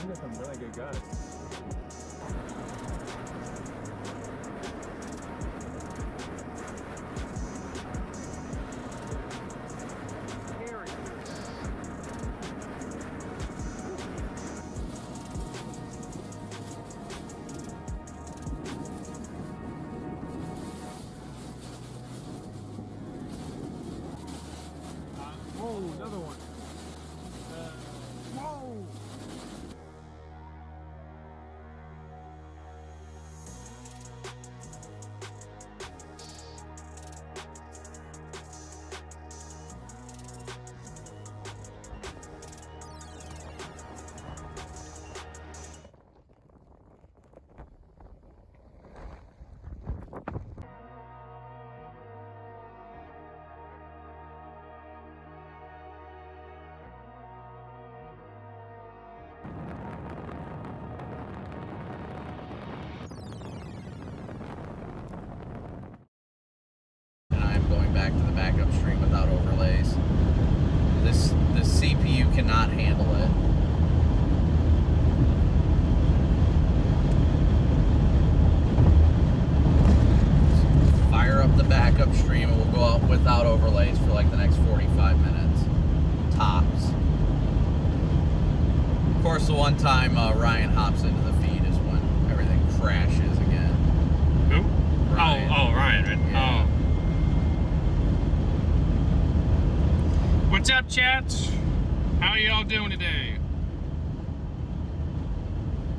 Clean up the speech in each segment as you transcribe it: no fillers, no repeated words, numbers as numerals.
into some really good guns. Whoa, another one. Whoa! Going back to the backup stream without overlays. This CPU cannot handle it. Fire up the backup stream and we'll go out without overlays for like the next 45 minutes. Tops. Of course, the one time Ryan hops into the feed is when everything crashes again. Who? Ryan. Oh, Ryan. Right? Yeah. Oh. What's up, chat? How are y'all doing today?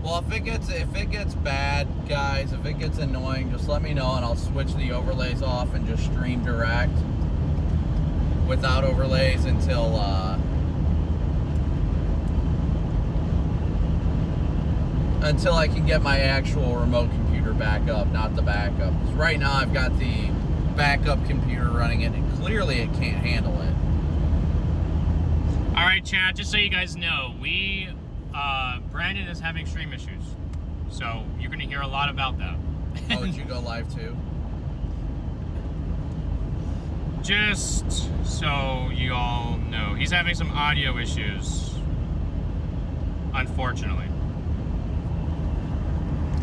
Well, if it gets bad, guys, if it gets annoying, just let me know and I'll switch the overlays off and just stream direct without overlays until I can get my actual remote computer back up, not the backup. 'Cause right now I've got the backup computer running it and clearly it can't handle it. All right, chat, just so you guys know, Brandon is having stream issues. So you're going to hear a lot about that. Oh, did you go live too? Just so you all know, he's having some audio issues, unfortunately.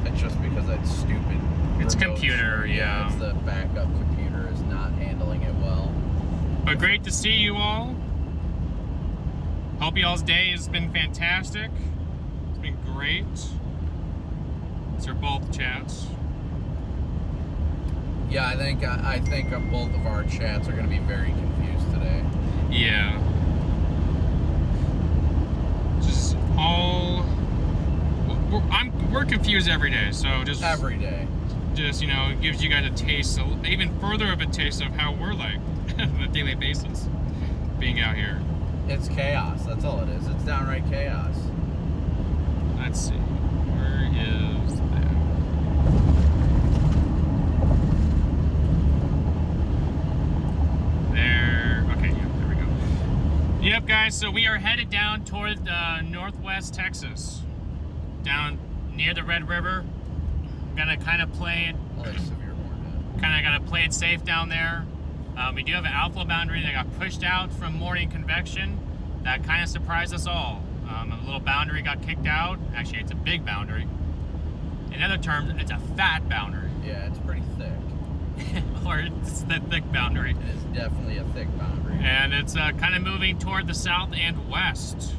It's just because that's stupid. It's remote computer, stream. yeah. It's the backup computer is not handling it well. But great to see you all. Hope y'all's day has been fantastic. It's been great. These are both chats. Yeah, I think both of our chats are going to be very confused today. Yeah. Just all. We're confused every day, so just Every day. Just it gives you guys a taste, even further of a taste of how we're like on a daily basis, being out here. It's chaos. That's all it is. It's downright chaos. Let's see. Where is that? There. Okay, yeah, there we go. Yep, guys, so we are headed down toward northwest Texas. Down near the Red River. Gonna kind of play it. Severe warning. Kind of gotta play it safe down there. We do have an outflow boundary that got pushed out from morning convection. That kind of surprised us all. A little boundary got kicked out. Actually, it's a big boundary. In other terms, it's a fat boundary. Yeah, it's pretty thick. Or it's the thick boundary. It is definitely a thick boundary. And it's kind of moving toward the south and west.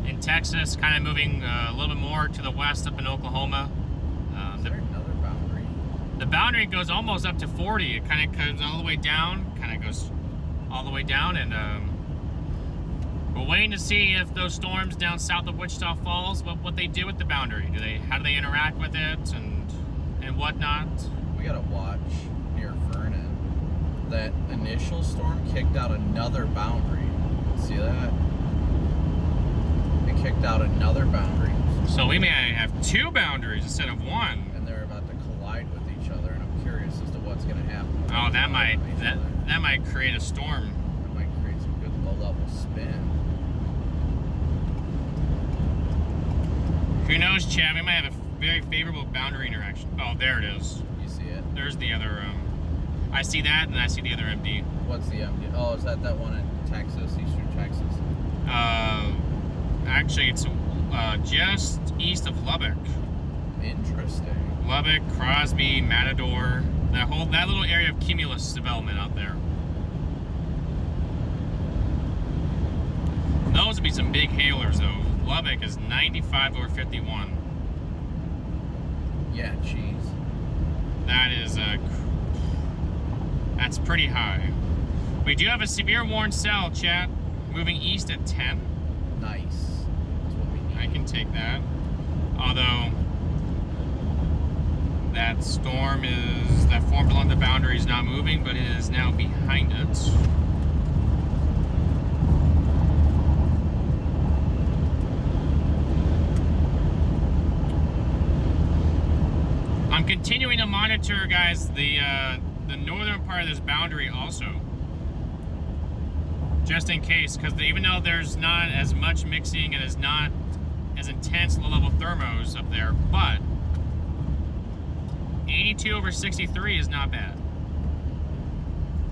In Texas, kind of moving a little bit more to the west up in Oklahoma. Is there another boundary? The boundary goes almost up to 40. It kind of comes all the way down, kind of goes all the way down, and we're waiting to see if those storms down south of Wichita Falls, what they do with the boundary. How do they interact with it and whatnot? We gotta watch near Vernon. That initial storm kicked out another boundary. See that? It kicked out another boundary. So we may have two boundaries instead of one. And they're about to collide with each other, and I'm curious as to what's gonna happen. Oh, that might create a storm. That might create some good low-level spin. Who knows, Chad? We might have a very favorable boundary interaction. Oh, there it is. You see it? There's the other. I see that, and I see the other MD. What's the MD? Oh, is that one in Texas, Eastern Texas? Actually, it's just east of Lubbock. Interesting. Lubbock, Crosby, Matador, that little area of cumulus development out there. Those would be some big hailers though. Lubbock is 95 over 51. Yeah, jeez. That is that's pretty high. We do have a severe warned cell, chat, moving east at 10. Nice. That's what we need. I can take that. Although that storm that formed along the boundary is not moving, but it is now behind it. I'm continuing to monitor, guys, the northern part of this boundary also, just in case, because even though there's not as much mixing and is not as intense low-level thermos up there, but 82 over 63 is not bad.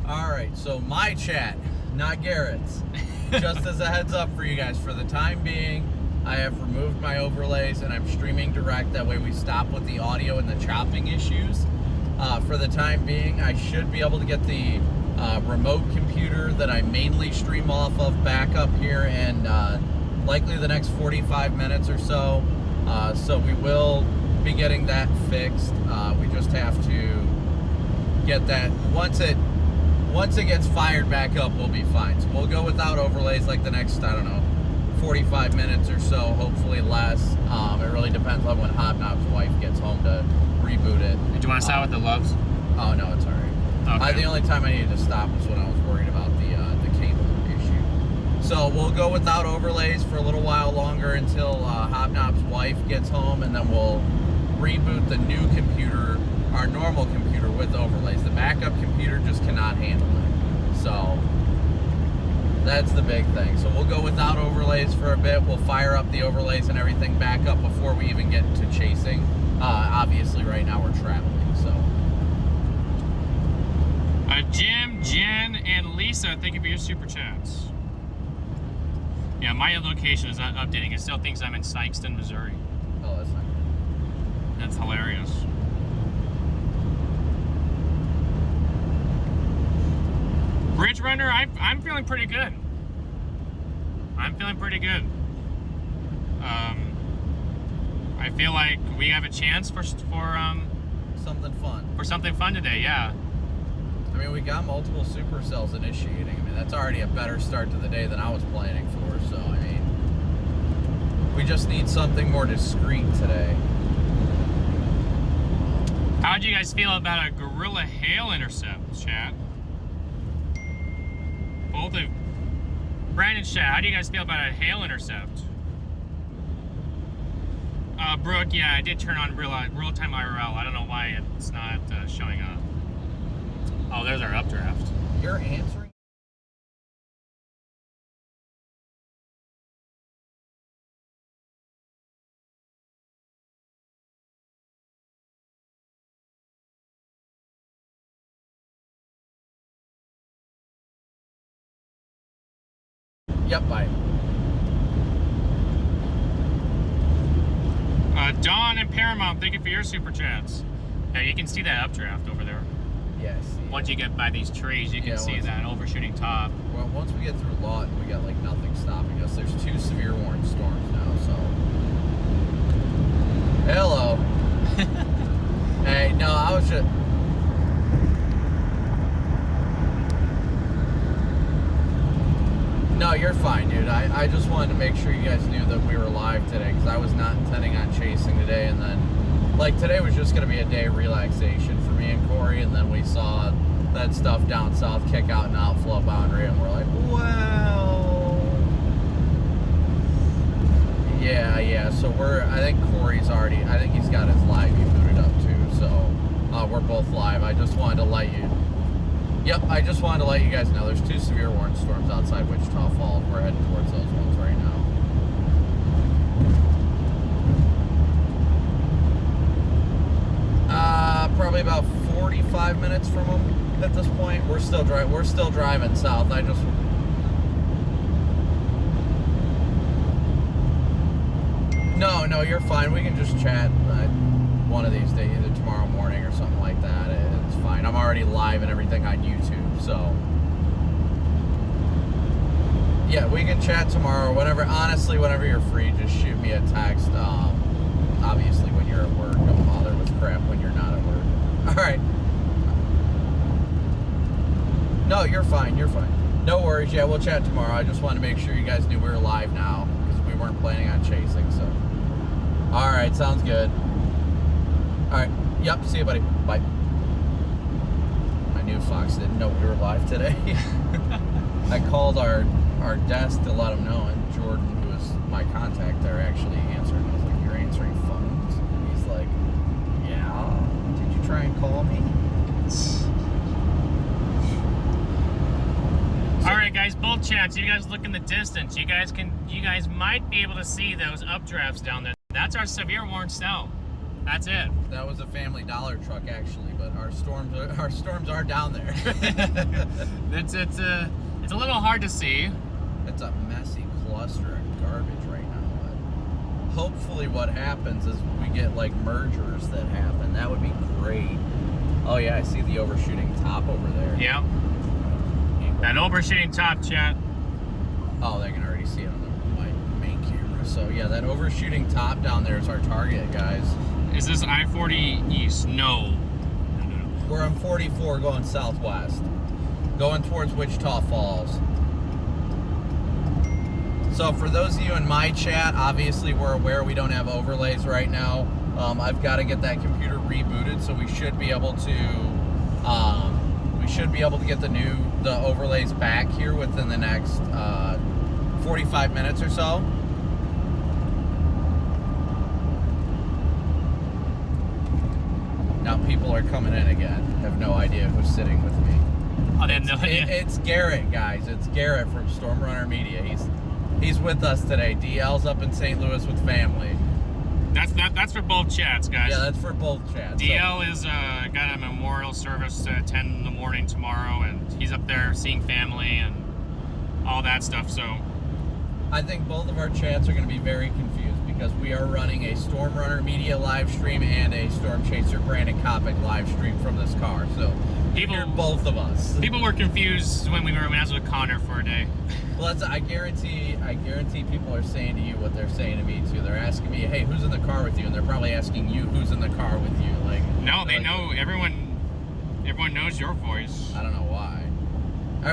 All right, so my chat, not Garrett's. Just as a heads up for you guys, for the time being, I have removed my overlays and I'm streaming direct. That way we stop with the audio and the chopping issues. For the time being, I should be able to get the remote computer that I mainly stream off of back up here in likely the next 45 minutes or so. So we will be getting that fixed. We just have to get that. Once it gets fired back up, we'll be fine. So we'll go without overlays like the next, I don't know, 45 minutes or so, hopefully less. It really depends on when Hobnob's wife gets home to reboot it. Do you want to start with the loves? Oh no, it's alright. Okay. The only time I needed to stop was when I was worried about the cable issue. So we'll go without overlays for a little while longer until Hobnob's wife gets home, and then we'll reboot the new computer, our normal computer, with overlays. The backup computer just cannot handle it. So that's the big thing. So we'll go without overlays for a bit. We'll fire up the overlays and everything back up before we even get to chasing. Obviously right now we're traveling, so. Jim, Jen, and Lisa, thank you for your super chats. Yeah, my location is not updating. It still thinks I'm in Sykeston, Missouri. Oh, that's not good. That's hilarious. Bridge Runner, I'm feeling pretty good. I'm feeling pretty good. I feel like we have a chance for something fun. For something fun today, yeah. I mean, we got multiple supercells initiating. I mean, that's already a better start to the day than I was planning for. So, I mean, we just need something more discreet today. How do you guys feel about a Gorilla Hail intercept, chat? Both of Brandon, chat, how do you guys feel about a hail intercept? Brooke, yeah, I did turn on real-time IRL. I don't know why it's not showing up. Oh, there's our updraft. You're answering? Yep, bye. Dawn and Paramount, thank you for your super chats. Yeah, you can see that updraft over there. Yes. Once you get by these trees, you can see that overshooting top. Well, once we get through Lawton, we got like nothing stopping us. There's 2 severe warned storms now, so. Hello. Hey, no, I was just. No, you're fine, dude. I just wanted to make sure you guys knew that we were live today, because I was not intending on chasing today, and then, like, today was just going to be a day of relaxation for me and Corey, and then we saw that stuff down south kick out an outflow boundary, and we're like, well, yeah, so I think Corey's already, I think he's got his live view booted up too, so we're both live. I just wanted to let you, I just wanted to let you guys know there's 2 severe warned storms outside Wichita Falls. We're heading towards those ones right now. Probably about 45 minutes from them at this point. We're still driving south. No, you're fine. We can just chat one of these days, either tomorrow morning or something like that. It's fine. I'm already live and everything on YouTube, so yeah, we can chat tomorrow. Whenever, honestly, whenever you're free, just shoot me a text. Obviously, when you're at work, don't bother with crap when you're not at work. All right. No, you're fine. You're fine. No worries. Yeah, we'll chat tomorrow. I just wanted to make sure you guys knew we were live now because we weren't planning on chasing. So, all right, sounds good. All right. Yep. See you, buddy. Bye. I knew Fox didn't know we were live today. I called our desk to let him know, and Jordan, who was my contact there, actually answered. I was like, "You're answering phones?" And he's like, "Yeah. Did you try and call me?" All right, guys, both chats. You guys look in the distance. You guys might be able to see those updrafts down there. That's our severe warned snow. That's it. That was a Family Dollar truck, actually, but our storms are down there. It's a little hard to see. It's a messy cluster of garbage right now. But hopefully, what happens is we get like mergers that happen. That would be great. Oh yeah, I see the overshooting top over there. Yeah. That overshooting top, chat. Oh, they can already see it on my main camera. So yeah, that overshooting top down there is our target, guys. Is this I-40 east? No. We're on 44 going southwest, going towards Wichita Falls. So for those of you in my chat, obviously we're aware we don't have overlays right now. I've got to get that computer rebooted, so we should be able to get the overlays back here within the next 45 minutes or so. Now people are coming in again. Have no idea who's sitting with me. I didn't know. It's Garrett, guys. It's Garrett from StormRunner Media. He's with us today. DL's up in St. Louis with family. That's for both chats, guys. Yeah, that's for both chats. DL is got a memorial service to attend in the morning tomorrow, and he's up there seeing family and all that stuff. So I think both of our chats are going to be very confused because we are running a StormRunner Media live stream and a Storm Chaser Brandon Kopic live stream from this car. So hear both of us. People were confused when I was with Connor for a day. Well, I guarantee people are saying to you what they're saying to me too. They're asking me, "Hey, who's in the car with you?" And they're probably asking you, "Who's in the car with you?" Like, no, they know everyone knows your voice. I don't know why.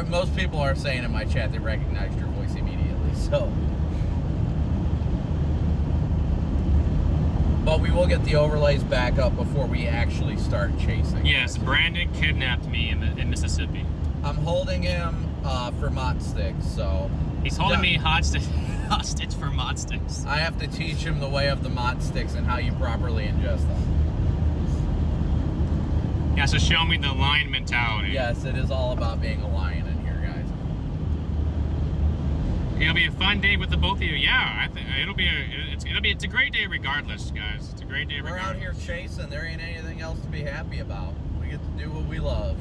Most people are saying in my chat they recognized your voice immediately. So, but we will get the overlays back up before we actually start chasing. Yes, Brandon kidnapped me in Mississippi. I'm holding him for mod sticks, so he's holding me hostage for mod sticks. I have to teach him the way of the mod sticks and how you properly ingest them. Yeah, so show me the lion mentality. Yes, it is all about being a lion in here, guys. It'll be a fun day with the both of you. Yeah, I think it's a great day regardless, guys. It's a great day regardless. We're out here chasing. There ain't anything else to be happy about. We get to do what we love.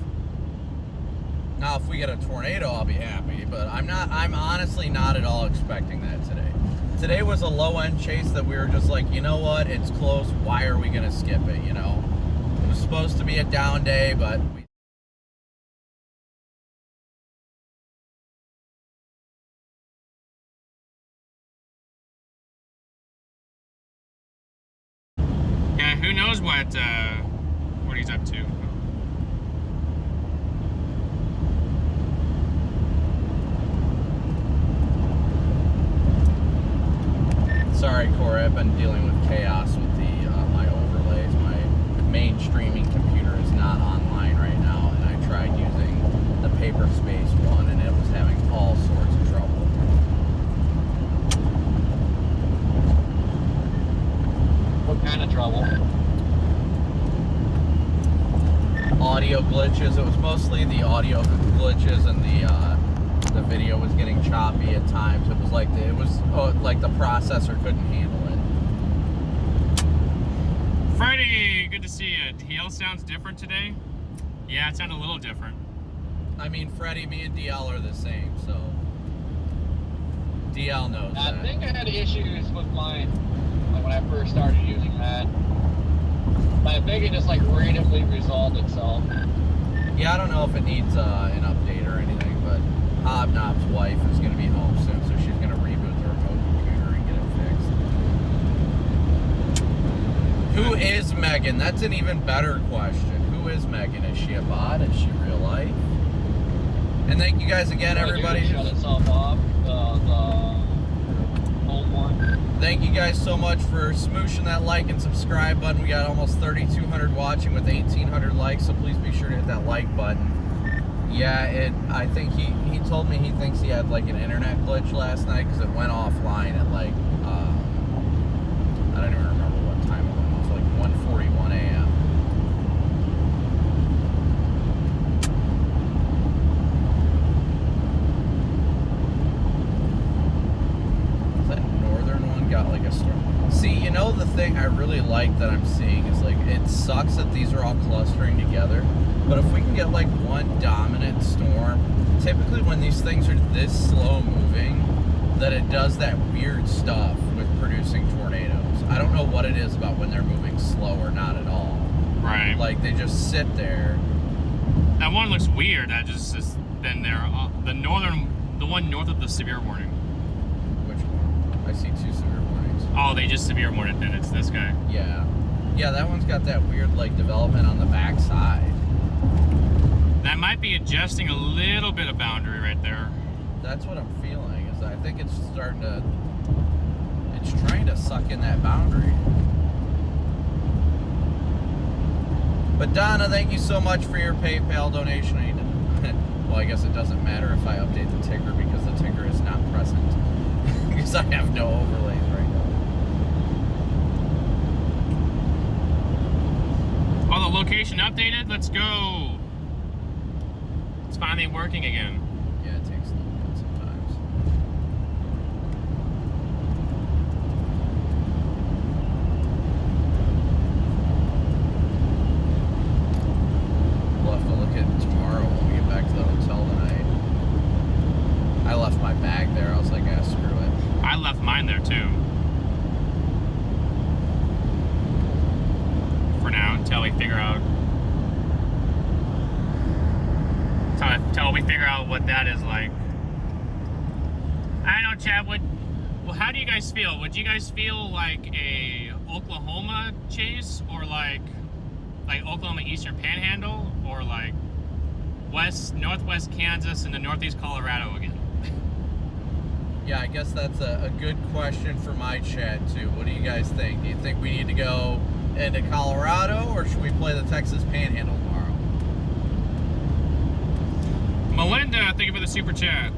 Now, if we get a tornado, I'll be happy, but I'm honestly not at all expecting that today. Today was a low-end chase that we were just like, you know what, it's close, why are we going to skip it, you know? It was supposed to be a down day, but yeah, who knows what he's up to. sorry, Corey, I've been dealing with chaos with my overlays. My main streaming computer is not online right now, and I tried using the paper space one, and it was having all sorts of trouble. What kind of trouble? Audio glitches. It was mostly the audio glitches, and the video was getting choppy at times. It was like the processor couldn't handle it. Freddie, good to see you. DL sounds different today. Yeah, it sounded a little different. I mean, Freddie, me and DL are the same, so DL knows that. I think I had issues with mine. like when I first started using that. But I think it just like randomly resolved itself. Yeah, I don't know if it needs an update or anything, but Hobnob's wife is going to be home soon, so she's going to reboot the remote computer and get it fixed. Who is Megan? That's an even better question. Who is Megan? Is she a bot? Is she real life? And thank you guys again, everybody. Shut itself off, the old one. Thank you guys so much for smooshing that like and subscribe button. We got almost 3,200 watching with 1,800 likes, so please be sure to hit that like button. Yeah, I think he told me he thinks he had like an internet glitch last night because it went offline at like, I don't even remember what time it went off, like 1:41 a.m. Got like a storm. See, you know, the thing I really like that I'm seeing is like it sucks that these are all clustering together, but if we can get like one dominant storm, typically when these things are this slow moving, that it does that weird stuff with producing tornadoes. I don't know what it is about when they're moving slow or not at all. Right. Like they just sit there. That one looks weird. That just has been there. The one north of the severe warning. Which one? I see 2 severe warnings. Oh, they just severe warned it, then it's this guy. Yeah. Yeah, that one's got that weird like development on the back side. That might be adjusting a little bit of boundary right there. That's what I'm feeling, is I think it's it's trying to suck in that boundary. But Donna, thank you so much for your PayPal donation. Well, I guess it doesn't matter if I update the ticker because the ticker is not present. Because I have no overlays right now. Oh, the location updated? Let's go. It's finally working again. Yeah, it takes a little bit sometimes. We'll have to look at it tomorrow when we get back to the hotel tonight. I left my bag there. I was like, ah, screw it. I left mine there too. For now, until we figure out. Until we figure out what that is like. I don't know, Chad. Well, how do you guys feel? Would you guys feel like a Oklahoma chase, or like Oklahoma Eastern Panhandle, or like northwest Kansas and the northeast Colorado again? Yeah, I guess that's a good question for my chat too. What do you guys think? Do you think we need to go into Colorado, or should we play the Texas Panhandle tomorrow? Melinda, thank you for the super chat.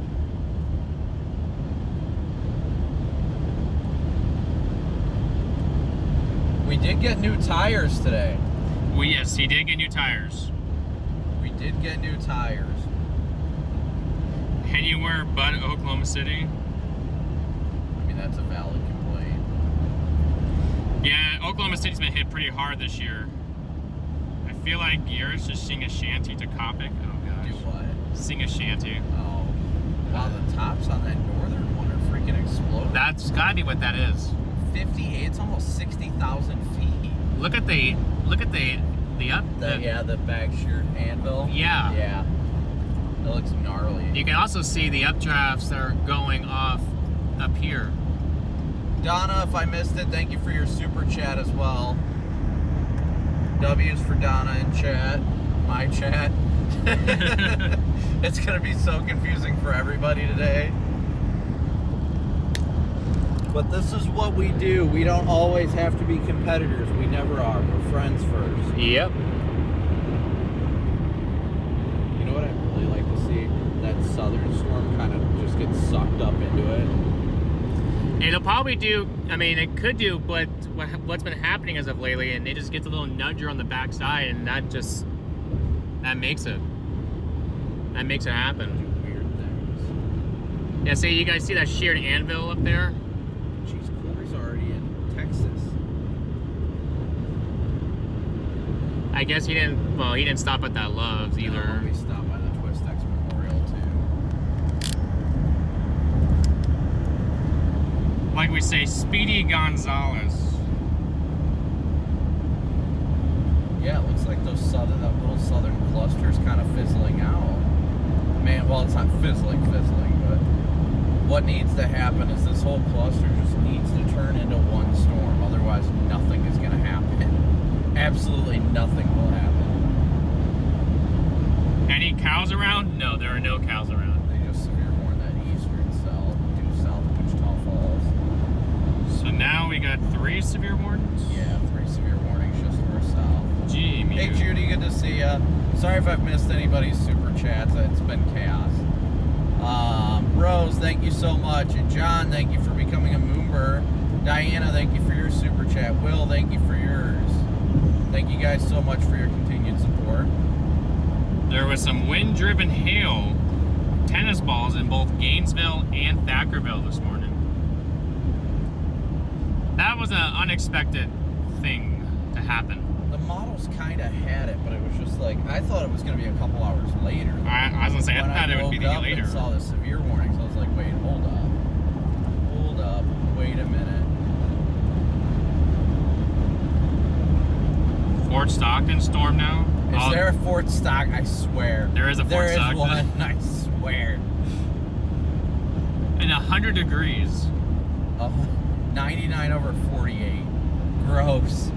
We did get new tires today. Well, yes, he did get new tires. We did get new tires. Anywhere but Oklahoma City. I mean, that's a valid complaint. Yeah, Oklahoma City's been hit pretty hard this year. I feel like yours just sing a shanty to Copic. Oh gosh. Do what? Sing a shanty. Oh. Wow, the tops on that northern one are freaking exploding. That's gotta be what that is. 58, it's almost 60,000 feet. Look at the The back sheared anvil. Yeah. Yeah. It looks gnarly. You can also see the updrafts that are going off up here. Donna, if I missed it, thank you for your super chat as well. W's for Donna in chat. My chat. It's going to be so confusing for everybody today. But this is what we do. We don't always have to be competitors. We never are. We're friends first. Yep. You know what I'd really like to see? That southern storm kind of just gets sucked up into it. It'll probably do, I mean, it could do, but what's been happening as of lately, and it just gets a little nudger on the backside, and that makes it happen. Weird things. Yeah, see, you guys see that sheared anvil up there? Jeez, Corey's already in Texas. I guess he didn't stop at that Love's either. No, we stopped by the Twist X Memorial too. Like we say, Speedy Gonzalez. Yeah, it looks like that little southern cluster is kind of fizzling out. Man, well, it's not fizzling, but what needs to happen is this whole cluster just needs to turn into one storm. Otherwise, nothing is going to happen. Absolutely nothing will happen. Any cows around? No, there are no cows around. They just severe warn that eastern cell due south of Wichita Falls. So now we got 3 severe warnings? Yeah, 3 severe warnings just to our south. Gee, Hey Judy, good to see ya. Sorry if I've missed anybody's super chats. It's been chaos. Rose, thank you so much. And John, thank you for becoming a Moomber. Diana, thank you for your super chat. Will, thank you for yours. Thank you guys so much for your continued support. There was some wind-driven hail, tennis balls in both Gainesville and Thackerville this morning. That was an unexpected thing to happen. The models kind of had it, but it was just like, I thought it was going to be a couple hours later. I was going to say, I thought it would be later. When I saw the severe warnings, I was like, wait, hold up, wait a minute. Fort Stockton storm now? Is there a Fort Stockton? I swear. There is a Fort Stockton. There is one, I swear. And 100 degrees. 99/48. Gross.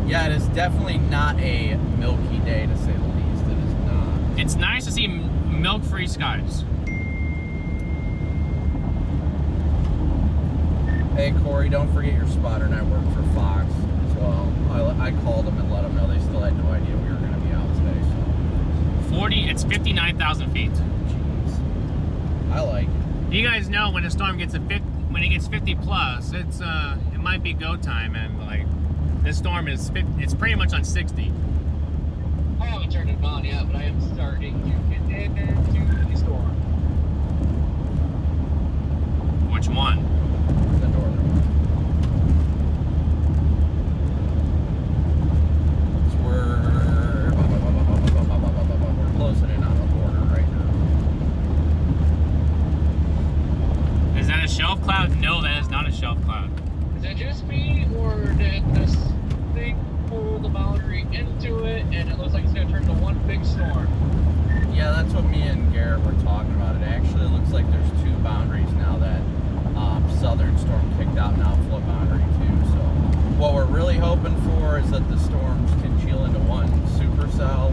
Yeah, it is definitely not a milky day, to say the least. It is not. It's nice to see milk-free skies. Hey, Corey, don't forget your spotter, and I work for Fox as well. I called them and let them know they still had no idea we were going to be out today. So. It's 59,000 feet. Jeez. I like it. You guys know when a storm gets when it gets 50 plus, it might be go time, and like this storm it's pretty much on 60. I haven't turned it on yet, but I am starting to get into the storm. Which one? The northern one. So we're closing in on the border right now. Is that a shelf cloud? No, that is not a shelf cloud. Is it just me, or did this thing pull the boundary into it, and it looks like it's going to turn into one big storm? Yeah, that's what me and Garrett were talking about. It actually looks like there's 2 boundaries now that southern storm kicked out, and outflow boundary too. So what we're really hoping for is that the storms congeal into one supercell.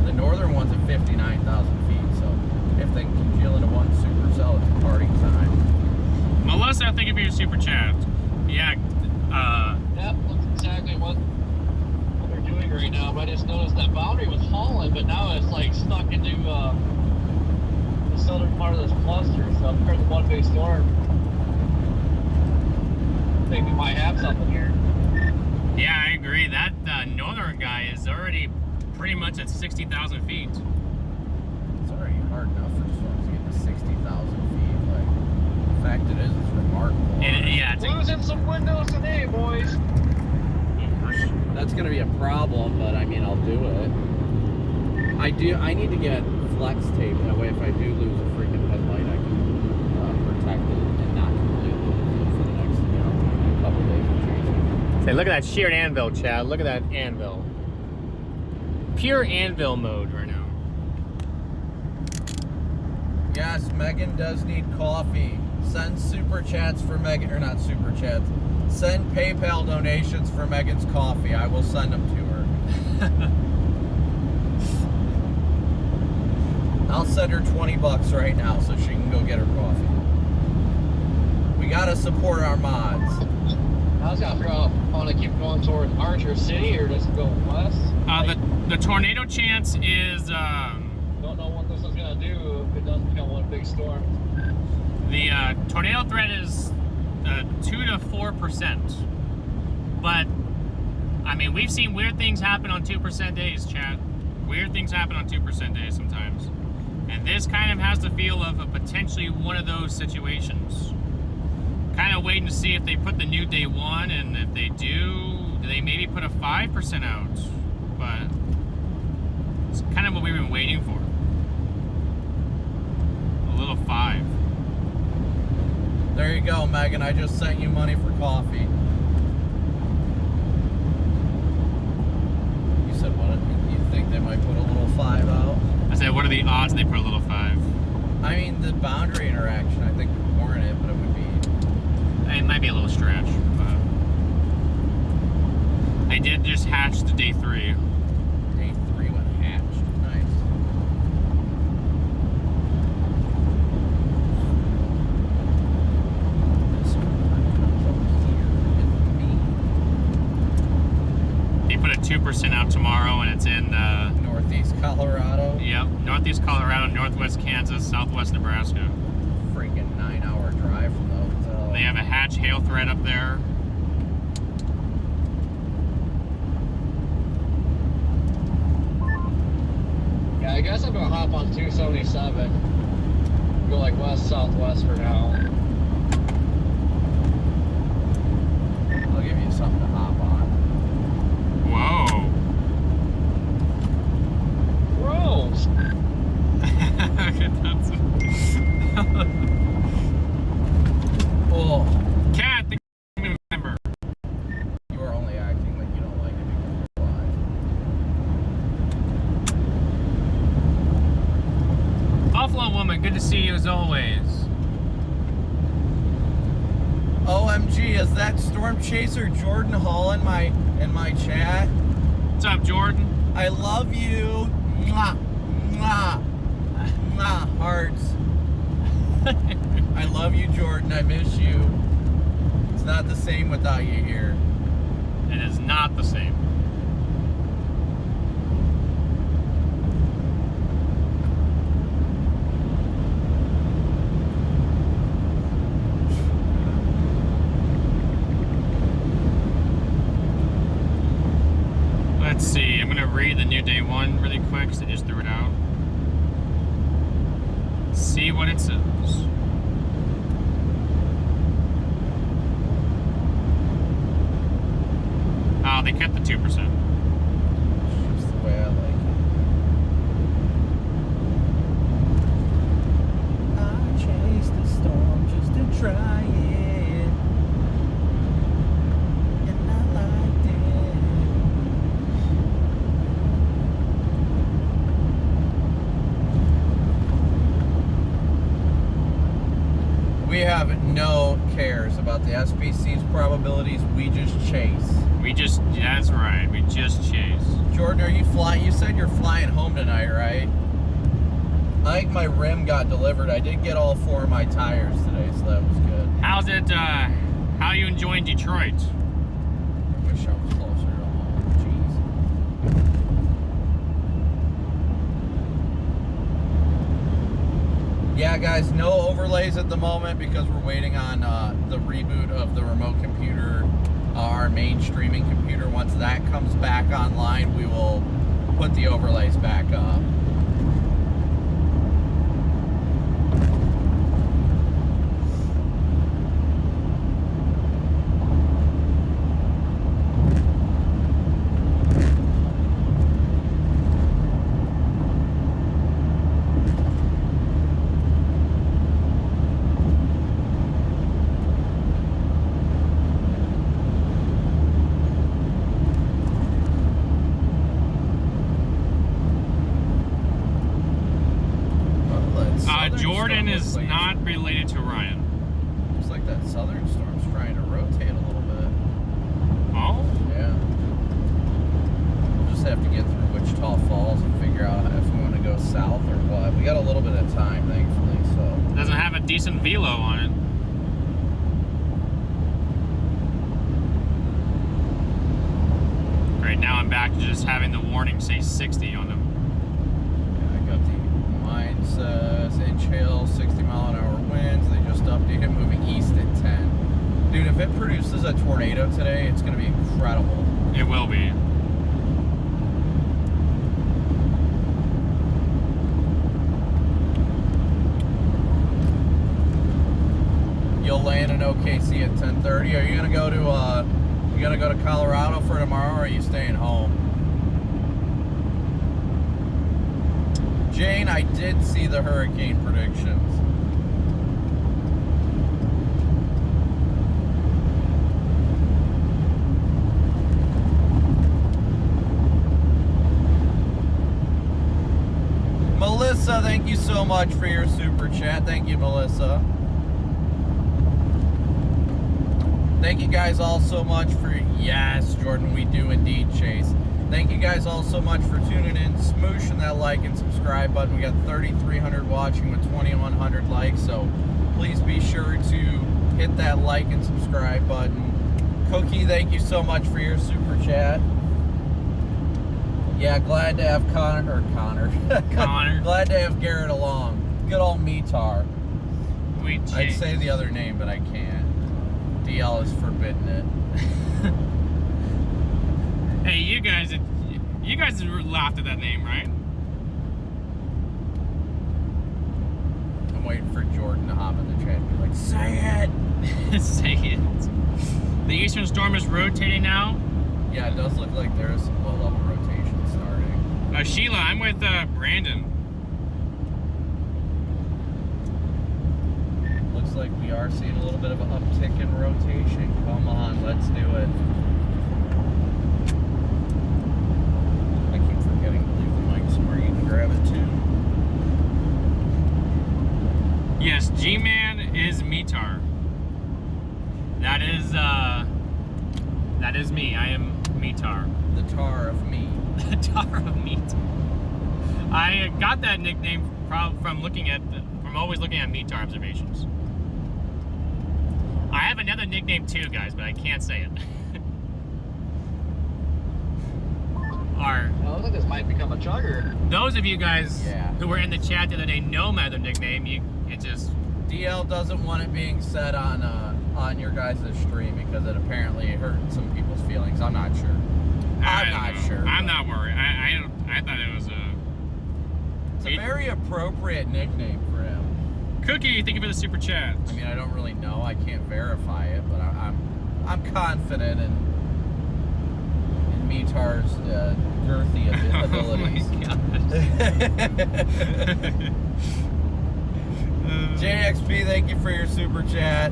The northern one's at 59,000 feet, so if they congeal into one supercell, it's a party time. Melissa, thank you for your super chat. Yeah. Yep, that's exactly what they're doing right now. But I just noticed that boundary was hauling, but now it's like stuck into the southern part of this cluster. So it's part of one big storm. I think we might have something here. Yeah, I agree. That northern guy is already pretty much at 60,000 feet. It's already hard enough for storms to get to 60,000 feet. Like, the fact it is remarkable. Yeah, it's Losing some windows today, boys. That's gonna be a problem, but I mean, I'll do it. I need to get flex tape. That way, if I do lose a freaking headlight, I can protect it and not completely lose it for the next, couple days of chasing. Say, look at that sheared anvil, Chad. Look at that anvil. Pure anvil mode right now. Yes, Megan does need coffee. Send super chats for Megan, or not super chats. Send PayPal donations for Megan's coffee. I will send them to her. I'll send her $20 right now so she can go get her coffee. We gotta support our mods. I was gonna figure out if I want to keep going towards Archer City or just go west. The tornado chance is Don't know what this is gonna do if it doesn't become one big storm. the tornado threat is 2 to 4%. But I mean, we've seen weird things happen on 2% days, Chad. Weird things happen on 2% days sometimes. And this kind of has the feel of a potentially one of those situations. Kind of waiting to see if they put the new day 1, and if they do they maybe put a 5% out? But it's kind of what we've been waiting for. you go, Megan. I just sent you money for coffee. You said what? You think they might put a little 5 out? I said, what are the odds they put a little 5? I mean, the boundary interaction, I think, would warrant it, but it would be... It might be a little stretch, but... They did just hatch the day 3. Day 3 when hatched. Nice. This one comes up here with me. They put a 2% out tomorrow, and it's in... Northeast Colorado. Yep, northeast Colorado, northwest Kansas, southwest Nebraska. Freaking 9-hour drive from the hotel. They have a hatch hail threat up there. Yeah, I guess I'm gonna hop on 277. Go like west-southwest for now. I'll give you something to hop on. Whoa. Gross! Oh, Cat, the member. you are only acting like you don't like it because you're alive. Buffalo woman, good to see you as always. OMG, is that Storm Chaser Jordan Hall in my chat? What's up, Jordan? I love you. Mwah, mwah, mwah, hearts. I love you, Jordan. I miss you. It's not the same without you here. It is not the same. Let's see, I'm gonna read the new day 1 really quick because I just threw it out. See what it says. Oh, they kept the 2%. It's just the way I like it. I chased the storm just to try it. And I liked it. We have no cares about the SPC's probabilities. We just chase. That's right, we just chase. Jordan, are you flying? You said you're flying home tonight, right? I think my rim got delivered. I did get all 4 of my tires today, so that was good. How's it, how you enjoying Detroit? I wish I was closer to home. Jeez. Yeah, guys, no overlays at the moment because we're waiting on the reboot of the remote computer, our main streaming computer. Once that comes back online, we will put the overlays back up. Jordan is not related to Ryan. Looks like that southern storm's trying to rotate a little bit. Oh? Yeah. We'll just have to get through Wichita Falls and figure out if we want to go south or what. We got a little bit of time, thankfully, so. Doesn't have a decent velo on it. Right now I'm back to just having the warning say 60 on them. Yeah, I got the mine says inch hail, 60-mile-an-hour winds. They just updated moving east at 10. Dude, if it produces a tornado today, it's going to be incredible. It will be. You'll land in OKC at 10:30. Are you gonna go to Colorado for tomorrow, or are you staying home? Jane, I did see the hurricane predictions. so much for your super chat. Thank you, Melissa. Thank you guys all so much for, yes, Jordan, we do indeed, Chase. Thank you guys all so much for tuning in, smooshing that like and subscribe button. We got 3,300 watching with 2,100 likes, so please be sure to hit that like and subscribe button. Cookie, thank you so much for your super chat. Yeah, glad to have Connor. Glad to have Garrett along. Good old Metar. I'd say the other name, but I can't. DL is forbidden it. Hey, you guys laughed at that name, right? I'm waiting for Jordan to hop in the chat and be like, say it! Say it. The eastern storm is rotating now. Yeah, it does look like there is some low-level rotation starting. Sheila, I'm with Brandon. Looks like we are seeing a little bit of an uptick in rotation. Come on, let's do it. I keep forgetting to leave the mic somewhere you can grab it too. Yes, G-Man is Metar. That is me. I am Metar. The tar of me. The tar of Metar. I got that nickname from always looking at Metar observations. I have another nickname too, guys, but I can't say it. I think this might become a chugger. Those of you guys Yeah. who were in the chat the other day know my other nickname. It just DL doesn't want it being said on your guys' stream because it apparently hurt some people's feelings. I'm not sure. I'm not sure. I'm not worried. I thought it was It's a very appropriate nickname for him. Cookie. Thank you for the super chat. I mean, I don't really know. I can't verify it, but I'm confident in Metar's girthy abilities. Oh my gosh. JXP, thank you for your super chat.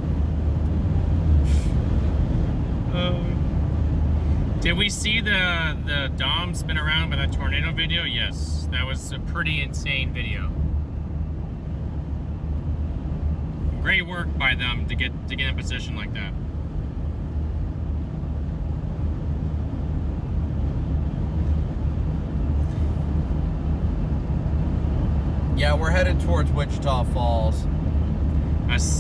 Did we see the Dom spin around by that tornado video? Yes, that was a pretty insane video. Great work by them to get in a position like that. Yeah, we're headed towards Wichita Falls.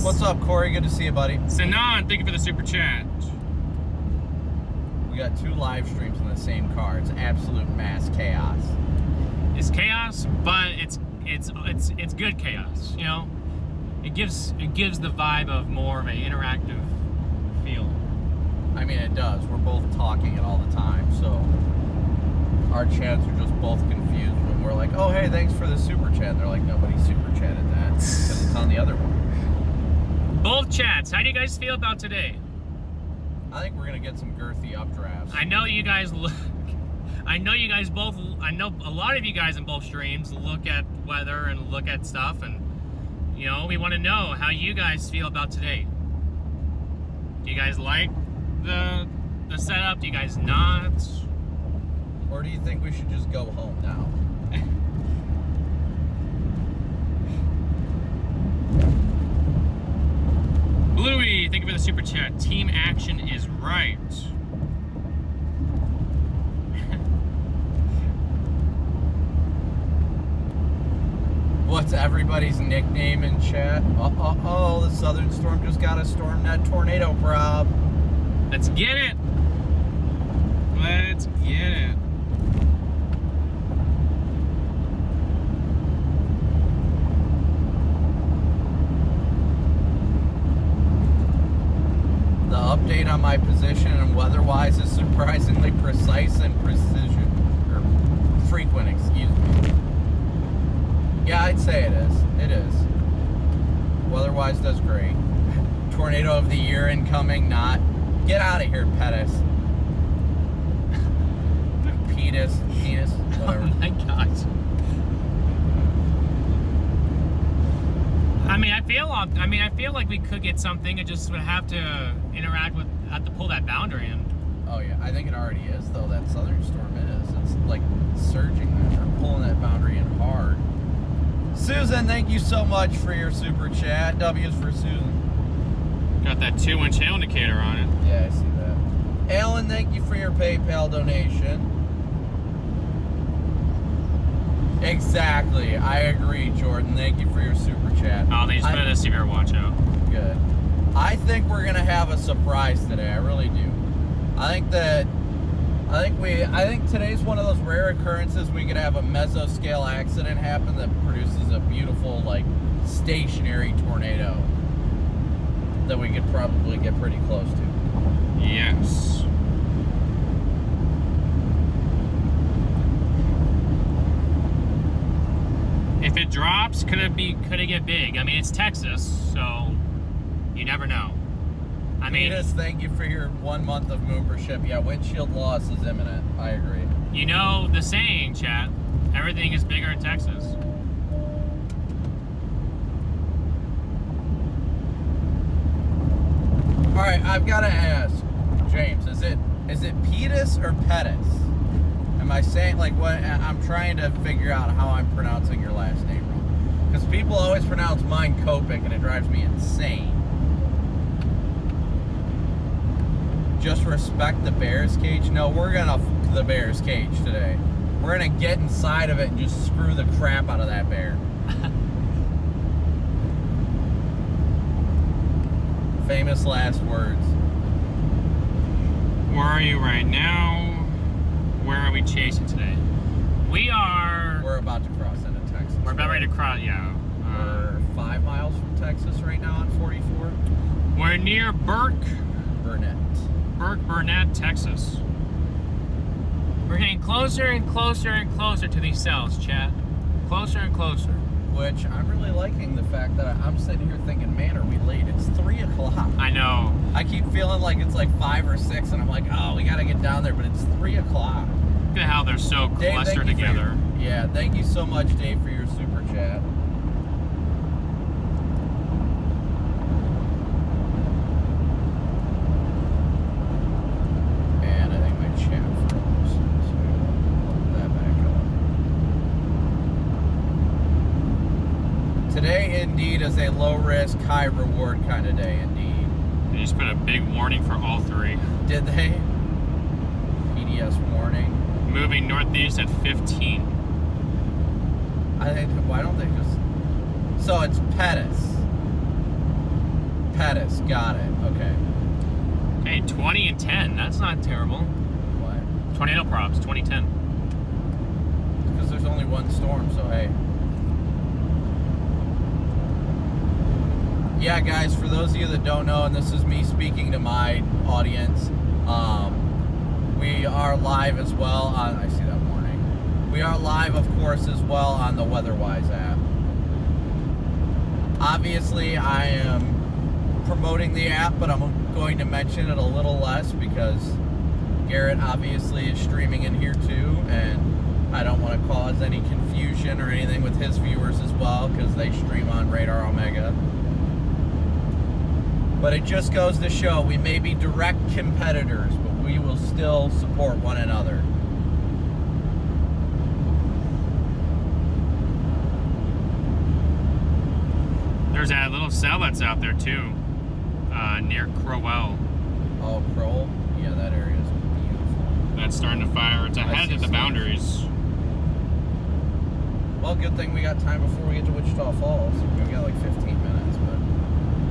What's up, Corey? Good to see you, buddy. Sanan, thank you for the super chat. We got 2 live streams in the same car. It's absolute mass chaos. It's chaos, but it's good chaos. You know, it gives the vibe of more of an interactive feel. I mean, it does. We're both talking it all the time, so our chats are just both confused when we're like, oh, hey, thanks for the super chat. And they're like, nobody super chatted that because it's on the other one. Both chats. How do you guys feel about today? I think we're gonna get some girthy updrafts. I know you guys look. I know you guys both. I know a lot of you guys in both streams look at weather and look at stuff, and you know we want to know how you guys feel about today. Do you guys like the setup? Do you guys not? Or do you think we should just go home now? Bluey, thank you for the super chat. Team action is right. What's everybody's nickname in chat? Oh, the Southern Storm just got a storm net tornado prob. Let's get it. Let's get it. The update on my position and weather-wise is surprisingly precise and precision, or frequent, excuse me. Yeah, I'd say it is. It is. Weather-wise does great. Tornado of the year incoming, not. Get out of here, Pettis. Penis, whatever. Oh my gosh. I feel like we could get something. It just would have to have to pull that boundary in. Oh yeah, I think it already is though. That southern storm is. It's like surging that or pulling that boundary in hard. Susan, thank you so much for your super chat. W's for Susan. Got that 2-inch hail indicator on it. Yeah, I see that. Alan, thank you for your PayPal donation. Exactly. I agree, Jordan. Thank you for your super chat. Oh, they just put a severe watch out. Good. I think we're gonna have a surprise today. I really do. I think today's one of those rare occurrences we could have a mesoscale accident happen that produces a beautiful, like, stationary tornado that we could probably get pretty close to. Yes. If it drops, could it get big? I mean, it's Texas, so you never know. I mean, Venus, thank you for your 1 month of membership. Yeah, windshield loss is imminent. I agree. you know the saying, chat. Everything is bigger in Texas. All right, I've got to ask, James, is it Pettis or Pettis? Am I saying, like, what? I'm trying to figure out how I'm pronouncing your last name wrong. Because people always pronounce mine Kopik, and it drives me insane. Just respect the Bears cage? No, we're gonna f the Bears cage today. We're gonna get inside of it and just screw the crap out of that bear. Famous last words. Where are you right now? Where are we chasing today? We're about to cross into Texas. We're about ready to cross, yeah. We're 5 miles from Texas right now on 44. We're near Burnett, Texas. We're getting closer and closer and closer to these cells, chat. Closer and closer. which I'm really liking the fact that I'm sitting here thinking, man, are we late? It's 3 o'clock. I know. I keep feeling like it's like 5 or 6, and I'm like, oh, we got to get down there, but it's 3 o'clock. Look at how they're so Dave, clustered together. Yeah, thank you so much, Dave, for your super chat. And I think my chat froze, so we'll that back up. Today, indeed, is a low-risk, high-reward kind of day, indeed. They just put a big warning for all three. Did they? PDS warning. Moving northeast at 15. I think, why don't they just... So it's Pettis. Pettis, got it, okay. Hey, 20 and 10. That's not terrible. What? Tornado props, 2010. Because there's only one storm, so hey. Yeah, guys, for those of you that don't know, and this is me speaking to my audience, we are live as well on, I see that warning. We are live, of course, as well on the WeatherWise app. Obviously, I am promoting the app, but I'm going to mention it a little less because Garrett obviously is streaming in here too, and I don't want to cause any confusion or anything with his viewers as well because they stream on Radar Omega. But it just goes to show we may be direct competitors, but we will still support one another. There's that little cell that's out there too, near Crowell. Oh, Crowell? Yeah, that area is beautiful. That's starting to fire. It's ahead of the boundaries. Well, good thing we got time before we get to Wichita Falls. We've got like 15 minutes, but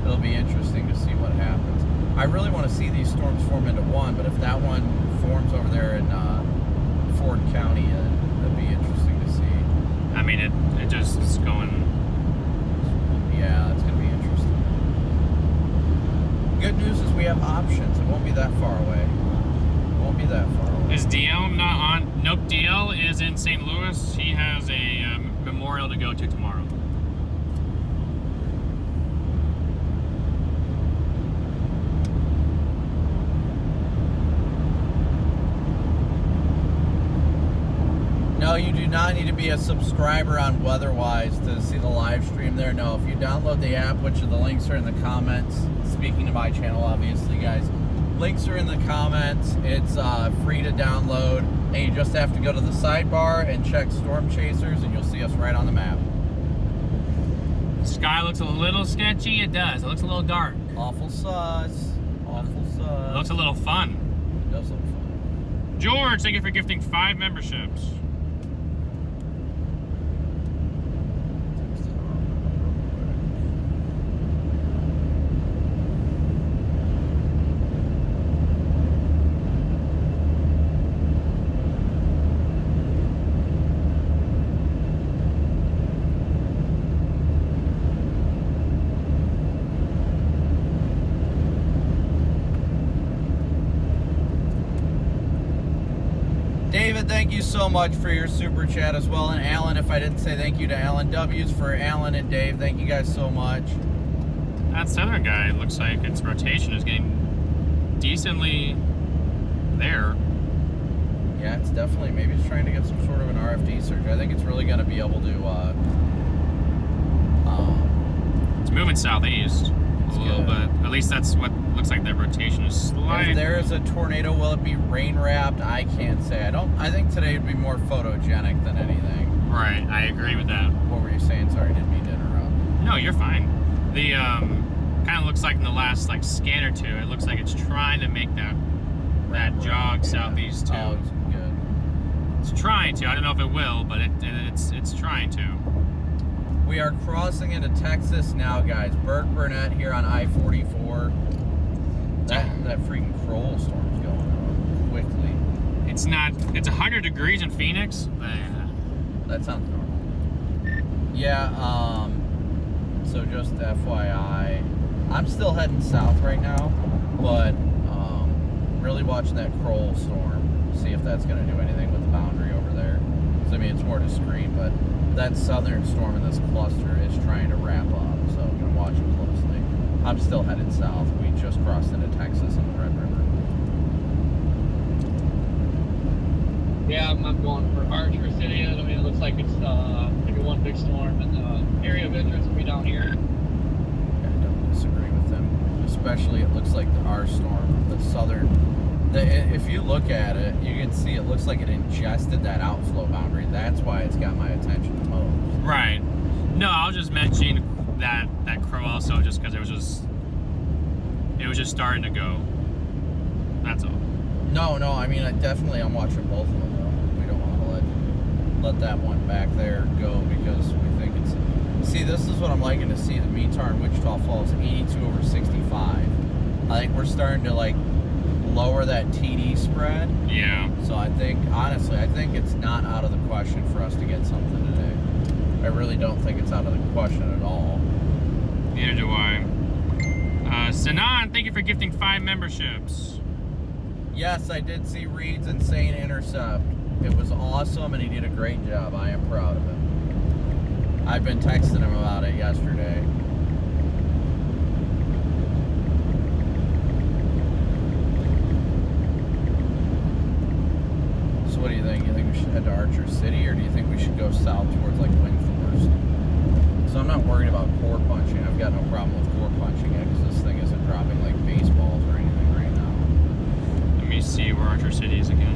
it'll be interesting to see what happens. I really want to see these storms form into one, but if that one forms over there in Ford County, that'd be interesting to see. I mean, it just is going... Yeah, that's going to be interesting. Good news is we have options. It won't be that far away. It won't be that far away. Is DL not on? Nope, DL is in St. Louis. He has a memorial to go to tomorrow. No, you do not need to be a subscriber on WeatherWise to see the live stream there. No, if you download the app, which the links are in the comments, speaking to my channel, obviously, guys, links are in the comments. It's free to download, and you just have to go to the sidebar and check Storm Chasers, and you'll see us right on the map. Sky looks a little sketchy. It does. It looks a little dark. Awful sus. Awful sus. It looks a little fun. It does look fun. George, thank you for gifting 5 memberships. David, thank you so much for your super chat as well. And Alan, if I didn't say thank you to Alan, W's for Alan and Dave. Thank you guys so much. That southern guy looks like its rotation is getting decently there. Yeah, it's definitely, maybe it's trying to get some sort of an RFD surge. I think it's really going to be able to, It's moving southeast a little bit. At least that's what looks like. That rotation is slight. If there is a tornado, will it be rain wrapped? I can't say. I think today would be more photogenic than anything. Right, I agree with that. What were you saying? Sorry, didn't mean to interrupt. No, you're fine. The kind of looks like in the last like scan or two, it looks like it's trying to make that jog southeast too. Oh, it's good. It's trying to. I don't know if it will, but it's trying to. We are crossing into Texas now, guys. Burke Burnett here on I-44. That freaking Kroll storm's going on quickly. It's 100 degrees in Phoenix. That sounds normal. Yeah, so just FYI, I'm still heading south right now, but really watching that Kroll storm, see if that's going to do anything with the boundary over there. So, I mean, it's more discreet, but that southern storm in this cluster is trying to wrap up, so I'm going to watch it closely. I'm still headed south. We just crossed into Texas and the Red River. Yeah, I'm going for Archer City. I mean, it looks like it's maybe one big storm, and the area of interest will be down here. Yeah, I don't disagree with them. Especially, it looks like our storm, the southern. If you look at it, you can see it looks like it ingested that outflow boundary. That's why it's got my attention the most. Right. No, I was just mentioning that crow also, just because it was just starting to go. That's all. No. I mean, I'm watching both of them. Though. We don't want to let that one back there go because we think it's. See, this is what I'm liking to see. The METAR in Wichita Falls 82/65. I think we're starting to like lower that TD spread. Yeah. So I think, honestly, it's not out of the question for us to get something today. I really don't think it's out of the question at all. Neither do I. Sanan, thank you for gifting 5 memberships. Yes, I did see Reed's insane intercept. It was awesome, and he did a great job. I am proud of him. I've been texting him about it yesterday. So what do you think? You think we should head to Archer City, or do you think we should go south towards like Windforest? So I'm not worried about core punching. I've got no problem with core punching it because this thing isn't dropping like baseballs or anything right now. Let me see where Archer City is again.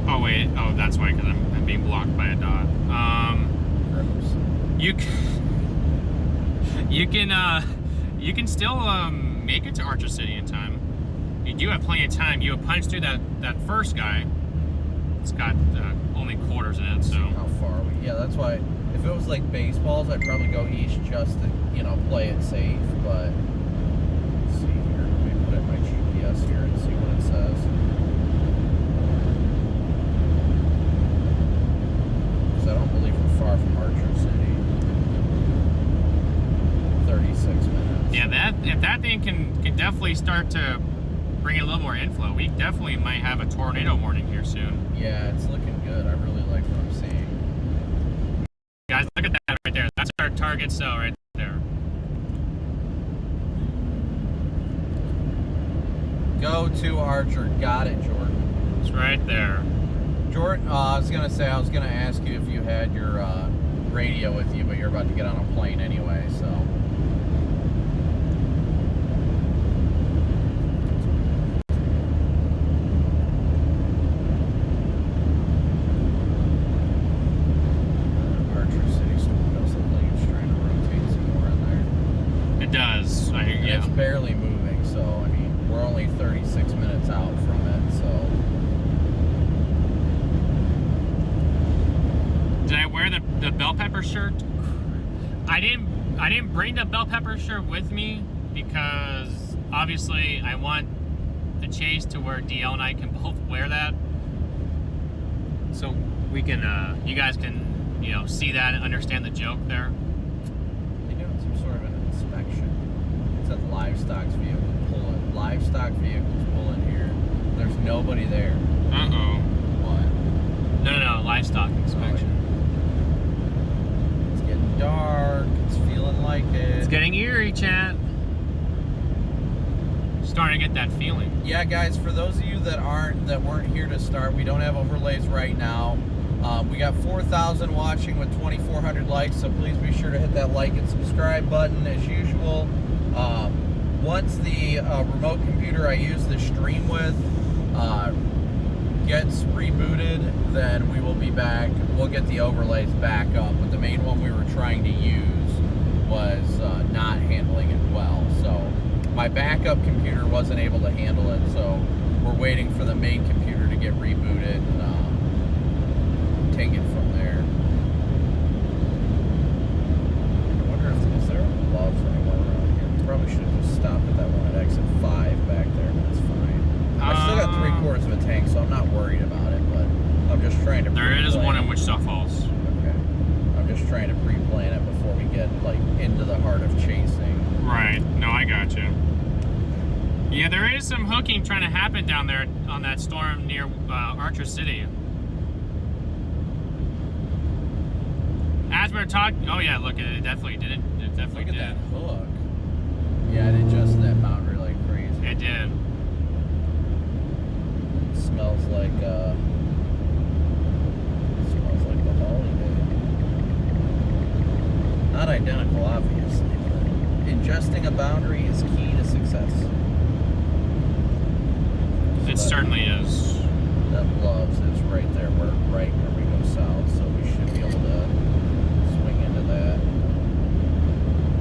Oh wait. Oh, that's why, because I'm being blocked by a dot. You can still make it to Archer City in time. You do have plenty of time. You have punched through that first guy. It's got only quarters in it, so. How far are we? Yeah, that's why. If it was like baseballs, I'd probably go east just to, play it safe. But let's see here. Let me put in my GPS here and see what it says. Because I don't believe we're far from Archer City. 36 minutes. Yeah, if that thing can definitely start to bring in a little more inflow, we definitely might have a tornado warning here soon. Yeah, it's looking good. I really like what I'm seeing. Guys, look at that right there. That's our target cell right there. Go to Archer. Got it, Jordan. It's right there. Jordan, I was going to ask you if you had your radio with you, but you're about to get on a plane anyway, so. barely moving, so I mean, we're only 36 minutes out from it, so. Did I wear the bell pepper shirt? I didn't bring the bell pepper shirt with me because obviously I want the chase to where DL and I can both wear that, so we can you guys can, you know, see that and understand the joke there. They're doing some sort of an inspection. It said livestock vehicles pull in here. There's nobody there. Uh-oh. What? No, livestock inspection. It's getting dark. It's feeling like it. It's getting eerie, chat. Starting to get that feeling. Yeah, guys, for those of you that weren't here to start, we don't have overlays right now. We got 4,000 watching with 2,400 likes, so please be sure to hit that like and subscribe button as usual. Once the remote computer I use to stream with gets rebooted, then we will be back. We'll get the overlays back up, but the main one we were trying to use was not handling it well. So my backup computer wasn't able to handle it, so we're waiting for the main computer to get rebooted and take it from there. I wonder if is there gloves anywhere around here? Probably should have just stopped at that one at exit 5 back there, but it's fine. I still got 3/4 of a tank, so I'm not worried about it, but I'm just trying to There is one in Wichita Falls. Okay. I'm just trying to pre-plan it before we get like into the heart of chasing. Right. No, I got you. Yeah, there is some hooking trying to happen down there on that storm near Archer City. As we're talking, oh yeah, look, it definitely did it. It definitely Look at did. that hook. Yeah, it adjusted that boundary like crazy. It did. Smells like the holiday. Not identical, obviously, but adjusting a boundary is key to success. It certainly is. That Loves is right there, right where we go south, so we should be able to swing into that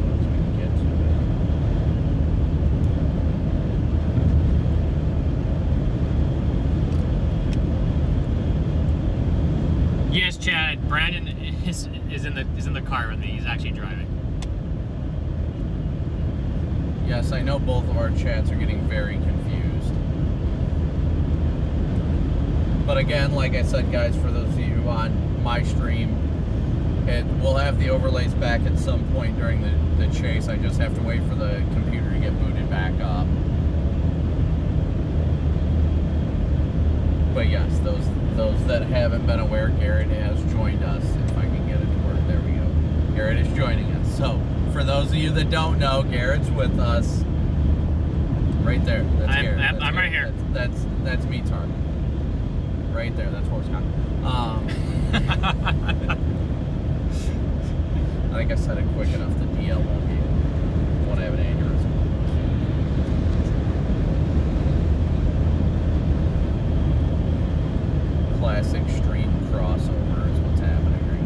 once we can get to it. Yes, Chad. Brandon is in the car with me. He's actually driving. Yes, I know both of our chats are getting very confused. But again, like I said, guys, for those of you on my stream, we'll have the overlays back at some point during the chase. I just have to wait for the computer to get booted back up. But yes, those that haven't been aware, Garrett has joined us. If I can get it to work, there we go. Garrett is joining us. So, for those of you that don't know, Garrett's with us. Right there. That's Garrett. That's I'm right here. That's me, Tar. Right there. That's horsecock. I think I said it quick enough that DL won't have an aneurysm. Classic street crossover is what's happening right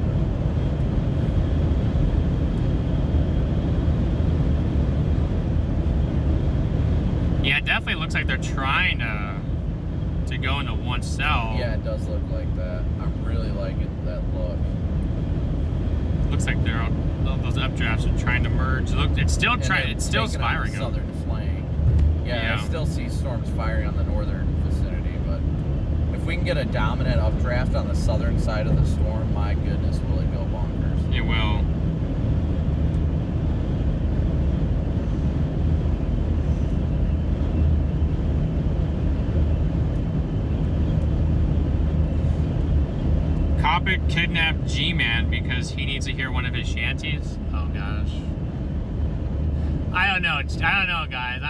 now. Yeah, it definitely looks like they're trying to go into one cell. Yeah, it does look like that. I'm really liking that look. Looks like they're all those updrafts are trying to merge. Look, it's still trying. It's still taking out firing. the southern flank. Yeah, I still see storms firing on the northern vicinity, but if we can get a dominant updraft on the southern side of the storm, my goodness, will it go bonkers? It will. Copic kidnapped G-Man because he needs to hear one of his shanties. Oh gosh. I don't know, guys.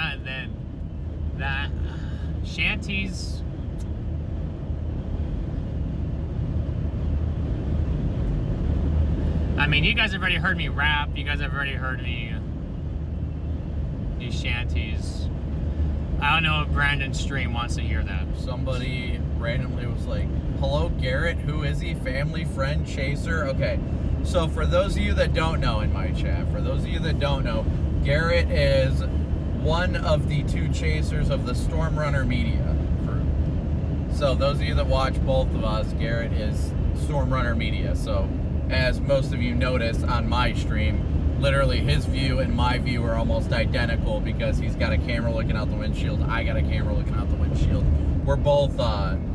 That shanties. I mean, you guys have already heard me rap. You guys have already heard me these shanties. I don't know if Brandon's stream wants to hear that. Somebody randomly was like, hello, Garrett, who is he? Family, friend, chaser? Okay, so for those of you that don't know in my chat, for those of you that don't know, Garrett is one of the two chasers of the StormRunner Media crew. So those of you that watch both of us, Garrett is StormRunner Media. So as most of you notice on my stream, literally his view and my view are almost identical because he's got a camera looking out the windshield, I got a camera looking out the windshield. We're both on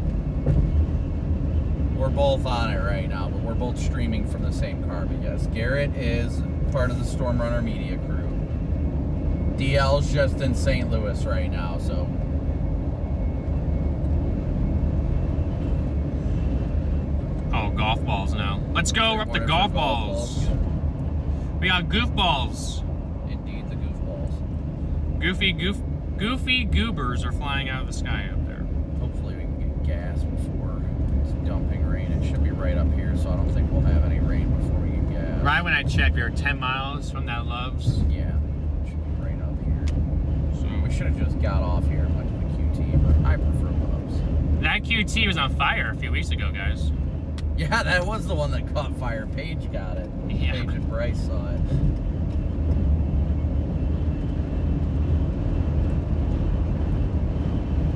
it right now, but we're both streaming from the same car. But yes, Garrett is part of the StormRunner Media crew. DL's just in St. Louis right now, so. Oh, golf balls now. Let's go. We're up to golf balls. We got goofballs. Indeed, the goofballs. Goofy goobers are flying out of the sky up there. Hopefully we can get gas before it's dumping rain. It should be right up here, so I don't think we'll have any rain before we get gas. Right when I checked, we were 10 miles from that Love's. Yeah, it should be right up here. So we should have just got off here and went to the QT, but I prefer Love's. That QT was on fire a few weeks ago, guys. Yeah, that was the one that caught fire. Paige got it. Yeah. Paige and Bryce saw it.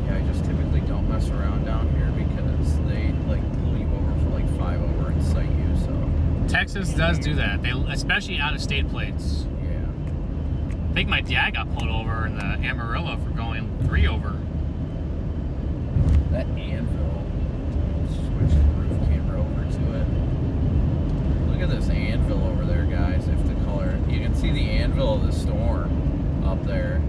Yeah, I just typically don't mess around down here because they like pull you over for like 5 over and cite you, so. Texas does do that. They, especially out-of-state plates. Yeah. I think my dad got pulled over in the Amarillo for going 3 over. That anvil. Switch the roof camera over to it. Look at this anvil over there, guys. If the color, you can see the anvil of the storm up there.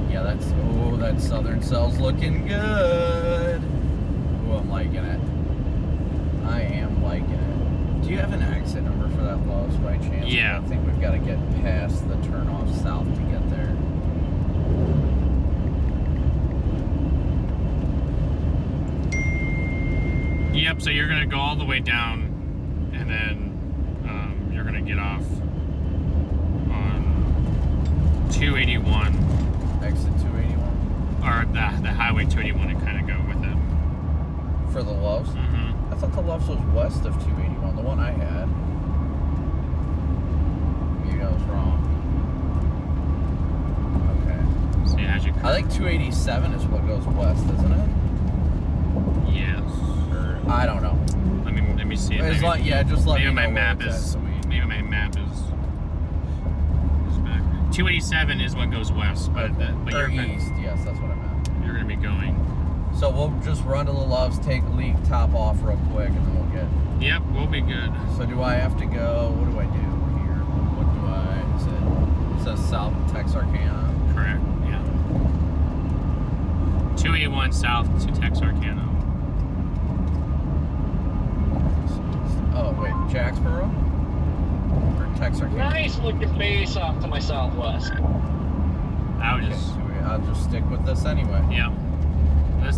Yeah, that's, oh, that southern cell's looking good. Oh, I'm liking it. I am liking it. Do you have an exit number for that Love's by chance? Yeah. I think we've got to get past the turnoff south to get there. Yep, so you're gonna go all the way down, and then you're gonna get off on 281, Exit 281 or the highway 281, and kind of go with it. for the Love's. Mm-hmm. I thought the Love's was west of 281, the one I had. Maybe I was wrong. Okay. So yeah, as you I think 287 is what goes west, isn't it? yes. Or I don't know. Let me see it. As long, yeah, just let Maybe me my know where map it's at, is. so we- Maybe my map is back. 287 is what goes west, but or you're east, yes, that's what I meant. you're gonna be going. So we'll just run to the Love's, take a leak, top off real quick, and then we'll get. Yep, we'll be good. So do I have to go? What do I do here? What do I? It says South Texarkana. Correct. Yeah. 281 south to Texarkana. Oh wait, Jacksboro or Texarkana? Nice looking base off to my southwest. I would Okay, just so I'll just stick with this anyway. yeah. This,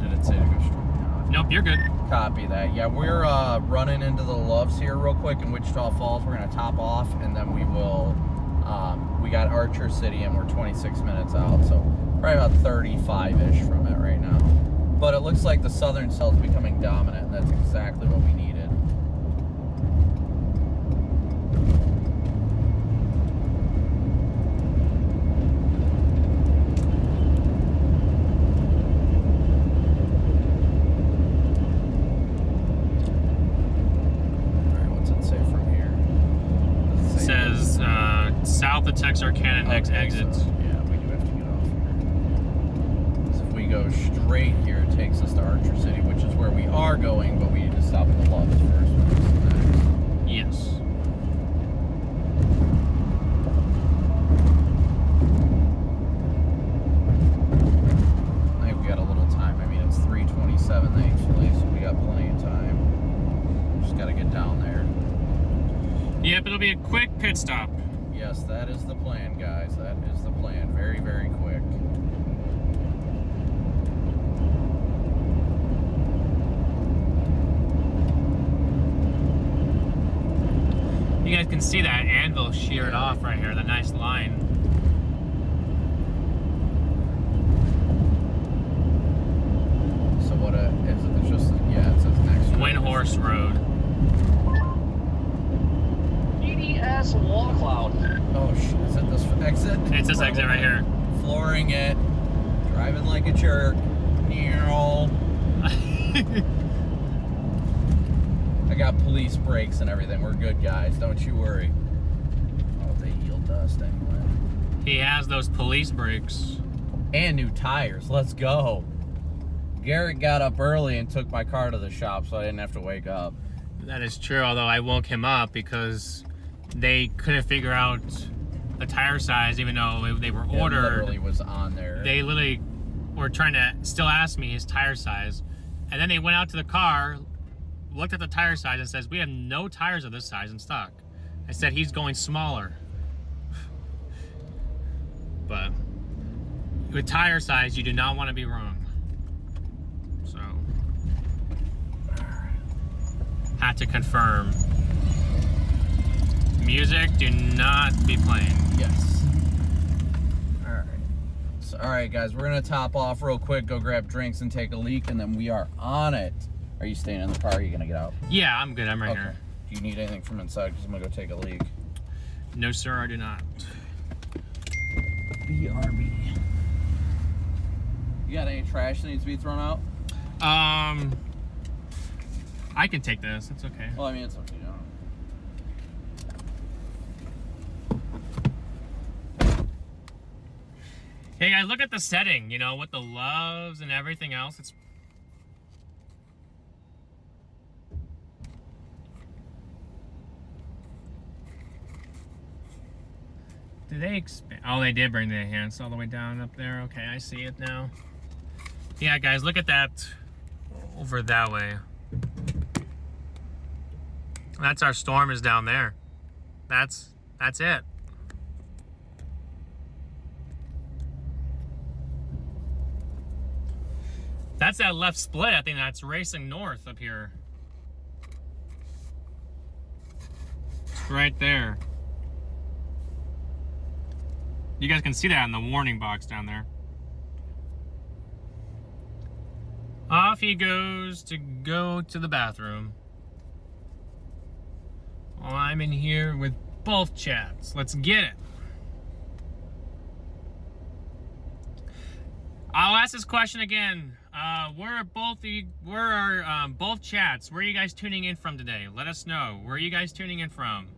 Did it say to go straight down? nope, you're good. Copy that. Yeah, we're running into the Love's here real quick in Wichita Falls. We're gonna top off and then we will. We got Archer City and we're 26 minutes out, so probably about 35-ish from it right now. But it looks like the southern cell's becoming dominant, and that's exactly what we needed. South of Texarkana, next exit. So, yeah, we do have to get off here. 'Cause if we go straight here, it takes us to Archer City, which is where we are going, but we need to stop at the Love's first. Yes. I think we got a little time. I mean, it's 3:27 thankfully, so we got plenty of time. Just got to get down there. Yep, it'll be a quick pit stop. Yes, that is the plan, guys. That is the plan. Very, very quick. You guys can see that anvil sheared off right here, the nice line. Twin Horse Road. EDS wall cloud. Oh shit, is it this exit? It's this exit right here. Flooring it. Driving like a jerk. I got police brakes and everything. We're good, guys. Don't you worry. Oh, they yield dust anyway. He has those police brakes. And new tires. Let's go. Garrett got up early and took my car to the shop so I didn't have to wake up. That is true, although I woke him up because they couldn't figure out the tire size, even though they were ordered. It literally was on there. They literally were trying to still ask me his tire size. And then they went out to the car, looked at the tire size and says, we have no tires of this size in stock. I said, he's going smaller. But with tire size, you do not want to be wrong. So, had to confirm. Music, do not be playing. Yes. Alright. So, alright, guys, we're going to top off real quick, go grab drinks and take a leak, and then we are on it. Are you staying in the car or are you going to get out? Yeah, I'm good. I'm right here. Do you need anything from inside? Because I'm going to go take a leak. No, sir, I do not. BRB. You got any trash that needs to be thrown out? I can take this. It's okay. Well, I mean, it's okay. Hey guys, look at the setting, you know, with the loves and everything else. It's did they expand? Oh, they did bring the enhance all the way down up there. Okay, I see it now. Yeah, guys, look at that over that way. That's our storm is down there. That's it. That's that left split, I think that's racing north up here. It's right there. You guys can see that in the warning box down there. Off he goes to go to the bathroom. Well, I'm in here with both chats. Let's get it. I'll ask this question again. Where are both chats? Where are you guys tuning in from today? Let us know. Where are you guys tuning in from?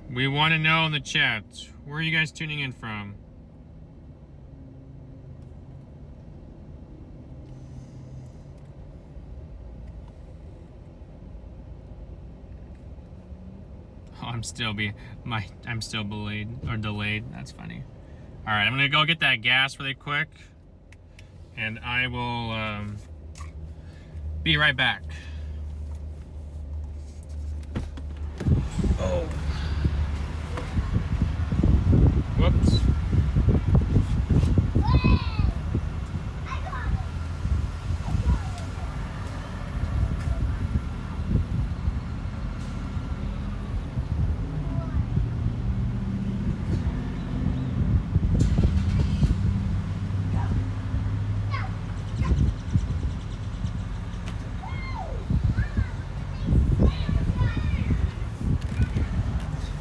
We want to know in the chat, where are you guys tuning in from? Oh, I'm still delayed. That's funny. All right, I'm gonna go get that gas really quick, and I will be right back. Oh. Whoops.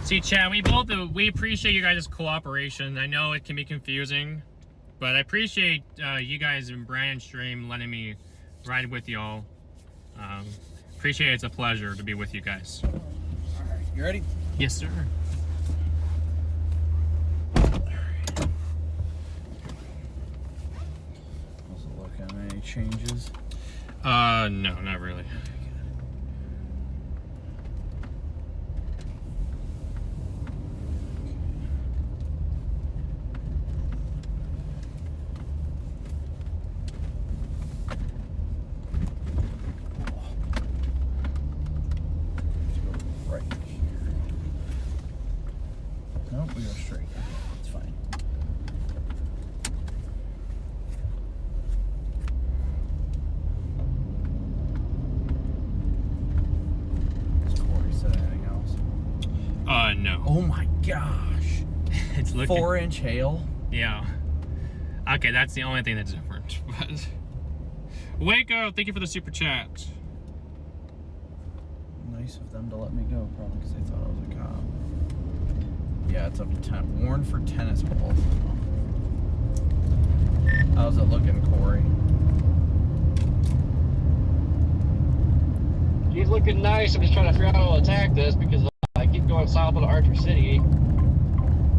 See, Chad, we appreciate you guys' cooperation. I know it can be confusing, but I appreciate you guys in Brandon Stream letting me ride with y'all. Appreciate it. It's a pleasure to be with you guys. All right, you ready? Yes, sir. How's it looking? Any changes? No, not really. Nope, we go straight. It's fine. Oh my gosh. It's looking 4-inch hail. Yeah. Okay, that's the only thing that's different. But Waco, thank you for the super chat. Nice of them to let me go, probably because they thought I was a cop. Yeah, it's up to 10. Warned for tennis balls. How's it looking, Corey? He's looking nice. I'm just trying to figure out how to attack this because I keep going south of Archer City.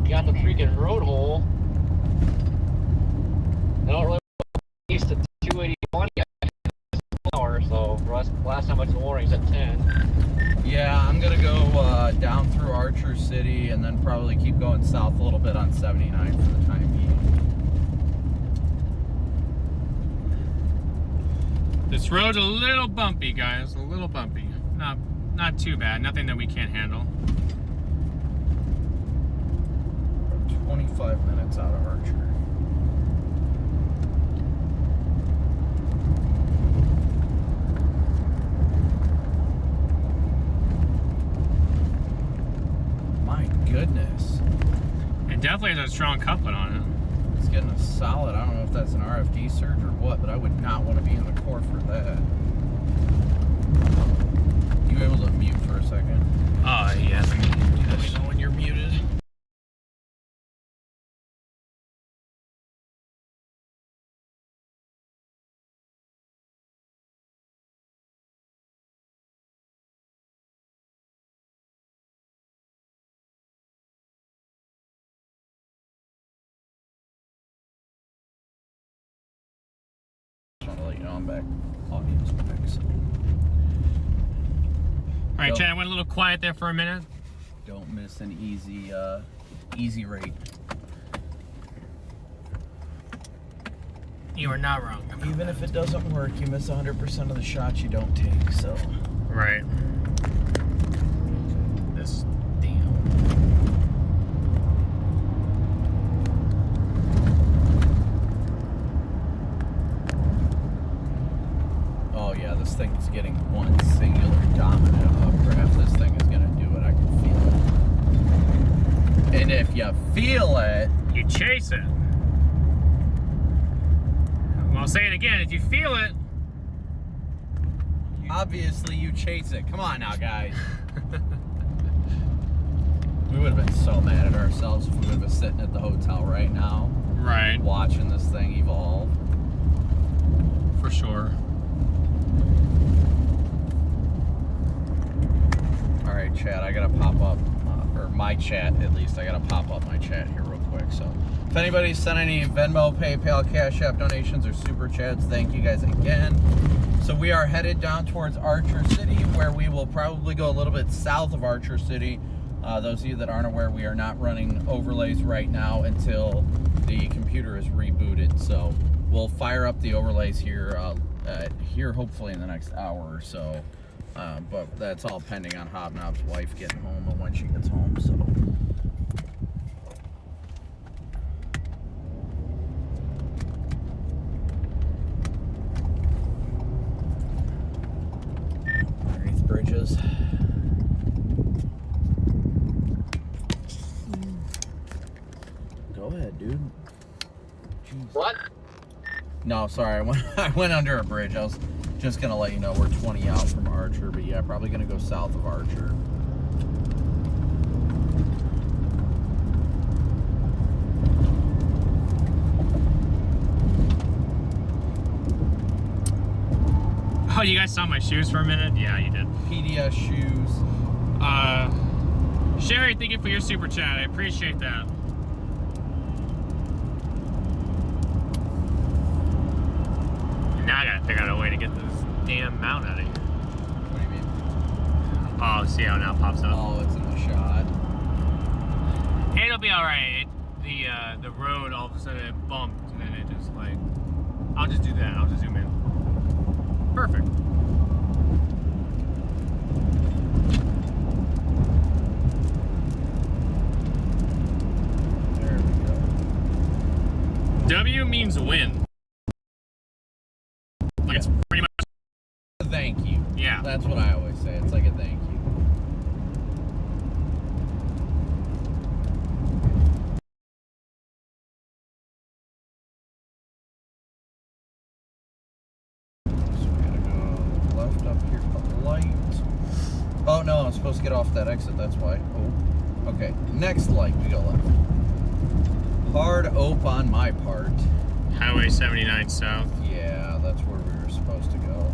Got the freaking road hole. I don't really east of 281 yet. Hour, so last time I took the warning is at 10. Yeah, I'm gonna go down through Archer City and then probably keep going south a little bit on 79 for the time being. This road's a little bumpy, guys. A little bumpy. Not too bad. Nothing that we can't handle. 25 minutes out of Archer. My goodness. It definitely has a strong coupling on it. It's getting a solid. I don't know if that's an RFD surge or what, but I would not want to be in the core for that. You able to mute for a second? Yes. Let me know when you're muted. Just want to let you know I'm back. Audience back. So. All right, Chad, I went a little quiet there for a minute. Don't miss an easy rate. You are not wrong. Even if it doesn't work, you miss 100% of the shots you don't take, so. Right. This damn. Oh yeah, this thing is getting one singular dominant updraft. This thing is gonna do it, I can feel it. And if you feel it, You chase it. Well, I'll say it again. If you feel it, obviously you chase it. Come on now, guys. We would have been so mad at ourselves if we would have been sitting at the hotel right now, right? watching this thing evolve. For sure. All right, chat, I gotta pop up, or my chat at least, I gotta pop up my chat here real quick. So if anybody sent any Venmo, PayPal, Cash App donations, or Super Chats, thank you guys again. So we are headed down towards Archer City, where we will probably go a little bit south of Archer City. Those of you that aren't aware, we are not running overlays right now until the computer is rebooted. So we'll fire up the overlays here, hopefully in the next hour or so. But that's all pending on Hobnob's wife getting home and when she gets home. So. Underneath bridges. Go ahead, dude. Jeez. What? No, sorry, I went under a bridge. I was just gonna let you know we're 20 out from Archer, but yeah, probably gonna go south of Archer. Oh, you guys saw my shoes for a minute? Yeah, you did. PDS shoes. Sherry, thank you for your super chat. I appreciate that. Now I gotta figure out a way to get this damn mount out of here. What do you mean? Oh, see how it now pops up? Oh, it's in the shot. It'll be alright. The road, all of a sudden it bumped, and then it just like... I'll just do that. I'll just zoom in. Perfect. There we go. W means win. Like it's pretty much... Thank you. Yeah. That's what I always say. It's like a thank you. Oh no, I'm supposed to get off that exit, that's why. Oh, okay. Next light, we go left. Hard ope on my part. Highway 79 south. Yeah, that's where we were supposed to go.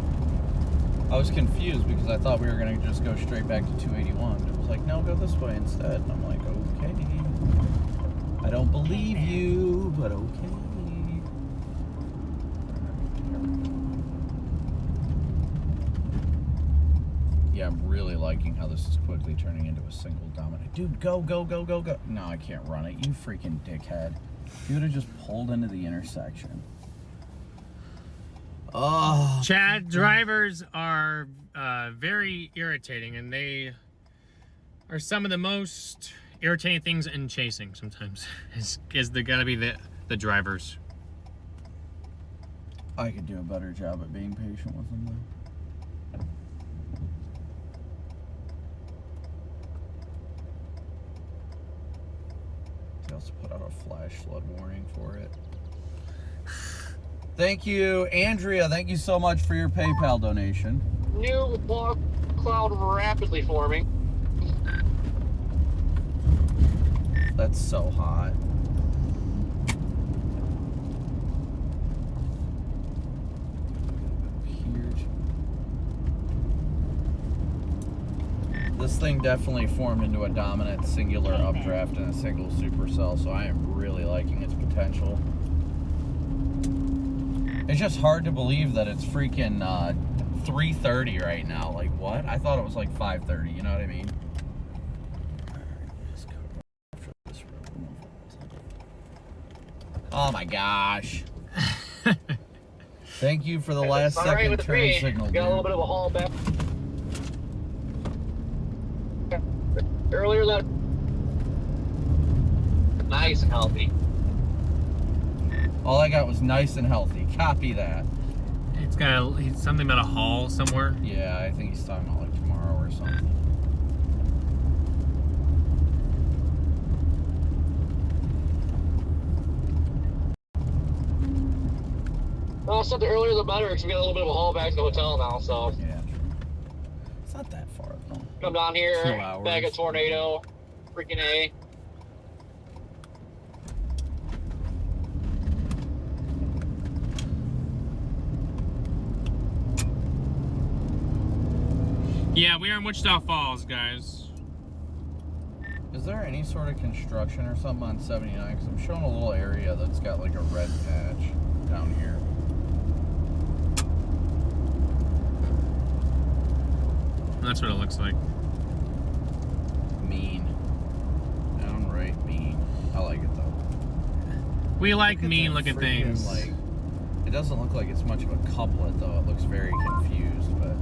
I was confused because I thought we were going to just go straight back to 281. It was like, no, go this way instead. And I'm like, okay. I don't believe you, but okay. Yeah, I'm really liking how this is quickly turning into a single dominant. Dude, go, go, go, go, go. No, I can't run it. You freaking dickhead. You would have just pulled into the intersection. Oh. Chad, drivers are very irritating, and they are some of the most irritating things in chasing sometimes. Is they gotta be the drivers. I could do a better job at being patient with them, though. They also put out a flash flood warning for it. Thank you, Andrea. Thank you so much for your PayPal donation. New fog cloud rapidly forming. That's so hot. Huge. This thing definitely formed into a dominant singular updraft and a single supercell, so I am really liking its potential. It's just hard to believe that it's freaking 3:30 right now. Like, what? I thought it was like 5:30, you know what I mean? Oh my gosh. Thank you for the last second turn signal, dude. Got a little bit of a haul back. Earlier that nice and healthy. All I got was nice and healthy. Copy that. It's got something about a haul somewhere. Yeah, I think he's talking about like tomorrow or something. Well, something earlier the better because we got a little bit of a haul back to the hotel now, so. Yeah, true. It's not that far though. Come down here, 2 hours. back at Tornado, freaking A. Yeah, we are in Wichita Falls, guys. Is there any sort of construction or something on 79? Because I'm showing a little area that's got like a red patch down here. That's what it looks like. Mean. Downright mean. I like it though. We like Look at mean that looking freaking, things. Like, it doesn't look like it's much of a couplet though. It looks very confused, but.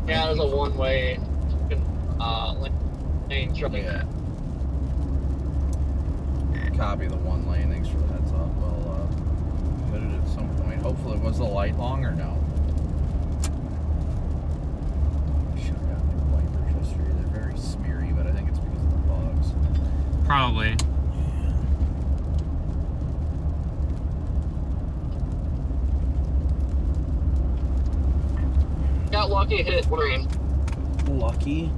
Yeah, there's a one-way lane truck. Yeah. Copy the one lane. Thanks for the heads up. Well, hit it at some point. Hopefully, was the light long or no? I should have gotten new wipers yesterday. They're very smeary, but I think it's because of the bugs. Probably. Got lucky, hit green. Lucky.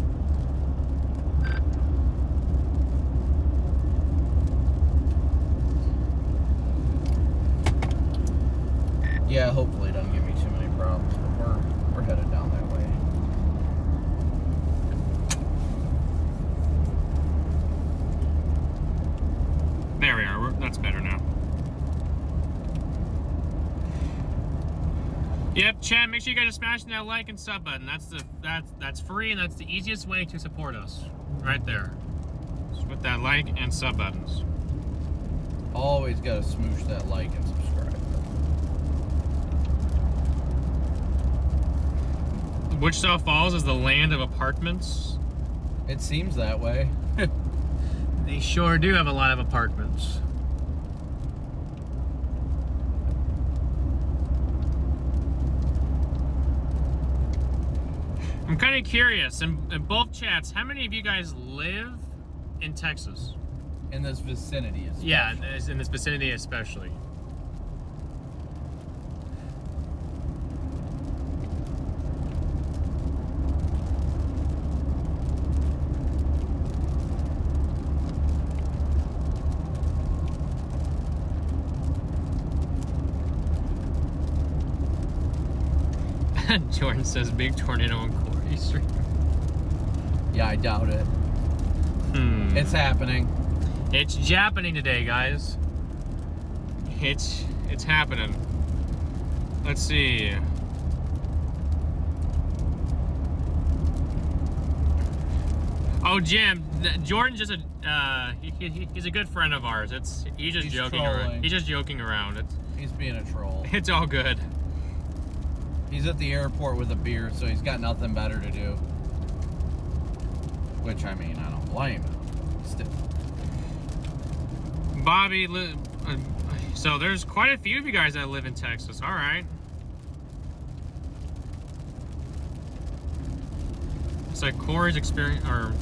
Yeah, hopefully it doesn't give me too many problems, but we're headed down that way. There we are. That's better now. Yep, Chad, make sure you guys are smashing that like and sub button. That's free, and that's the easiest way to support us. Right there. Just with that like and sub buttons. Always gotta smoosh that like and subscribe. Wichita Falls is the land of apartments. It seems that way. They sure do have a lot of apartments. I'm kind of curious, in both chats, how many of you guys live in Texas? In this vicinity, especially. Yeah, in this vicinity especially. Jordan says big tornado on Corey Street. Yeah, I doubt it. It's happening. It's jappening today, guys. It's happening. Let's see. Oh, Jim, Jordan's just he's a good friend of ours. He's just joking around. He's just joking around. He's being a troll. It's all good. He's at the airport with a beer, so he's got nothing better to do. Which, I mean, I don't blame him. Still. Bobby, so there's quite a few of you guys that live in Texas. All right. It's like Corey's experience, or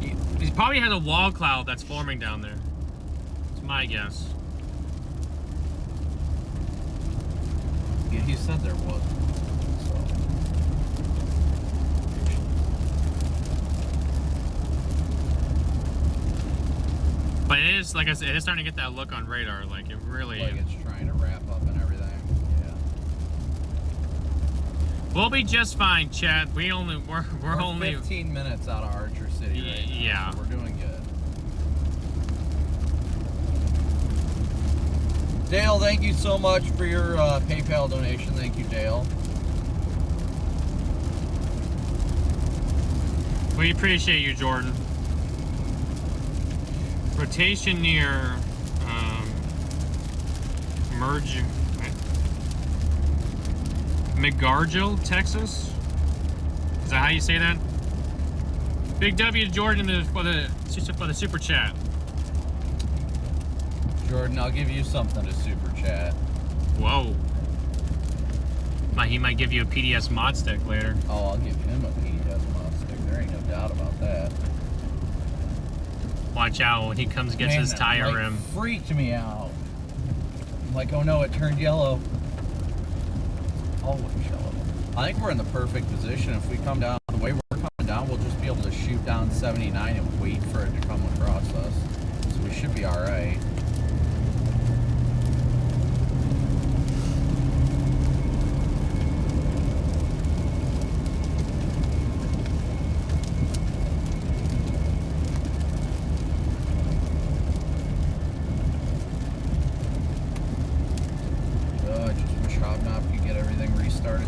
he probably has a wall cloud that's forming down there. It's my guess. Yeah, he said there was. But it is, like I said, it is starting to get that look on radar. Like it really. Like it's trying to wrap up and everything. Yeah. We'll be just fine, Chad. We're only 15 minutes out of Archer City right now. Yeah. So we're doing good. Dale, thank you so much for your PayPal donation. Thank you, Dale. We appreciate you, Jordan. Rotation near McGargill, Texas. Is that how you say that? Big W to Jordan for the super chat. Jordan, I'll give you something to super chat. Whoa. He might give you a PDS mod stick later. Oh, I'll give him a PDS mod stick. There ain't no doubt about that. Watch out when he comes and gets his tire rim. Freaked me out. I'm like, oh no, it turned yellow. Always yellow. I think we're in the perfect position. If we come down the way we're coming down, we'll just be able to shoot down 79 and wait for it to come across us. So we should be all right.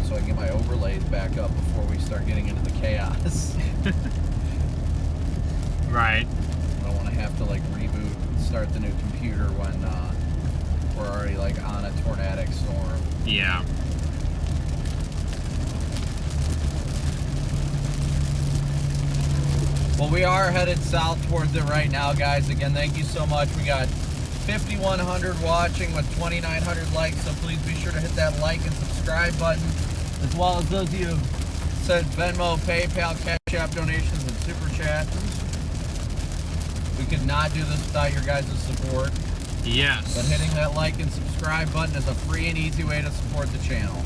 So I can get my overlays back up before we start getting into the chaos. Right. I don't want to have to like reboot and start the new computer when we're already like on a tornadic storm. Yeah. Well, we are headed south towards it right now, guys. Again, thank you so much. We got 5,100 watching with 2,900 likes, so please be sure to hit that like and subscribe button, as well as those of you who sent Venmo, PayPal, Cash App donations, and Super Chat. We could not do this without your guys' support. Yes. But hitting that like and subscribe button is a free and easy way to support the channel.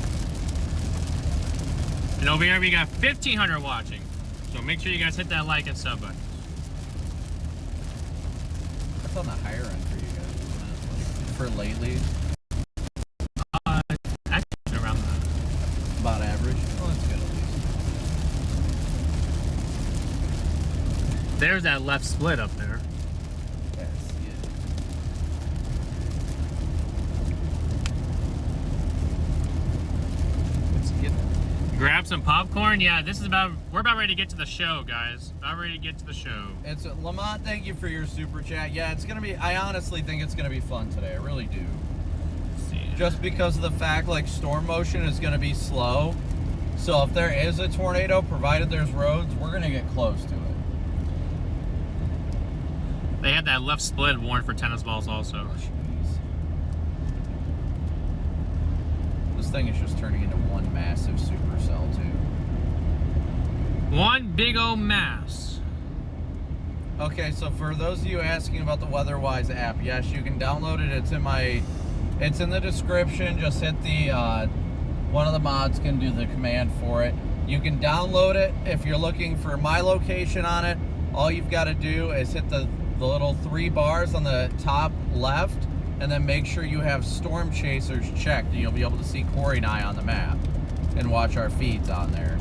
And over here we got 1,500 watching, so make sure you guys hit that like and sub button. That's on the higher end for you guys, isn't it? Like, for lately. Actually around that. About average. Well, that's good at least. There's that left split up there. Yes, yeah. Let's get it. Grab some popcorn. Yeah, we're about ready to get to the show, guys. About ready to get to the show. It's Lamont, thank you for your super chat. Yeah, it's gonna be, I honestly think it's gonna be fun today. I really do. Let's see. Just because of the fact like storm motion is gonna be slow. So if there is a tornado, provided there's roads, we're gonna get close to it. They had that left split warned for tennis balls also. Oh, jeez. This thing is just turning into one massive supercell too. One big old mass. Okay, so for those of you asking about the WeatherWise app, yes, you can download it. It's in the description. Just hit the one of the mods can do the command for it. You can download it. If you're looking for my location on it, all you've got to do is hit the little 3 bars on the top left, and then make sure you have storm chasers checked, and you'll be able to see Corey and I on the map. and watch our feeds on there.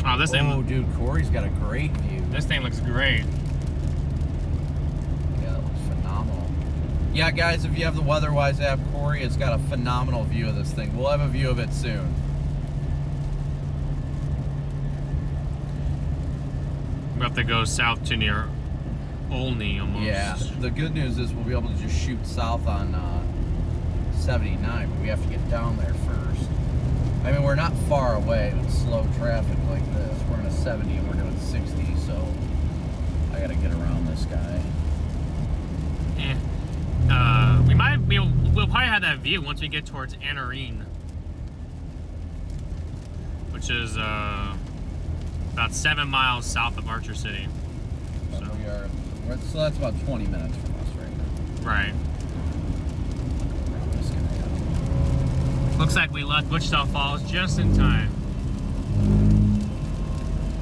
Oh, this thing. Oh, dude, Corey's got a great view. This thing looks great. Yeah, it looks phenomenal. Yeah, guys, if you have the WeatherWise app, Corey has got a phenomenal view of this thing. We'll have a view of it soon. We have to go south to near Olney almost. Yeah, the good news is we'll be able to just shoot south on 79, but we have to get down there first. I mean, we're not far away with slow traffic like this. We're in a 70 and we're doing 60, so I gotta get around this guy. We'll probably have that view once we get towards Anarene, which is about 7 miles south of Archer City. So so that's about 20 minutes from us right now. Right. Looks like we left Wichita Falls just in time,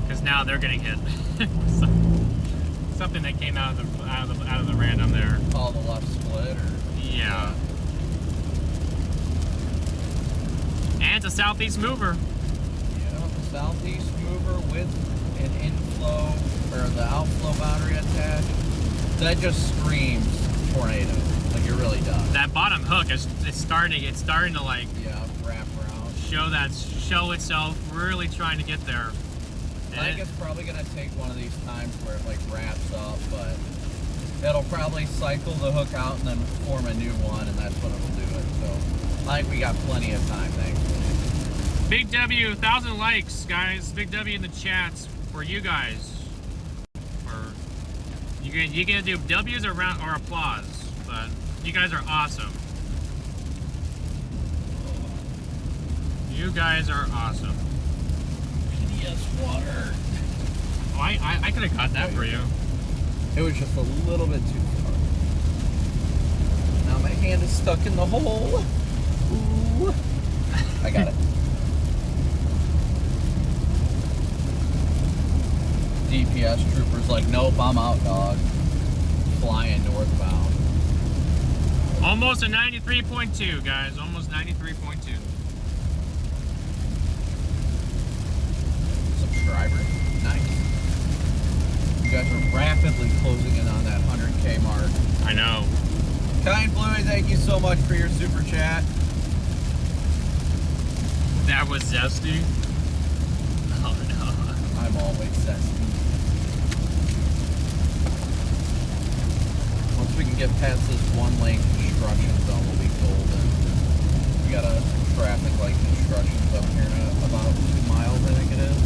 because now they're getting hit. Something that came out of the random there. Oh, the left split, or yeah. And it's a southeast mover. Yeah, southeast mover with an inflow or the outflow boundary attached. That just screams tornado. Like, it really does. That bottom hook is starting to like wrap around. show itself, really trying to get there. I think it's probably gonna take one of these times where it like wraps up, but it'll probably cycle the hook out and then form a new one, and that's when it'll do it. So I think we got plenty of time, thankfully. Big W, 1,000 likes, guys. Big W in the chats for you guys. Or you gonna do W's or applause, but you guys are awesome. You guys are awesome. PDS water. Oh, I could have got that for you. It was just a little bit too far. Now my hand is stuck in the hole. Ooh. I got it. DPS trooper's like, nope, I'm out, dog. Flying northbound. Almost a 93.2, guys. Almost 93.2. Subscriber. Nice. You guys are rapidly closing in on that 100K mark. I know. Kind Bluey, thank you so much for your super chat. That was zesty. Oh no. I'm always zesty. Once we can get past this one-lane construction zone, we'll be golden. We got a traffic light construction zone here in about 2 miles, I think it is.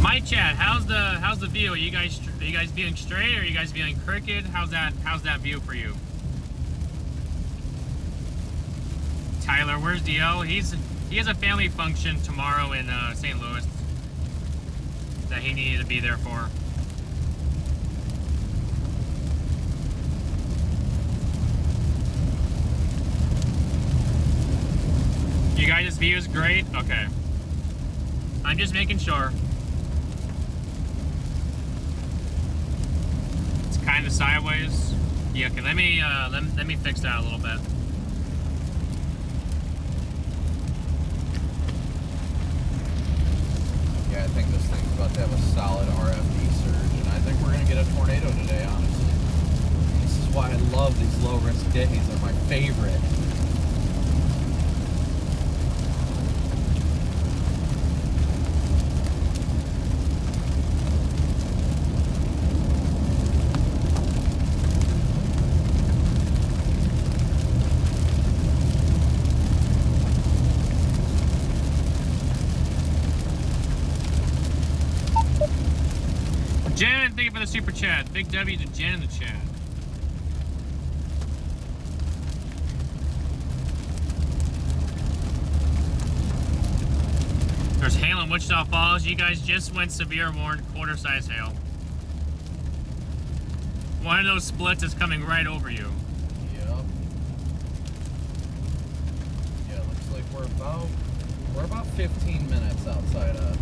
My chat, how's the view? Are you guys viewing straight, or are you guys viewing crooked? How's that view for you? Tyler, where's DL? He has a family function tomorrow in St. Louis that he needed to be there for. You guys' view is great? Okay. I'm just making sure. It's kind of sideways. Yeah, okay, let me fix that a little bit. Yeah, I think this thing's about to have a solid RFD surge, and I think we're going to get a tornado today, honestly. This is why I love these low-risk days. They're my favorite. Jen, thank you for the super chat. Big W to Jen in the chat. There's hail in Wichita Falls. You guys just went severe warned, quarter-size hail. One of those splits is coming right over you. Yep. Yeah, it looks like we're about 15 minutes outside of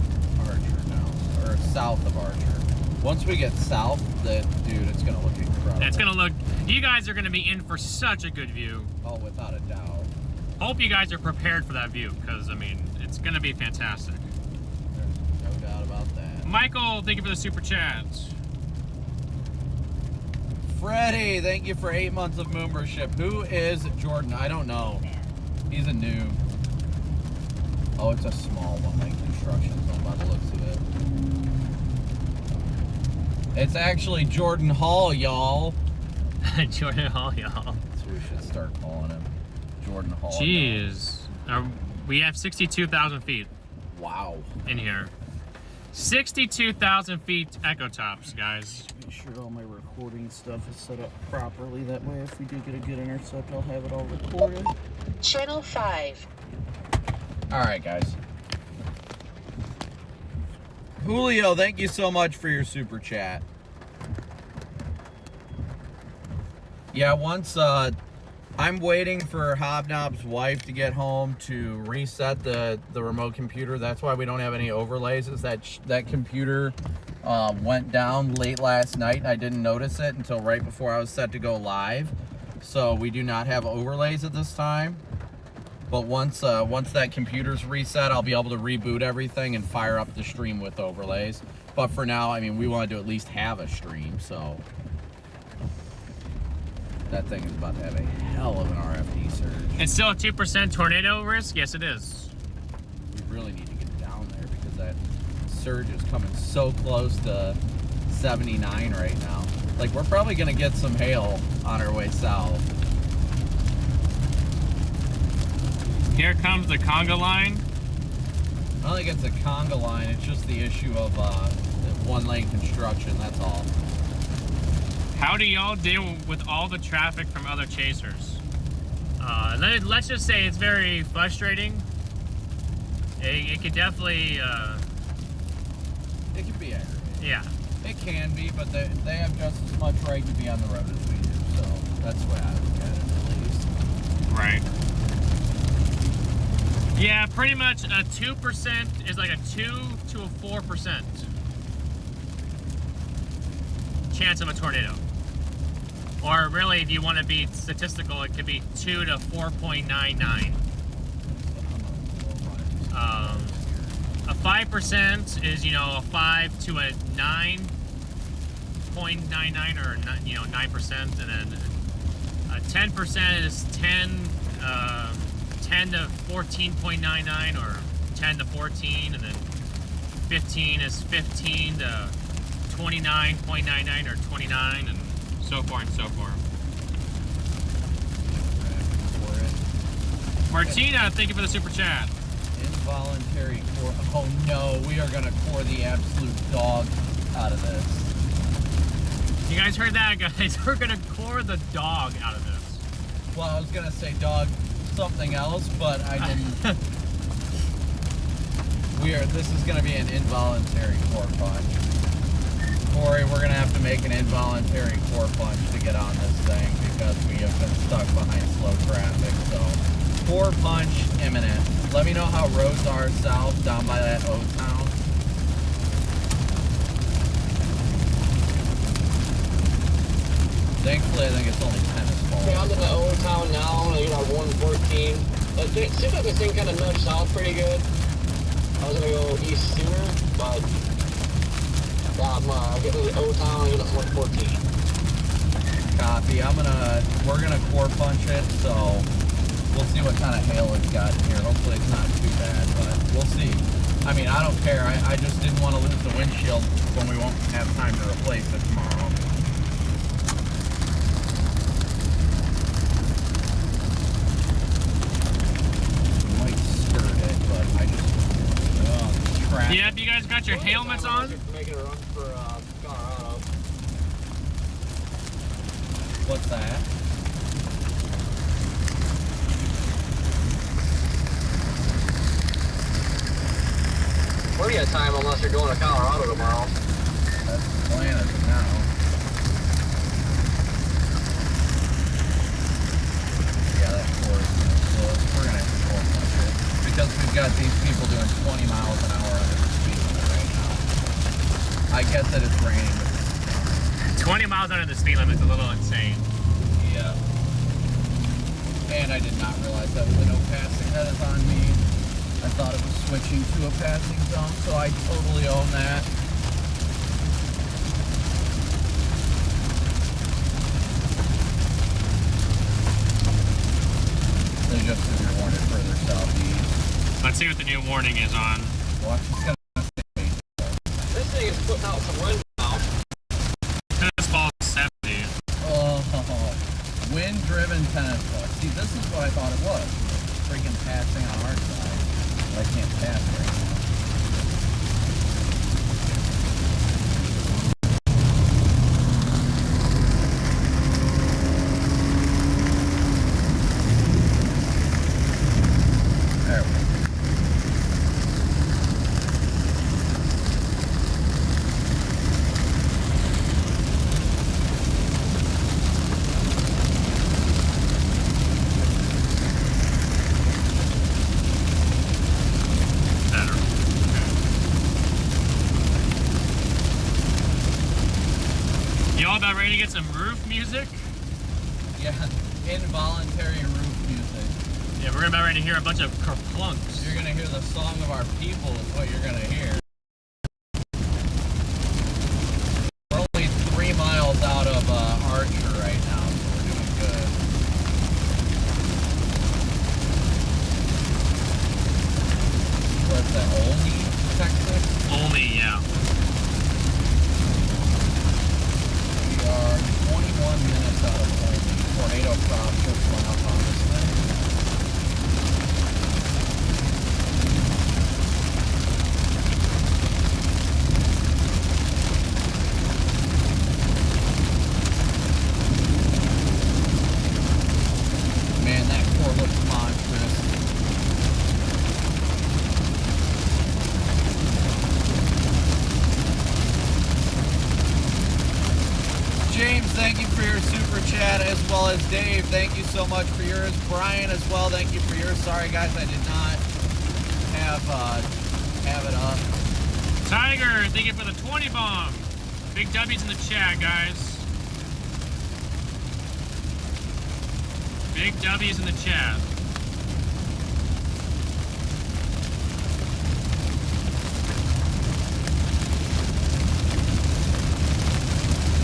Archer now, or south of Archer. Once we get south, dude, it's gonna look incredible. It's gonna look. You guys are gonna be in for such a good view. Oh, without a doubt. Hope you guys are prepared for that view, because, I mean, it's going to be fantastic. There's no doubt about that. Michael, thank you for the super chat. Freddie, thank you for 8 months of membership. Who is Jordan? I don't know. He's a noob. Oh, it's a small one, like construction, so by the looks of it. It's actually Jordan Hall, y'all. Jordan Hall, y'all. That's what we should start calling him. Jordan Hall. Jeez. We have 62,000 feet Wow. in here. 62,000 feet echo tops, guys. Make sure all my recording stuff is set up properly. That way, if we do get a good intercept, I'll have it all recorded. Channel 5. All right, guys. Julio, thank you so much for your super chat. Yeah, once I'm waiting for Hobnob's wife to get home to reset the remote computer. That's why we don't have any overlays. Is that computer went down late last night and I didn't notice it until right before I was set to go live. So we do not have overlays at this time. But once that computer's reset, I'll be able to reboot everything and fire up the stream with overlays. But for now, I mean, we wanted to at least have a stream, so that thing is about to have a hell of an RFD surge. It's still a 2% tornado risk? Yes, it is. We really need to get down there because that surge is coming so close to 79 right now. Like, we're probably going to get some hail on our way south. Here comes the conga line. I don't think it's a conga line, it's just the issue of one-lane construction, that's all. How do y'all deal with all the traffic from other chasers? Let's just say it's very frustrating. It could definitely... It can be aggravating. Yeah. It can be, but they have just as much right to be on the road as we do, so that's the way I look at it, at least. Right. Yeah, pretty much a 2% is like a 2 to a 4% chance of a tornado. Or really, if you want to be statistical, it could be 2 to 4.99. A 5% is, a 5 to a 9.99 or 9%, and then a 10% is 10 to 14.99 or 10 to 14, and then 15 is 15 to 29.99 or 29, and so forth and so forth. Martina, thank you for the super chat. Involuntary core. Oh no, we are going to core the absolute dog out of this. You guys heard that, guys? We're going to core the dog out of this. Well, I was going to say dog something else, but I didn't. This is going to be an involuntary core punch. Corey, we're going to have to make an involuntary core punch to get on this thing because we have been stuck behind slow traffic. So, core punch imminent. Let me know how roads are south down by that O-Town. Thankfully, I think it's only tennis balls. Yeah, I'm in the old town now, 114. It seems like this thing kind of nudged south pretty good. I was going to go east sooner, but I'm getting to the old town, 114. Copy. We're gonna core punch it, so we'll see what kind of hail it's got here. Hopefully it's not too bad, but we'll see. I mean, I don't care. I just didn't want to lose the windshield when we won't have time to replace it tomorrow. Yeah, have you guys got your helmets on? Making a run for Colorado. What's that? Plenty of time unless you're going to Colorado tomorrow. That's the plan as of now. Yeah, that course is close. We're gonna have to core punch it because we've got these people doing 20 miles an hour under the speed limit right now. I get that it's raining, but 20 miles under the speed limit is a little insane. yeah. And I did not realize that was a no passing. That is on me. I thought it was switching to a passing zone, so I totally own that. They just severe warning further southeast. Let's see what the new warning is on. Watch this. This thing is putting out some wind now. Tennis ball 70. Oh, wind-driven tennis ball. See, this is what I thought it was. Freaking passing on our side. But I can't pass right now. There we go. Better. Y'all about ready to get some roof music? Yeah, involuntary roof music. Yeah, we're about ready to hear a bunch of kerplunks. You're gonna hear the song of our people is what you're gonna hear. We're only 3 miles out of Archer right now, so we're doing good. What's that, Olney, Texas? Only, yeah. We are 21 minutes out of Olney. Tornado crop just went up on this thing. Man, that core looks monstrous. James, thank you for your super chat, as well as Dave. Thank you so much for yours. Brian, as well. Thank you for yours. Sorry, guys, I did not have it up. Tiger, thank you for the 20 bomb. Big W's in the chat, guys. Big W's in the chat.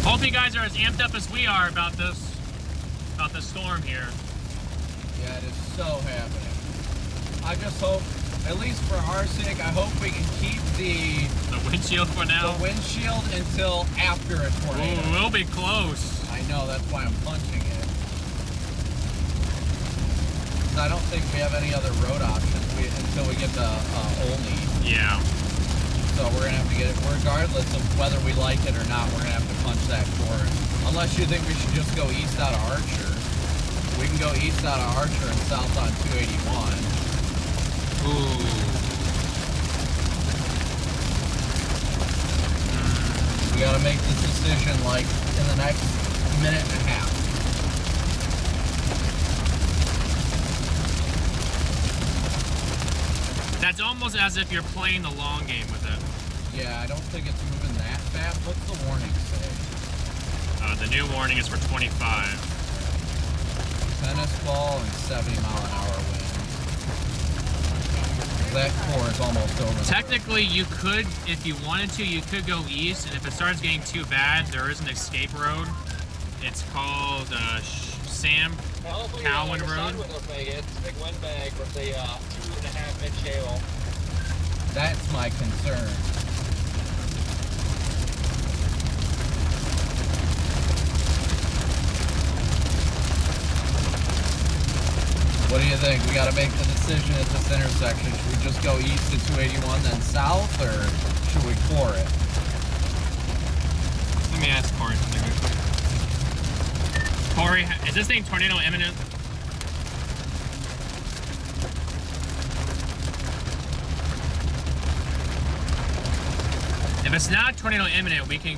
Hope you guys are as amped up as we are about this storm here. Yeah, it is so happening. I just hope, at least for our sake, I hope we can keep the windshield for now. The windshield until after a tornado. Ooh, we'll be close. I know, that's why I'm punching it. I don't think we have any other road options until we get to Olney. Yeah. So we're gonna have to get it, regardless of whether we like it or not, we're gonna have to punch that course. Unless you think we should just go east out of Archer. We can go east out of Archer and south on 281. Ooh. We gotta make this decision like in the next minute and a half. That's almost as if you're playing the long game with it. Yeah, I don't think it's moving that fast. What's the warning say? The new warning is for 25. Tennis ball and 70-mile-an-hour wind. That core is almost over. Technically, you could, if you wanted to, you could go east, and if it starts getting too bad, there is an escape road. It's called Sam Cowan Road. It's a big wind bag with a 2.5-inch hail. That's my concern. What do you think? We got to make the decision at this intersection. Should we just go east to 281, then south, or should we core it? Let me ask Corey something real quick. Corey, is this thing tornado imminent? If it's not tornado imminent, we can.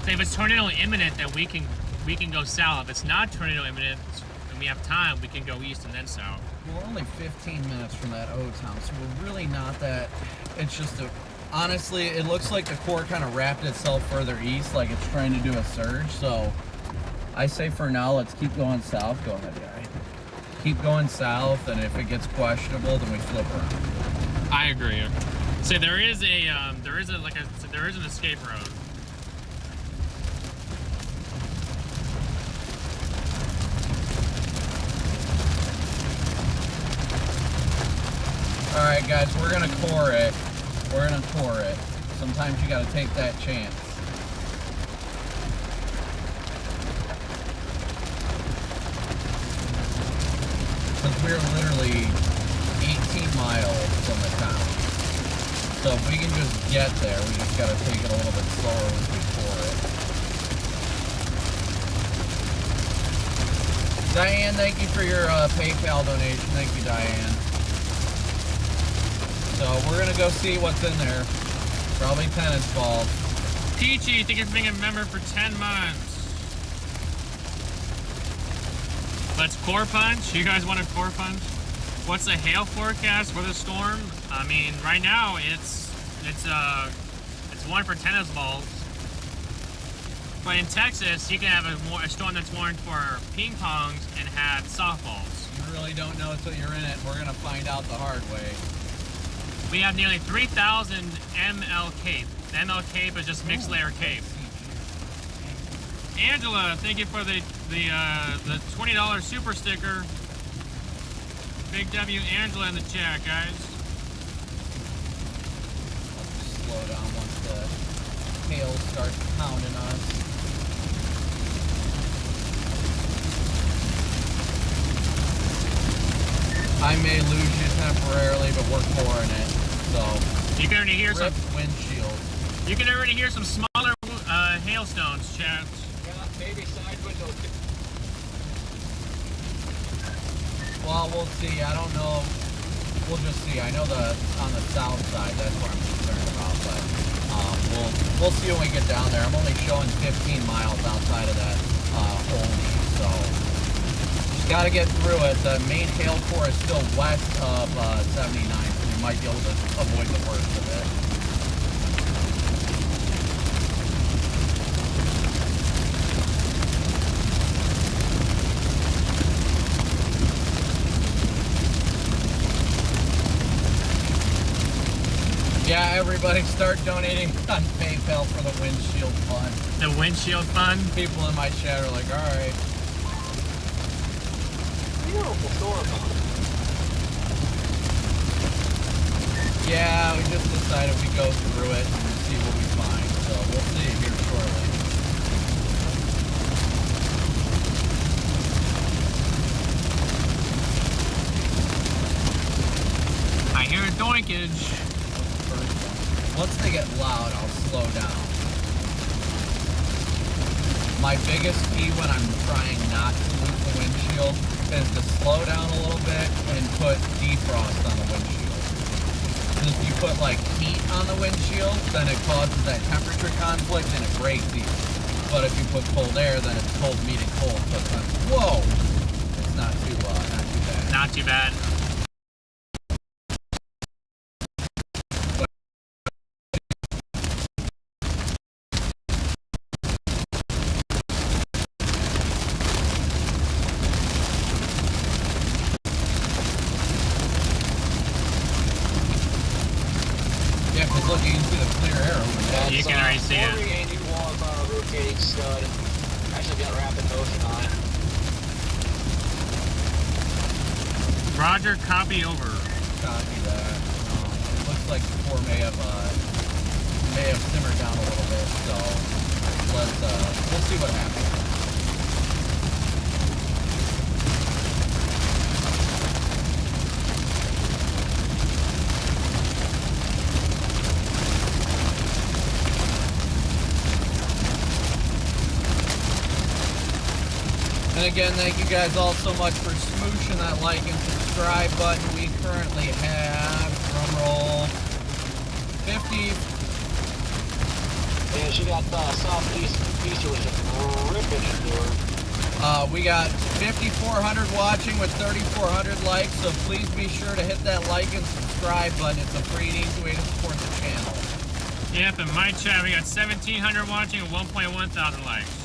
If it's tornado imminent, then we can go south. If it's not tornado imminent and we have time, we can go east and then south. We're only 15 minutes from that O-town, so we're really not that. It's just a. Honestly, it looks like the core kind of wrapped itself further east, like it's trying to do a surge. So I say for now, let's keep going south. Go ahead, guy. Keep going south, and if it gets questionable, then we flip around. I agree. So there is an escape road. All right, guys, we're gonna core it. We're gonna core it. Sometimes you gotta take that chance. Because we're literally 18 miles from the town. So if we can just get there, we just gotta take it a little bit slower as we core it. Diane, thank you for your PayPal donation. Thank you, Diane. So we're gonna go see what's in there. Probably tennis balls. Peachy, thank you for being a member for 10 months. Let's core punch. You guys want a core punch? What's the hail forecast for the storm? I mean, right now it's 1 for tennis balls. But in Texas, you can have a storm that's warned for ping pongs and had softballs. You really don't know until you're in it. We're gonna find out the hard way. We have nearly 3,000 ML Cape. The ML Cape is just mixed layer Cape. Angela, thank you for the $20 super sticker. Big W Angela in the chat, guys. Let's slow down once the hail starts pounding us. I may lose you temporarily, but we're coring it. So you can already hear some windshield. You can already hear some smaller hailstones, chat. Yeah, maybe side window. Well, we'll see. I don't know. We'll just see. I know on the south side, that's what I'm concerned about. But we'll see when we get down there. I'm only showing 15 miles outside of that only, so just got to get through it. The main hail core is still west of 79, so we might be able to avoid the worst of it. Yeah, everybody start donating on PayPal for the windshield fund. The windshield fund? People in my chat are like, alright. Beautiful storm. Yeah, we just decided we go through it and see what we find. So we'll see here shortly. I hear a doinkage. Once they get loud, I'll slow down. My biggest key when I'm trying not to lose the windshield is to slow down a little bit and put defrost on the windshield. Because if you put like heat on the windshield, then it causes that temperature conflict and it breaks easy. But if you put cold air, then it's cold meeting cold. So it's like, whoa! It's not too bad. Not too bad. Looking into the clear air over there. You can already see it. A new rotating stud. Actually got rapid motion on it. Roger, copy over. Copy that. It looks like the core may have simmered down a little bit, so we'll see what happens. And again, thank you guys all so much for smooshing that like and subscribe button. We currently have, drum roll, 50. Yeah, she got southeast feature was just ripping into her. We got 5,400 watching with 3,400 likes, so please be sure to hit that like and subscribe button. It's a free and easy way to support the channel. Yep, in my chat we got 1,700 watching and 1.1 thousand likes.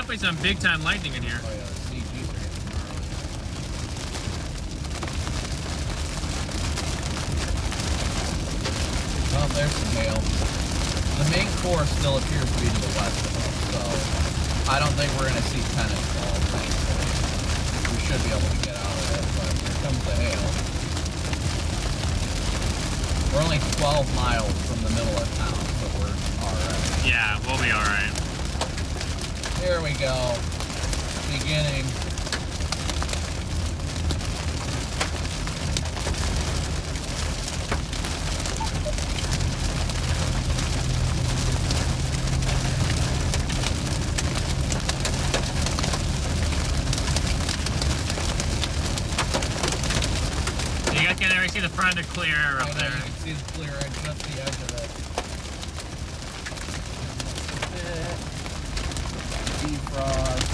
definitely some big time lightning in here. Oh yeah, the CGs are getting gnarly. Well, there's some hail. The main core still appears to be to the west of us, so I don't think we're going to see tennis fall, thankfully. We should be able to get out of it, but here comes the hail. We're only 12 miles from the middle of town, so we're alright. Yeah, we'll be alright. Here we go. Beginning. You guys can already see the front of the clear air up I know there. you can see the clear edge, just the edge of it. Defrost.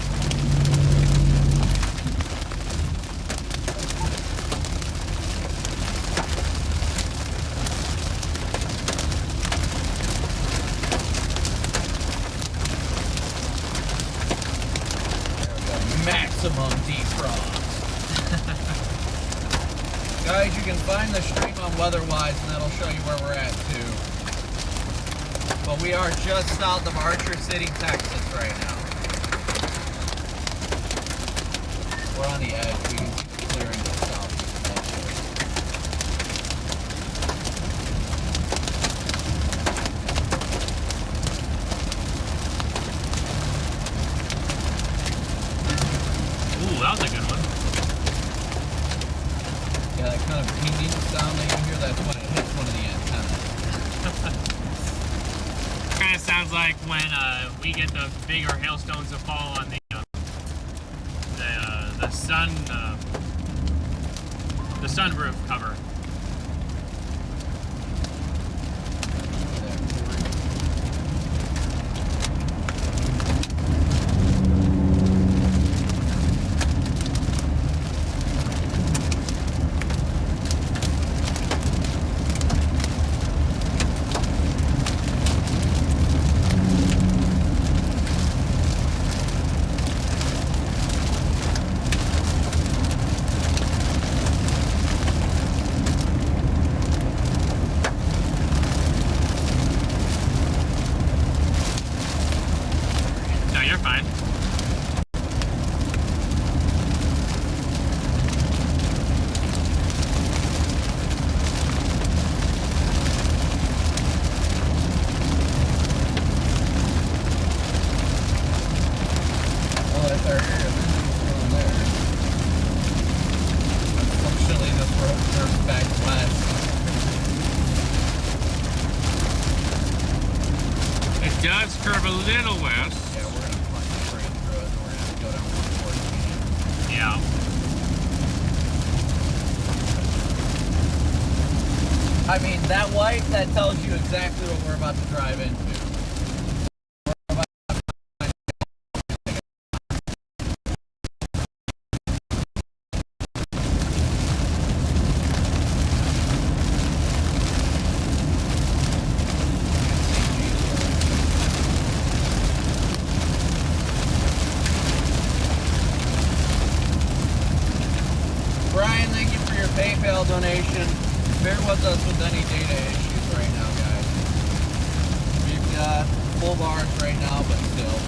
There we go. Maximum defrost. Guys, you can find the stream on Weatherwise, and that'll show you where we're at too. But we are just south of Archer City, Texas right now. We're on the edge. We can see the clearing to the south. Ooh, that was a good one. Yeah, that kind of pinging sound that you hear, that's when it hits one of the antennas. Kind of sounds like when we get the bigger hailstones that fall on the sunroof cover. No, you're fine. Oh, that's our area. There's there. Unfortunately, this road curves back west. It does curve a little west. Yeah, we're gonna punch straight through it, and we're gonna have to go down 114. Yeah. I mean, that white, that tells you exactly what we're about to drive into. Brian, thank you for your PayPal donation. Bear with us with any data issues right now, guys. We've got full bars right now, but still.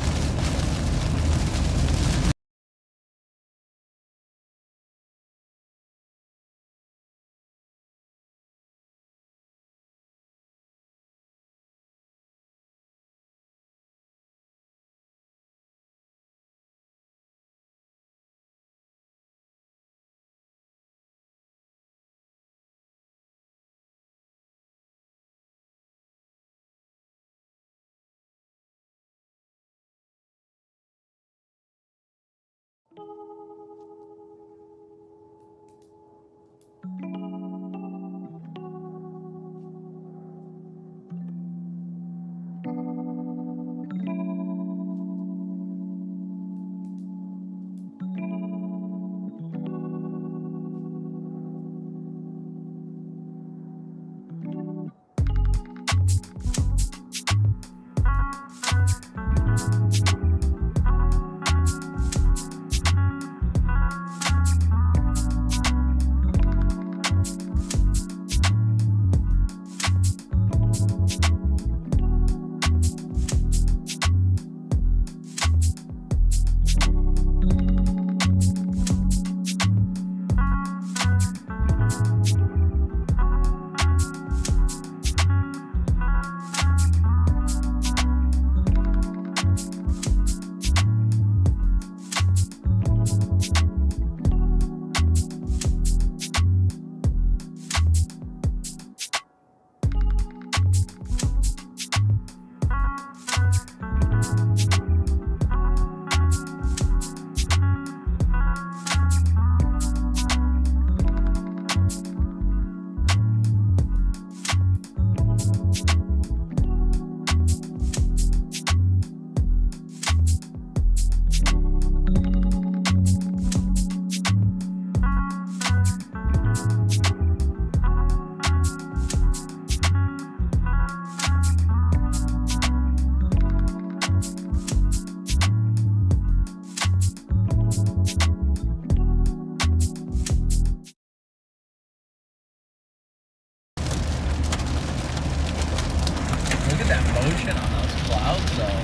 ocean on those clouds, though.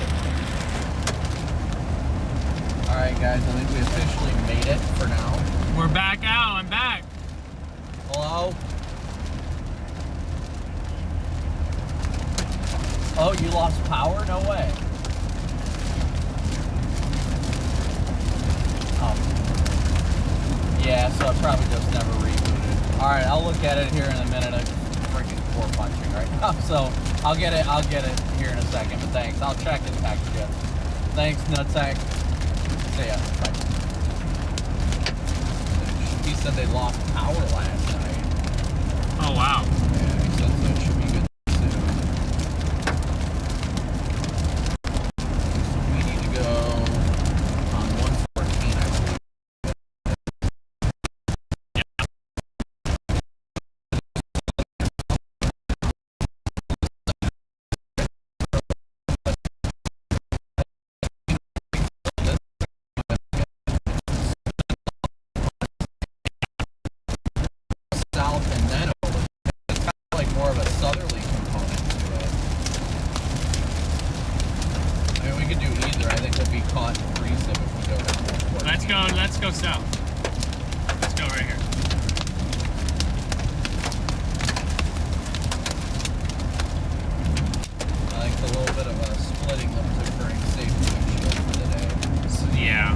Alright, guys, I think we officially made it for now. We're back out. I'm back. Hello? Oh, you lost power? No way. Oh. Yeah, so it probably just never rebooted. Alright, I'll look at it here in a minute. I'm freaking core punching right now. So I'll get it here in a second, but thanks. I'll check and text you. Thanks, nutsack. See ya. Bye. He said they lost power last night. Oh, wow. Yeah, he said so it should be good soon. We need to go on 114, I believe. South and then over. It's kind of like more of a southerly component to it. I mean, we could do either. I think we'll be caught in precip if we go down 114. Let's go south. Let's go right here. I think a little bit of a splitting that's occurring safety windshield for the day. So, yeah.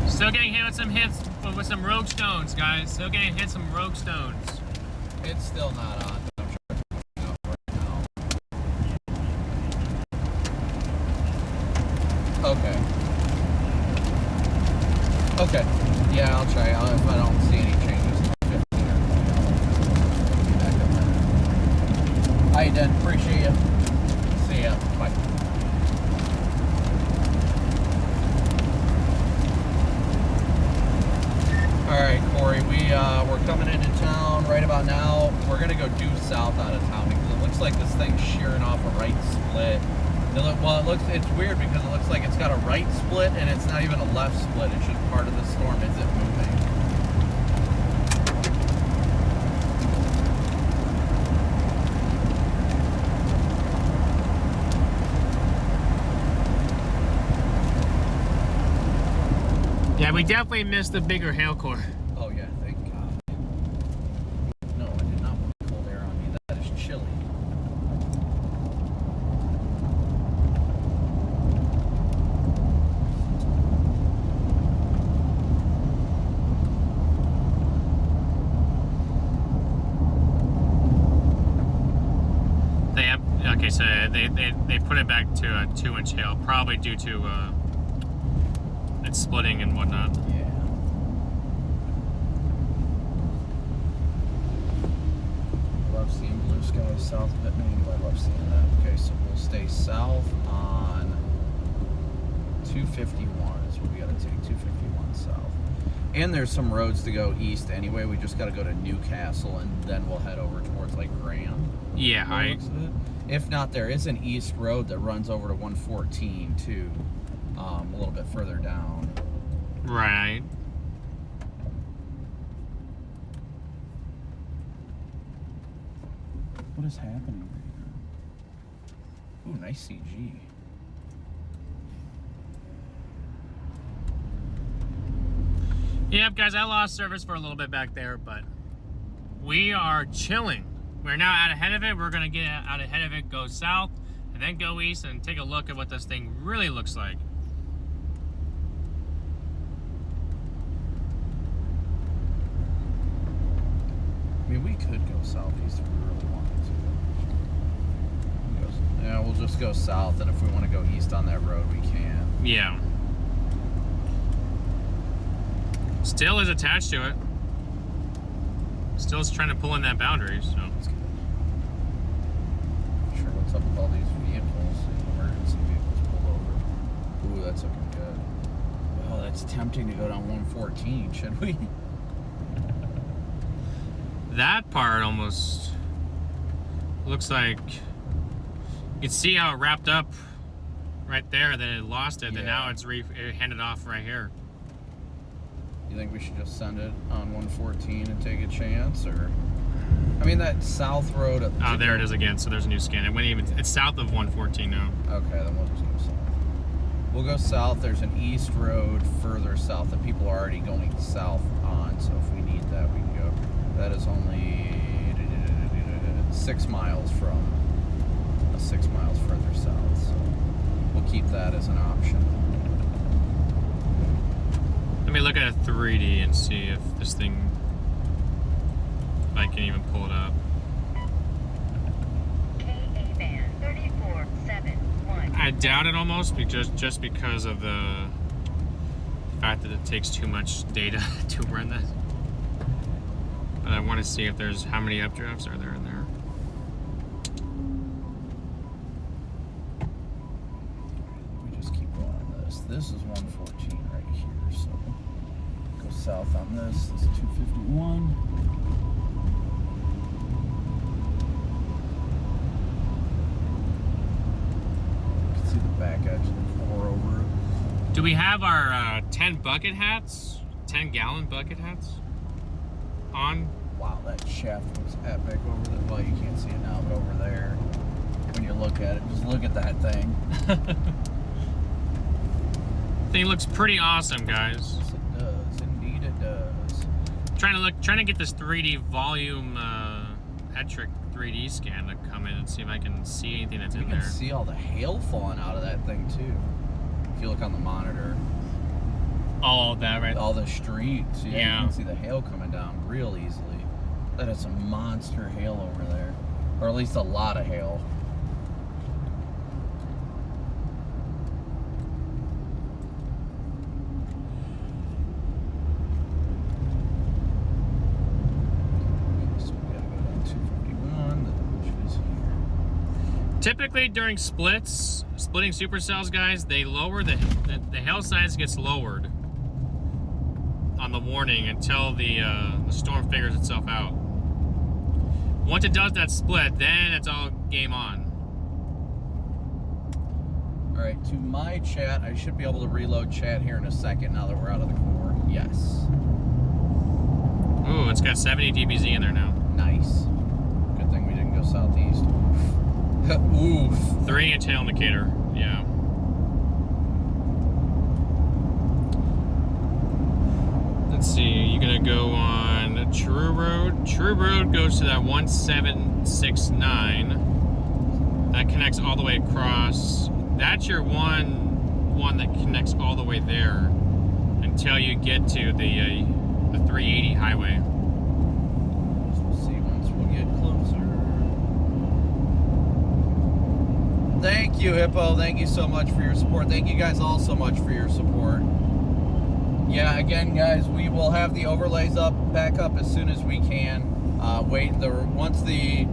Still getting hit with some hits with some rogue stones, guys. Still getting hit some rogue stones. It's still not on. I'm sure it's up right now. Okay. Okay. Yeah, I'll try. If I don't see any changes till 15 or 20, I'll be back up there. Hi, Dan. Appreciate you. See ya. Bye. Alright, Corey, we're coming into town right about now. We're going to go due south out of town because it looks like this thing's shearing off a right split. It's weird because it looks like it's got a right split and it's not even a left split. It's just part of the storm isn't moving. Yeah, we definitely missed the bigger hail core. Oh yeah, thank God. No, I did not want cold air on me. That is chilly. Okay, so they put it back to a 2-inch hail, probably due to it's splitting and whatnot. Yeah. Love seeing blue skies south of it. Man, I love seeing that. Okay, so we'll stay south on 251 is what we gotta take. 251 south. And there's some roads to go east anyway. We just gotta go to Newcastle and then we'll head over towards like Graham. Yeah, If not, there is an east road that runs over to 114 too. A little bit further down. Right. What is happening right now? Ooh, nice CG. Yep, guys, I lost service for a little bit back there, but we are chilling. We're now out ahead of it. We're gonna get out ahead of it, go south, and then go east and take a look at what this thing really looks like. I mean, we could go southeast if we really wanted to. Yeah, we'll just go south, and if we want to go east on that road, we can. Yeah. Still is attached to it. Still is trying to pull in that boundary, so. That's good. Not sure what's up with all these vehicles, emergency vehicles pulled over. Ooh, that's looking good. Well, that's tempting to go down 114, should we? That part almost looks like you can see how it wrapped up right there, then it lost it, and now it's handed off right here. You think we should just send it on 114 and take a chance, or? I mean, that south road. Oh, there it is again. So there's a new scan. It went even. It's south of 114 now. Okay, then we'll just go south. We'll go south. There's an east road further south that people are already going south on. So if we need that, we can go. That is only 6 miles from 6 miles further south. So we'll keep that as an option. Let me look at a 3D and see if this thing. If I can even pull it up. KA band 3471. I doubt it almost, because just because of the fact that it takes too much data to run that. But I want to see if there's how many updrafts are there in there. We just keep going on this. This is 114 right here, so go south on this. This is 251. Back edge of the core over it. Do we have our 10 bucket hats? 10-gallon bucket hats on? Wow, that shaft was epic over there. Well, you can't see it now, but over there, when you look at it, just look at that thing. Thing looks pretty awesome, guys. Yes, it does. Indeed, it does. Trying to get this 3D volume Hetrick 3D scan to come in and see if I can see anything that's in You there. can see all the hail falling out of that thing too. If you look on the monitor, Oh, that right. all the streets, yeah, Yeah. you can see the hail coming down real easily. That is some monster hail over there, or at least a lot of hail. Typically during splitting supercells, guys, they lower the hail size gets lowered on the warning until the storm figures itself out. Once it does that split, then it's all game on. All right, to my chat, I should be able to reload chat here in a second now that we're out of the core. Yes. Ooh, it's got 70 dBz in there now. Nice. Good thing we didn't go southeast. Oof. 3-inch hail indicator. Yeah. Let's see. You're gonna go on True Road. True Road goes to that 1769. That connects all the way across. That's your one that connects all the way there until you get to the 380 highway. We'll see once we get closer. Thank you, Hippo. Thank you so much for your support. Thank you guys all so much for your support. Yeah, again, guys, we will have the overlays back up as soon as we can. Once the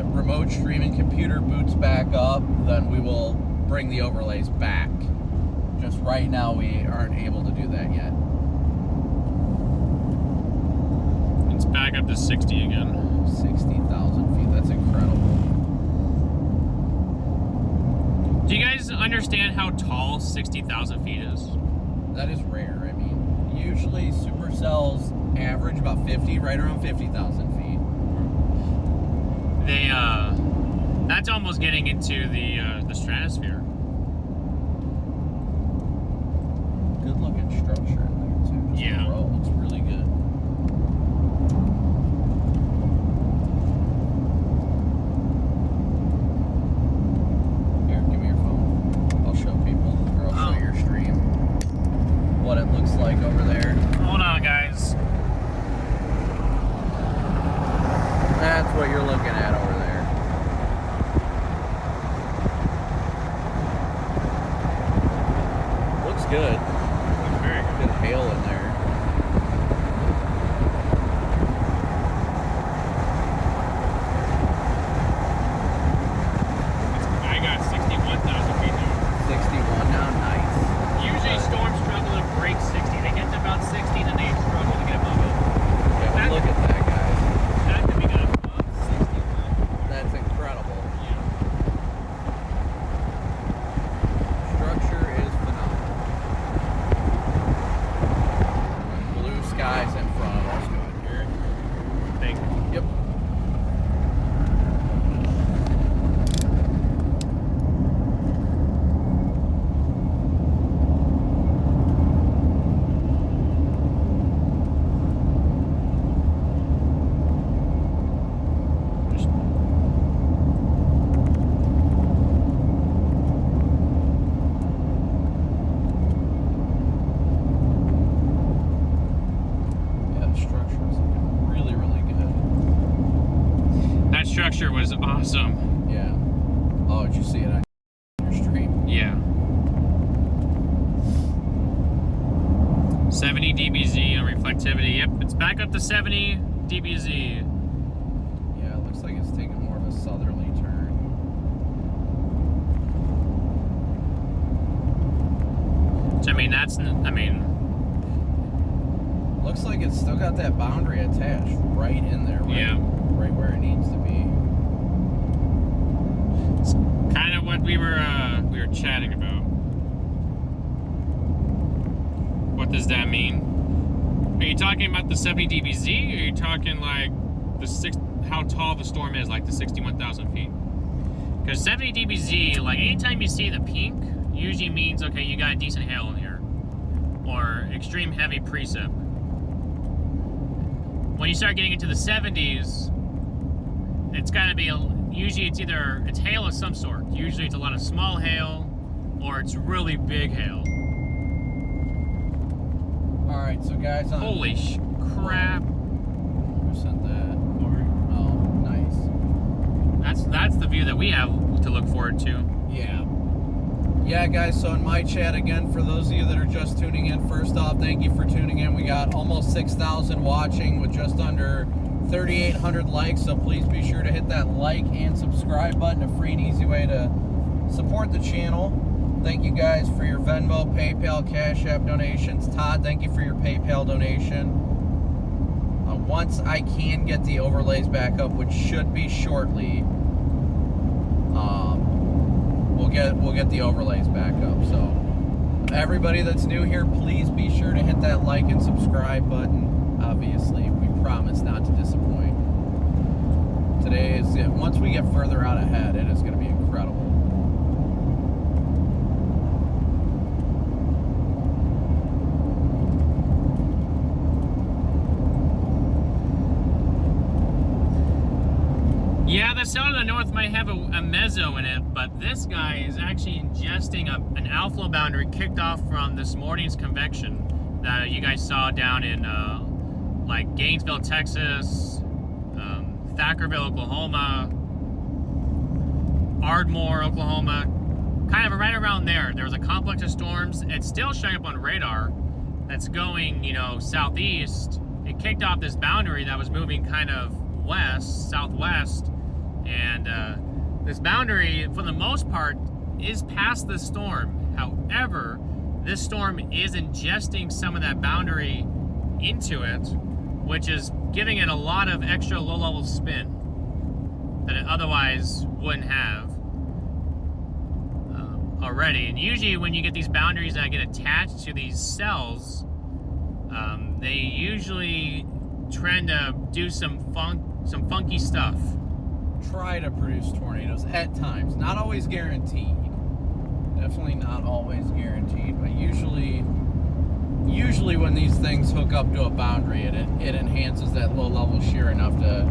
remote streaming computer boots back up, then we will bring the overlays back. Just right now, we aren't able to do that yet. It's back up to 60 again. 60,000 feet. That's incredible. Do you guys understand how tall 60,000 feet is? That is rare. I mean, usually supercells average about 50, right around 50,000 feet. That's almost getting into the stratosphere. Good looking structure in there too. Just Yeah. the road looks really good. Here, give me your phone. I'll show people, or I'll show your stream what it looks like over there. Hold on, guys. That's what you're looking at over there. Looks good. Very good. Good hail in there. I got 61,000 feet now. 61 now, nice. Usually storms struggle to break 60. They get to about 60, then they struggle to get above it. Yeah, well, look at that, guys. That could be good above 60. picture was awesome. Yeah. Oh, did you see it on your stream? Yeah. 70 dBz on reflectivity. Yep, it's back up to 70 dBz. Yeah, it looks like it's taking more of a southerly turn. So, I mean, that's, I mean, Looks like it's still got that boundary attached right in there, right, yeah. right where it needs to be. It's kind of what we were chatting about. What does that mean? Are you talking about the 70 dBz, or are you talking like how tall the storm is, like the 61,000 feet? Because 70 dBz, like anytime you see the pink, usually means, okay, you got decent hail in here, or extreme heavy precip. When you start getting into the 70s, it's got to be, usually it's hail of some sort. Usually it's a lot of small hail, or it's really big hail. Alright, so guys, on... Holy crap. Who sent that? Oh, nice. That's the view that we have to look forward to. Yeah. Yeah, guys, so in my chat, again, for those of you that are just tuning in, first off, thank you for tuning in. We got almost 6,000 watching with just under 3,800 likes, so please be sure to hit that like and subscribe button, a free and easy way to support the channel. Thank you guys for your Venmo, PayPal, Cash App donations. Todd, thank you for your PayPal donation. Once I can get the overlays back up, which should be shortly, we'll get the overlays back up. So everybody that's new here, please be sure to hit that like and subscribe button. Obviously, we promise not to disappoint. Today is it. Once we get further out ahead, it is going to be incredible. Yeah, the cell to the north might have a meso in it, but this guy is actually ingesting an outflow boundary kicked off from this morning's convection that you guys saw down in like Gainesville, Texas, Thackerville, Oklahoma, Ardmore, Oklahoma, kind of right around there. There was a complex of storms. It's still showing up on radar that's going, southeast. It kicked off this boundary that was moving kind of southwest, and this boundary, for the most part, is past the storm. However, this storm is ingesting some of that boundary into it, which is giving it a lot of extra low-level spin that it otherwise wouldn't have already. And usually when you get these boundaries that get attached to these cells, they usually trend to do some funky stuff. Try to produce tornadoes at times. Not always guaranteed. Definitely not always guaranteed, but usually when these things hook up to a boundary, it enhances that low level shear enough to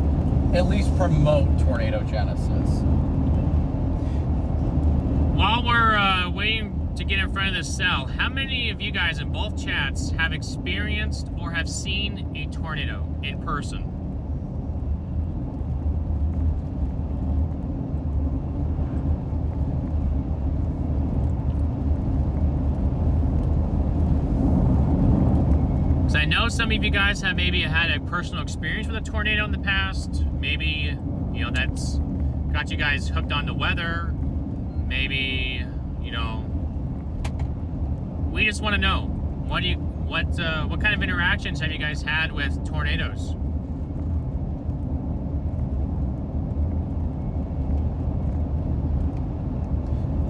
at least promote tornado genesis. While we're waiting to get in front of this cell, how many of you guys in both chats have experienced or have seen a tornado in person? I know some of you guys have maybe had a personal experience with a tornado in the past. Maybe, that's got you guys hooked on the weather. Maybe, we just want to know, what kind of interactions have you guys had with tornadoes?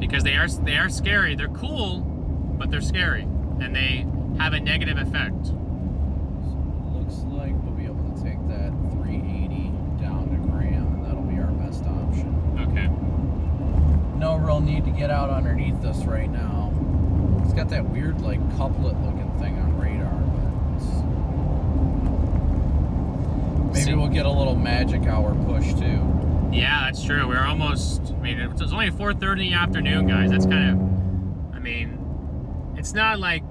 Because they are scary. They're cool, but they're scary, and they have a negative effect. Looks like we'll be able to take that 380 down to Graham, and that'll be our best option. Okay. No real need to get out underneath this right now. It's got that weird, like, couplet looking thing on radar, but maybe we'll get a little magic hour push too. Yeah, that's true. We're almost, it's only 4:30 in the afternoon, guys. That's kind of, it's not like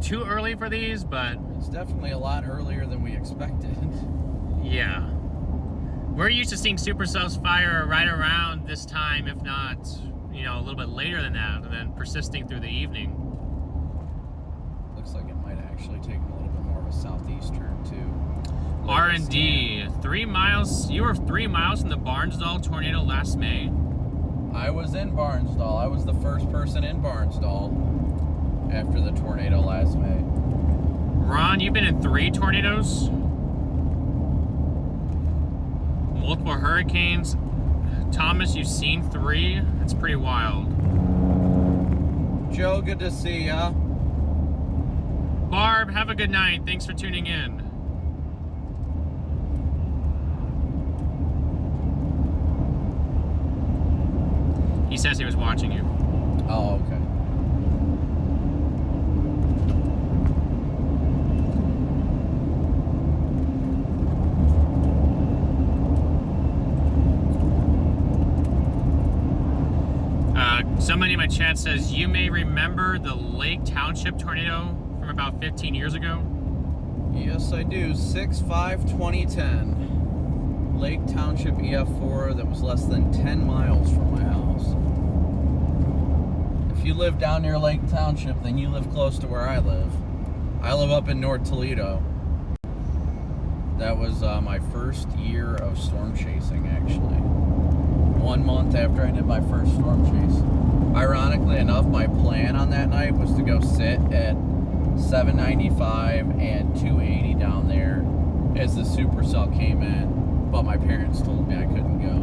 too early for these, but it's definitely a lot earlier than we expected. Yeah. We're used to seeing supercells fire right around this time, if not, you know, a little bit later than that, and then persisting through the evening. Looks like it might have actually taken a little bit more of a southeast turn too. R&D, 3 miles. You were 3 miles from the Barnsdall tornado last May. I was in Barnsdall. I was the first person in Barnsdall after the tornado last May. Ron, you've been in 3 tornadoes, multiple hurricanes. Thomas, you've seen 3. That's pretty wild. Joe, good to see ya. Barb, have a good night. Thanks for tuning in. He says he was watching you. Oh, okay. Somebody in my chat says, you may remember the Lake Township tornado from about 15 years ago? Yes, I do. 6/5/2010. Lake Township EF4 that was less than 10 miles from my house. If you live down near Lake Township, then you live close to where I live. I live up in North Toledo. That was my first year of storm chasing, actually. 1 month after I did my first storm chase. Ironically enough, my plan on that night was to go sit at 795 and 280 down there as the supercell came in, but my parents told me I couldn't go,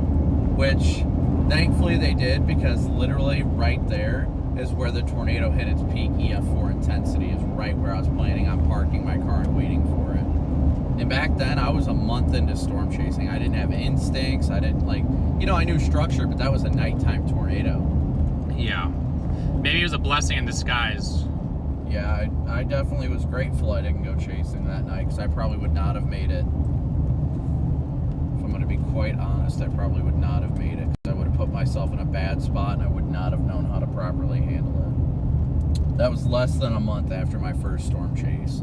which thankfully they did, because literally right there is where the tornado hit its peak EF4 intensity, is right where I was planning on parking my car and waiting for it. And back then, I was a month into storm chasing. I didn't have instincts. I didn't, like, you know, I knew structure, but that was a nighttime tornado. Yeah. Maybe it was a blessing in disguise. Yeah, I definitely was grateful I didn't go chasing that night, because I probably would not have made it. If I'm going to be quite honest, I probably would not have made it, because I would have put myself in a bad spot, and I would not have known how to properly handle it. That was less than a month after my first storm chase.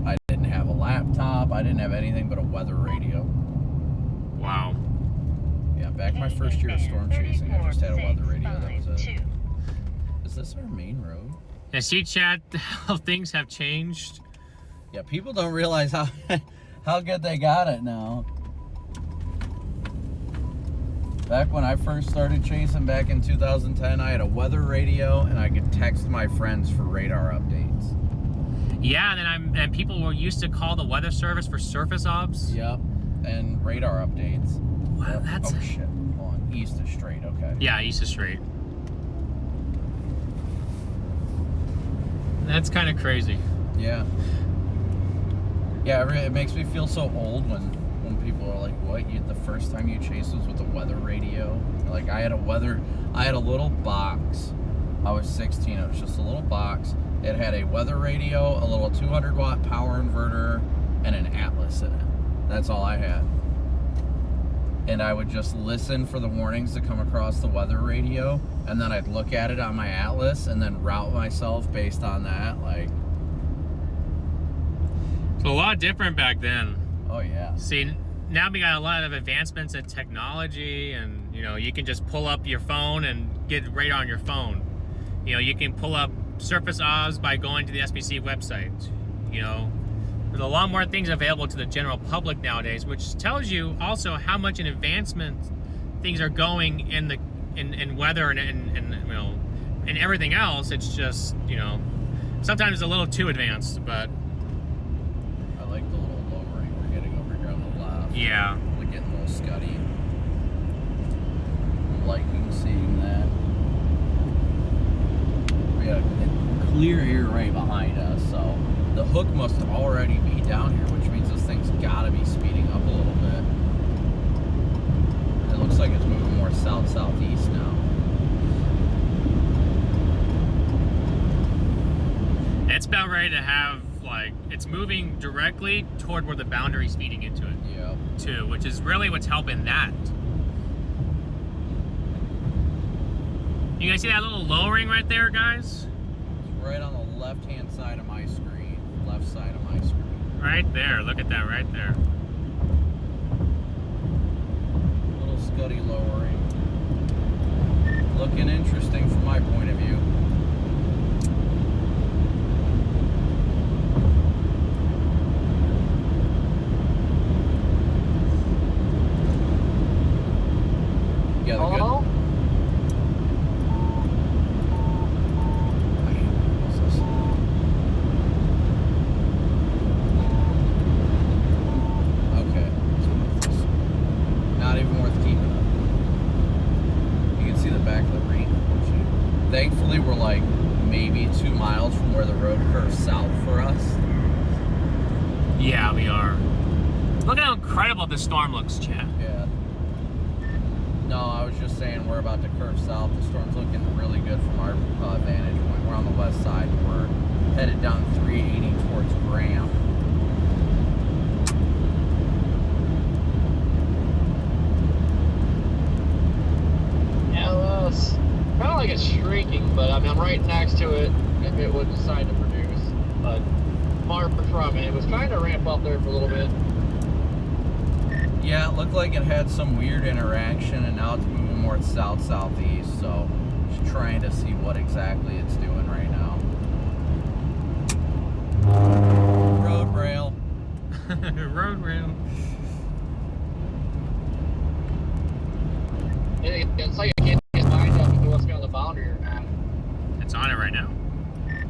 I didn't have a laptop. I didn't have anything but a weather radio. Wow. Yeah, back my first year of storm chasing, I just had a weather radio. That was it. Is this our main road? I see, chat, how things have changed. Yeah, people don't realize how how good they got it now. Back when I first started chasing back in 2010, I had a weather radio and I could text my friends for radar updates. Yeah, and people were used to call the weather service for surface obs. Yep, and radar updates. Wow, that's... Oh shit, hold on, east is straight, okay. Yeah, east is straight. That's kind of crazy. Yeah. Yeah, it makes me feel so old when people are like, what, the first time you chased was with a weather radio? Like, I had a little box. I was 16, it was just a little box. It had a weather radio, a little 200 watt power inverter, and an atlas in it. That's all I had. And I would just listen for the warnings to come across the weather radio, and then I'd look at it on my atlas and then route myself based on that. Like, it's a lot different back then. oh yeah. See, now we got a lot of advancements in technology, and you know, you can just pull up your phone and get radar on your phone. You know, you can pull up surface obs by going to the SPC website. You know, there's a lot more things available to the general public nowadays, which tells you also how much in advancement things are going in weather and you know, and everything else. It's just, you know, sometimes it's a little too advanced, but I like the little lowering we're getting over here on the left. yeah. We're getting a little scuddy. I'm liking seeing that. We got a clear air right behind us, so the hook must already be down here, which means this thing's gotta be speeding up a little bit. It looks like it's moving more south-southeast now. It's about ready to have, like, it's moving directly toward where the boundary's feeding into it. Yeah. Too, which is really what's helping that. You guys see that little lowering right there, guys? It's right on the left-hand side of my screen. Left side of my screen. Right there. Look at that right there. Scuddy lowering. Looking interesting from my point of view. Yeah, the good. Hello? Okay. Not even worth keeping up. You can see the back of the rain. Thankfully, we're like maybe 2 miles from where the road curves south for us. Yeah, we are. Look at how incredible this storm looks, Chad. Yeah. No, I was just saying we're about to curve south. The storm's looking really good from our vantage point. We're on the west side and we're headed down 380 towards Graham. Yeah, well, it's kind of like it's shrinking, but I mean, I'm right next to it if it would decide to produce. But far from it. It was trying to ramp up there for a little bit. Yeah, it looked like it had some weird interaction, and now it's moving more south-southeast, so just trying to see what exactly it's doing right now. Road rail. Road rail. It's like I can't get lined up to what's on the boundary or not. It's on it right now.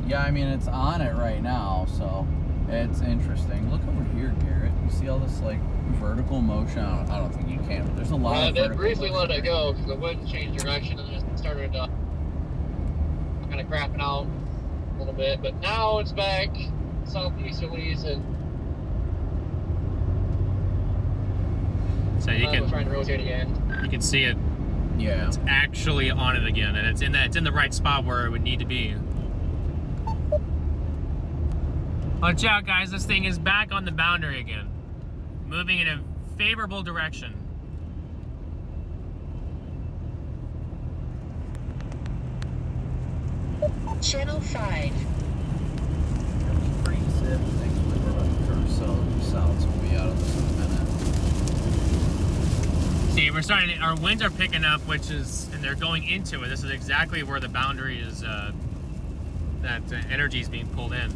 Yeah, I mean, it's on it right now, so it's interesting. Look over here, Garrett. You see all this, like, vertical motion? I don't think you can, but there's a lot of vertical It briefly motion. let it go because the wind changed direction and it started kind of crapping out a little bit. But now it's back southeasterlies and So you we're can trying to rotate again. see it. Yeah. It's actually on it again, and it's in the right spot where it would need to be. Watch out, guys! This thing is back on the boundary again, moving in a favorable direction. Channel 5. Pretty zip. Thankfully, we're about to curve south, so we'll be out of this in a minute. See, we're starting. Our winds are picking up, and they're going into it. This is exactly where the boundary is. That energy is being pulled in.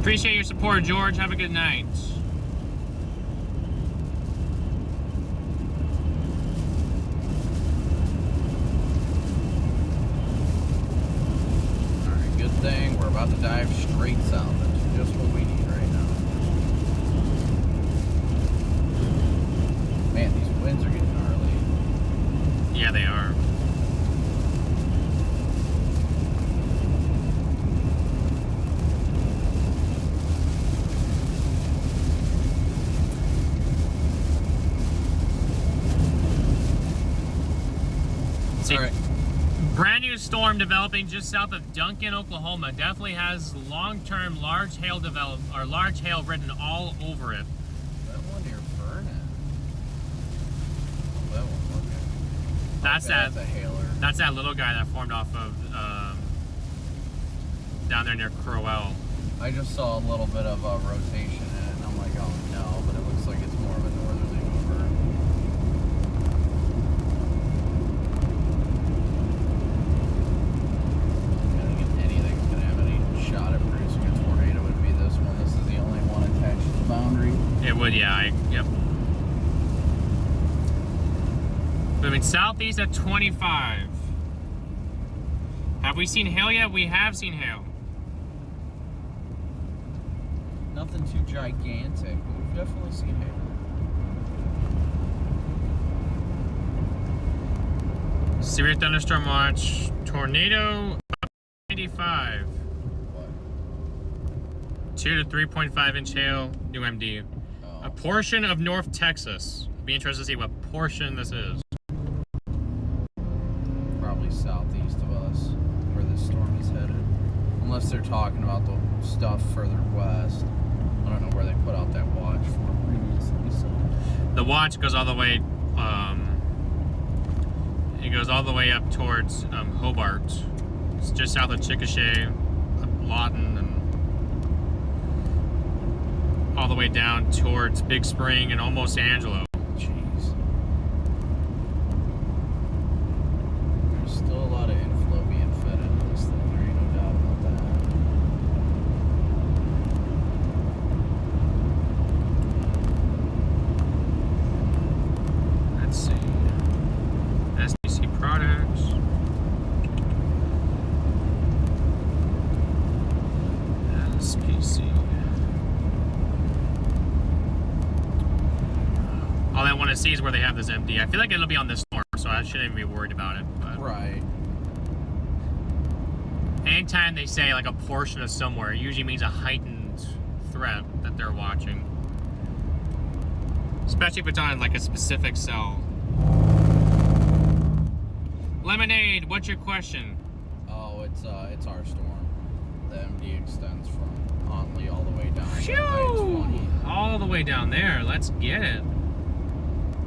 Appreciate your support, George. Have a good night. Alright, good thing. We're about to dive straight south. That's just what we need right now. Man, these winds are getting gnarly. Yeah, they are. See, Alright. brand new storm developing just south of Duncan, Oklahoma. Definitely has long-term large hail written all over it. That one near Vernon. Oh, that one's looking. That's Okay, that. That's a hailer. That's that little guy that formed off of down there near Crowell. I just saw a little bit of a rotation in it, and I'm like, oh no, but it looks like it's more of a northerly mover. I don't think anything's gonna have any shot at producing a tornado. Would be this one. This is the only one attached to the boundary. It would, yeah. Yep. Moving southeast at 25. Have we seen hail yet? We have seen hail. Nothing too gigantic, but we've definitely seen hail. Severe thunderstorm watch. Tornado up 95. What? 2 to 3.5 inch hail. New MD. Oh. A portion of North Texas. Be interested to see what portion this is. Probably southeast of us, where this storm is headed. Unless they're talking about the stuff further west. I don't know where they put out that watch for previously. So The watch goes all the way. It goes all the way up towards Hobart. It's just south of Chickasha, Lawton, and all the way down towards Big Spring and almost Angelo. Jeez. There's still a lot of inflow being fed into this thing. There ain't no doubt about that. Let's see. SDC products. SPC. All I want to see is where they have this empty. I feel like it'll be on this storm, so I shouldn't even be worried about it. But Right. anytime they say like a portion of somewhere, it usually means a heightened threat that they're watching. Especially if it's on like a specific cell. Lemonade, what's your question? Oh, it's our storm. The MD extends from Onley all the way down to Phew! I-20. All the way down there. Let's get it.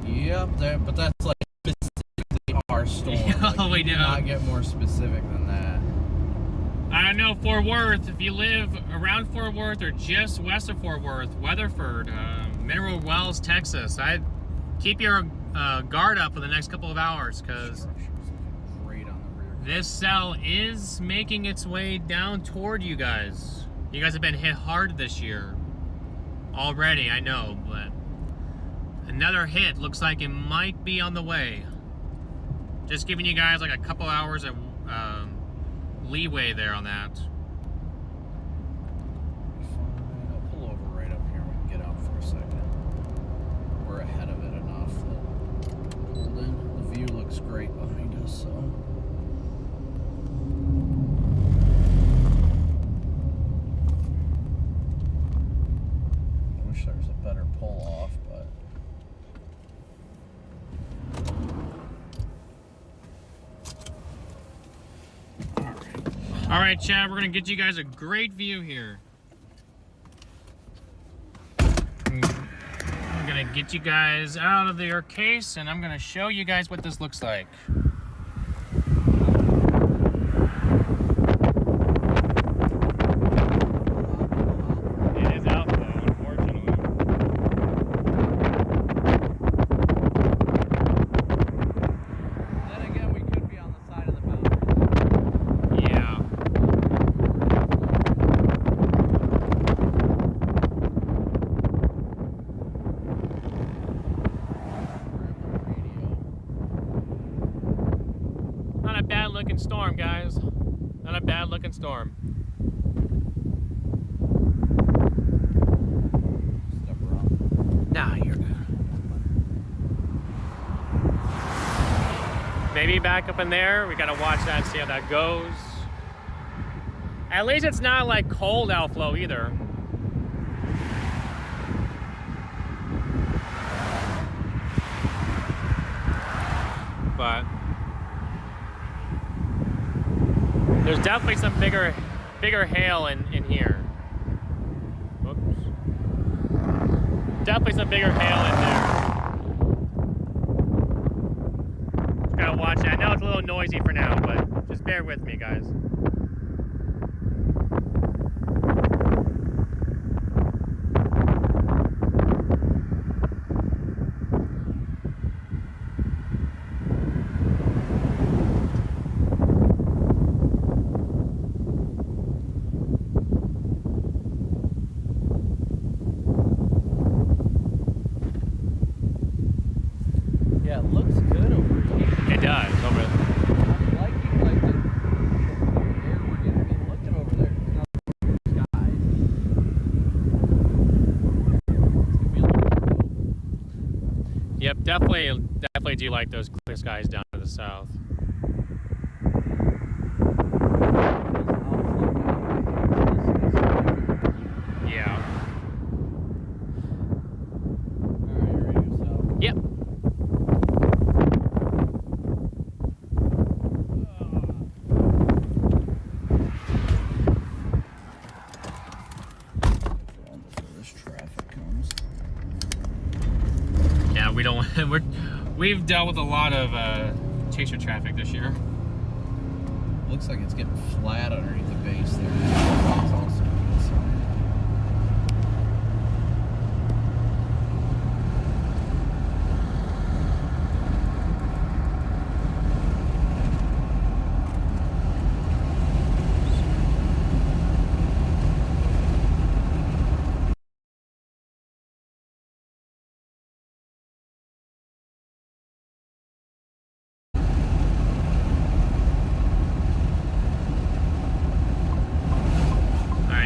Yep, but that's like specifically our storm. All the way you down. Not get more specific than that. I know Fort Worth. If you live around Fort Worth or just west of Fort Worth, Weatherford, Mineral Wells, Texas, I'd keep your guard up for the next couple of hours because Great on the rear. this cell is making its way down toward you guys. You guys have been hit hard this year already, I know, but another hit looks like it might be on the way. Just giving you guys like a couple hours of leeway there on that. Fine. I'll pull over right up here. We can get out for a second. We're ahead of it enough that pulled in. The view looks great behind us, so. I wish there was a better pull off, but. All right, Chad, we're gonna get you guys a great view here. I'm gonna get you guys out of your case and I'm gonna show you guys what this looks like. It is out though, unfortunately. Then again, we could be on the side of the mountain. Yeah. Not a bad looking storm, guys. Not a bad looking storm. Step around. Nah, you're good. Maybe back up in there. We gotta watch that, see how that goes. At least it's not like cold outflow either. But there's definitely some bigger hail in here. Whoops. Definitely some bigger hail in there. Just gotta watch it. I know it's a little noisy for now, but just bear with me, guys. Yeah, it looks good over here. It does. Over. I'm liking like the air we're getting. I mean, looking over there, it's not the sky. It's gonna be a little cool. Yep, definitely do like those clear skies down to the south. Yeah. Alright, you ready to go south? Yep. Before this traffic comes. Yeah, we don't. We've dealt with a lot of chaser traffic this year. Looks like it's getting flat underneath the base there. That's also a good sign.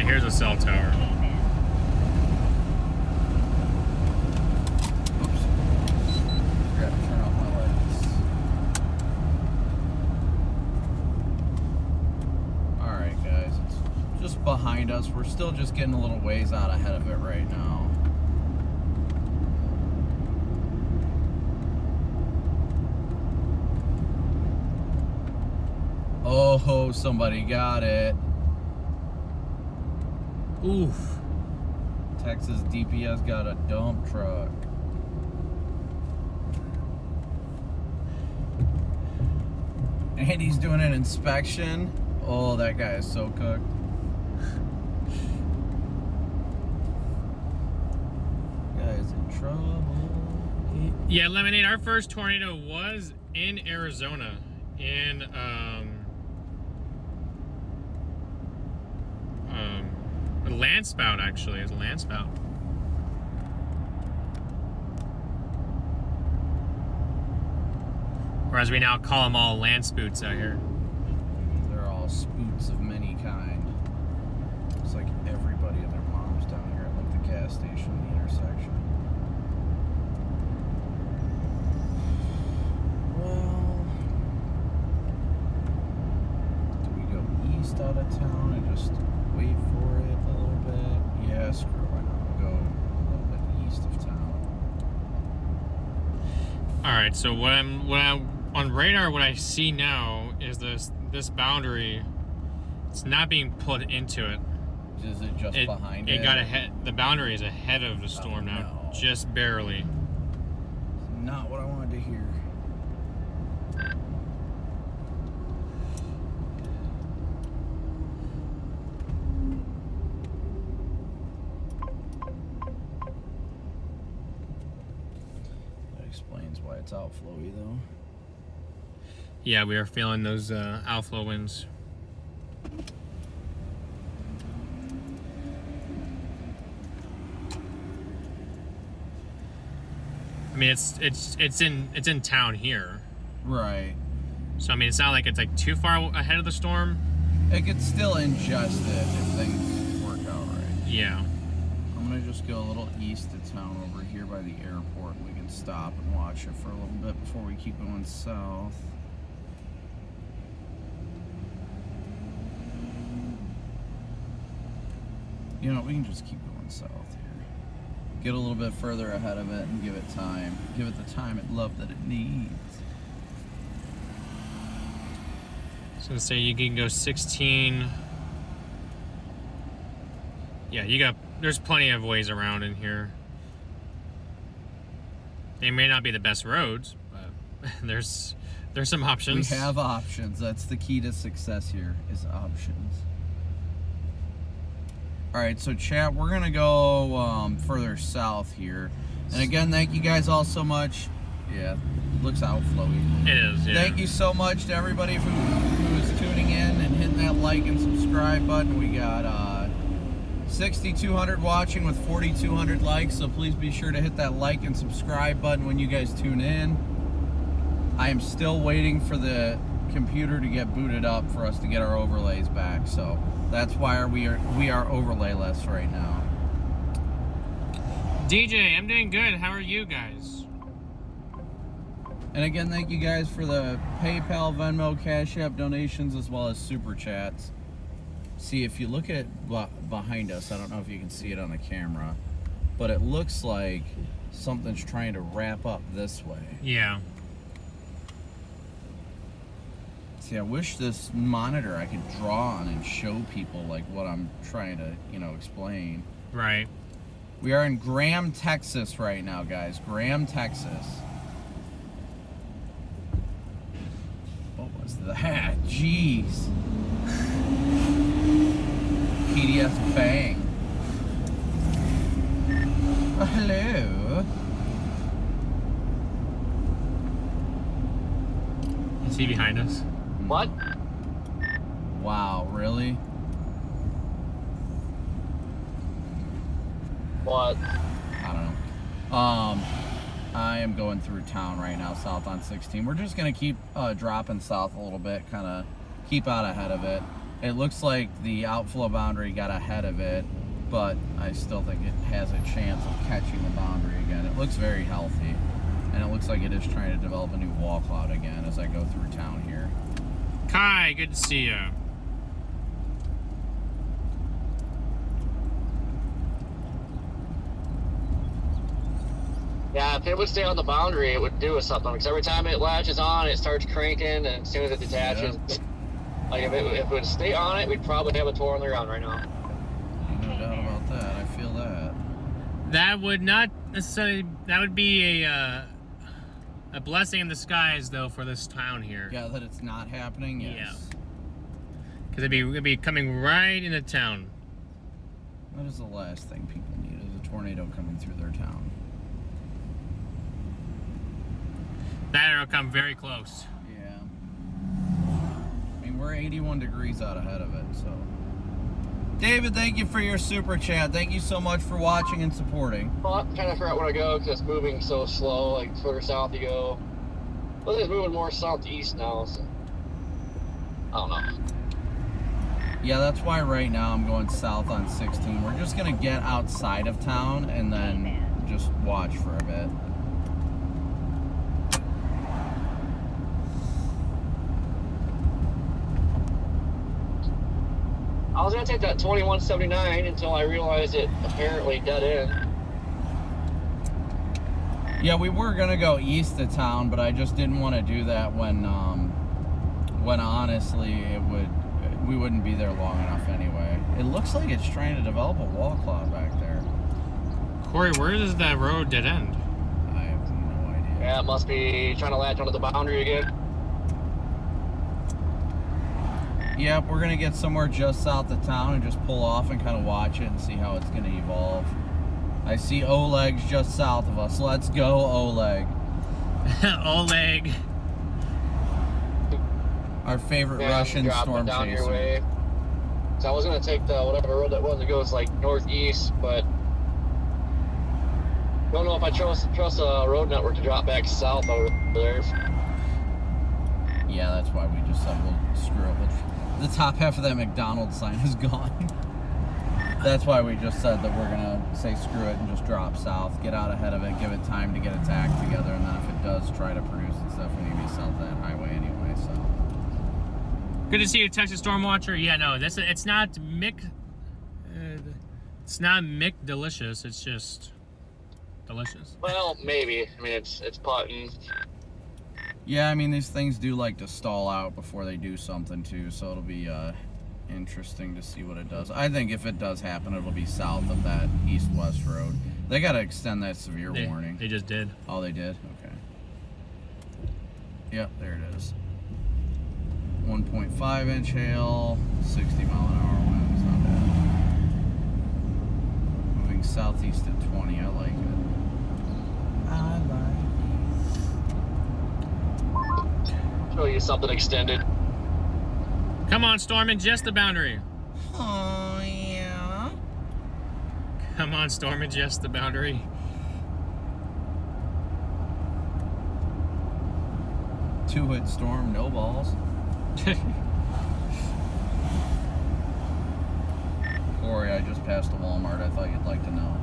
Here's a cell tower. Oops. Forgot to turn off my lights. Alright guys, it's just behind us. We're still just getting a little ways out ahead of it right now. Oh, somebody got it. Oof. Texas DPS got a dump truck. And he's doing an inspection. Oh, that guy is so cooked. Guy's in trouble. Yeah, Lemonade, our first tornado was in Arizona. In, a land spout, actually. It's a land spout. Or as we now call them all, land spoots out here. They're all spoots of many kind. It's like everybody and their moms down here at like the gas station, the intersection. Well, do we go east out of town and just wait for it a little bit? Yeah, screw it. Why not? We'll go a little bit east of town. All right, so what I'm on radar, what I see now is this boundary. It's not being put into it. Is it just behind it? It got ahead. The boundary is ahead of the storm now, no. just barely. Not what I wanted to hear. That explains why it's outflowy though. Yeah, we are feeling those outflow winds. I mean, it's in town here. Right. So I mean, it's not like it's like too far ahead of the storm. It could still ingest it if things work out right. Yeah. I'm gonna just go a little east of town over here by the airport. We can stop and watch it for a little bit before we keep going south. You know, we can just keep going south here. Get a little bit further ahead of it and give it time. Give it the time and love that it needs. So say you can go 16. Yeah, there's plenty of ways around in here. They may not be the best roads, but there's some options. We have options. That's the key to success here, is options. All right, so chat, we're gonna go further south here. And again, thank you guys all so much. Yeah, it looks outflowy. It is, yeah. Thank you so much to everybody who is tuning in and hitting that like and subscribe button. We got 6,200 watching with 4,200 likes, so please be sure to hit that like and subscribe button when you guys tune in. I am still waiting for the computer to get booted up for us to get our overlays back, so that's why we are overlayless right now. DJ, I'm doing good. How are you guys? And again, thank you guys for the PayPal, Venmo, Cash App donations, as well as Super Chats. See, if you look at behind us, I don't know if you can see it on the camera, but it looks like something's trying to wrap up this way. Yeah. See, I wish this monitor I could draw on and show people like what I'm trying to, explain. Right. We are in Graham, Texas right now, guys. Graham, Texas. What was that? Jeez. PDS bang. Hello. Is he behind us? What? Wow, really? What? I don't know. I am going through town right now, south on 16. We're just gonna keep dropping south a little bit, kind of keep out ahead of it. It looks like the outflow boundary got ahead of it, but I still think it has a chance of catching the boundary again. It looks very healthy, and it looks like it is trying to develop a new wall cloud again as I go through town here. Kai, good to see you. Yeah, if it would stay on the boundary, it would do something. Because every time it latches on, it starts cranking, and as soon as it detaches, like if it would stay on it, we'd probably have a tour on the ground right now. No doubt about that. I feel that. That would not necessarily. That would be a blessing in disguise, though, for this town here. Yeah, that it's not happening. Yes. Yeah. Because it'd be coming right into town. That is the last thing people need, is a tornado coming through their town. That will come very close. Yeah. I mean, we're 81 degrees out ahead of it, so. David, thank you for your super chat. Thank you so much for watching and supporting. Well, I'm trying to figure out where to go because it's moving so slow. Like, further south you go. Well, it's moving more southeast now, so. I don't know. Yeah, that's why right now I'm going south on 16. We're just going to get outside of town and then just watch for a bit. I was going to take that 2179 until I realized it apparently dead end. Yeah, we were going to go east of town, but I just didn't want to do that when honestly we wouldn't be there long enough anyway. It looks like it's trying to develop a wall cloud back there. Corey, where does that road dead end? I have no idea. Yeah, it must be trying to latch onto the boundary again. Yep, we're going to get somewhere just south of town and just pull off and kind of watch it and see how it's going to evolve. I see Oleg's just south of us. Let's go, Oleg. Oleg. Our favorite Yeah, Russian drop it storm down your chaser. way. So I was going to take the whatever road that was that goes like northeast, but don't know if I trust a road network to drop back south over there. Yeah, that's why we just said we'll screw it. The top half of that McDonald's sign is gone. That's why we just said that we're gonna say screw it and just drop south, get out ahead of it, give it time to get its act together, and then if it does try to produce its stuff, we need to be south of that highway anyway. So Good to see you, Texas Storm Watcher. Yeah, no, it's not Mick. It's not Mick delicious. It's just delicious. Well, maybe. I mean, it's putting. yeah, I mean these things do like to stall out before they do something too, so it'll be interesting to see what it does. I think if it does happen, it'll be south of that east-west road. They got to extend that severe warning. They just did. Oh, they did? Okay. Yep, there it is. 1.5 inch hail, 60 mile an hour winds, not bad. Moving southeast at 20, I like it. I like it. Show you something extended. Come on, Storm, ingest the boundary. Oh, yeah. Come on, Storm, ingest the boundary. Two-hit storm, no balls. Corey, I just passed a Walmart. I thought you'd like to know.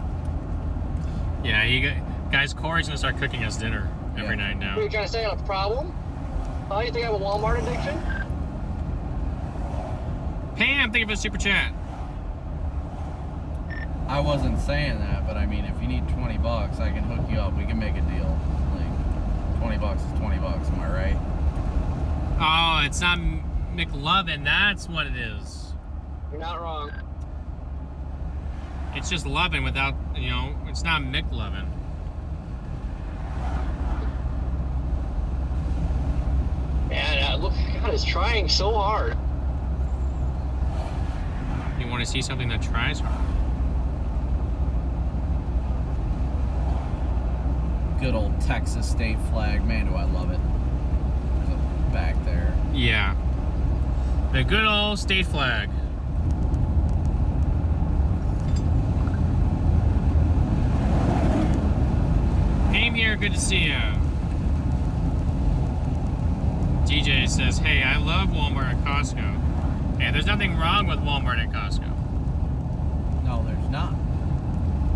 Yeah, guys, Corey's gonna start cooking us dinner every night now. What are you trying to say? I have a problem? Oh, you think I have a Walmart addiction? Pam, thank you for the super chat. I wasn't saying that, but I mean, if you need 20 bucks, I can hook you up. We can make a deal. Like, 20 bucks is 20 bucks, am I right? Oh, it's not McLovin. That's what it is. You're not wrong. It's just loving without, you know, it's not Mick loving. Man, look, God is trying so hard. You want to see something that tries hard. Good old Texas state flag. Man, do I love it. There's a back there. Yeah. The good old state flag. Came here, good to see you. DJ says, hey, I love Walmart and Costco. Hey, there's nothing wrong with Walmart and Costco. No, there's not.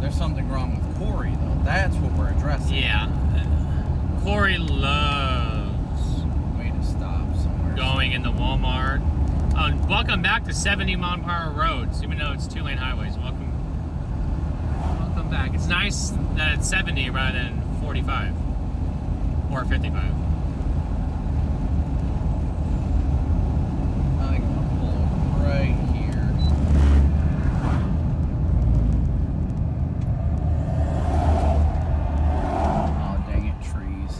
There's something wrong with Corey, though. That's what we're addressing. Yeah. Corey loves Way to stop somewhere. going into Walmart. Welcome back to 70-mile-per-hour roads, even though it's 2-lane highways. Welcome back. It's nice that it's 70 rather than 45 or 55. I'm gonna pull right here. Oh, dang it, trees.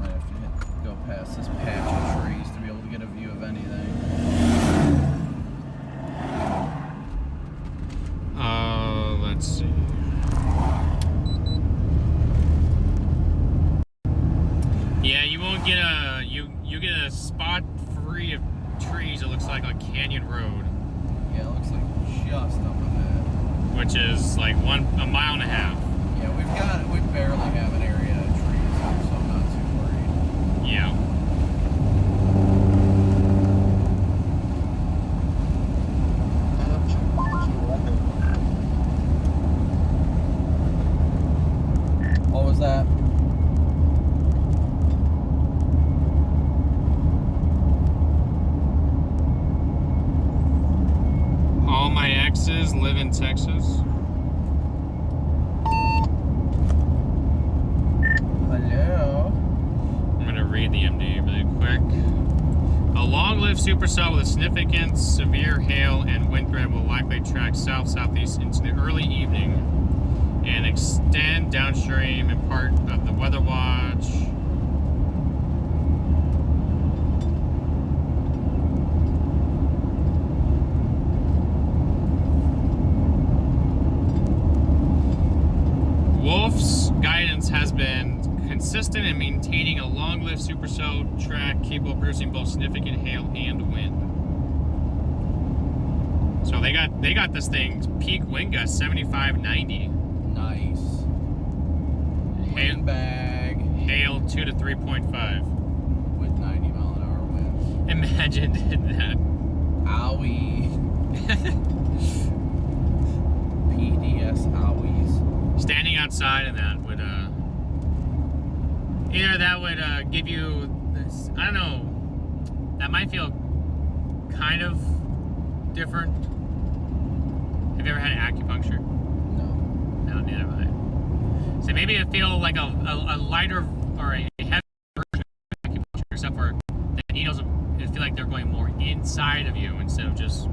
Might have to go past this patch of trees to be able to get a view of anything. Let's see. Yeah, you won't get a you get a spot free of trees. It looks like a canyon road, Yeah, it looks like just up ahead. which is like a mile and a half. Yeah, we barely have an area of trees here, so I'm not too worried. Yeah. What was that? All my exes live in Texas. Hello. I'm gonna read the MD really quick. A long-lived supercell with a significant severe hail and wind threat will likely track south-southeast into the early evening and extend downstream in part of the weather watch. Wolf's guidance has been consistent in maintaining a long-lived supercell track capable of producing both significant hail and wind. So they got this thing peak wind gust 75, 90. Nice. Wind bag Hail 2 to 3.5. with 90-mile-an-hour winds. Imagine that. Owie. PDS owies. Standing outside and that would either that would give you this, I don't know, that might feel kind of different. Have you ever had acupuncture? No, neither have I. So maybe it feel like a lighter or a heavy version of acupuncture, except for the needles feel like they're going more inside of you instead of just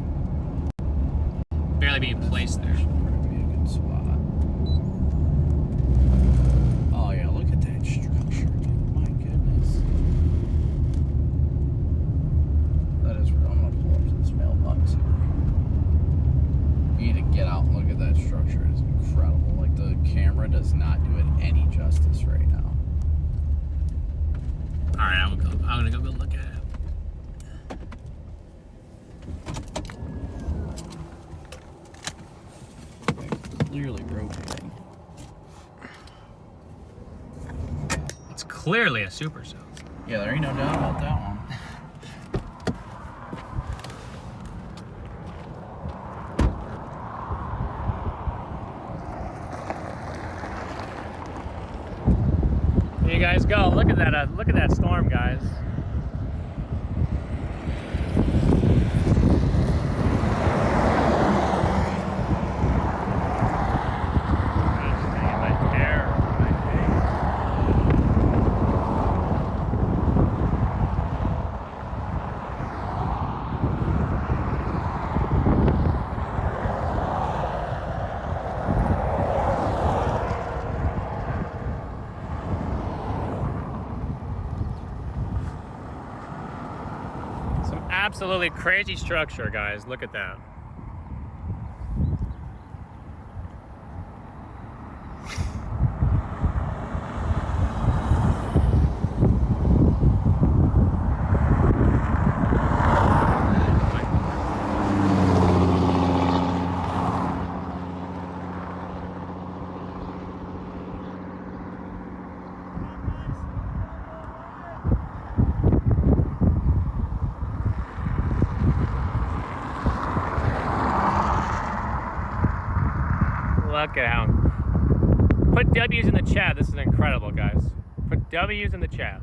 barely being placed there. Would be a good spot. Oh yeah, look at that structure, dude. My goodness. That is real. I'm gonna pull up to this mailbox here. You need to get out and look at that structure. It is incredible. Like, the camera does not do it any justice right now. Alright, I'm gonna go look at it. Clearly rotating. It's clearly a supercell. Yeah, there ain't no doubt about that one. There you guys go. Look at that. Look at that storm, guys. absolutely crazy structure, guys. Look at that. Look at how. Put W's in the chat. This is incredible, guys. Put W's in the chat.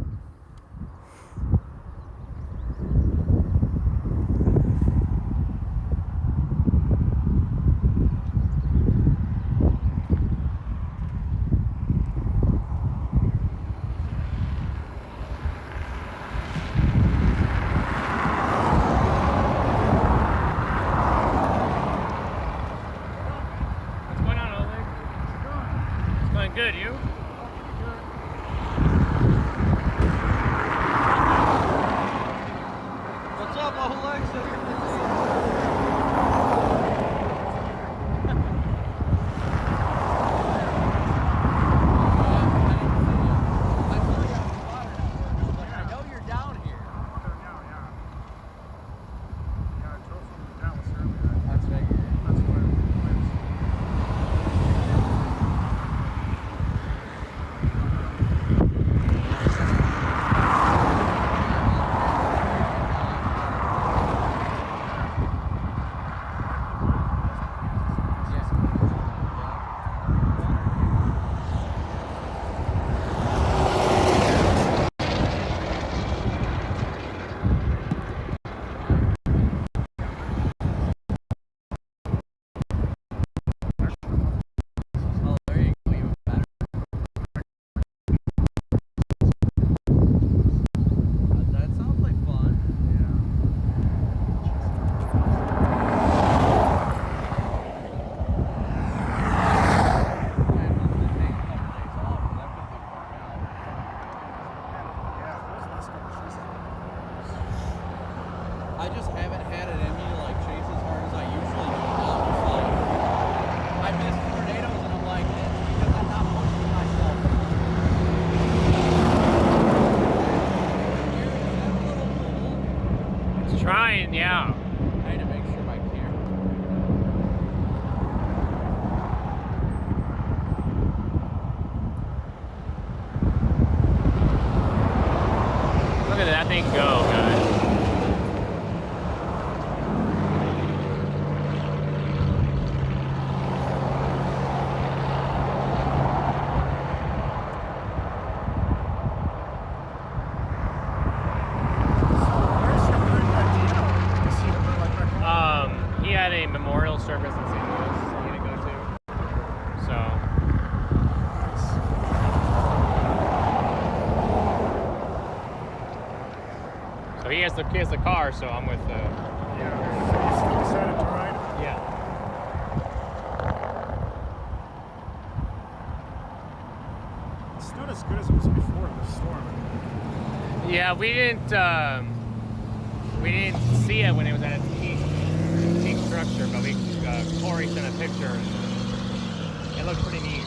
Good, you? What's up, Alexa? I just haven't had it in me to like chase as hard as I usually do now. It's like I miss tornadoes and I'm like, it's because I'm not pushing myself. Is that a little cold? It's trying, yeah. I need to make sure my camera. Look at that thing go, guys. He had a memorial service in St. Louis so he had to go to. So he has the car, so I'm with the. Yeah, so you decided to ride? Yeah. It's not as good as it was before the storm. Yeah, we didn't see it when it was at its peak structure, but Corey sent a picture and it looked pretty neat.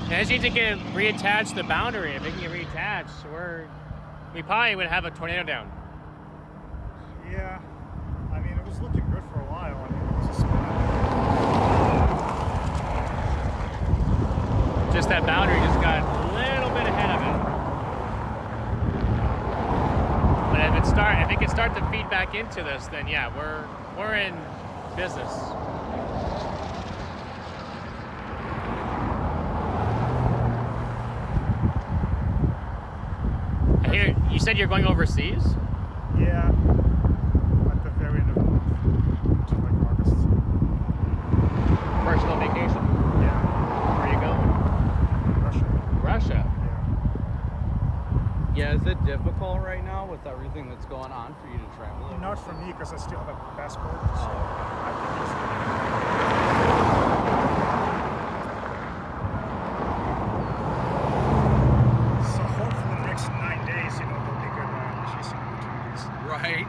And I just need to get reattached the boundary. If it can get reattached, we probably would have a tornado down. Yeah, I mean, it was looking good for a while. I mean, it was a spin. Just that boundary just got a little bit ahead of it. But if it can start to feed back into this, then yeah, we're in business. I hear you said you're going overseas? Yeah, at the very end of the month, to like August. Personal vacation? Yeah. Where are you going? Russia. Russia. Yeah. Yeah, is it difficult right now with everything that's going on for you to travel? Not for me, because I still have a passport, so I can just... So hopefully the next 9 days, you know, there'll be good chasing opportunities. Right.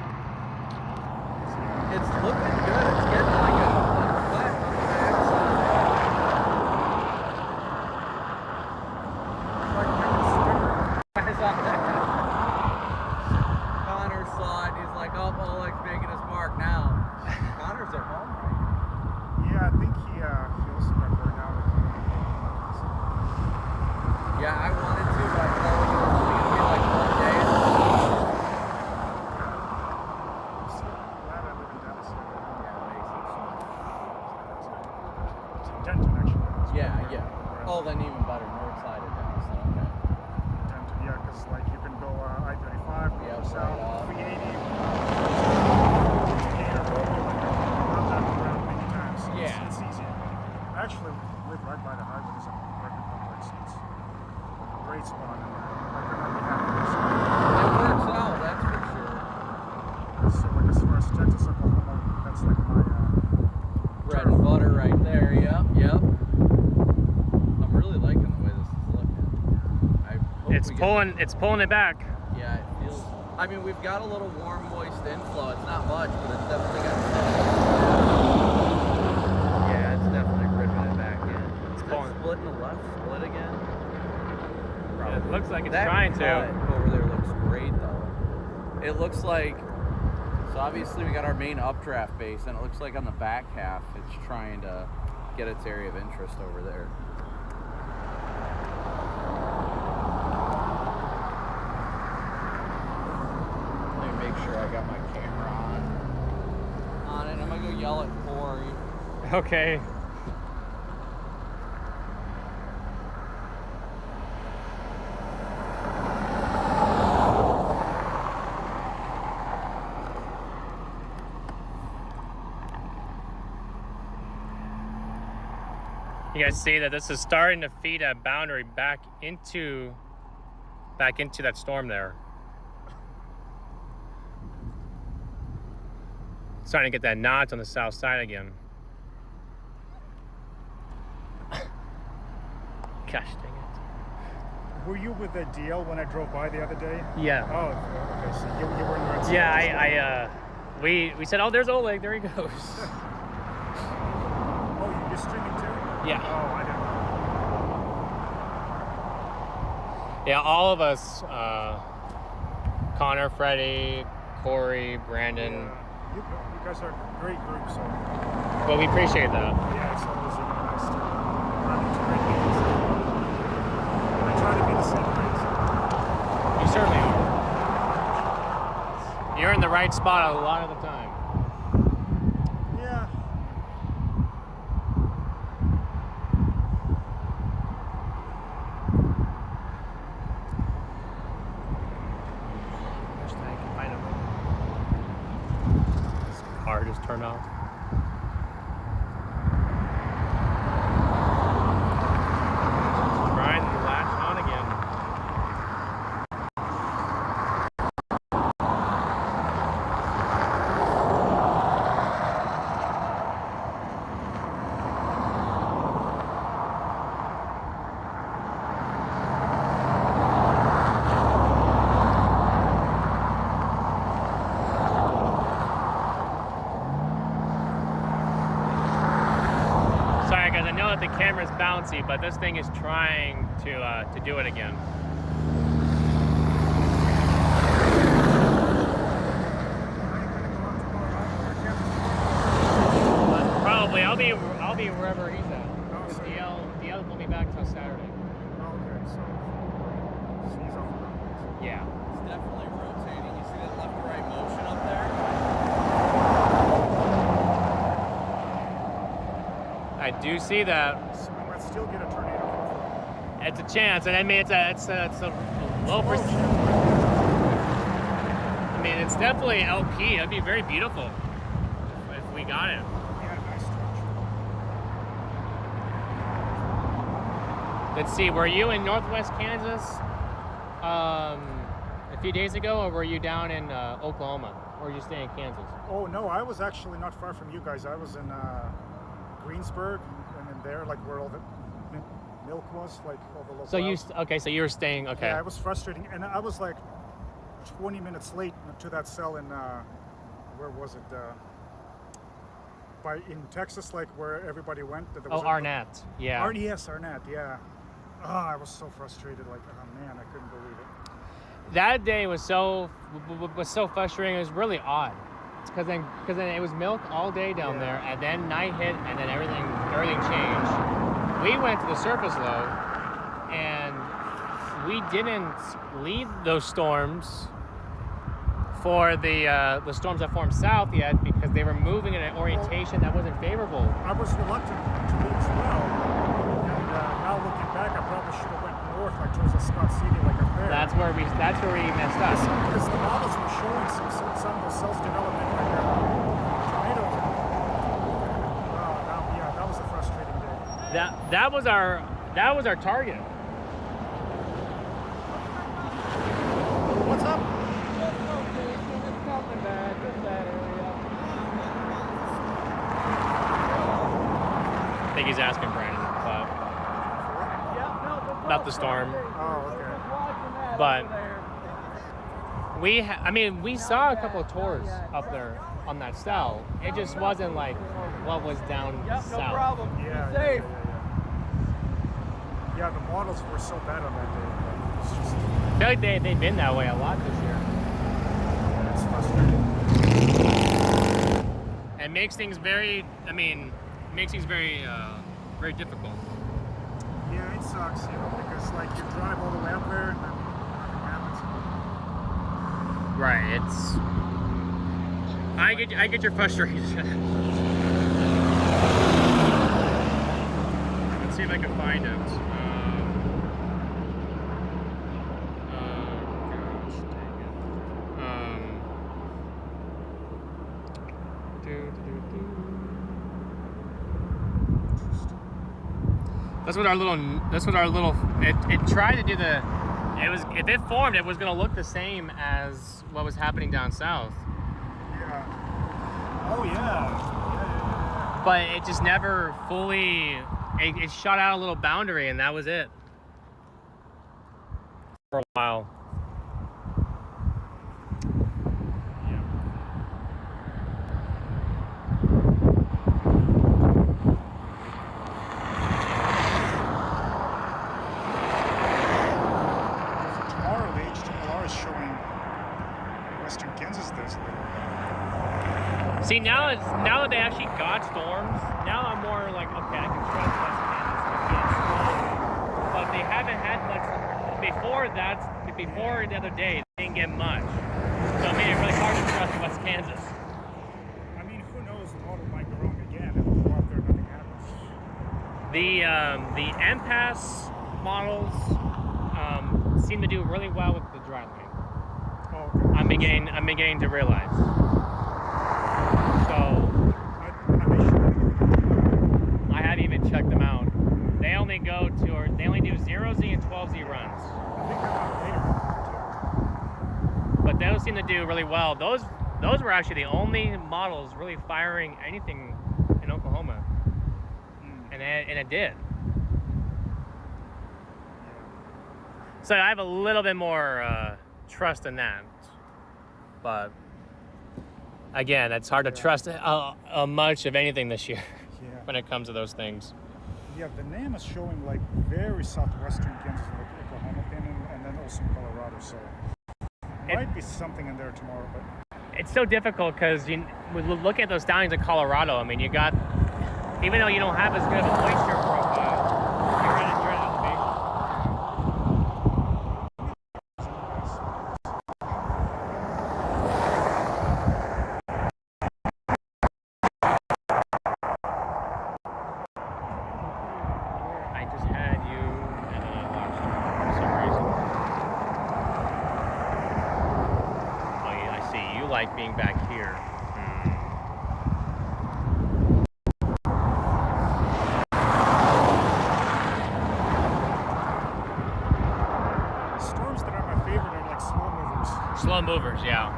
Oh, then even better. North side of Denison. Okay. Yeah, because like you can go I-35, go Yeah, south, right 380. I've done around many times. So Yeah. it's easy. I actually live right by the highway. There's an apartment complex. It's a great spot. And I could not be happier. It works out, that's for sure. So like as far as Texas, Oklahoma, that's like my Bread and butter right there. Yep. I'm really liking the way this is looking. I hope It's pulling it back. Yeah, it feels. I mean, we've got a little warm, moist inflow. It's not much, but it's definitely got. Yeah, it's definitely ripping it back in. It's pulling. Splitting the left, split again. It looks like it's That trying cut to. over there looks great though. It looks like. So obviously we got our main updraft base, and it looks like on the back half it's trying to get its area of interest over there. Let me make sure I got my camera on it. I'm gonna go yell at Corey. Okay. You guys see that this is starting to feed a boundary back into that storm there. Starting to get that notch on the south side again. Gosh dang it. Were you with the DL when I drove by the other day? Yeah. Oh, okay. So you were in the red Yeah, we said, oh, there's Oleg, there he goes. Oh, you're streaming too? Yeah. Oh, I didn't know. Yeah, all of us, Connor, Freddie, Corey, Brandon. Yeah. You guys are a great group, so Well, we appreciate that. yeah, it's always nice to run into great people. I try to be the same way. So. You certainly are. You're in the right spot a lot of the time. Yeah. Wish that I could find him. This car just turned off. Trying to latch on again. Sorry guys, I know that the camera's bouncy, but this thing is trying to do it again. Probably, I'll be wherever he's at. Oh, so- DL will be back till Saturday. Okay, so he's off the road. Yeah. It's definitely rotating. You see that left to right motion up there? I do see that. So we might still get a tornado. It's a chance, and I mean it's a low percent. I mean it's definitely LP. It'd be very beautiful if we got it. Yeah, nice stretch. Let's see. Were you in Northwest Kansas a few days ago, or were you down in Oklahoma, or you stay in Kansas? Oh no, I was actually not far from you guys. I was in Greensburg, and in there, like where all the milk was, like all the local. So so you were staying. Okay. Yeah, it was frustrating, and I was like 20 minutes late to that cell in where was it? In Texas, like where everybody went. There was Arnett. Yeah. Yes, Arnett. Yeah. Oh, I was so frustrated. Like, oh man, I couldn't believe it. That day was so frustrating. It was really odd. Because then it was milk all day down there, and then night hit, and then everything changed. We went to the surface low, and we didn't leave those storms for the storms that formed south yet, because they were moving in an orientation that wasn't favorable. I was reluctant to leave as well, and now looking probably should have went north, like towards the Scott City, like up there. That's where we messed up. Because the models were showing some of those cells developing like tornadoes. Yeah, that was a frustrating day. That was our target. What's up? I think he's asking Brandon about the storm. Oh, okay. But we saw a couple of tours up there on that cell. It just wasn't like what was down south. Yeah. Yeah, the models were so bad on that day. Like, it's just, I feel like they've been that way a lot this year. it's frustrating. It makes things very, very difficult. Yeah, it sucks, because like you drive all the way up there and then nothing happens. Right. I get your frustration. Let's see if I can find it. Gosh, dang it. That's what our little. It tried to do the. If it formed, it was going to look the same as what was happening down south. Yeah. Oh yeah. But it just never fully. It shot out a little boundary, and that was it. For a while. See, now that they actually got storms, now I'm more like, okay, I can trust West Kansas. It's slow. But they haven't had much before the other day. They didn't get much, so it made it really hard to trust West Kansas. I mean, who knows? The model might go wrong again, and we'll go out there and nothing happens. The impasse models seem to do really well with the dry line. Oh, okay. I'm beginning to realize. So I haven't even checked them out. They only do 0Z and 12Z runs. I think they're not later. But those seem to do really well. Those were actually the only models really firing anything in Oklahoma, and it did. So I have a little bit more trust in that, but. Again, it's hard to trust much of anything this year when it comes to those things. Yeah, the name is showing like very southwestern Kansas, like Oklahoma pin, and then also Colorado. So might be something in there tomorrow, but it's so difficult because we look at those downings in Colorado. I mean, you got, even though you don't have as good of a moisture profile, you're at elevation. Like being back here. Storms that are my favorite are like slow movers. Slow movers, yeah.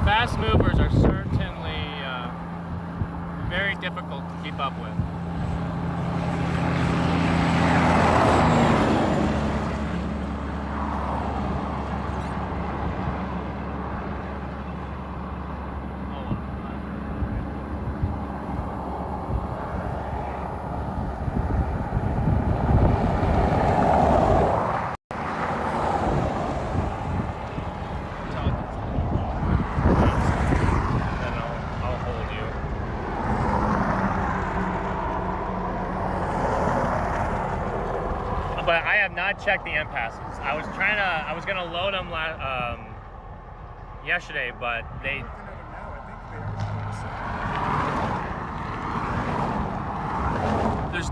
Fast movers are certainly very difficult to keep up with. But I have not checked the impasses. I was gonna load them yesterday, but they.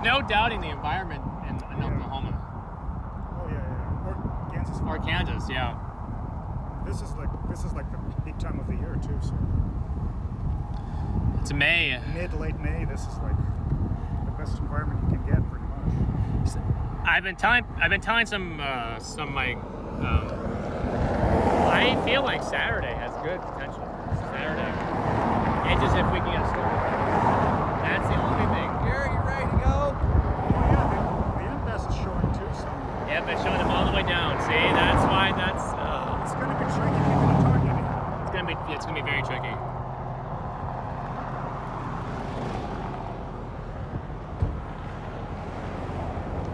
no doubting the environment in Oklahoma. Oh yeah. Or Kansas. Or Kansas, yeah. This is like the peak time of the year too. So It's May. late May. This is like the best environment you can get, pretty much. I've been telling some like I feel like Saturday has good potential. Saturday. It's just if we can get a storm. That's the only thing. Garrett, you ready to go? Oh yeah, the end pass is showing too. So Yep, it's showing them all the way down. See, that's why that's. it's gonna be tricky keeping a target. It's gonna be very tricky.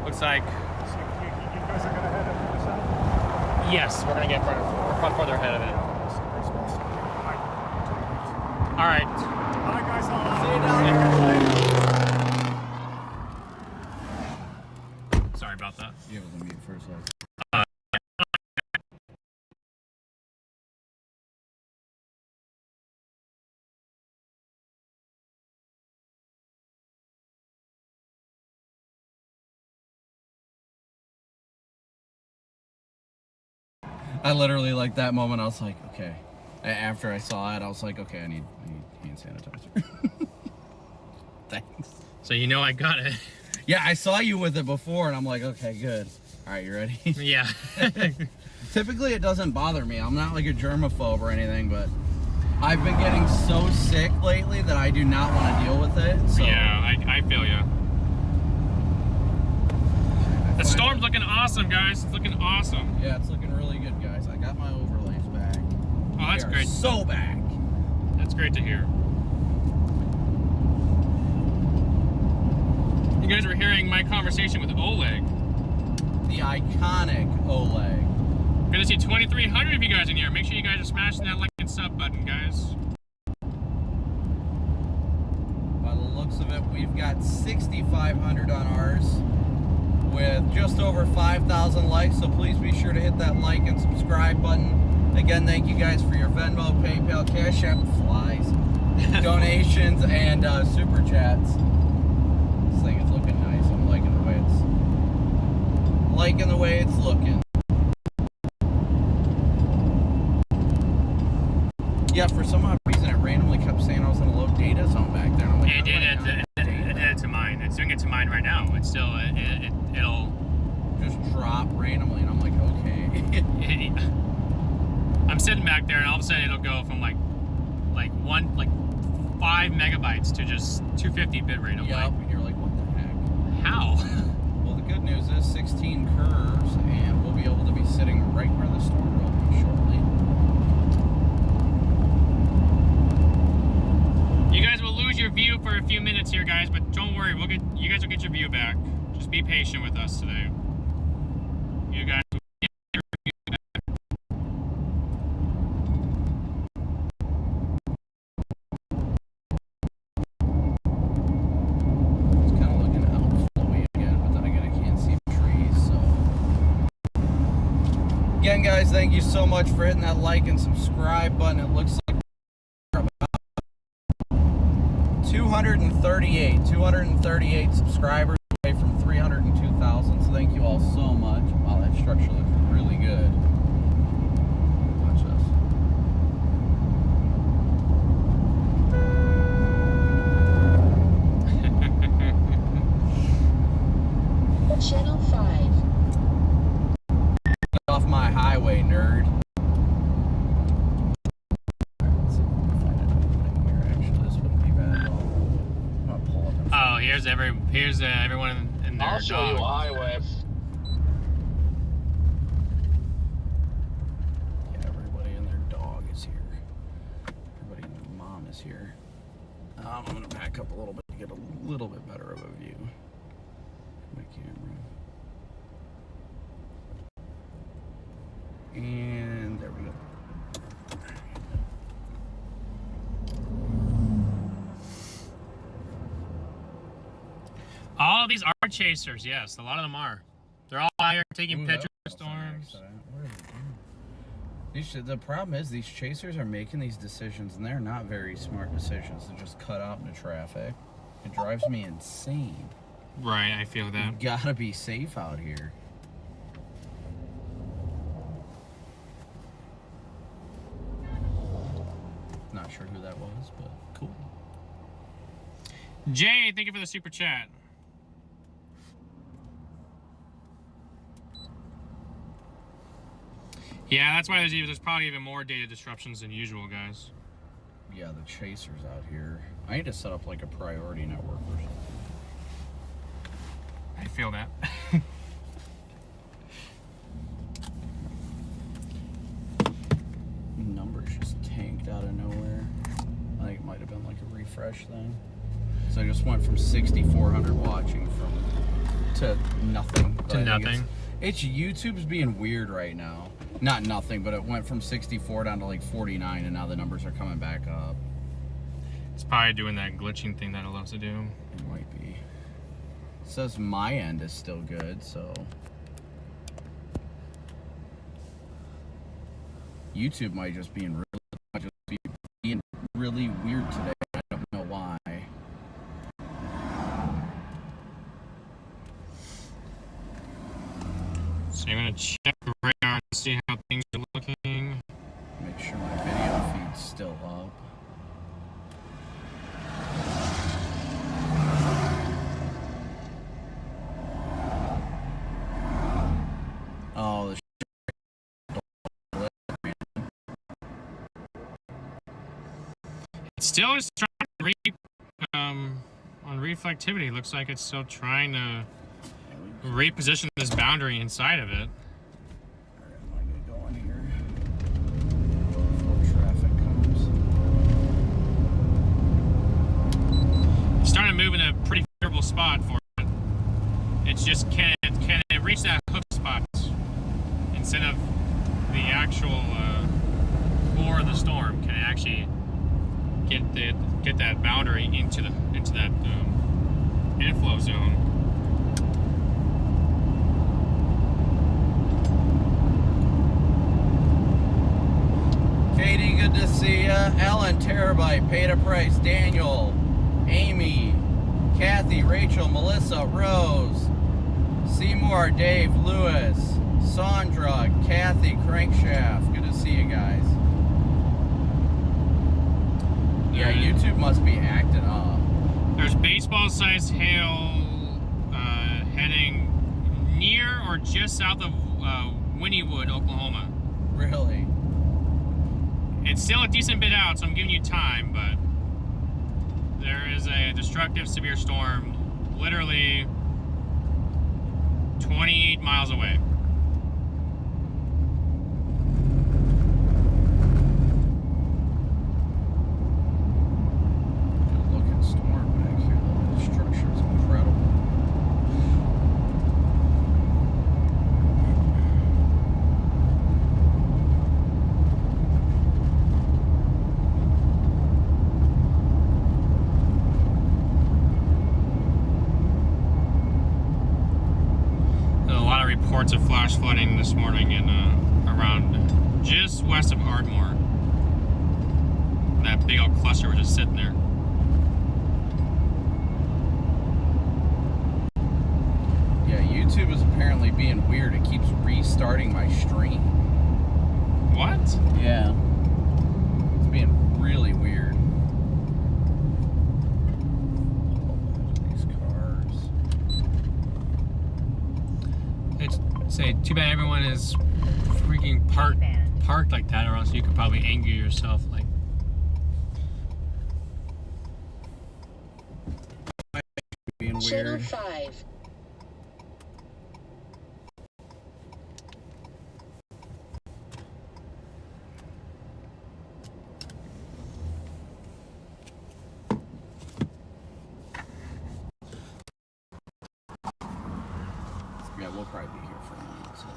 Looks like. So you guys are gonna head up to the south. Yes, we're gonna get further ahead of it. All right. All right, guys. I'll See you down there. Sorry about that. You have to mute first. I literally, like, that moment, I was like, okay. After I saw it, I was like, okay, I need hand sanitizer. Thanks. So you know I got it. Yeah, I saw you with it before, and I'm like, okay, good. All right, you ready? Yeah. Typically, it doesn't bother me. I'm not like a germaphobe or anything, but I've been getting so sick lately that I do not want to deal with it. So. Yeah, I feel you. The storm's looking awesome, guys. It's looking awesome. Yeah, it's looking really good, guys. I got my overlays back. Oh, that's They are great. So back. That's great to hear. You guys were hearing my conversation with Oleg. The iconic Oleg. Gonna see 2,300 of you guys in here. Make sure you guys are smashing that like and sub button, guys. By the looks of it, we've got 6,500 on ours with just over 5,000 likes, so please be sure to hit that like and subscribe button. Again, thank you guys for your Venmo, PayPal, Cash App, flies, donations, and super chats. This thing is looking nice. I'm liking the way it's looking. Yeah, for some odd reason, it randomly kept saying I was in a low data zone back there. I'm like, It did it to mine. It's doing it to mine right now. It's still it'll just drop randomly, and I'm like, okay. I'm sitting back there, and all of a sudden it'll go from like 5 megabytes to just 250 bit rate. Yep, and you're like, what the heck? How? Well, the good news is 16 curves, and we'll be able to be sitting right where the storm will be shortly. You guys will lose your view for a few minutes here, guys, but don't worry, you guys will get your view back. Just be patient with us today. You guys will get your view back. It's kind of looking outflowy again, but then again, I can't see the trees, so. Again, guys, thank you so much for hitting that like and subscribe button. It looks like we're about 238 subscribers away from 302,000, so thank you all so much. Wow, that structure looks really good. Watch Channel 5. Get off my highway, nerd. Let's see if we can find another thing here. Actually, this wouldn't be bad at all. I'm gonna pull up and Oh, here's everyone in their I'll show you a dog. highway. yeah, everybody and their dog is here. Everybody and their mom is here. I'm gonna back up a little bit to get a little bit better of a view. My camera. And there we go. All these are chasers, yes. A lot of them are. They're all out here taking Ooh, pictures that of was an storms. accident. What are they doing? The problem is these chasers are making these decisions, and they're not very smart decisions to just cut out into traffic. It drives me insane. Right, I feel that. You gotta be safe out here. Not sure who that was, but cool. Jay, thank you for the super chat. Yeah, that's why there's probably even more data disruptions than usual, guys. Yeah, the chasers out here. I need to set up like a priority network or something. I feel that. Numbers just tanked out of nowhere. I think it might have been like a refresh thing. So I just went from 6,400 watching to nothing. But To nothing. It's YouTube's being weird right now. Not nothing, but it went from 64 down to like 49, and now the numbers are coming back up. It's probably doing that glitching thing that it loves to do. It might be. It says my end is still good, so. YouTube might just be being really weird today. I don't know why. So I'm gonna check the radar and see how things are looking. Make sure my video feed's still up. Oh, the It still is trying to on reflectivity. Looks like it's still trying to reposition this boundary inside of it. Where am I gonna go in here before traffic comes? It's starting to move in a pretty favorable spot for it. It's just can it reach that hook spot instead of the actual core of the storm? Can it actually get that boundary into that inflow zone? Katie, good to see ya. Ellen, Terabyte, Paid a Price, Daniel, Amy, Kathy, Rachel, Melissa, Rose, Seymour, Dave, Lewis, Sandra, Kathy, Crankshaft. Good to see you guys. Yeah, YouTube must be acting up. There's baseball-sized hail heading near or just south of Wynnewood, Oklahoma. Really? It's still a decent bit out, so I'm giving you time, but there is a destructive severe storm literally 28 miles away. Good looking storm back here, though. The structure's incredible. Reports of flash flooding this morning in around just west of Ardmore. That big old cluster was just sitting there. Yeah, YouTube is apparently being weird. It keeps restarting my stream. What? Yeah. It's being really weird. These cars. It's say too bad everyone is freaking parked like that, or else you could probably anger yourself like. Being Channel weird. 5. Yeah, we'll probably be here for a minute. So.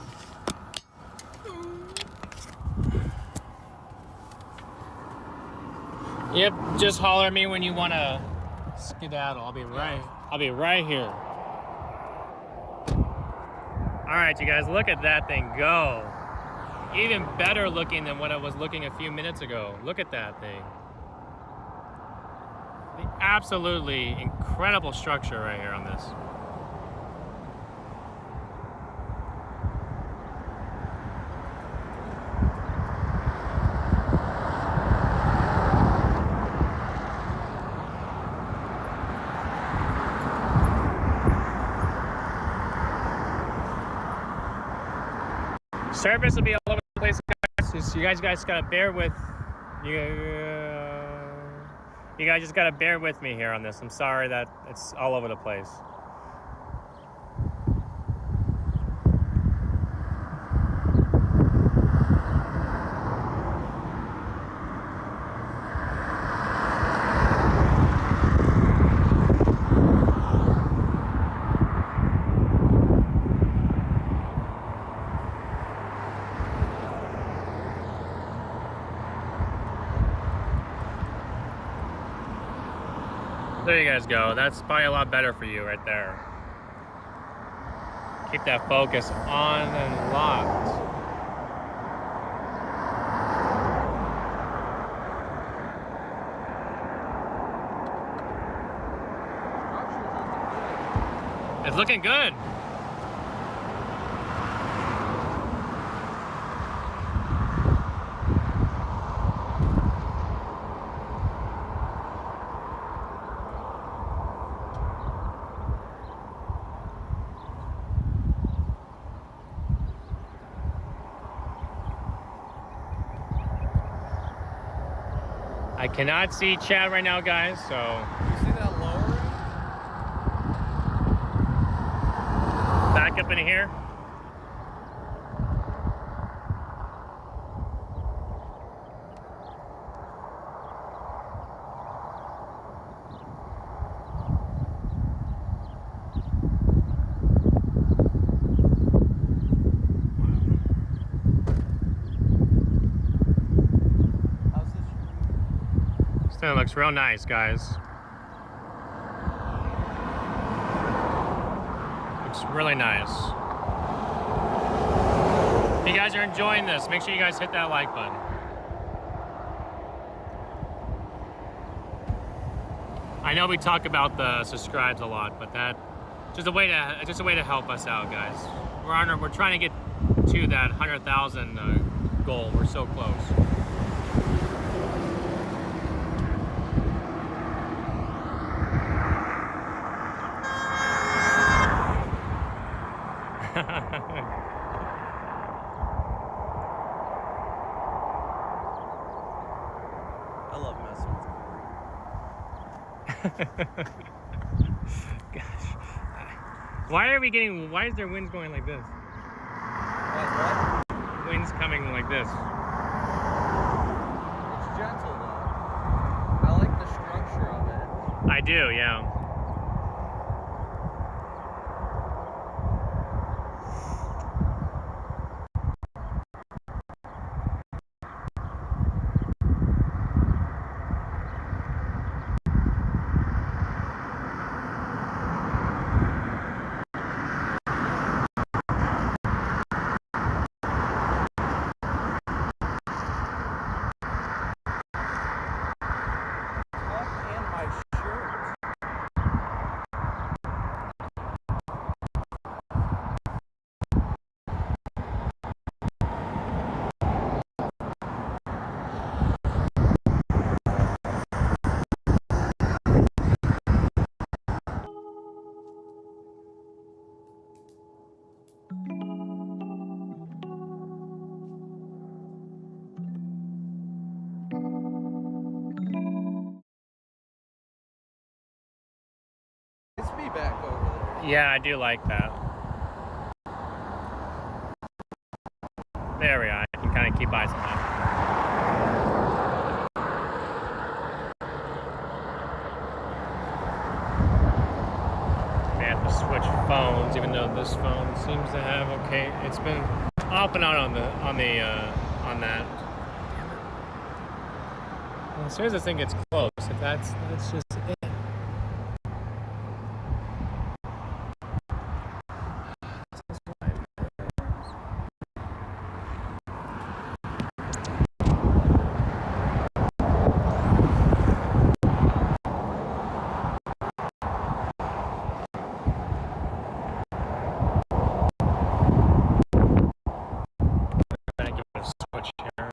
Yep, just holler at me when you want to skedaddle. I'll be right here. All right, you guys, look at that thing go. Even better looking than what I was looking a few minutes ago. Look at that thing. The absolutely incredible structure right here on this. service will be all over the place, guys. Just, you guys gotta bear with you guys just gotta bear with me here on this. I'm sorry that it's all over the place. There you guys go. That's probably a lot better for you right there. Keep that focus on and locked. It's looking good. I cannot see Chad right now, guys, so. You see that lowering? Back up in here. It looks real nice, guys. Looks really nice. If you guys are enjoying this, make sure you guys hit that like button. I know we talk about the subscribes a lot, but that just a way to help us out, guys. We're trying to get to that 100,000 goal. We're so close. I love messing with Gosh. Why is there winds going like this? what? Winds coming like this. It's gentle though. I like the structure of it. I do, yeah. It's me back over there. Yeah, I do like that. There we are. I can kind of keep eyes on that. May have to switch phones, even though this phone seems to have okay. It's been off and on that. Well, as soon as this thing gets close, that's just it. Switch here.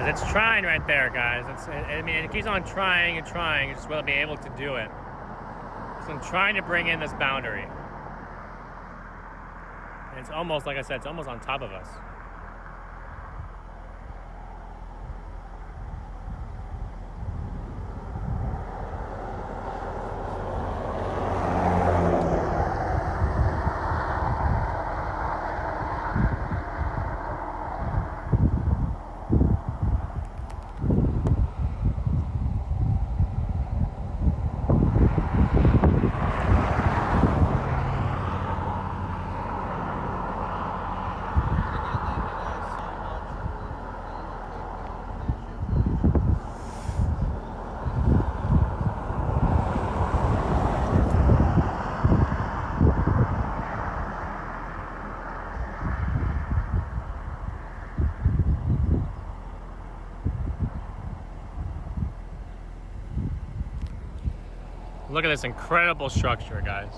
It's trying right there, guys. I mean, it keeps on trying and trying. It just will be able to do it. So I'm trying to bring in this boundary. And it's almost, like I said, it's almost on top of us. Look at this incredible structure, guys.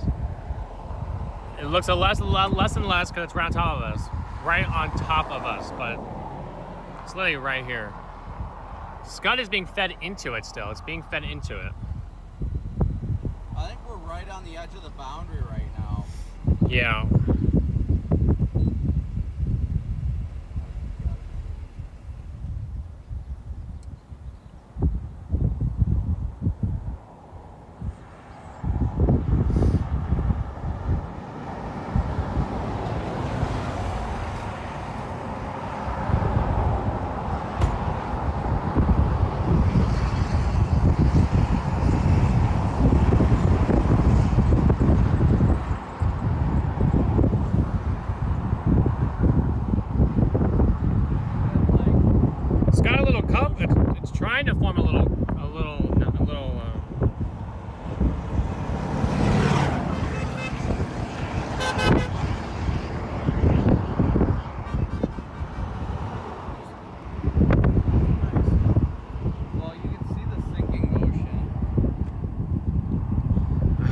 It looks a lot less and less because it's right on top of us. Right on top of us, but it's literally right here. Scud is being fed into it still. It's being fed into it. I think we're right on the edge of the boundary right now. Yeah. It's trying to form a little. Well, you can see the sinking motion.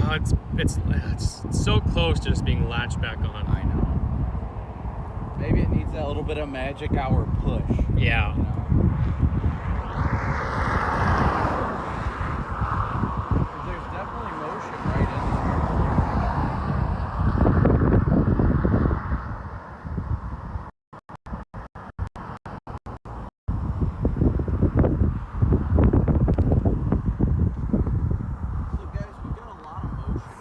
Oh, it's so close to just being latched back on. I know. Maybe it needs that little bit of magic hour push. Yeah. You know? There's definitely motion right in So guys, we've got a lot of motion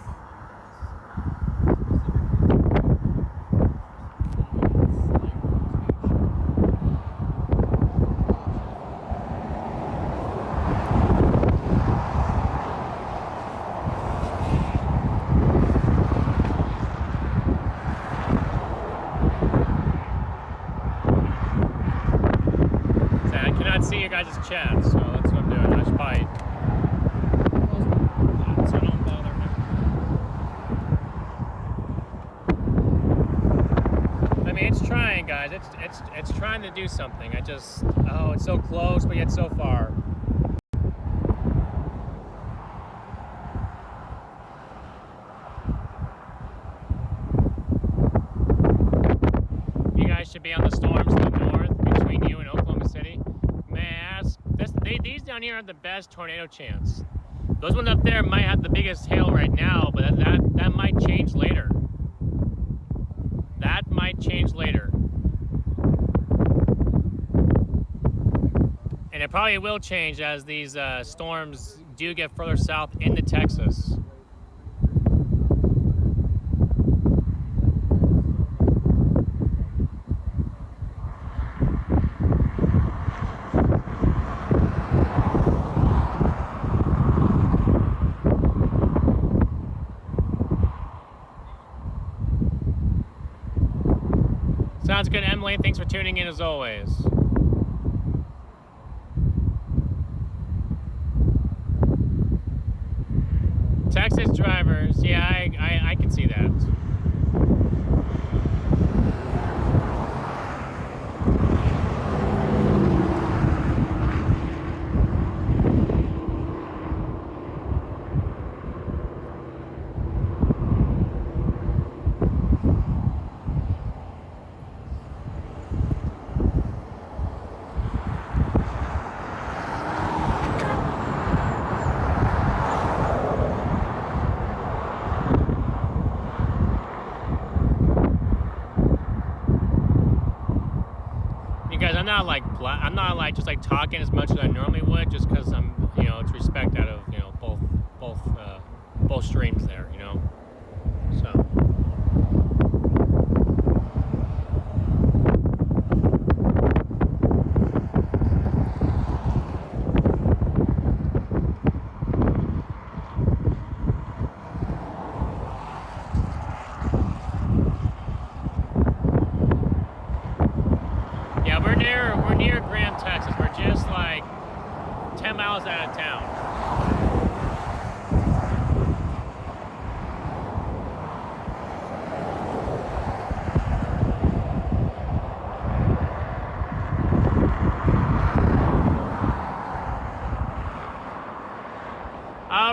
see your guys' chat, so that's what I'm doing. I should probably so don't bother me. I mean, it's trying, guys. It's trying to do something. It's so close, but yet so far. You guys should be on the storms to the north between you and Oklahoma City. These down here have the best tornado chance. Those ones up there might have the biggest hail right now, but that might change later. That might change later. And it probably will change as these storms do get further south into Texas. Sounds good, Emily. Thanks for tuning in as always. Texas drivers, yeah, I can see that. not like just like talking as much as I normally would, just because I'm, you know, it's respect out of, you know, both streams there, you know. So. We're near Graham, Texas. We're just like 10 miles out of town.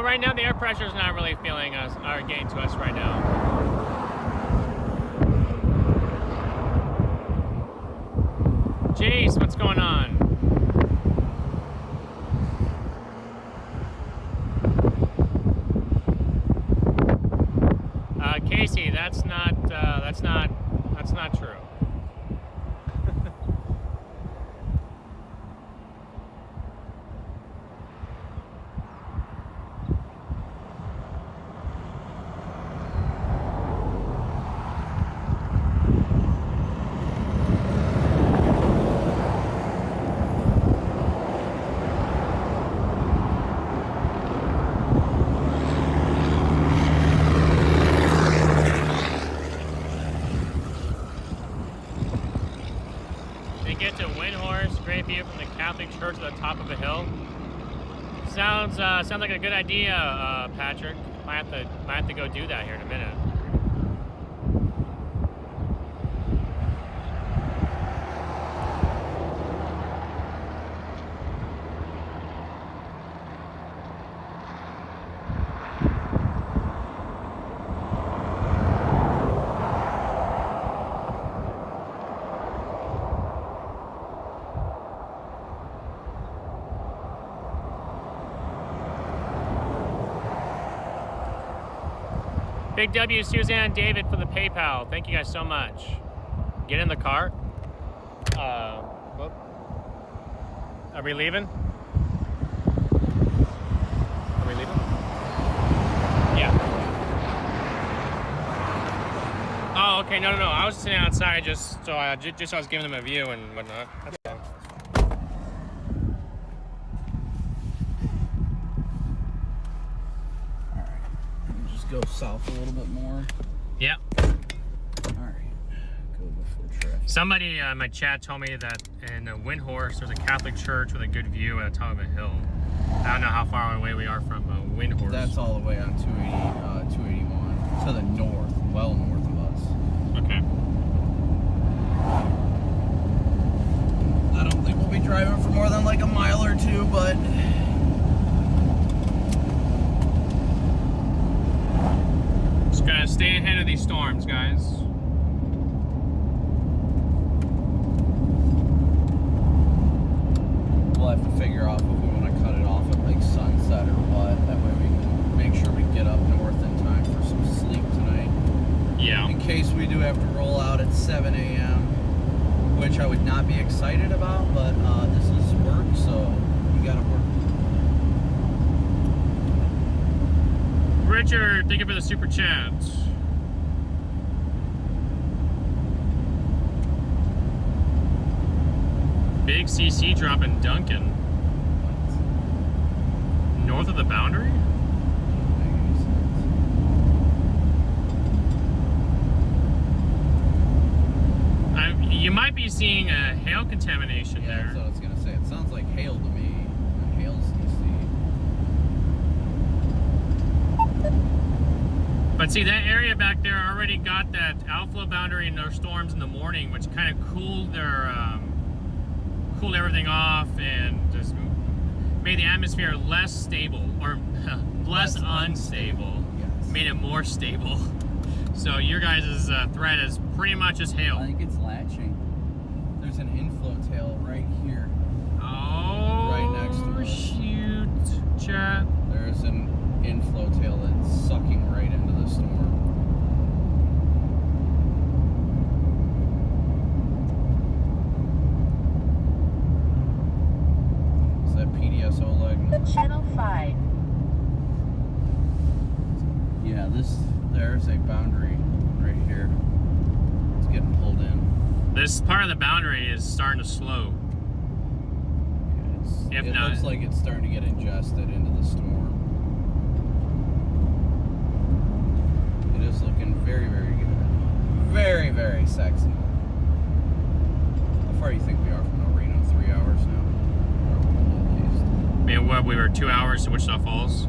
Right now the air pressure is not really feeling us, or getting to us right now. Jace, what's going on? Casey, that's not true. Church at the top of a hill. Sounds like a good idea, Patrick. Might have to go do that here in a minute. Big W, Suzanne, David for the PayPal. Thank you guys so much. Get in the car. Whoop. Are we leaving? Are we leaving? Yeah. Oh, okay. No. I was sitting outside just so I was giving them a view and whatnot. That's fine. Go south a little bit more. Yeah. Alright. Go before traffic. Somebody in my chat told me that in Windhorse there's a Catholic church with a good view at the top of a hill. I don't know how far away we are from Windhorse. That's all the way on 281 to the north, well north of us. Okay. I don't think we'll be driving for more than like a mile or two, but just gotta stay ahead of these storms, guys. we'll have to figure out if we want to cut it off at like sunset or what. That way we can make sure we get up north in time for some sleep tonight. Yeah. In case we do have to roll out at 7 a.m., which I would not be excited about, but this is work, so we gotta work. Richard, thank you for the super chats. Big CC drop in Duncan. North of the boundary? You might be seeing a hail contamination Yeah, there. that's what I was gonna say. It sounds like hail to me. Hail's DC. But see, that area back there already got that outflow boundary and those storms in the morning, which kind of cooled everything off and just made the atmosphere less stable, or less unstable. Yes. Made it more stable. So your guys' threat is pretty much just hail. I think it's latching. There's an inflow tail right here. Oh, right next to us. Shoot, chat. There's an inflow tail that's sucking right into the storm. There's a boundary right here. It's getting pulled in. This part of the boundary is starting to slow. It looks like it's starting to get ingested into the storm. It is looking very, very good. Very, very sexy. How far do you think we are from El Reno? 3 hours now? I mean, what, we were 2 hours to Wichita Falls,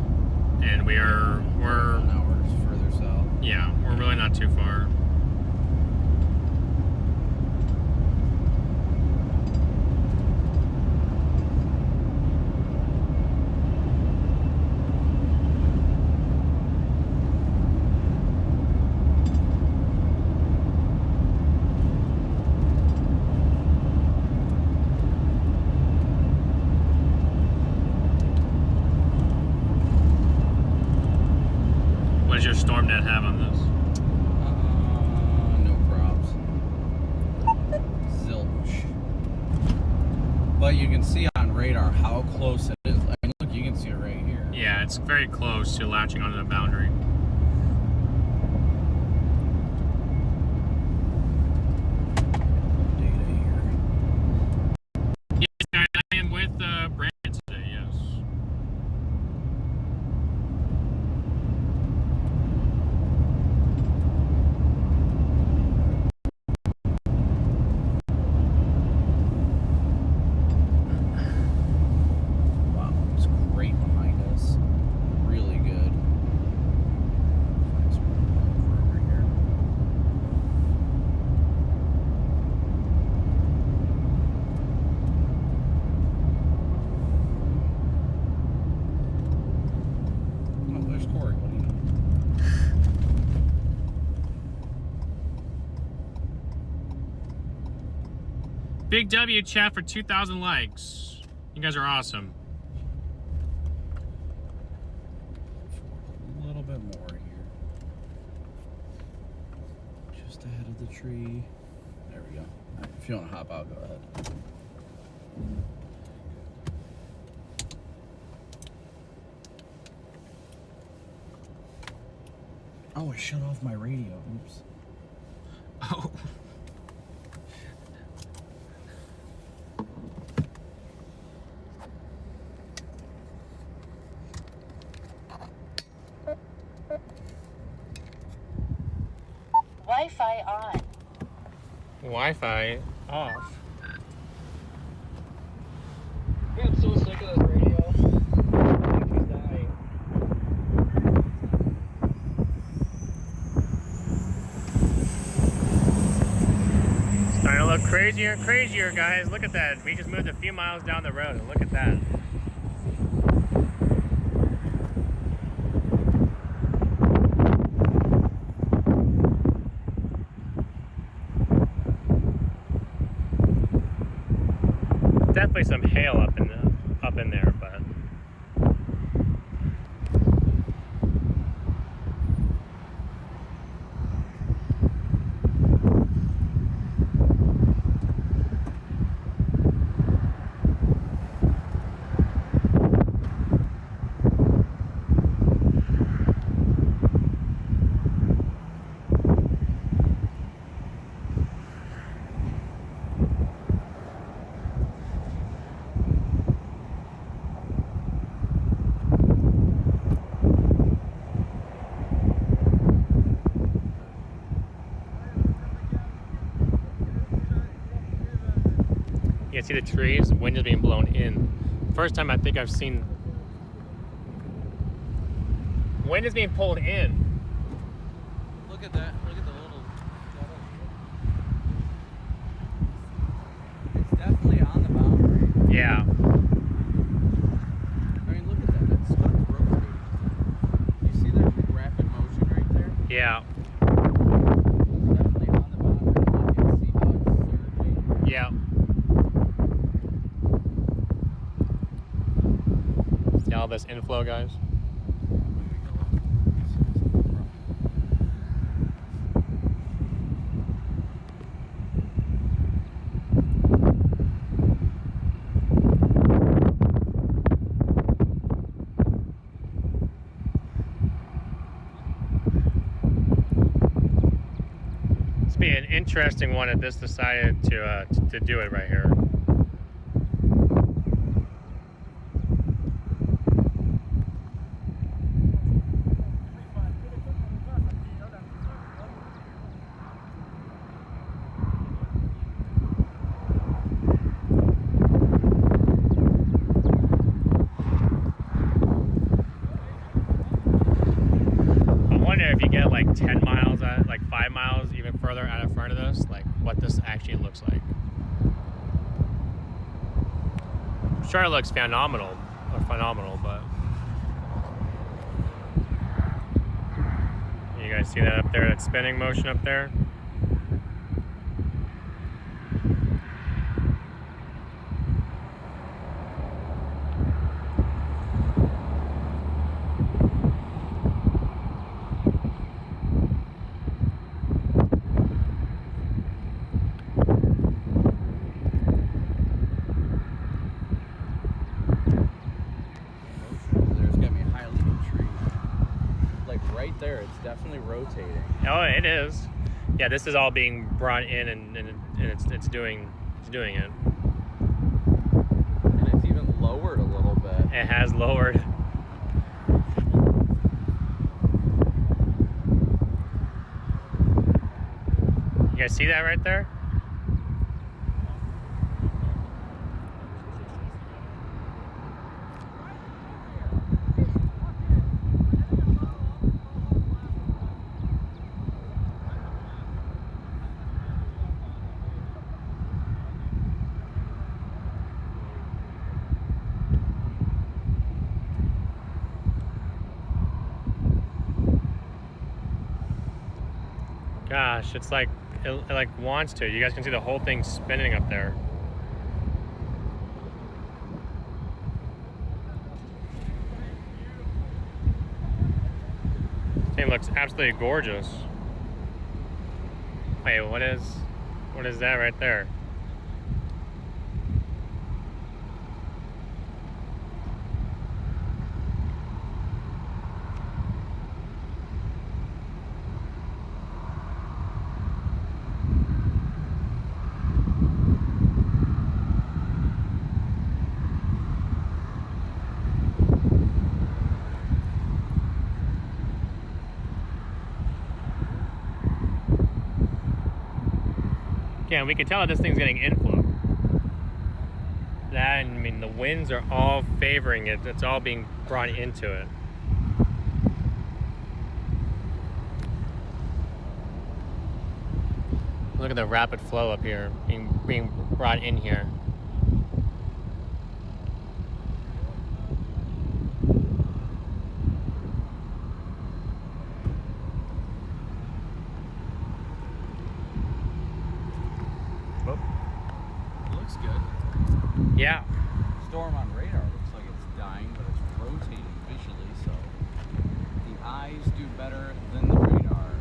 and we're 1 hour further south. Yeah, we're really not too far. What does your storm net have on this? No props. Zilch. But you can see on radar how close it is. I mean, look, you can see it right here. Yeah, it's very close to latching onto the boundary. Data here. Yes, guys, I am with Brandon today, yes. Wow, it's great behind us. Really good. Find some room over here. Oh, there's Corey. What do you know? Big W chat for 2,000 likes. You guys are awesome. A little bit more here. Just ahead of the tree. There we go. All right, if you want to hop out, go ahead. Oh, I shut off my radio. Oops. Oh. Wi-Fi on. Wi-Fi off. Yeah, I'm so sick of that radio. I think he's dying. It's starting to look crazier and crazier, guys. Look at that. We just moved a few miles down the road, and look at that. Definitely some hail up in there, but you can see the trees, the wind is being blown in. First time I think I've seen wind is being pulled in. Look at that. Look at the little. It's definitely on the boundary. Yeah. I mean, look at that. That starts rotating. You see that rapid motion right there? Yeah. It's definitely on the boundary. You can see how it's surging. Yeah. See all this inflow, guys? interesting one that this decided to do it right here. If you get like 10 miles, like 5 miles even further out in front of this, like what this actually looks like. I'm sure it looks phenomenal, but you guys see that up there, that spinning motion up there? There, it's definitely rotating. Oh, it is. Yeah, this is all being brought in, and it's doing it. And it's even lowered a little bit. It has lowered. You guys see that right there? Gosh, it's like it like wants to. You guys can see the whole thing spinning up there. This thing looks absolutely gorgeous. Wait, what is that right there? Yeah, we can tell that this thing's getting inflow. That, I mean, the winds are all favoring it. It's all being brought into it. Look at the rapid flow up here, being brought in here. Looks good. Yeah. Storm on radar looks like it's dying, but it's rotating visually, so the eyes do better than the radar.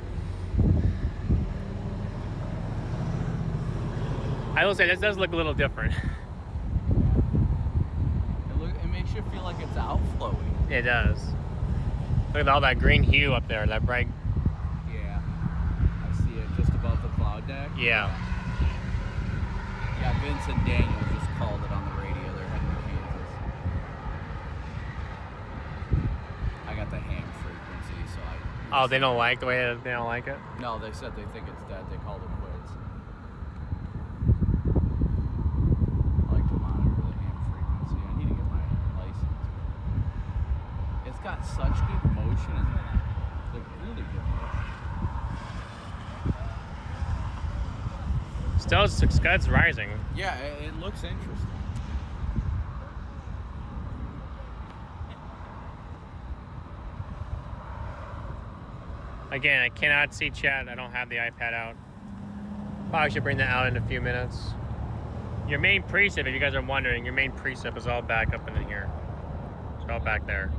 I will say this does look a little different. It makes you feel like it's outflowing. It does. Look at all that green hue up there, that bright. Yeah. I see it just above the cloud deck. Yeah. Yeah, Vince and Daniel just called it on the radio. They're heading to Kansas. I got the ham frequency, so I... Oh, they don't like the way they don't like it? No, they said they think it's dead. They called it quits. I like to monitor the ham frequency. I need to get my license. It's got such good motion in it. Like, really good motion. Still, Scuds rising. Yeah, it looks interesting. Again, I cannot see chat. I don't have the iPad out. Probably should bring that out in a few minutes. Your main precip, if you guys are wondering, your main precip is all back up in here. It's all back there.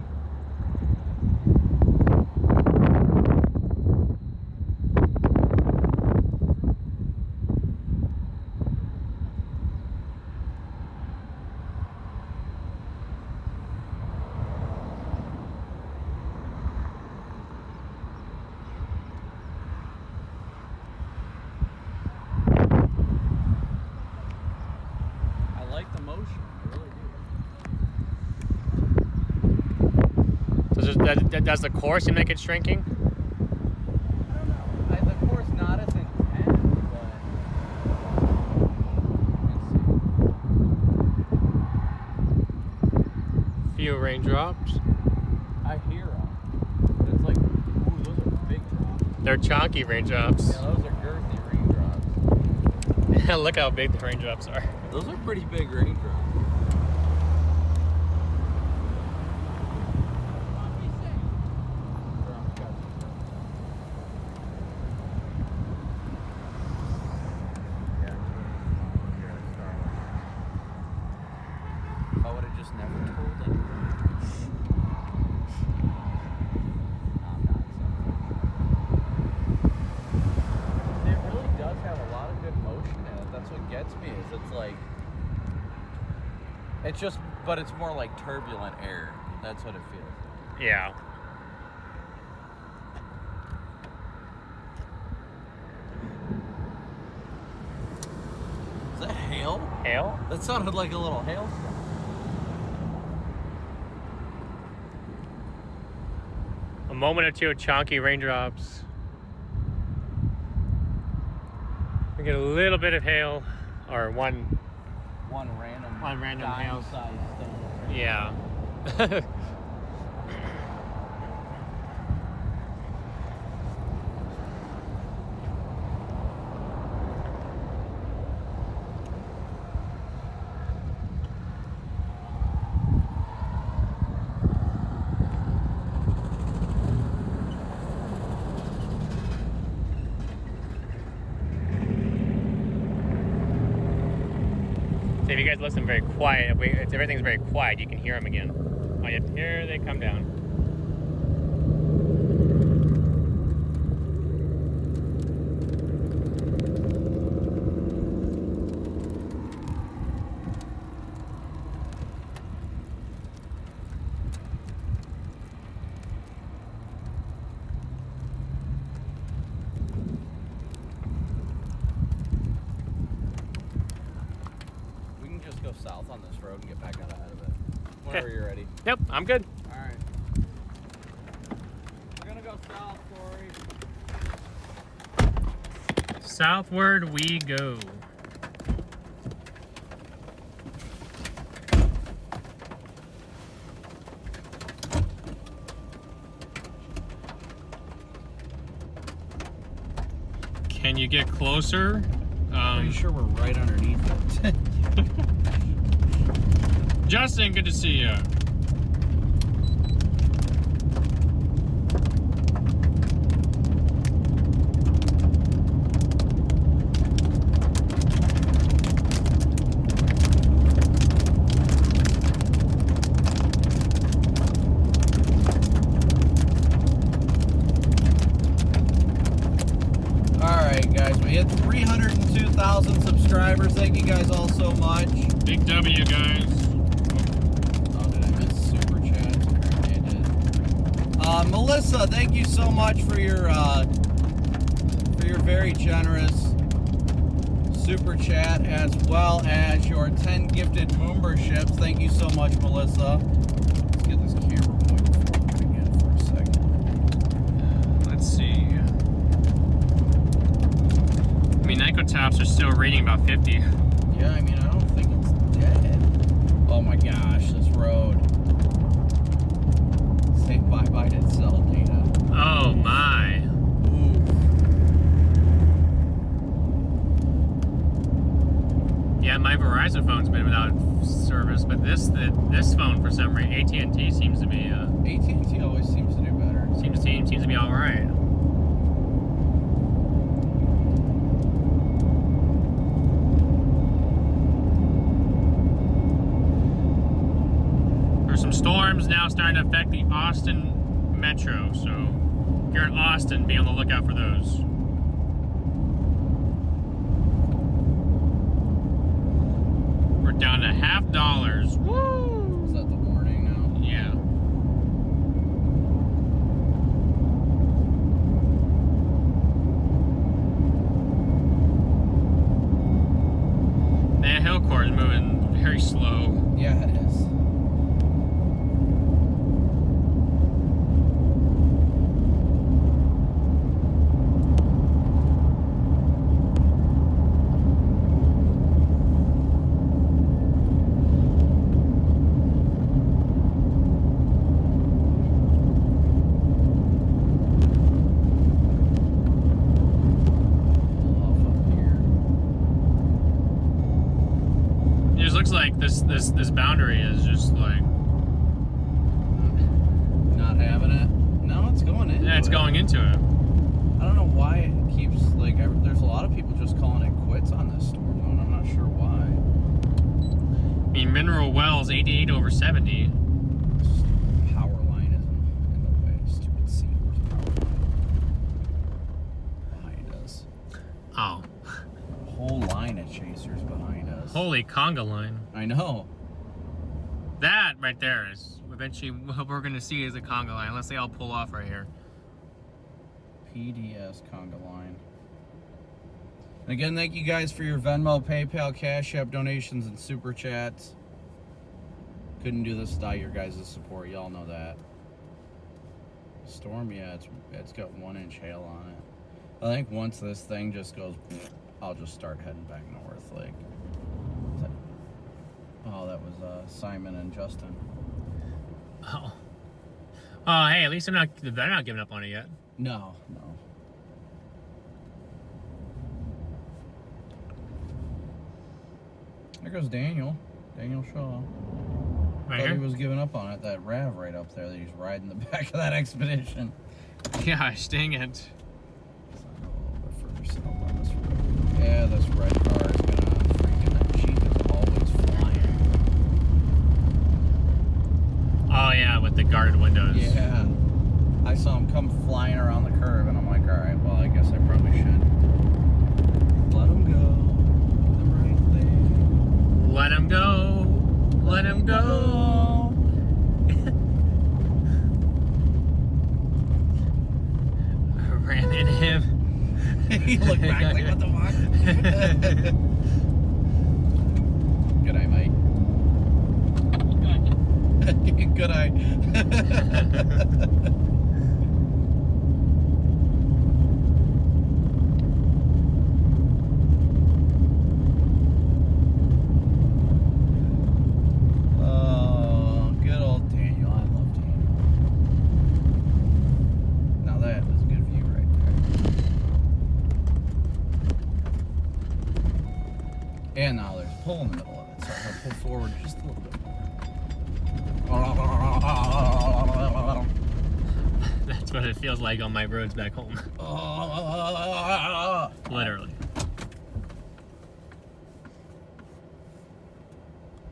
Does the core seem like it's shrinking? I don't know. The core's not as intense, but let's see. Few raindrops. I hear them. It's like, ooh, those are big drops. They're chunky raindrops. Yeah, those are girthy raindrops. Look how big the raindrops are. Those are pretty big raindrops. I would have just never told him. It really does have a lot of good motion in it. That's what gets me, is it's like, it's just, but it's more like turbulent air. That's what it feels like. Yeah. Is that hail? Hail? That sounded like a little hailstorm. A moment or two of chunky raindrops. We get a little bit of hail, or one random hail. Size thing. Yeah. So if you guys listen very quiet, if everything's very quiet, you can hear them again. Oh, yeah, here they come down. Go south on this road and get back out ahead of it. Whenever you're ready. Yep, I'm good. All right. We're gonna go south, Corey. Southward we go. Can you get closer? Pretty sure we're right underneath it. Justin, good to see you. Alright guys, we hit 302,000 subscribers. Thank you guys all so much. Big W, guys. Oh, did I miss super chats? Apparently I did. Melissa, thank you so much for your very generous super chat, as well as your 10 gifted memberships. Thank you so much, Melissa. Let's get this camera pointing forward again for a second. Let's see. I mean, Nycotops are still reading about 50. Yeah, I mean, I don't think it's dead. Oh my gosh, this road. Say bye-bye to cell data. Oh my. Ooh. Yeah, my Verizon phone's been without service, but this phone for some reason, AT&T seems to be AT&T always seems to do better. seems to be all right. There's some storms now starting to affect the Austin metro, so if you're in Austin, be on the lookout for those. We're down to $50. Woo! Is that the warning now? Yeah. That hill court is moving very slow. Yeah, it is. looks like this boundary is just like Not having it. No, it's going in. yeah, it's going into it. I don't know why it keeps like. There's a lot of people just calling it quits on this storm, though, and I'm not sure why. I mean, Mineral Wells 88 over 70. Power line is in the way. Stupid Seahorse power line behind us. Oh, A whole line of chasers behind us. holy conga line. I know. That right there is eventually what we're gonna see is a conga line, unless they all pull off right here. PDS conga line. And again, thank you guys for your Venmo, PayPal, Cash App donations, and Super Chats. Couldn't do this without your guys' support. Y'all know that. Storm, yeah, it's got 1-inch hail on it. I think once this thing just goes, I'll just start heading back north. Like, oh, that was Simon and Justin. Oh. Oh, hey, at least they're not giving up on it yet. No. There goes Daniel Shaw. Right Thought here? he was giving up on it. That Rav right up there that he's riding the back of that expedition. Gosh, dang it. A little bit further south on this road. Yeah, this red car is gonna freaking. That Jeep is always flying. Oh yeah, with the guarded windows. Yeah. I saw him come flying around the curve, and I'm like, all right, well, I guess I probably should let him go. Do the right thing. Let him go. Let him go. Ran into him. He looked back like, what the fuck? Good eye, mate. Good eye. Oh, good old Daniel. I love Daniel. Now that is a good view right there. And now there's a pole in the middle of it, so I'm going to pull forward just a little bit more. That's what it feels like on my roads back home. Literally.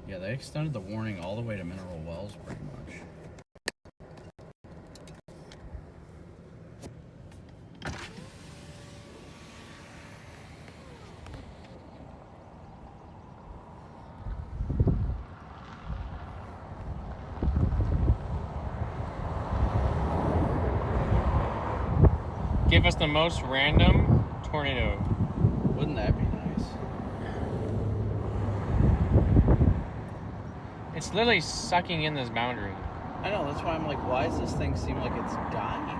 Yeah, they extended the warning all the way to Mineral Wells pretty much. Give us the most random tornado. Wouldn't that be nice? It's literally sucking in this boundary. I know, that's why I'm like, why does this thing seem like it's dying?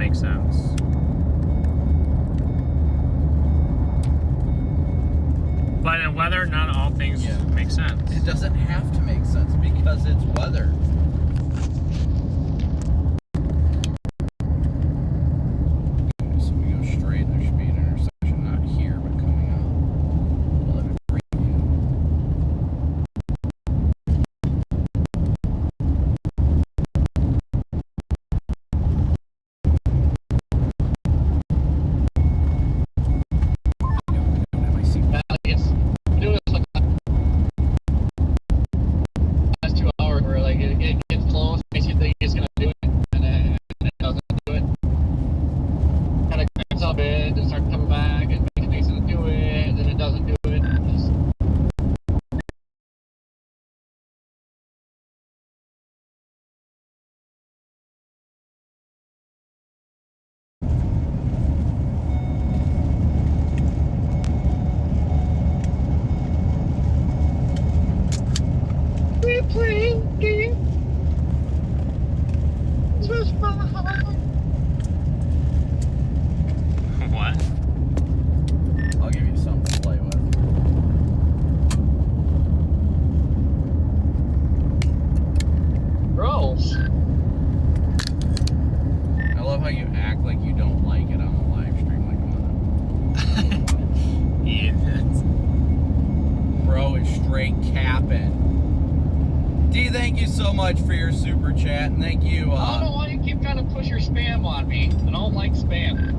make sense. But in weather, not all things make sense. It doesn't have to make sense because it's weather. Okay, so we go straight. There should be an intersection, not here, but coming out. We'll have a preview. It's doing this like last 2 hours where like it gets close, makes you think it's gonna do it, and then it doesn't do it. Kind of creeps up it, and starts coming back, and makes you think it's gonna do it, and then it doesn't do it. And just, we're playing games. Just fun. What? I'll give you something to play with. Gross. I love how you act like you don't like it on the live stream, like I'm Yeah, that's- Bro is straight capping. D, thank you so much for your super chat, and thank you. I don't know why you keep trying to push your spam on me. I don't like spam.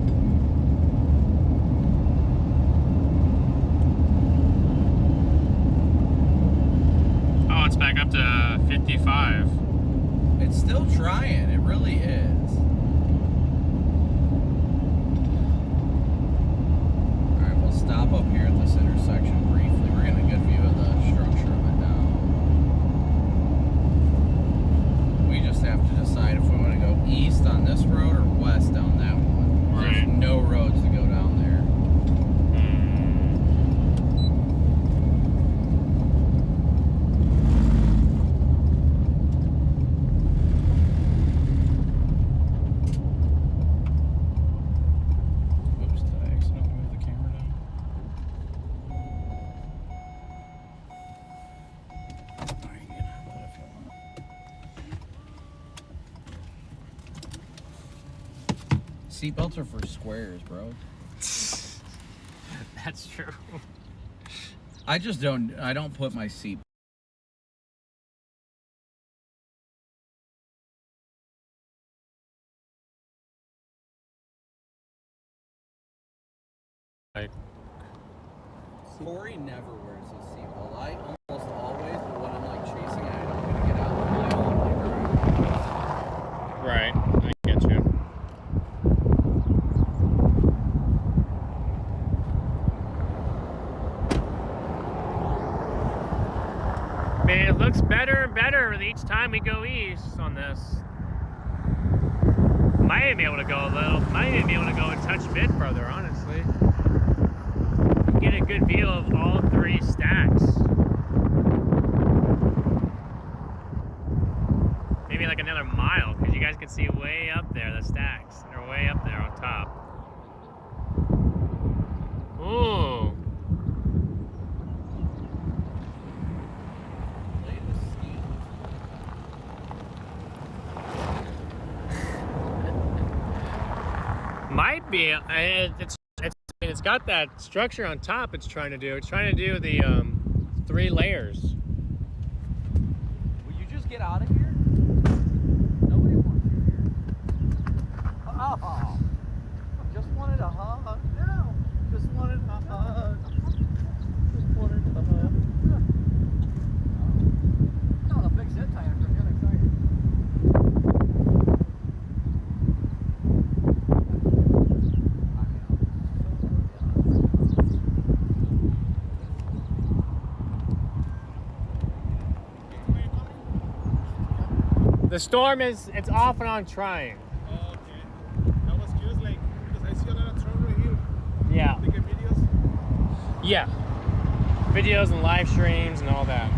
Oh, it's back up to 55. It's still trying. It really is. All right, we'll stop up here at this intersection briefly. We're getting a good view of the structure of it now. We just have to decide if we want to go east on this road or west down that one. There's Right. no roads to go down there. Oops, did I accidentally move the camera down? Alright, you can have that if you want. Seatbelts are for squares, bro. That's true. I don't put my seat. Like, Corey never wears his seatbelt. I almost always, but when I'm like chasing it, I don't want to get out of the aisle. right, I get you. Man, it looks better and better with each time we go east on this. Might even be able to go a touch bit further, honestly. Get a good view of all three stacks. Maybe like another mile, because you guys can see way up there, the stacks. They're way up there on top. Ooh. Might be. It's got that structure on top. It's trying to do. It's trying to do the 3 layers. Will you just get out of here? Nobody wants you here. Oh, just wanted a hug. No, just wanted a hug. Just wanted a hug. Oh, the big zip tie after I'm really excited. The storm it's off and on trying. Oh, okay. I was curious, like, because I see a lot of trouble right here. Yeah. Taking videos. Yeah. Videos and live streams and all that.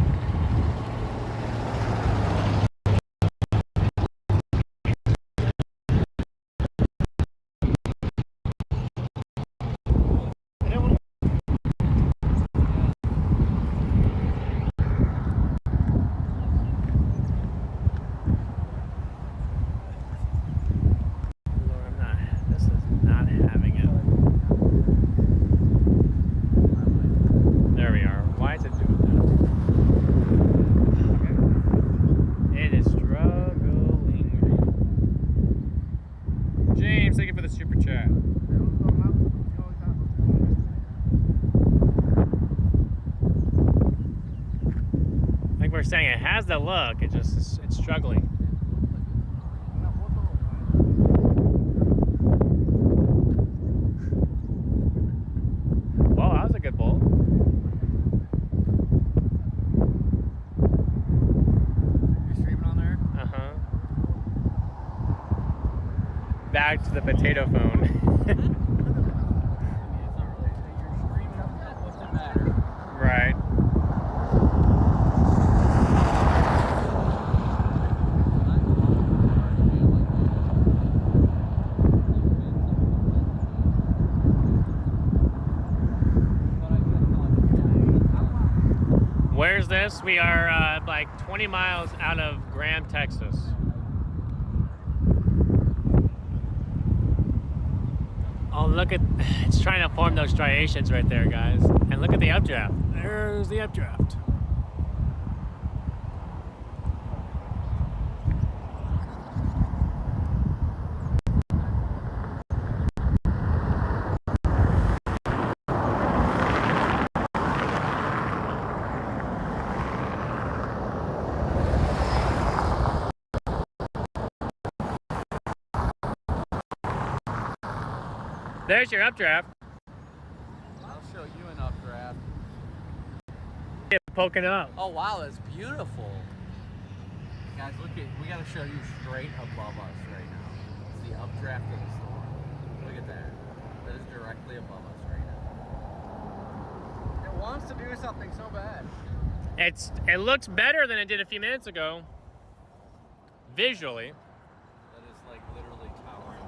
like we're saying, it has the look. It just it's struggling. Well, that was a good bolt. You're streaming on there? Back to the potato phone. Right. Where's this? We are like 20 miles out of Graham, Texas. Oh, look at, it's trying to form those striations right there, guys. And look at the updraft. There's the updraft. There's your updraft. I'll show you an updraft. Poking up. Oh wow, that's beautiful. Guys, look at, we gotta show you straight above us right now. It's the updraft of the storm. Look at that. That is directly above us right now. It wants to do something so bad. It looks better than it did a few minutes ago. Visually. That is like literally towering.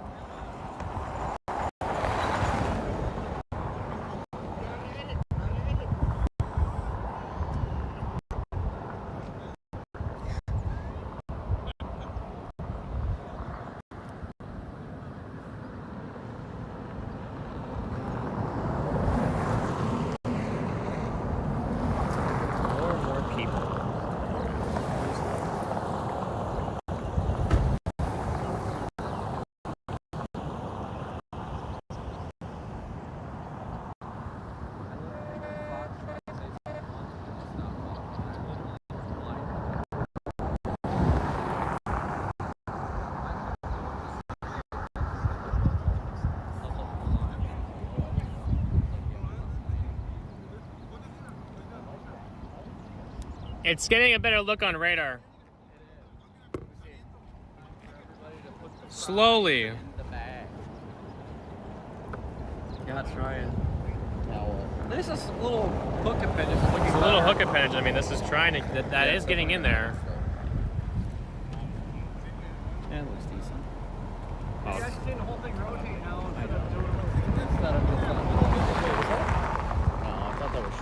It's getting a better look on radar. Slowly. Yeah, it's trying. This is a little hook appendage. It's a little hook appendage. I mean, this is trying to, that is getting in there. Yeah, it looks decent. Oh, You guys seen the whole thing rotate now instead of doing it. No, I thought that was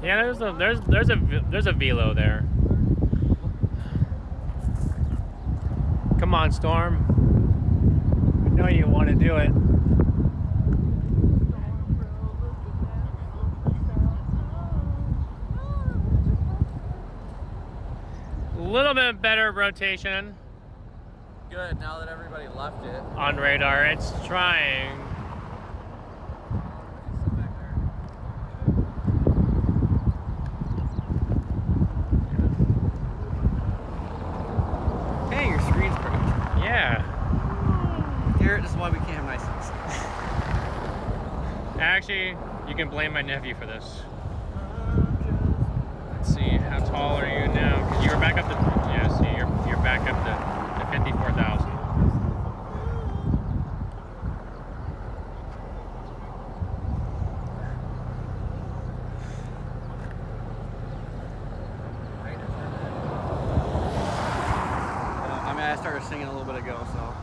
yeah, there's a velo there. Come on, Storm. I know you want to do it. A little bit better rotation good now that everybody left it. on radar. It's trying. Hey, your screen's pretty. Yeah. Garrett, this is why we can't have nice things. Actually, you can blame my nephew for this. Let's see, how tall are you now? Because you were back up to, yeah, see, you're back up to 54,000. I mean, I started singing a little bit ago, so.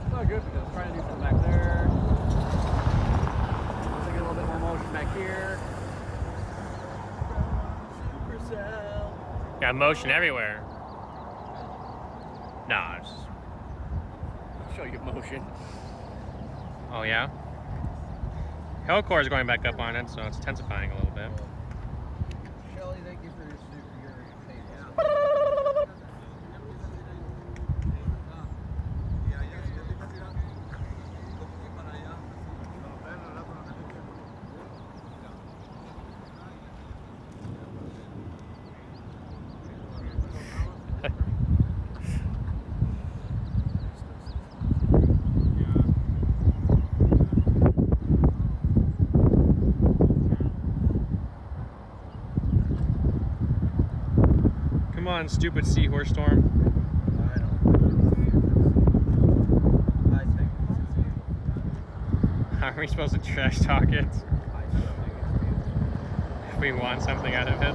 It's not good because I was trying to do something back there. Let's get a little bit more motion back here. Got motion everywhere. Nah, it's just... I'll show you motion. Oh yeah? Hell core is going back up on it, so it's intensifying a little bit. Shelly, thank you for your Come on, stupid seahorse storm. How are we supposed to trash talk it? If we want something out of it.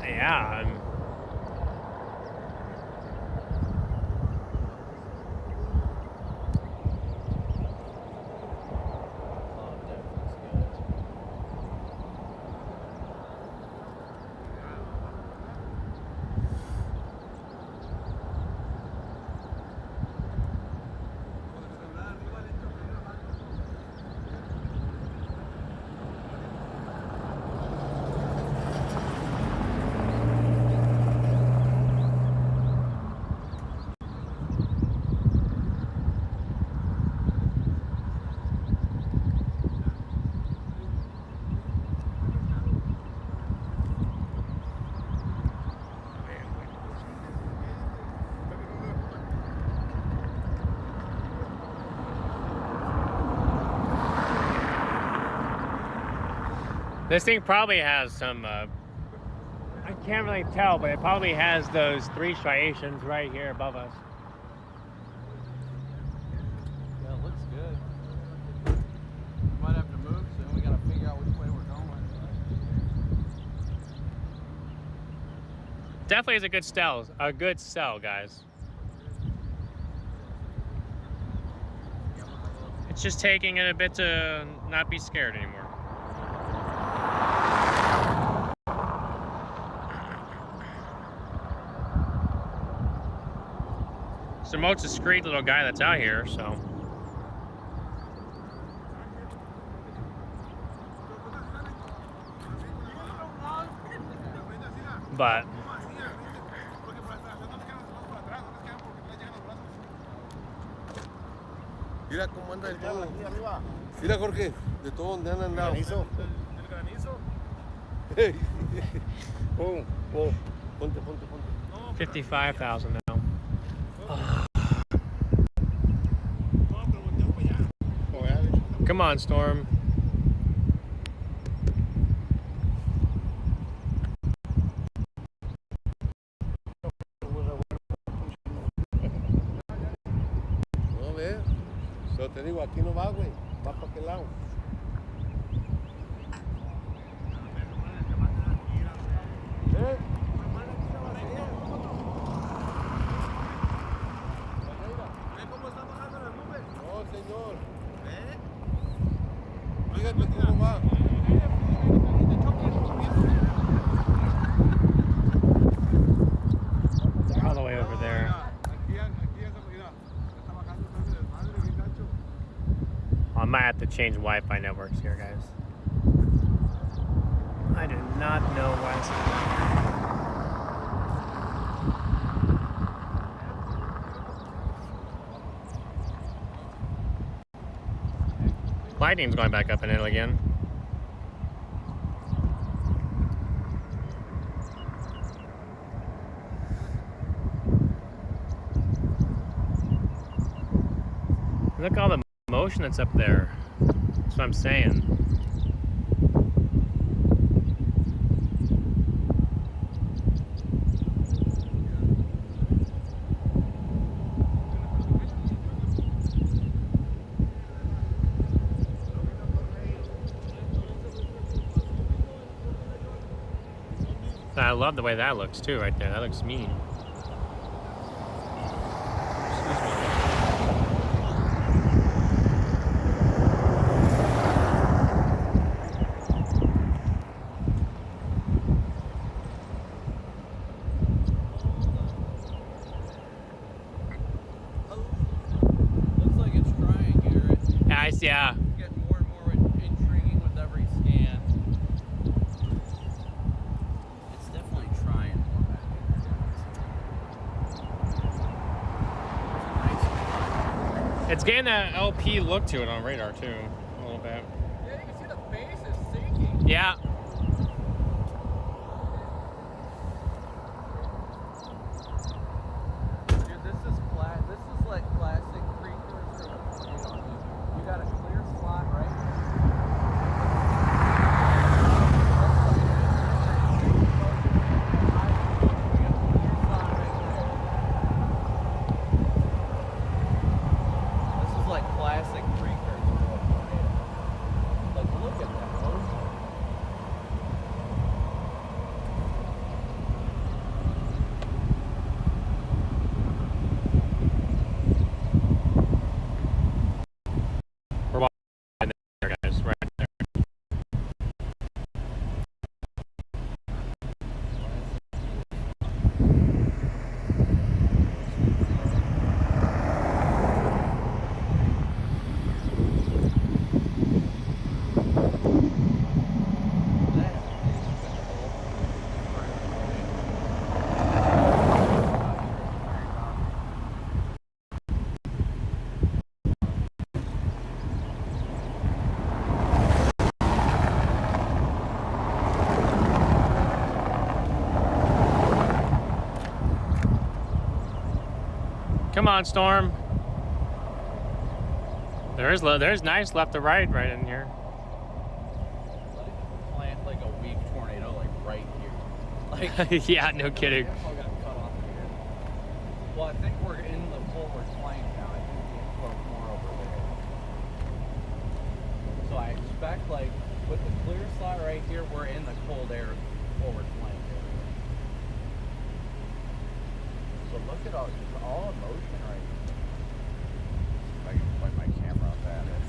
Yeah, this thing probably has some, I can't really tell, but it probably has those 3 striations right here above us. Yeah, it looks good. We might have to move soon. We gotta figure out which way we're going. Definitely is a good sell, guys. It's just taking it a bit to not be scared anymore. It's the most discreet little guy that's out here, so. But Mira cómo anda de todo. Mira, Jorge, de todo donde han andado. ¿El granizo? Ponte. 55,000 now. Come on, Storm. No, ve. Yo te digo, aquí no va, güey. Va para aquel lado. ¿Eh? No, señor. Fíjate cómo va. All the way over there. I might have to change Wi-Fi networks here, guys. I do not know why it's lightning's going back up in it again. Look at all the motion that's up there. That's what I'm saying. I love the way that looks too, right there. That looks mean. nice, yeah. It's getting more and more intriguing with every scan. It's definitely trying more back in. It's getting that LP look to it on radar too, a little bit. Yeah, you can see the base is sinking. Yeah. Dude, this is like classic precursor to tornado. You got a clear slot right here. This is like classic precursor to a tornado. Like, look at that motion. We're walking there, guys, right there. Come on, Storm. There's nice left to right in here. What if you plant like a weak tornado like right here? Like Yeah, no kidding. Info got cut off here. Well, I think we're in the forward flank now. I think the info more over there. So I expect like with the clear slot right here, we're in the cold air forward flank area. So look at all in motion right here. If I can point my camera up at it.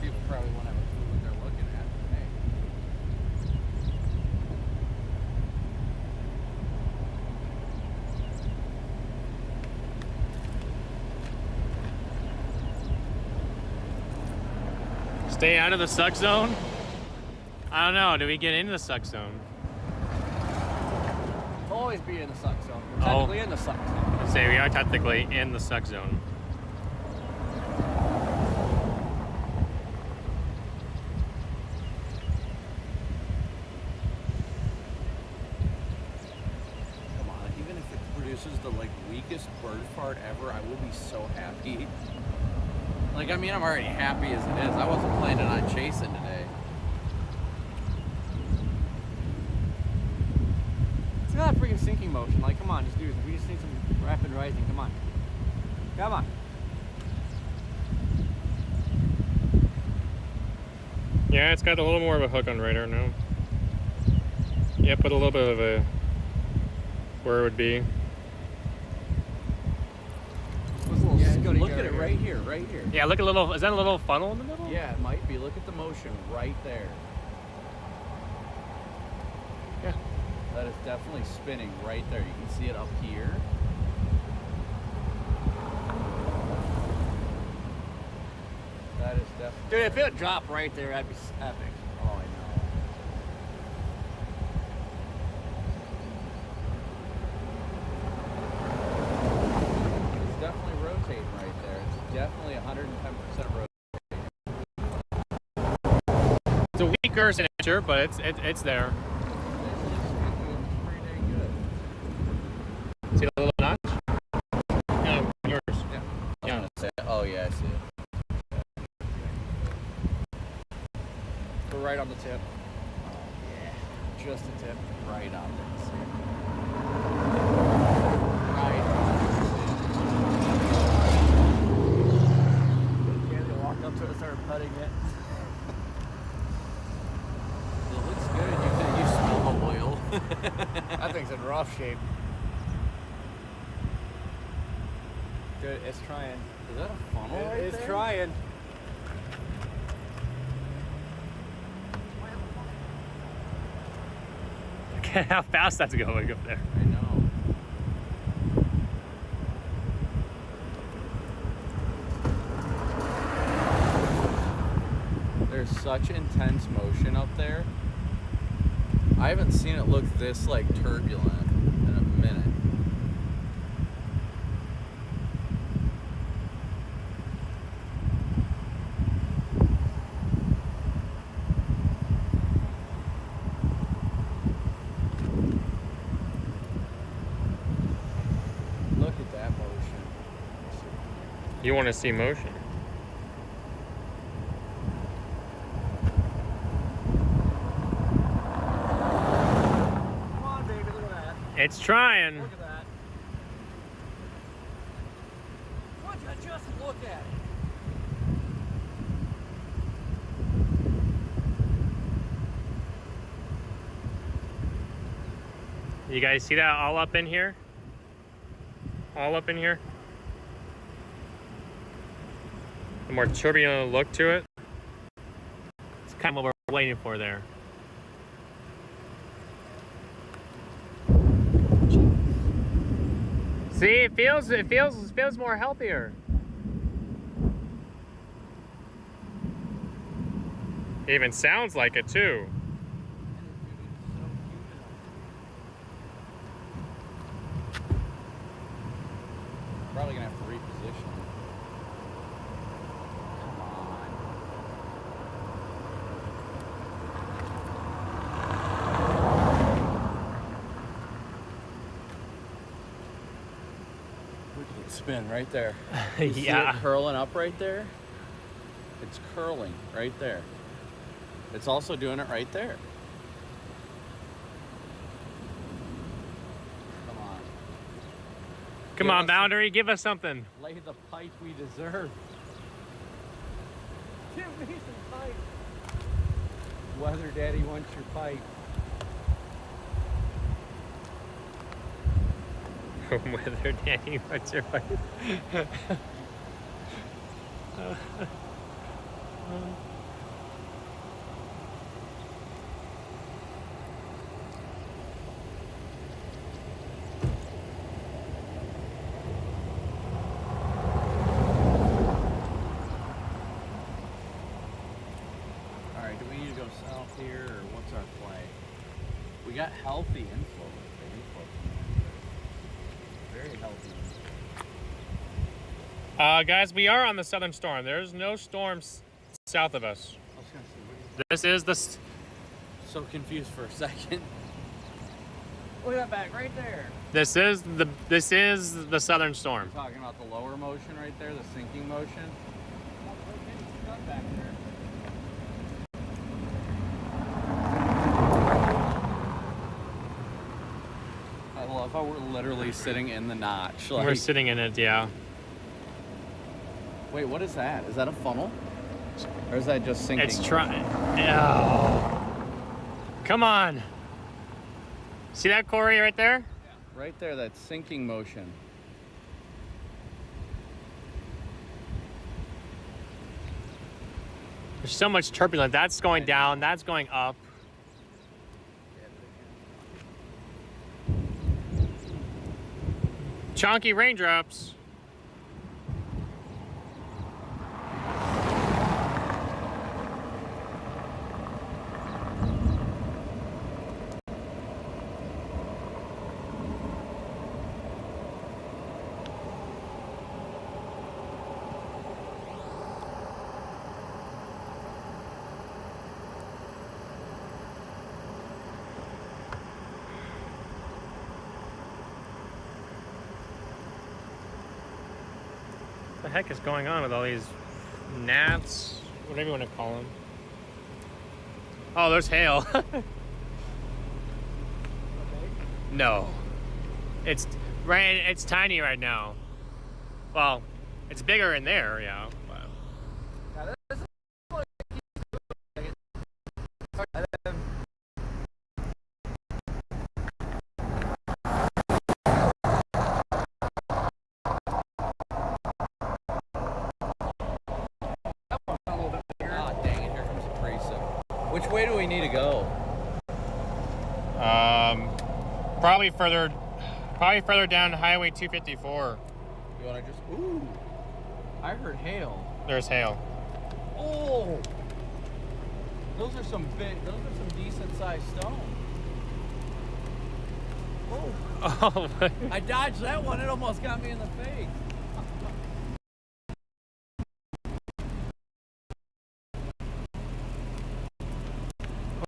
People probably won't have a clue what they're looking at. Hey. Stay out of the suck zone? I don't know. Do we get into the suck zone? Always be in the suck zone. We're Oh. technically in the suck zone. Let's say we are technically in the suck zone. Come on, even if it produces the like weakest bird fart ever, I will be so happy. Like, I mean, I'm already happy as it is. I wasn't planning on chasing today. It's not a freaking sinking motion. Like, come on, just do it. We just need some rapid rising. Come on. Come on. Yeah, it's got a little more of a hook on radar now. Yeah, put a little bit of a where it would be. Yeah, look at it right here, right here. Yeah, look at a little. Is that a little funnel in the middle? Yeah, it might be. Look at the motion right there. Yeah. That is definitely spinning right there. You can see it up here. That is definitely. Dude, if it would drop right there, that'd be epic. Oh, I know. It's definitely rotating right there. It's definitely 110% rotating. It's a weaker signature, but it's there. See the little notch? No, yours. Yeah. Oh yeah, I see it. We're right on the tip. Yeah, Just a tip. right on there. Right. Candy walked up to it and started putting it. It looks good. You smell the oil. That thing's in rough shape. Dude, it's trying. Is that a funnel right It's there? trying. Look at how fast that's going up there. I know. such intense motion up there. I haven't seen it look this like turbulent in a minute. Look at that motion. You want to see motion? Come on, baby, look at that. It's trying. Look at that. Would you just look at it? You guys see that all up in here? All up in here? The more turbulent look to it. It's kind of what we're waiting for there. See, it feels more healthier. It even sounds like it too. Probably gonna have to reposition. Come on. Look at it spin right there. You see it curling up right there? It's curling right there. It's also doing it right there. Come on, Boundary, give us something. Lay the pipe we deserve. Give me some pipe. Weather Daddy wants your pipe. Weather Daddy, what's your pipe? South here, or what's our play? We got healthy inflow. Very healthy. Guys, we are on the southern storm. There's no storms south of us. I was gonna say, what is This is the. so confused for a second. Look at that back right there. This is the southern storm. You're talking about the lower motion right there, the sinking motion. Back there. I love how we're literally sitting in the notch. Like, We're sitting in it, yeah. wait, what is that? Is that a funnel? Or is that just sinking? It's trying. Oh. Come on. See that, Corey, right there? Yeah. Right there, that sinking motion. There's so much turbulence. That's going down. That's going up. Chunky raindrops. What the heck is going on with all these gnats, whatever you want to call them? Oh, there's hail. No, it's right. It's tiny right now. Well, it's bigger in there, yeah. But. Now, this is like Which way do we need to go? Probably further down Highway 254. You want to just... Ooh! I heard hail. There's hail. Oh! Those are some decent sized stones. Oh, I dodged that one. It almost got me in the face.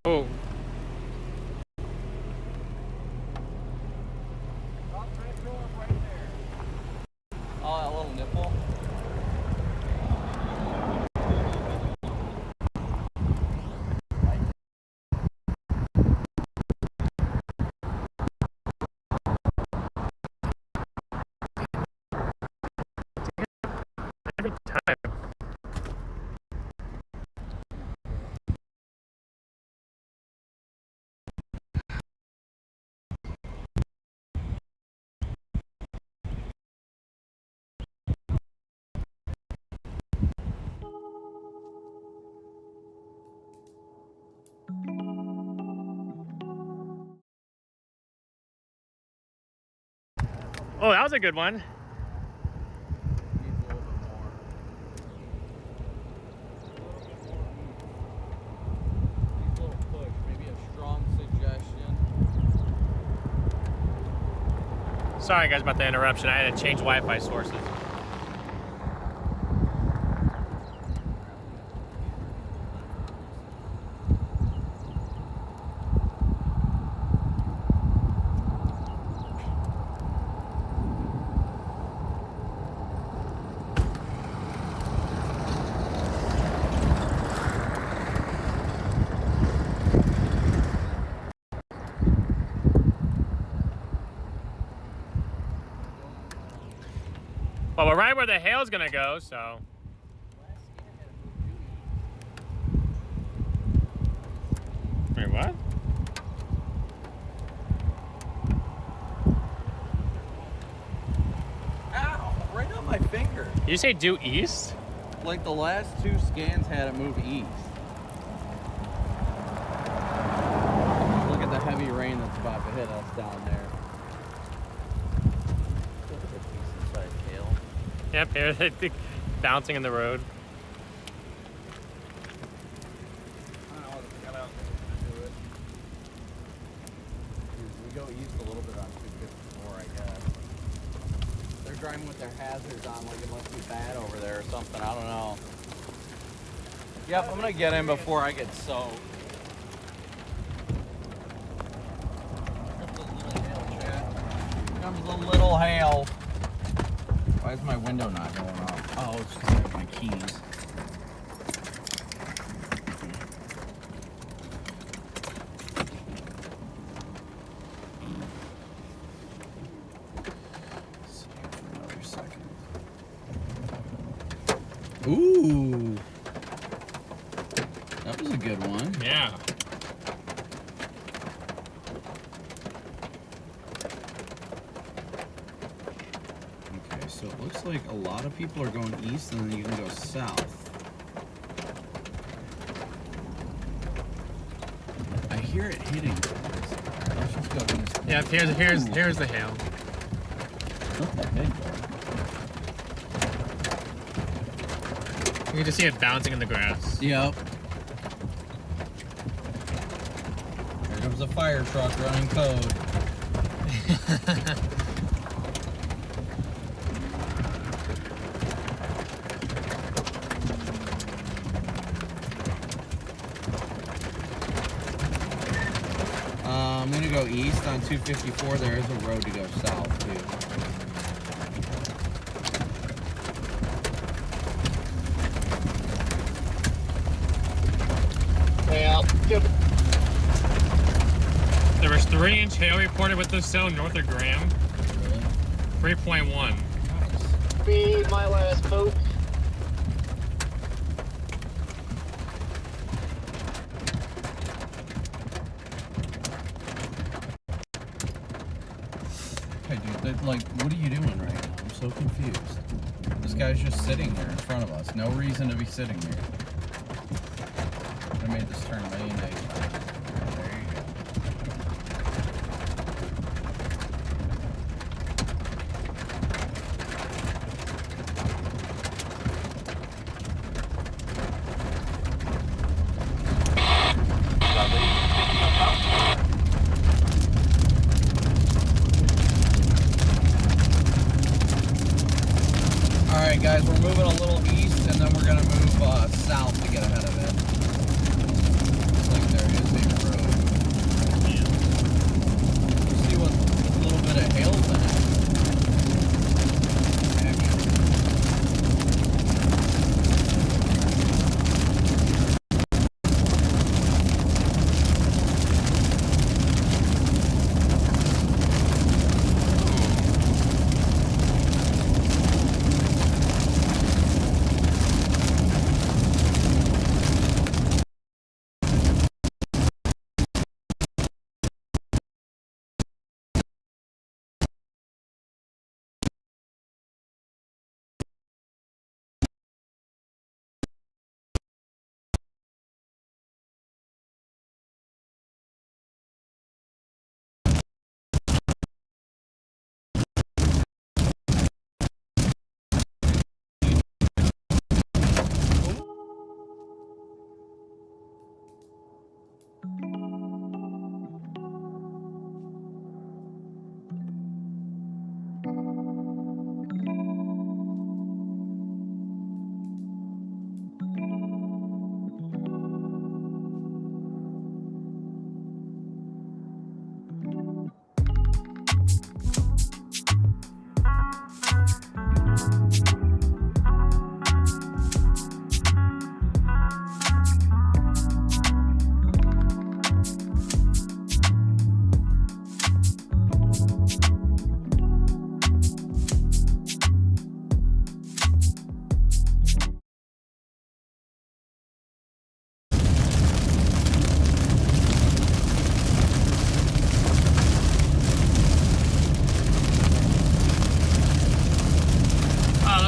oh. Oh, that little nipple. Every time. Oh, that was a good one. Sorry guys about the interruption. I had to change Wi-Fi sources. Well, we're right where the hail's gonna go, so. Wait, what? Ow! Right on my finger. Did you say due east? Like the last two scans had it move east. Look at the heavy rain that's about to hit us down there. Look at the decent sized hail. Yep, here they're bouncing in the road. I don't know what the out there to do it. We go east a little bit on 254, I guess. They're driving with their hazards on like it must be bad over there or something. I don't know. Yep, I'm gonna get in before I get soaked. Here comes the little hail. Why is my window not going up? Oh, it's because I have my keys. Ooh, that was a good one. Yeah. Okay, so it looks like a lot of people are going east and then you can go south. I hear it hitting. Let's just go east. Yeah, here's the hail. Okay, big one. You can just see it bouncing in the grass. Yep. Here comes a fire truck running code. I'm gonna go east on 254. There is a road to go south too. There was 3-inch hail reported with this cell north of Graham. Really? 3.1. Be my last poke. Hey dude, like, what are you doing right now? I'm so confused. This guy's just sitting there in front of us. No reason to be sitting here. I made this turn a million days. There you go. Alright guys, we're moving a little east and then we're going to move south to get ahead of it. Looks like there is a road. Let's see what a little bit of hail's in it.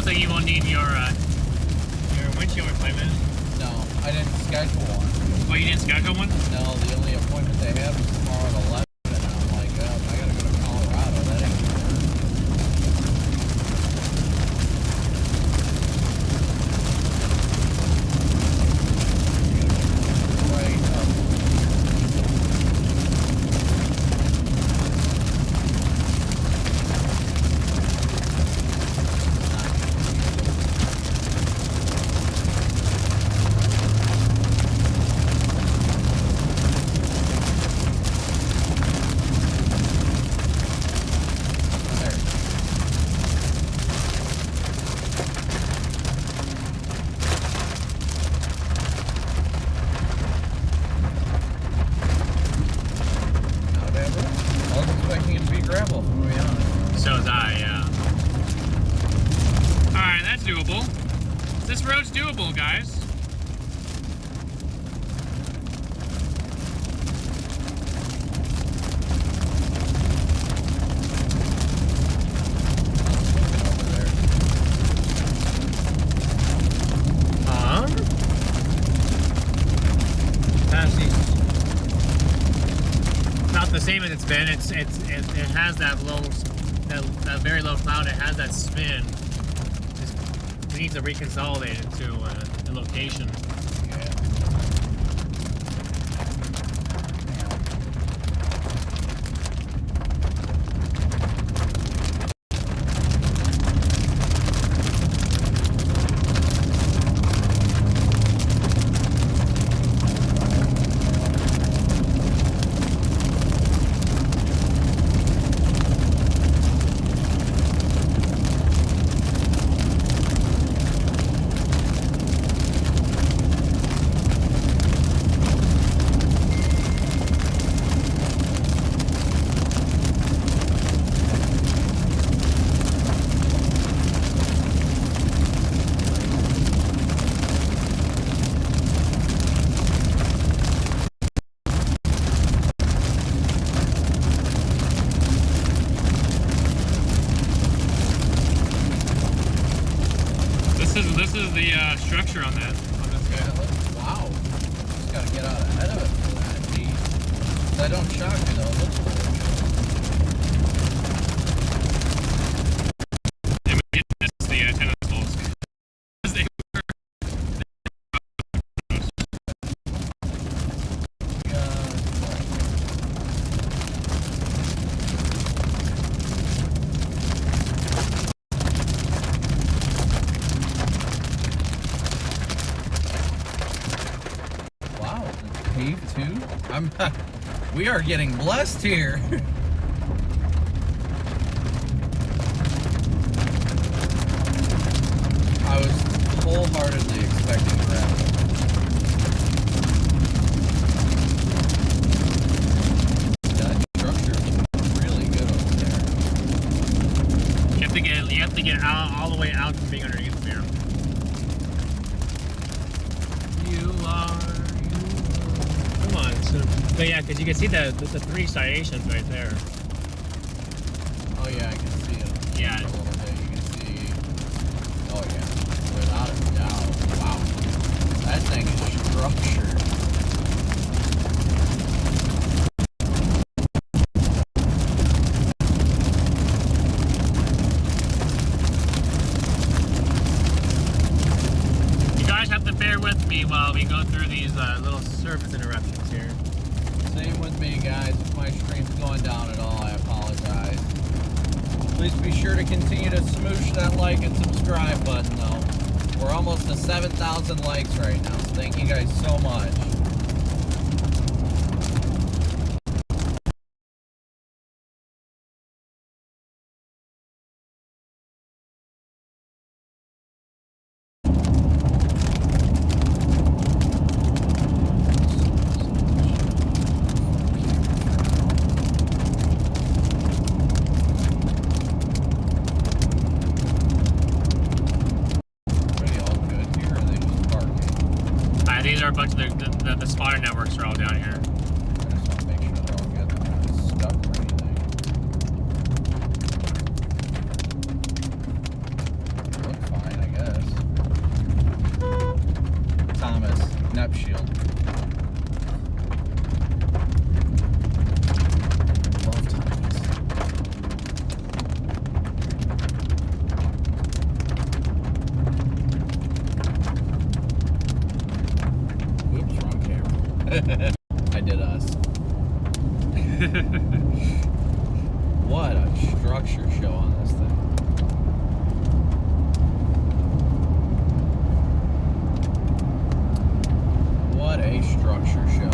So you won't need your windshield replacement? No, I didn't schedule one. Oh, you didn't schedule one? No, the only appointment they have is tomorrow at 11, and I'm like, oh, I gotta go to Colorado. That ain't gonna work. Right up. So is I, yeah. Alright, that's doable. This road's doable, guys. Not the same as it's been. It has that low, that very low cloud. It has that spin. We need to reconsolidate it to a location. This is the structure on that. Wow. Just gotta get out ahead of it for that. Geez. That don't shock me though. It looks cool. And we did miss the tennis balls. They were. leave too? We are getting blessed here. I was wholeheartedly expecting gravel. That structure is really good over there. You have to get out, all the way out from being underneath there. You are. Come on. So, but yeah, because you can see the 3 striations right there. Oh yeah, I can see it. Yeah. A little bit. You can see. Oh yeah, without a doubt. Wow, that thing is structured. You guys have to bear with me while we go through these little service interruptions here. Same with me, guys. If my stream's going down at all, I apologize. Please be sure to continue to smoosh that like and subscribe button, though. We're almost to 7,000 likes right now, so thank you guys so much. These are a bunch of the spotter networks are all down here. I just want to make sure they're all good. They're not stuck or anything. They look fine, I guess. Thomas, Nep Shield. Love Thomas. Oops, wrong camera. I did us. What a structure show on this thing. What a structure show.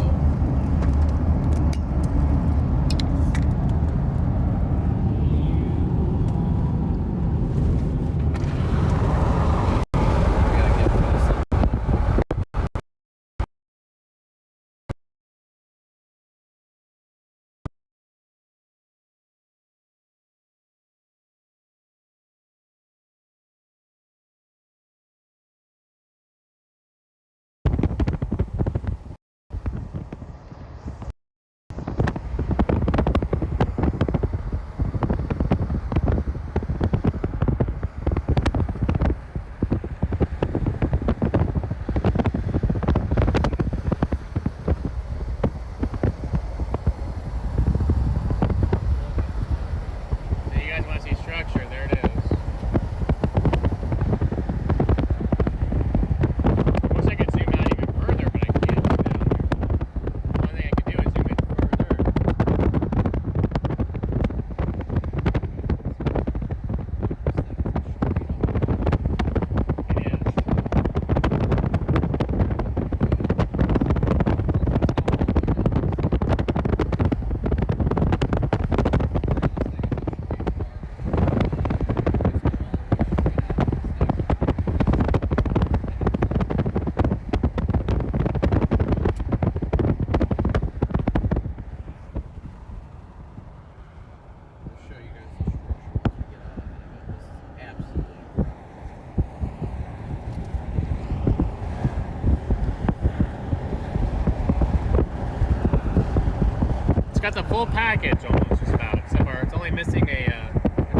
Got the full package almost, just about, except for it's only missing a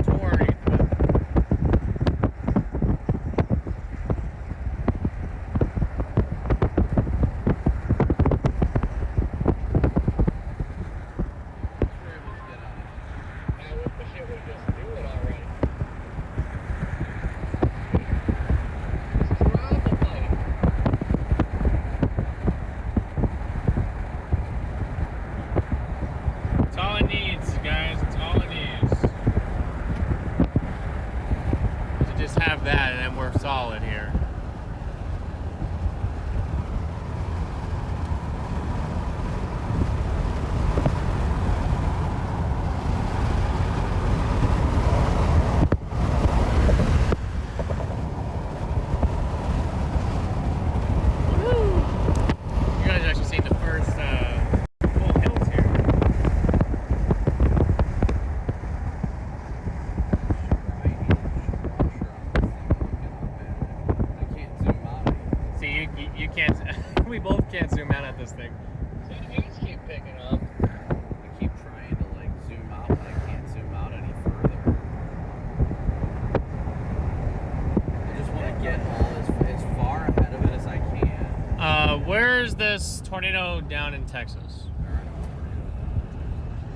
tour underneath of it. I wish it would just do it already. This is around the plane. It's all it needs, guys. It's all it needs. To just have that, and then we're solid here. can't. We both can't zoom out at this thing. See, the beats keep picking up. I keep trying to like zoom out, but I can't zoom out any further. I just want to get as far ahead of it as I can. Where's this tornado down in Texas?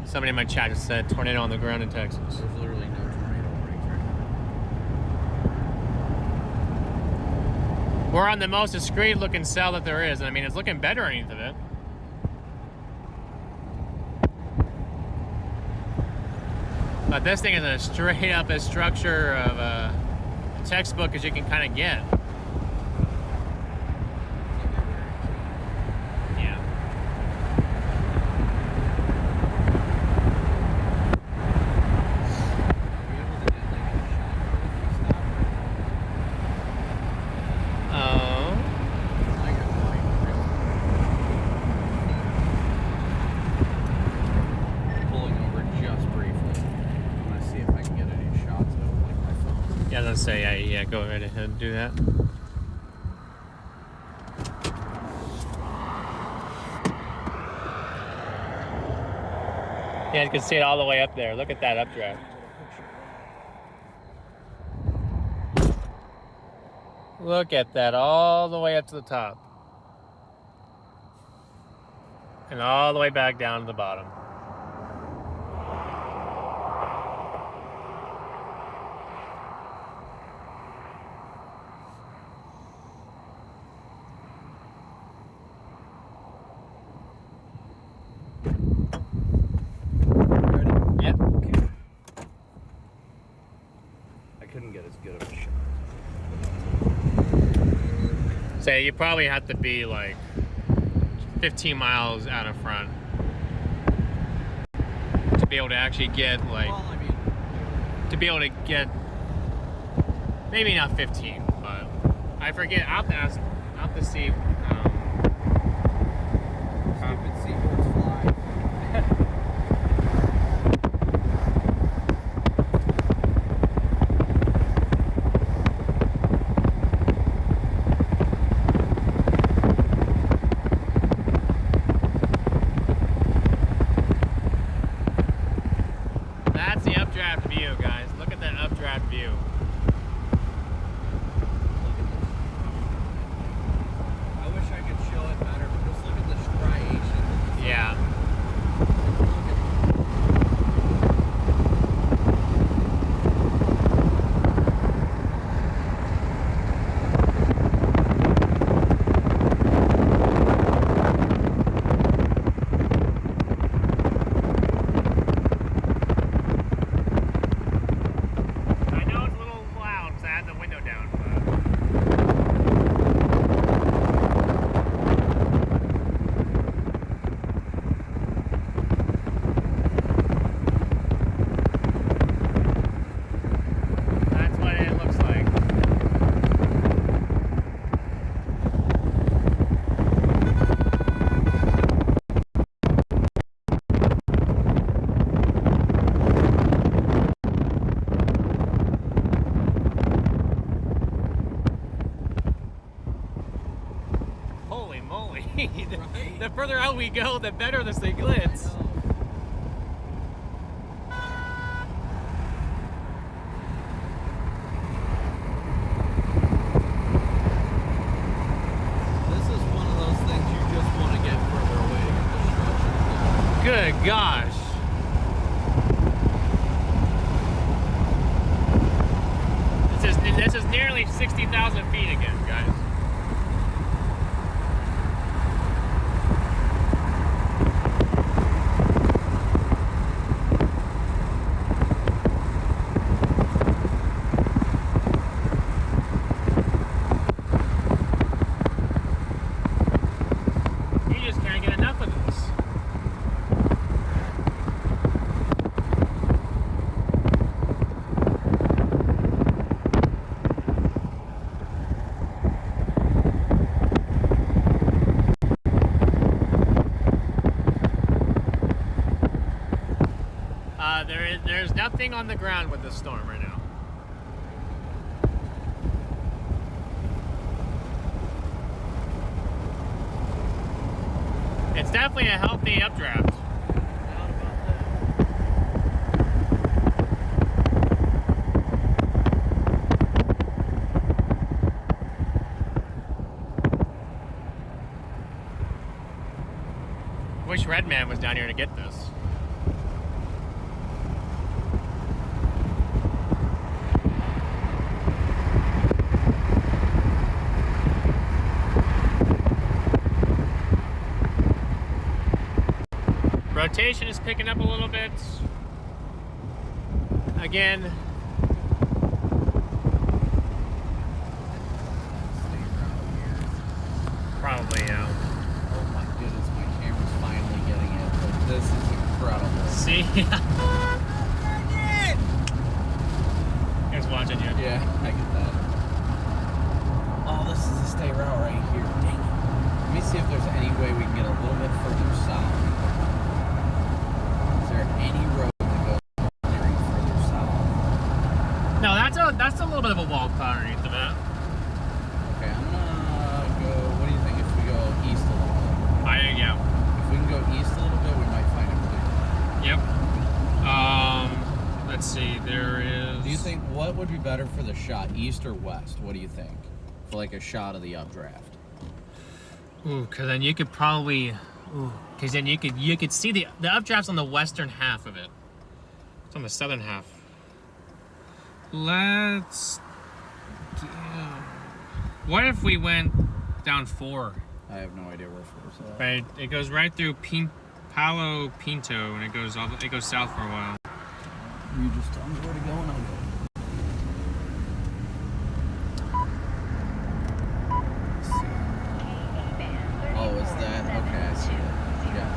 Somebody in my chat just said tornado on the ground in Texas. There's literally no tornado warnings right now. We're on the most discreet looking cell that there is. I mean, it's looking better underneath of it. But this thing is as straight up a structure of a textbook as you can kind of get. Yeah. Pulling over just briefly. I'm gonna see if I can get any shots of like my phone. Yeah, let's say, yeah, go right ahead and do that. Yeah, you can see it all the way up there. Look at that updraft. Look at that, all the way up to the top. And all the way back down to the bottom. Yep. I couldn't get as good of a shot. So you probably have to be like 15 miles out in front to be able to actually get like, Well, I mean, to be able to get, maybe not 15, but I forget. I'll have to ask, I'll have to see. stupid seabirds fly. That's the updraft view, guys. Look at that updraft view. I wish I could show it better, but just look at the striations. Yeah. I know it's a little loud because I had the window down, but that's what it looks like. Holy moly. Right? The further out we go, the better this thing gets. This is one of those things you just want to get further away to get the structure. Good gosh. This is nearly 60,000 feet again, guys. You just can't get enough of this. There's nothing on the ground with this storm right now. It's definitely a healthy updraft. Wish Redman was down here to get this. Rotation is picking up a little bit. Again, probably, yeah. Oh my goodness, my camera's finally getting it. Like, this is incredible. See? Here's watching you. Yeah, I get that. Oh, this is a state route right here. Dang it. Let me see if there's any way we can get a little bit further south. Is there any road that goes clearing further south? No, that's a little bit of a wall cloud underneath of that. Okay, I'm gonna go. What do you think if we go east a little bit? Yeah. If we can go east a little bit, we might find it clear. Yep. Let's see. There is. Do you think what would be better for the shot, east or west? What do you think for like a shot of the updraft? Ooh, cause then you could probably. Ooh, cause then you could see the updraft's on the western half of it. It's on the southern half. Let's. What if we went down 4? I have no idea where 4's at. Right, it goes right through Palo Pinto, and it goes south for a while. You just tell me where to go and I'll go. Let's see. Oh, is that? Okay, I see it. Yeah,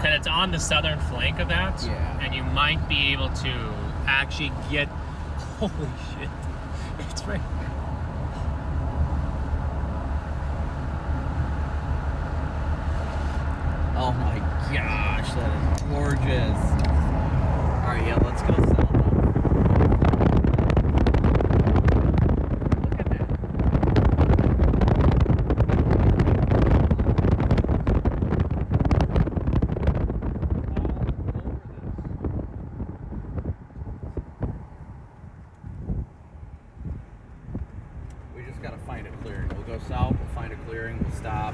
Cause it's on the southern flank of that, Yeah. and you might be able to actually get. Holy shit! It's right. Oh my gosh, that is gorgeous. Alright, yeah, let's go south. Look at that. We just gotta find a clearing. We'll go south, we'll find a clearing, we'll stop.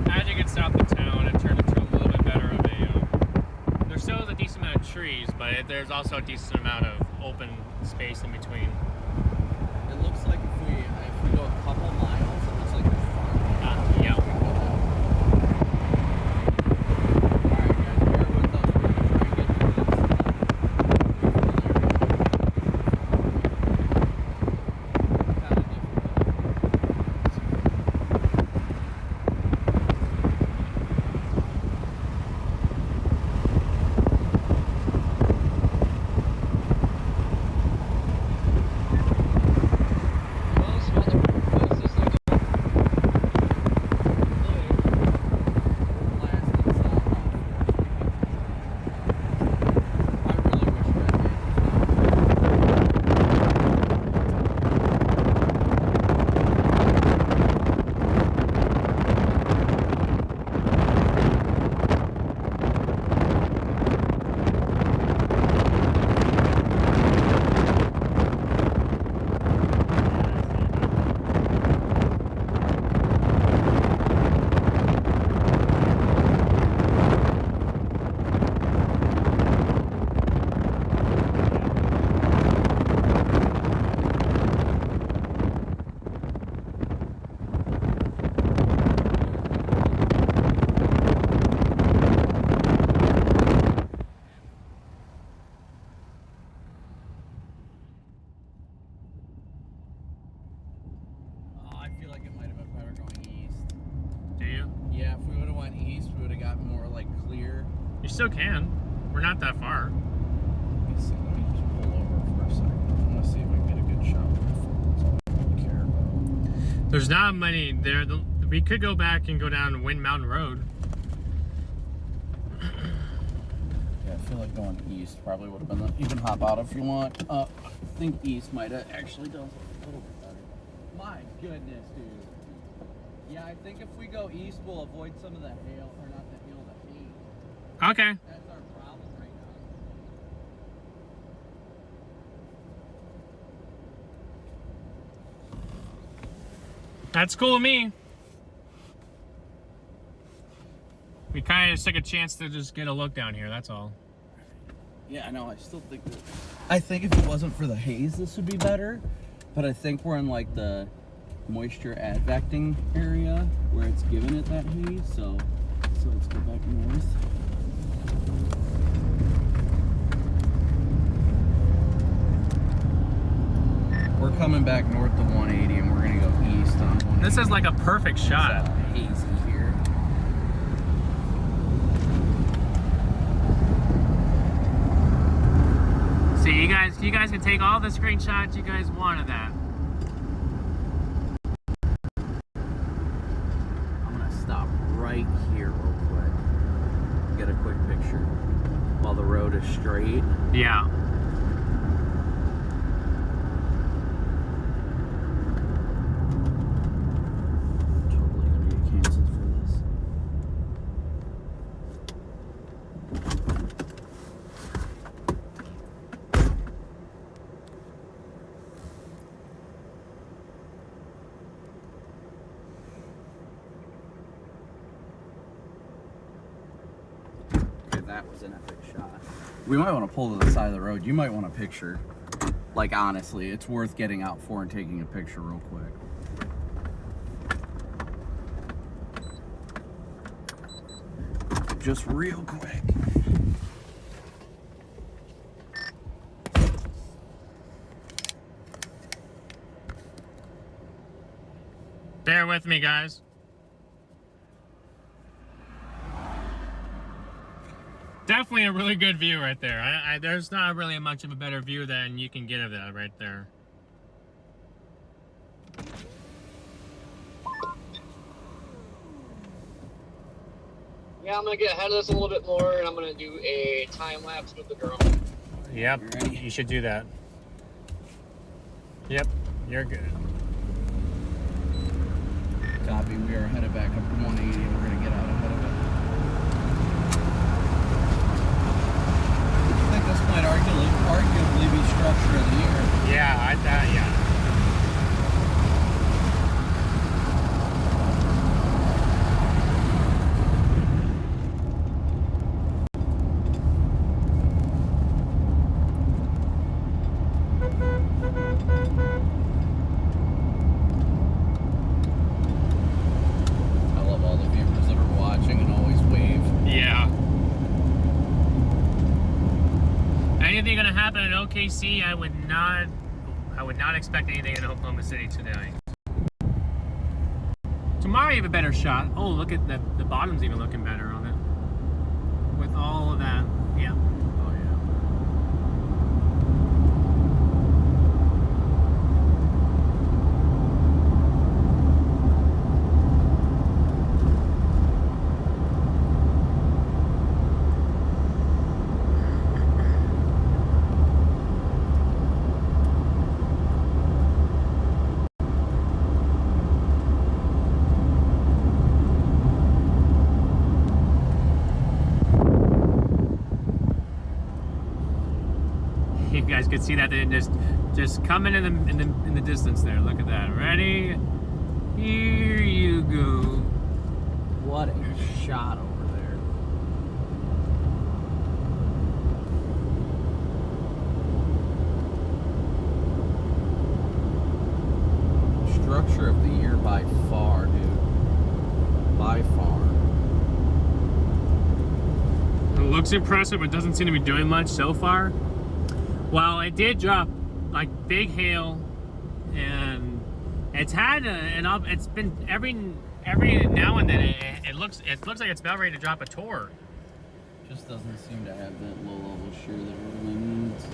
As you get south of town, it turned into a little bit better of a. There still is a decent amount of trees, but there's also a decent amount of open space in between. It looks like if we go a couple miles, it looks like there's farm. Yeah. Alright guys, bear with us. We're gonna try and get through this. Kinda I feel like it might have been better going east. Do you? Yeah, if we would have went east, we would have gotten more like clear. You still can. We're not that far. Let me see. Let me just pull over for a second. I want to see if we can get a good shot with the phones. There's not many there. We could go back and go down Wind Mountain Road. Yeah, I feel like going east probably would have been you can hop out if you want. I think east might have actually done a little bit better. My goodness, dude. Yeah, I think if we go east, we'll avoid some of the hail, or not the hail, the haze. Okay. That's our problem right now. That's cool with me. We kind of just took a chance to just get a look down here, that's all. Yeah, I know, I still think that... I think if it wasn't for the haze, this would be better. But I think we're in, like, the moisture advecting area where it's giving it that haze, so let's go back north. We're coming back north to 180 and we're gonna go east on 180. This is like a perfect shot. It's hazy here. See, you guys can take all the screenshots you guys want of that. I'm gonna stop right here real quick. Get a quick picture while the road is straight. Yeah. Totally gonna get canceled for this. That was an epic shot. We might want to pull to the side of the road. You might want a picture. Like, honestly, it's worth getting out for and taking a picture real quick. Just real quick. Bear with me, guys. Definitely a really good view right there. There's not really much of a better view than you can get of that right there. Yeah, I'm gonna get ahead of this a little bit more, and I'm gonna do a time lapse with the drone. Yep, you should do that. Yep, you're good. Copy, we are headed back up to 180 and we're gonna get out ahead of it. I think this might arguably be structure of the year. Yeah, yeah. I love all the viewers that are watching and always wave. Yeah. Anything gonna happen in OKC? I would not expect anything in Oklahoma City today. Tomorrow you have a better shot. Oh, look at the bottom's even looking better on it. With all of that, yeah. Oh yeah. You guys could see that they just coming in the distance there. Look at that. Ready? Here you go. What a shot over there. Structure of the year by far, dude. By far. It looks impressive, but doesn't seem to be doing much so far. Well, it did drop like big hail, and it's had it's been every now and then it looks like it's about ready to drop a tour. Just doesn't seem to have that low level shear that it really needs.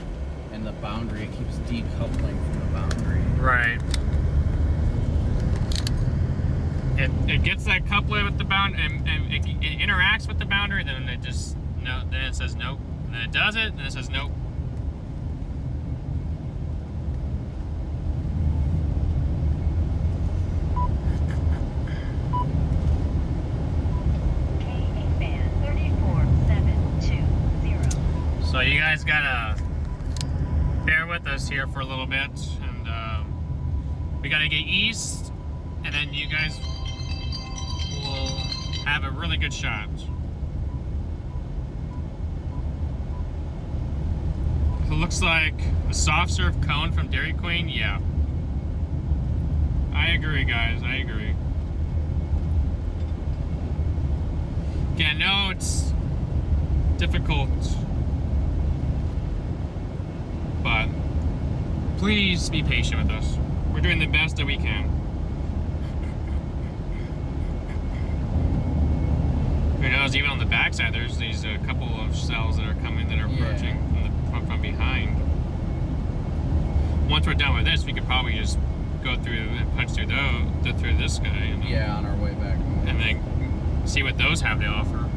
And the boundary, it keeps decoupling from the boundary. Right. It gets that couplet with the boundary, and it interacts with the boundary, then it just then it says nope. And then it does it, then it says nope. So you guys gotta bear with us here for a little bit, and we gotta get east, and then you guys will have a really good shot. So it looks like a soft serve cone from Dairy Queen. Yeah, I agree, guys. I agree. Okay, I know it's difficult, but please be patient with us. We're doing the best that we can. Who knows, even on the backside, there's these couple of cells that are coming that are approaching from behind. Once we're done with this, we could probably just go through and punch through through this guy. And yeah, on our way back. And then see what those have to offer.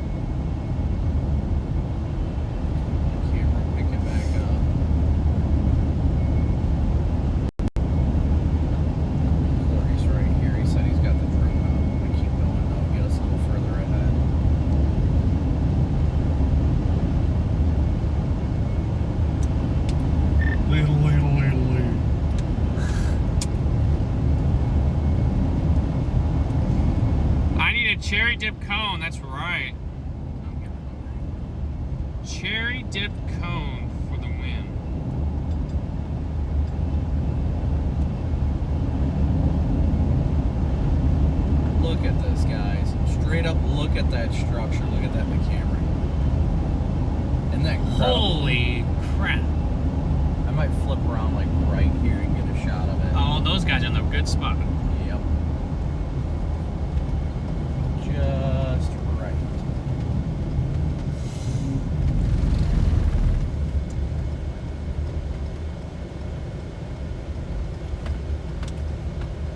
Cherry dip cone, that's right. Cherry dip cone for the win. Look at this, guys. Straight up look at that structure. Look at that in the camera. Isn't that incredible? Holy crap. I might flip around like right here and get a shot of it. Oh, those guys are in the good spot. Yep. Just right.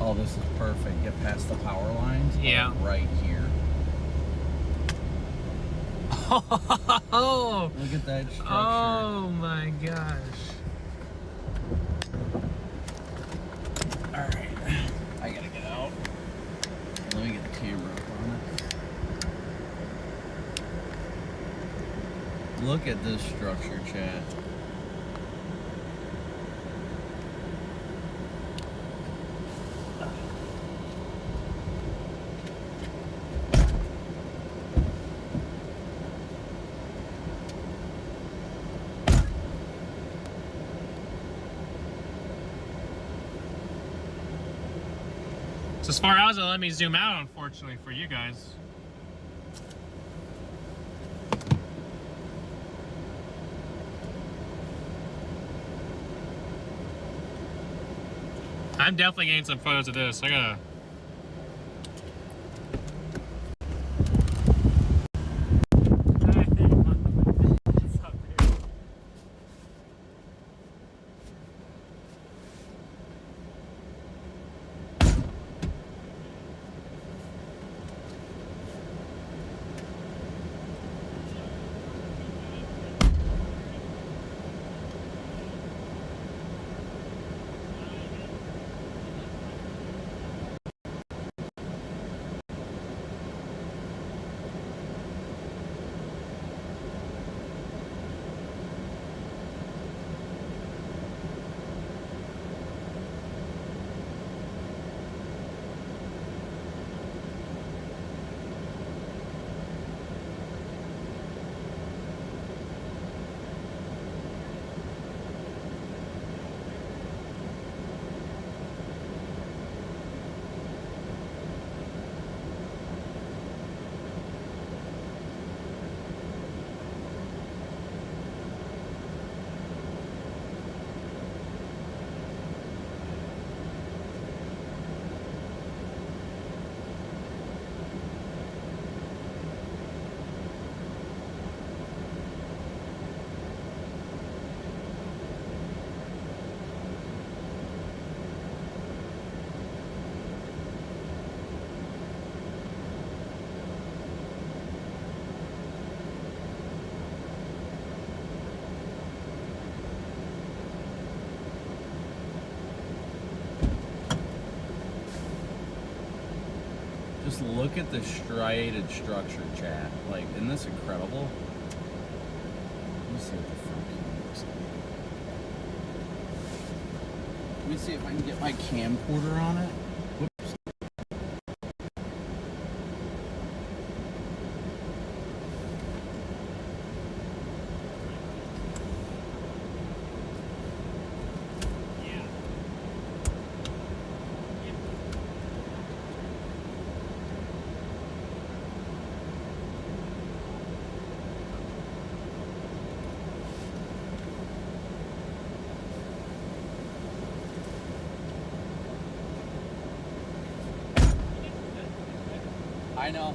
Oh, this is perfect. Get past the power lines. Yeah. Right here. Oh, Look at that structure. oh my gosh. Alright. I gotta get out. Let me get the camera up on it. Look at this structure, chat. So as far as it'll let me zoom out, unfortunately for you guys. I'm definitely getting some photos of this. I gotta. Just look at the striated structure, chat. Like, isn't this incredible? Let me see what the front camera looks like. Let me see if I can get my camcorder on it. Whoops. I know.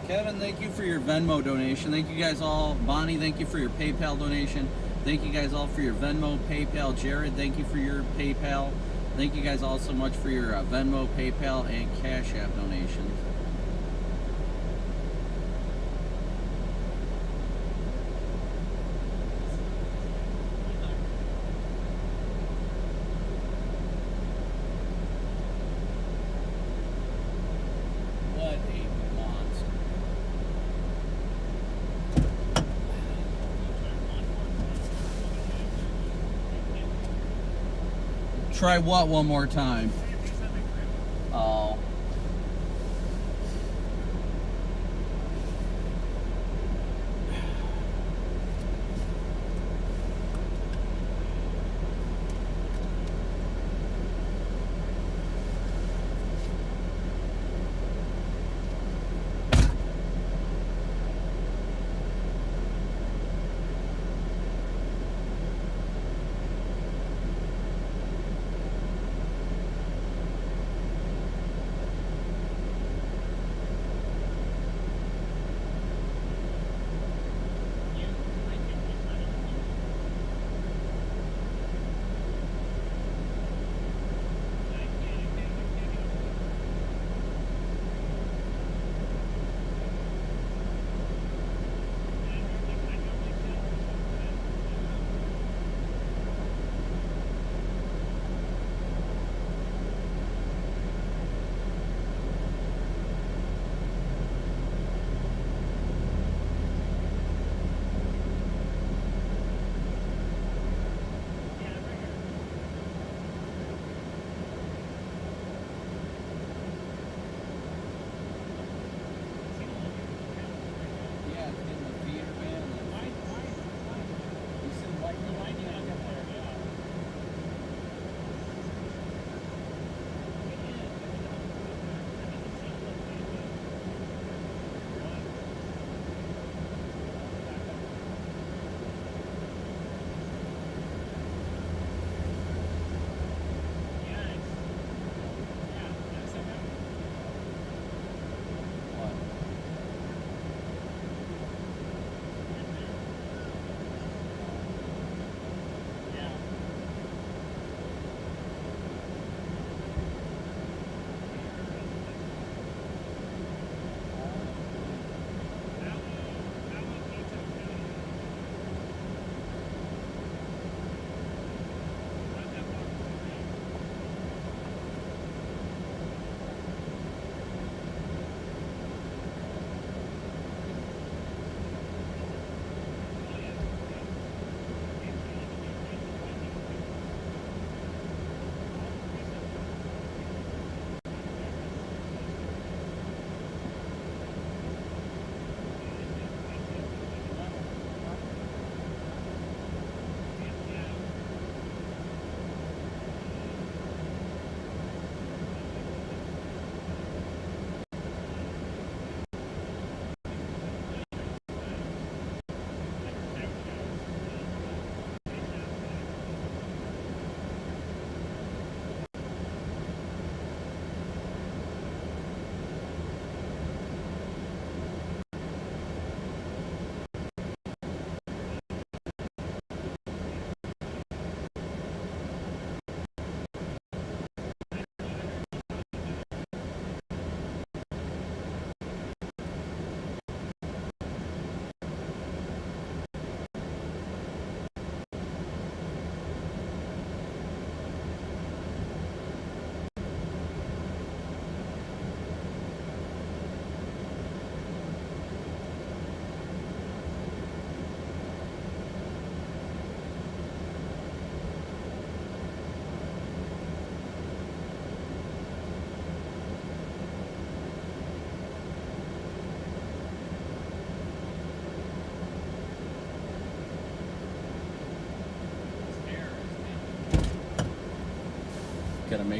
Kevin, thank you for your Venmo donation. Thank you guys all. Bonnie, thank you for your PayPal donation. Thank you guys all for your Venmo, PayPal. Jared, thank you for your PayPal. Thank you guys all so much for your Venmo, PayPal, and Cash App donations. What a monster. Try what one more time? Oh.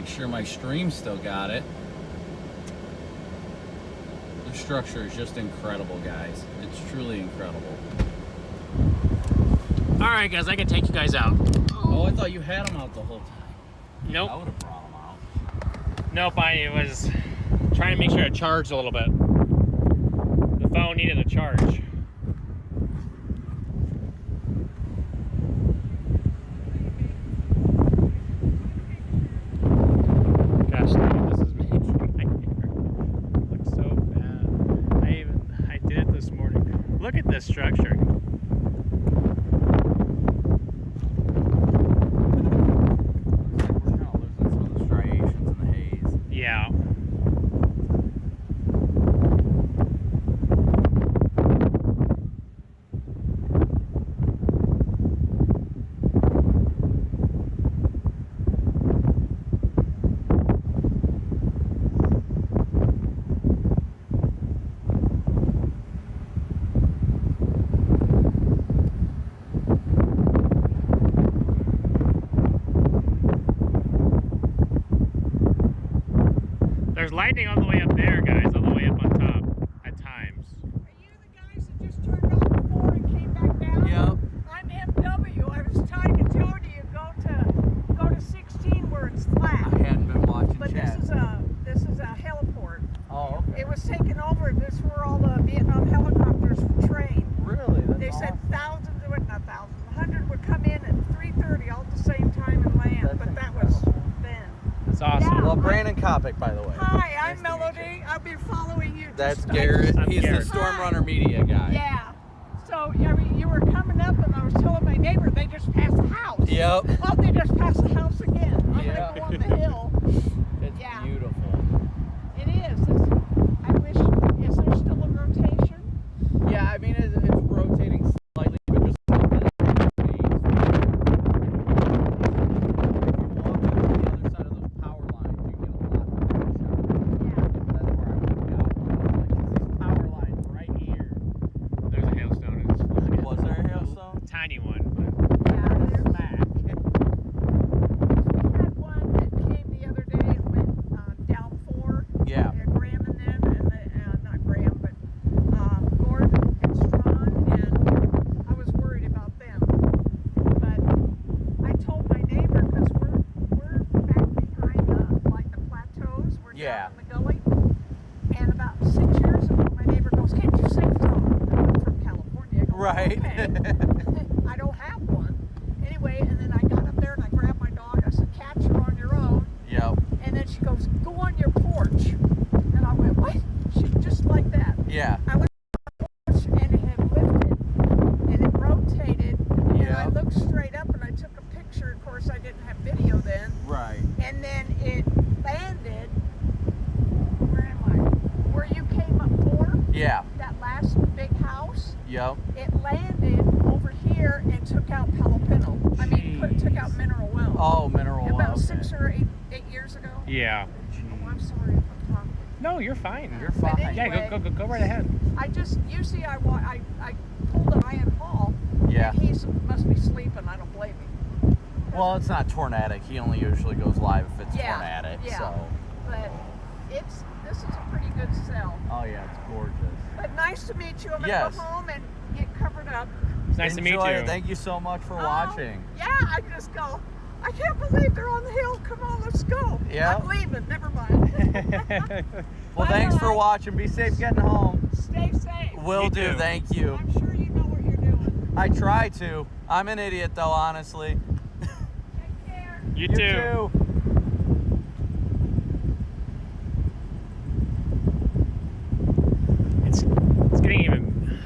make sure my stream still got it. The structure is just incredible, guys. It's truly incredible. All right, guys, I can take you guys out. Oh, I thought you had them out the whole time. Nope. I would have brought them out. Nope, I was trying to make sure it charged a little bit. The phone needed a charge. Gosh, this is making my hair look so bad. I did it this morning. Look at this structure. Yeah. There's lightning all the way up there, guys, all the way up on top at times. Are you the guys that just turned off before and came back down? Yep. I'm MW. I was trying to tell you go to 16 where it's flat. I hadn't been watching But chat. this is a heliport. Oh, okay. It was taken over. This is where all the Vietnam helicopters train. Really? That's They said awesome. not thousands, 100 would come in at 3:30 all at the same time and land. That's but that was then. That's awesome. Yeah. Well, Brandon Kopic, by the way. Hi, I'm Nice to meet Melody. I've been following you. That's just- Garrett. I'm He's Garrett. the StormRunner Media guy. Yeah. So, I mean, you were coming up, and I was telling my neighbor they just passed the house. Yep. Oh, they just passed the house again. I'm Yeah. gonna go on the hill. It's Yeah. beautiful. It is. I wish. Is there still a rotation? Yeah, I mean, it's rotating slightly, but just a little bit. If you walk up to the other side of those power lines, you get a lot better shot. Yeah. That's where I would be out. These power lines right here. There's a hailstone. It's flying. Was there a hailstone? Tiny one, but Yeah. There's. Smack. We had one that came the other day and went down 4. Yeah. Graham and them, and not Graham, but Gordon and Strawn, and I was worried about them. But I told my neighbor, because we're back behind like the plateaus, we're Yeah. down in the gully, and about 6 years ago, my neighbor goes, "Can't you safe zone?" I'm from California. I go, Right. "Okay." I don't have one. Anyway, and then I got up there and I grabbed my dog. I said, "Catch her on your own." Yep. And then she goes, "Go on your porch." And I went, "What?" She just like that. Yeah. I went on the porch and it had lifted and it rotated. And I Yeah. looked straight up and I took a picture. Of course, I didn't have video then. Right. And then it landed. Where am I? Where you came up for? Yeah. That last big house. Yep. It landed over here and took out Palopino. I mean, took out Mineral Wells. Oh, mineral well. About Okay. 6 or 8 years ago. yeah. Oh, I'm sorry if I'm talking. No, you're fine. You're But fine. Yeah, anyway, go right ahead. I just, you see, I pulled an Ian Hall. Yeah. And he must be sleeping. I don't blame him. Well, it's not tornadic. He only usually goes live if it's Yeah, tornadic. yeah. So. But this is a pretty good cell. Oh yeah, it's gorgeous. But nice to meet you. I'm Yes. gonna go home and get covered up. It's nice to meet Enjoy you. it. Thank you so much for watching. Yeah, I just go. I can't believe they're on the hill. Come on, let's go. Yeah. I'm leaving. Never mind. Well, thanks for watching. Be safe getting home. Stay safe. Will You do. too. Thank you. I'm sure you know what you're doing. I try to. I'm an idiot though, honestly. Take care. You too. It's getting even.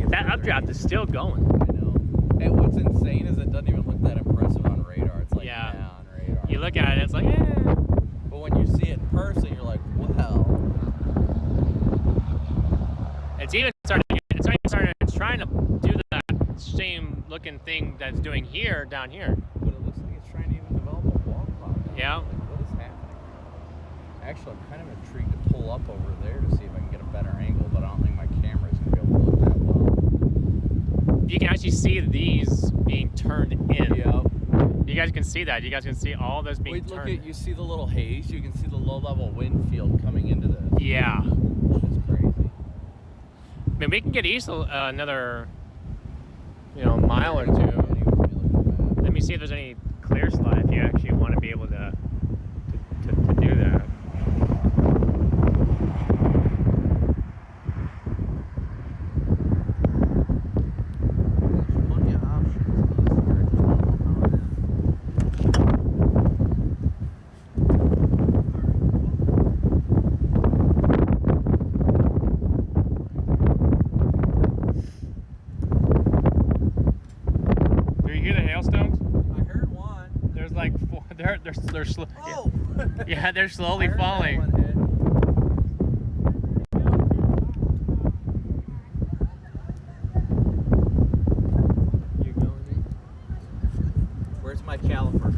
That updraft is still going. I know. And what's insane is it doesn't even look that impressive on radar. It's like, Yeah. on radar. You look at it, it's like, eh. But when you see it in person, you're like, well. It's even starting. It's trying to do that same looking thing that's doing here down here. But it looks like it's trying to even develop a wall cloud. Yeah. Like, what is happening? Actually, I'm kind of intrigued to pull up over there to see if I can get a better angle, but I don't think my camera's going to be able to look that well. You can actually see these being turned in. Yep. You guys can see that. You guys can see all this being Wait, look turned. at, you see the little haze? You can see the low-level wind field coming into this. Yeah. It's crazy. I mean, we can get east another, mile or two. Let me see if there's any clear slide if you actually want to be able to do that. They're slow. Oh! Yeah, they're slowly falling. You going in? Where's my caliper?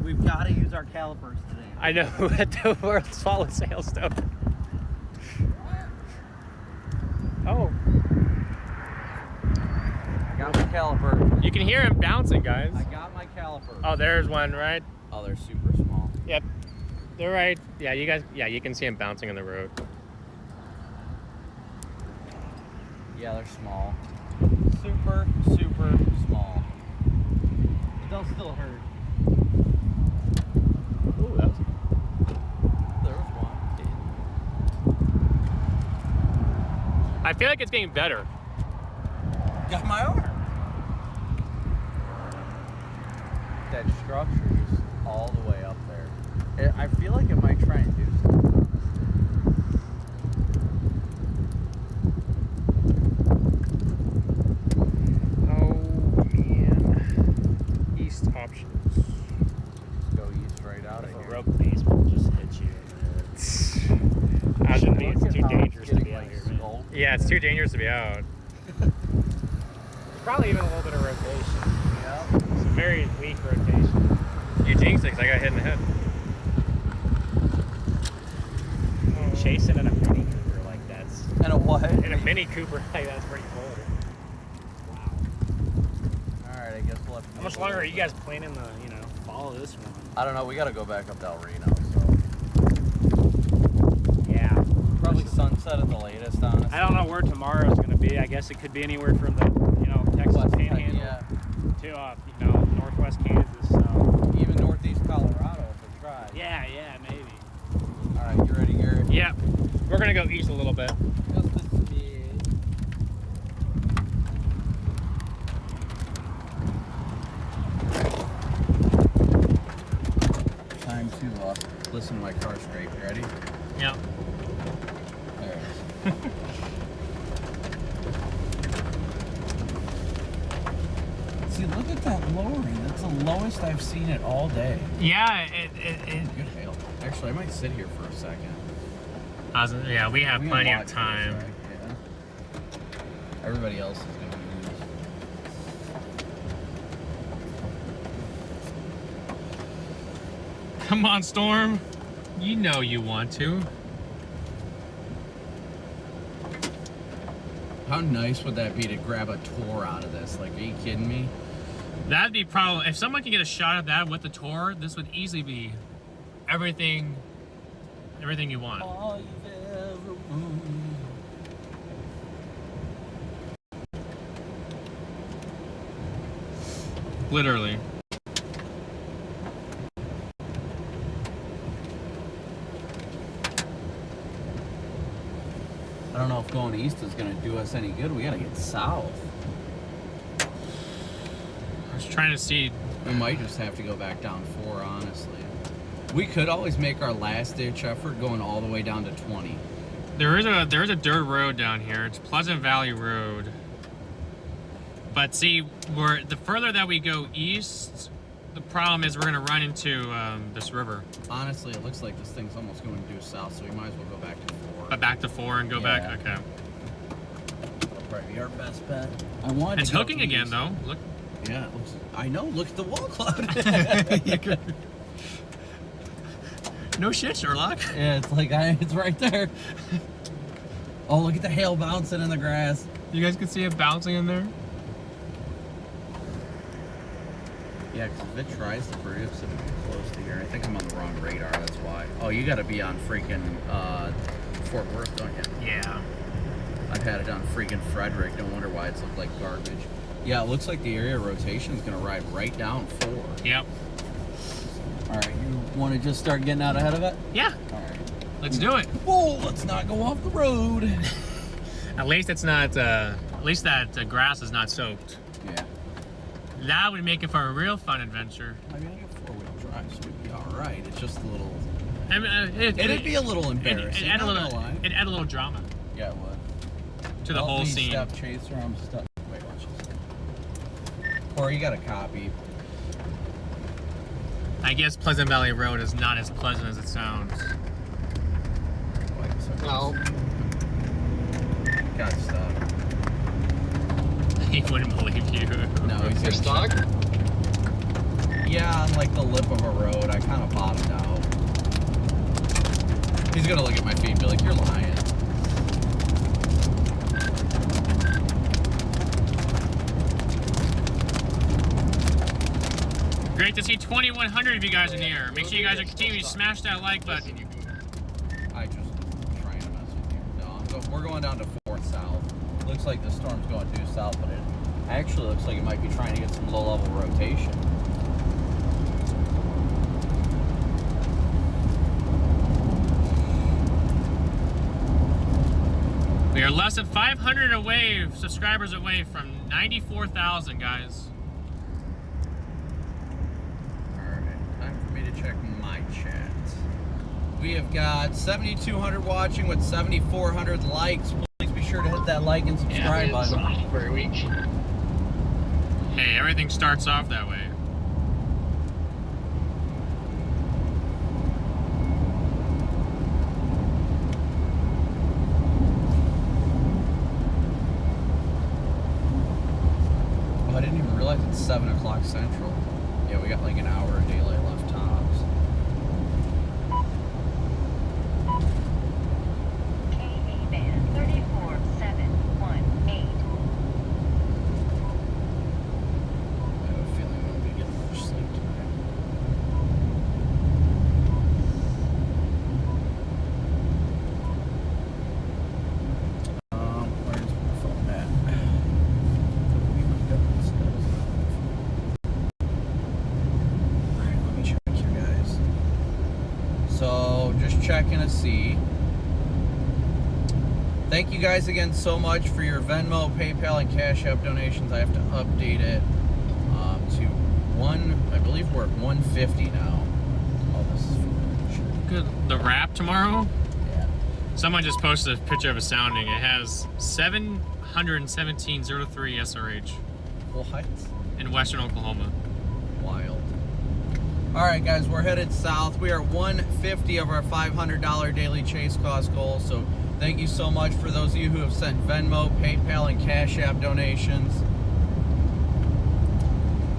We've got to use our calipers today. I know, at the world's smallest hailstone. Oh. I got my caliper. You can hear him bouncing, guys. I got my caliper. Oh, there's one, right? Oh, they're super small. Yep. They're right. Yeah, you guys, you can see him bouncing on the road. Yeah, they're small. Super, super small. But they'll still hurt. Ooh, that was... There was one. I feel like it's getting better. Got my arm. That structure is all the way up there. I feel like it might try and do something. Oh, man. East options. Just go east right out of If a here. rogue baseball just hit you. I shouldn't be. It's too How dangerous to getting, be out like, here, man. skulled. Yeah, it's too dangerous to be out. Probably even a little bit of rotation. Yeah. It's a very weak rotation. You jinxed it 'cause I got hit in the head. Chasing in a Mini Cooper like that's And a what? In a Mini Cooper, like that's pretty cool. wow. Alright, I guess we'll have to How much longer are you guys planning to, follow this one? I don't know, we gotta go back up Del Reno, so. Yeah. Probably sunset at the latest, honestly. I don't know where tomorrow's going to be. I guess it could be anywhere from the, Texas West, Panhandle yeah. to, northwest Kansas. So. Even northeast Colorado if we try. Yeah, maybe. Alright, you ready, Garrett? Yeah, we're gonna go east a little bit. Just a smidge. Time to listen to my car scrape. You ready? Yeah. There it is. See, look at that lowering. That's the lowest I've seen it all day. Yeah, Good hail. Actually, I might sit here for a second. yeah, we have We can plenty watch of for a time. sec, yeah. Everybody else is going to use. Come on, Storm. You know you want to. How nice would that be to grab a tour out of this? Like, are you kidding me? That'd be probably, if someone could get a shot of that with the tour, this would easily be everything you want. All you've ever wanted. Literally. I don't know if going east is going to do us any good. We got to get south. I was trying to see. We might just have to go back down 4, honestly. We could always make our last ditch effort going all the way down to 20. There is a dirt road down here. It's Pleasant Valley Road. But see, the further that we go east, the problem is we're gonna run into this river. Honestly, it looks like this thing's almost going due south, so we might as well go back to 4. But back to 4 and go back. Yeah. Okay. That'll probably be our best bet. I want. It's hooking again though. Look. Yeah, it looks. I know. Look at the wall cloud. No shit, Sherlock. Yeah, it's like it's right there. Oh, look at the hail bouncing in the grass. You guys can see it bouncing in there. Yeah, because if it tries to produce, it'll be close to here. I think I'm on the wrong radar, that's why. Oh, you got to be on freaking Fort Worth, don't you? Yeah. I've had it on freaking Frederick. No wonder why it's looked like garbage. Yeah, it looks like the area rotation is going to ride right down 4. Yep. All right, you want to just start getting out ahead of it? Yeah. All right. Let's do it. Whoa, let's not go off the road. At least it's not. At least that grass is not soaked. Yeah. That would make it for a real fun adventure. I mean, I got 4-wheel drive, so we'd be all right. It's just a little. I mean, It'd be a little embarrassing. It'd add a not little. gonna lie. It'd add a little drama Yeah, it would. to the whole scene. Step chaser. I'm stuck. Wait, watch this. Or you got a copy. I guess Pleasant Valley Road is not as pleasant as it sounds. Wait, so No. got stuck. He wouldn't believe you. No, he's You're stuck? Yeah, on like the lip of a road. I kind of bottomed out. He's gonna look at my feet and be like, "You're lying." Great to see 2,100 of you guys in here. Make sure you guys are continuing to smash that like button. I just trying to mess with you. No, we're going down to 4th South. Looks like the storm's going due south, but it actually looks like it might be trying to get some low-level rotation. We are less than 500 subscribers away from 94,000, guys. Alright, time for me to check my chat. We have got 7,200 watching with 7,400 likes. Please be sure to hit that like and subscribe button. Very weak. Hey, everything starts off that way. Oh, I didn't even realize it's 7 o'clock Central. Yeah, we got like an hour of daylight left tops. KV band 34718. I have a feeling I'm gonna be getting more sleep tonight. Where's my phone at? Alright, let me check here, guys. So, just checking to see. Thank you guys again so much for your Venmo, PayPal, and Cash App donations. I have to update it to I believe we're at 150 now. Oh, this is Good. The wrap tomorrow? yeah. Someone just posted a picture of a sounding. It has 717.03 SRH What? in western Oklahoma. Wild. All right, guys, we're headed south. We are 150 of our $500 daily chase cost goal. So thank you so much for those of you who have sent Venmo, PayPal, and Cash App donations.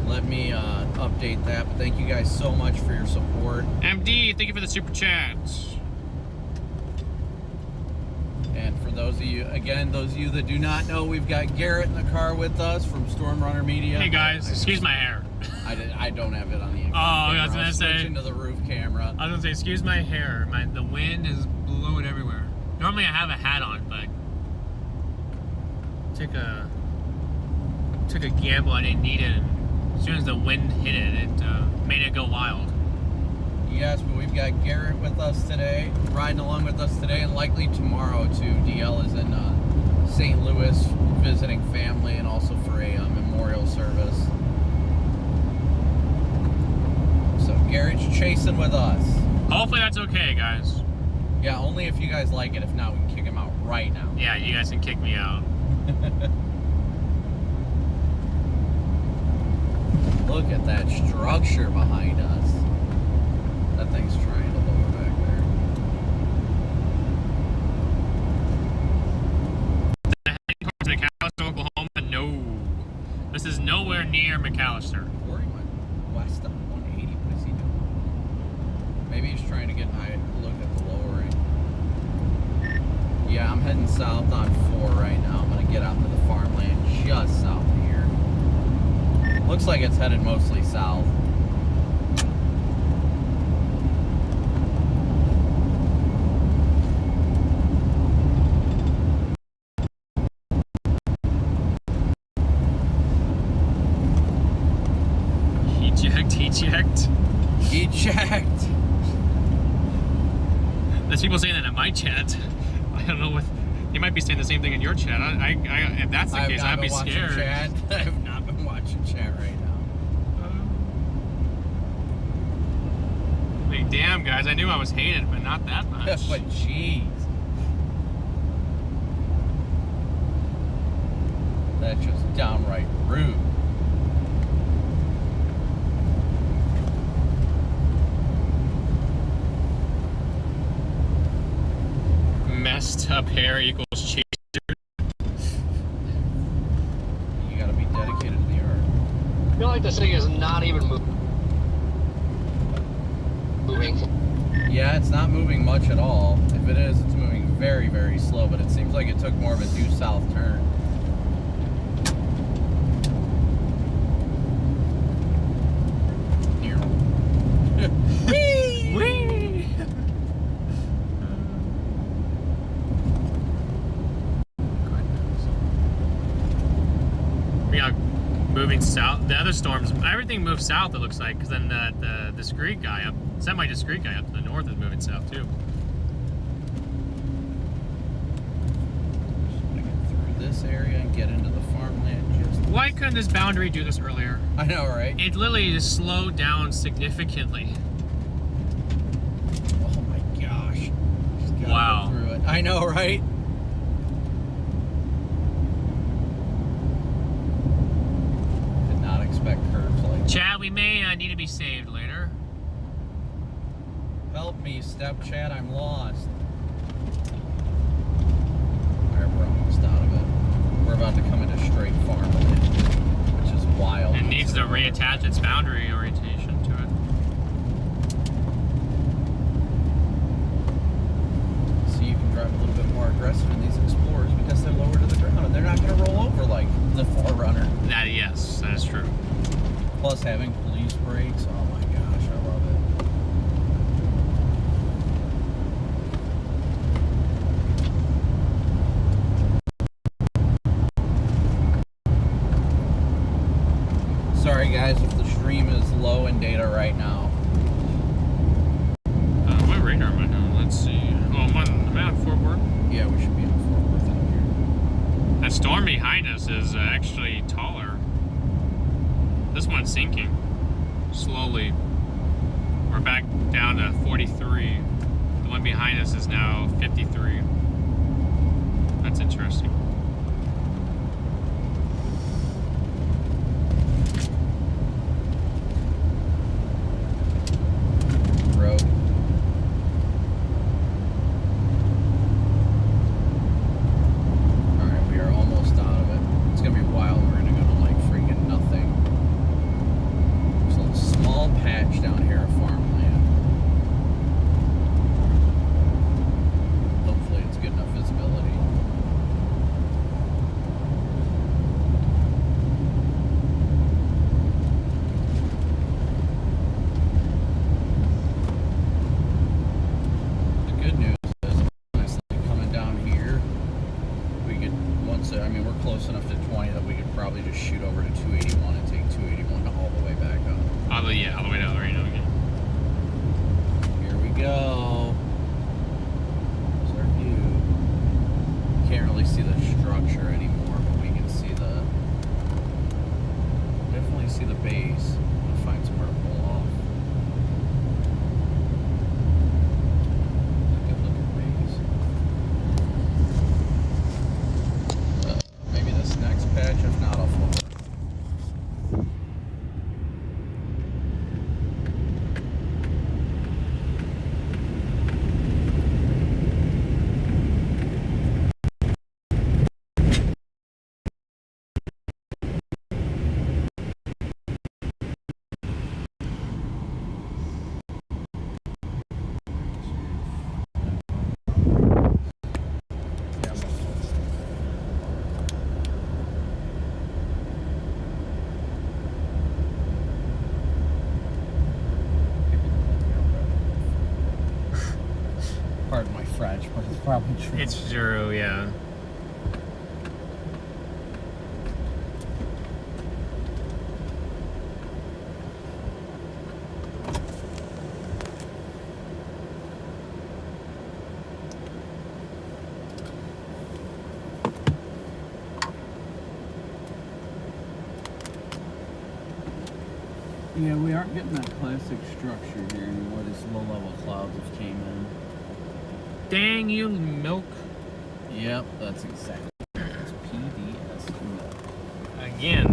Let me update that. But thank you guys so much for your support. MD, thank you for the super chat. And for those of you, again, those of you that do not know, we've got Garrett in the car with us from StormRunner Media. Hey guys, excuse my hair. I don't have it on the. I was gonna say. Switching to the roof camera. I was gonna say, excuse my hair. The wind is blowing everywhere. Normally I have a hat on, but took a gamble. I didn't need it. And as soon as the wind hit it, it made it go wild. Yes, but we've got Garrett with us today, riding along with us today, and likely tomorrow too. DL is in St. Louis visiting family and also for a memorial service. So Garrett's chasing with us. Hopefully that's okay, guys. Yeah, only if you guys like it. If not, we can kick him out right now. Yeah, you guys can kick me out. Look at that structure behind us. That thing's trying to lower back there. Heading towards McAllister, Oklahoma? No. This is nowhere near McAllister. Corey went west on 180. What is he doing? Maybe he's trying to get a look at the lowering. Yeah, I'm heading south on 4 right now. I'm going to get out into the farmland just south of here. Looks like it's headed mostly south. Eject. Eject. There's people saying that in my chat. I don't know what. You might be saying the same thing in your chat. If that's the case, I'd be scared. Chat. I have not been watching chat right now. Like, damn, guys, I knew I was hated, but not that much. But jeez. That's just downright rude. Messed up hair equals chaser. You gotta be dedicated to the art. I feel like this thing is not even moving. Yeah, it's not moving much at all. If it is, it's moving very, very slow, but it seems like it took more of a due south turn. Here. Whee! Whee! We got moving south. The other storms, everything moves south, it looks like, because then the discrete guy up, semi-discrete guy up to the north is moving south too. Just gonna get through this area and get into the farmland just. Why couldn't this boundary do this earlier? I know, right? It literally just slowed down significantly. Oh my gosh. Just gotta Wow. go through it. I know, right? Did not expect curves like that. Chad, we may need to be saved later. Help me, step chat, I'm lost. Alright, we're almost out of it. We're about to come into straight farmland, which is wild. It needs to reattach its boundary orientation to it. So you can drive a little bit more aggressive in these Explorers because they're lower to the ground and they're not going to roll over like the 4Runner. Yes, that is true. Plus having police brakes, oh my gosh, I love it. Sorry guys if the stream is low in data right now. What radar am I on? Let's see. Oh, am I on Fort Worth? Yeah, we should be in Fort Worth out here. That storm behind us is actually taller. This one's sinking slowly. We're back down to 43. The one behind us is now 53. That's interesting. Road. Alright, we are almost out of it. It's gonna be wild. We're gonna go to like freaking nothing. There's a little small patch down here of farmland. Hopefully it's good enough visibility. French, but it's probably true. It's true, yeah. Yeah, we aren't getting that classic structure here anymore. These low-level clouds have came in. Dang you, milk. Yep, that's exactly. It's PDS milk. Again.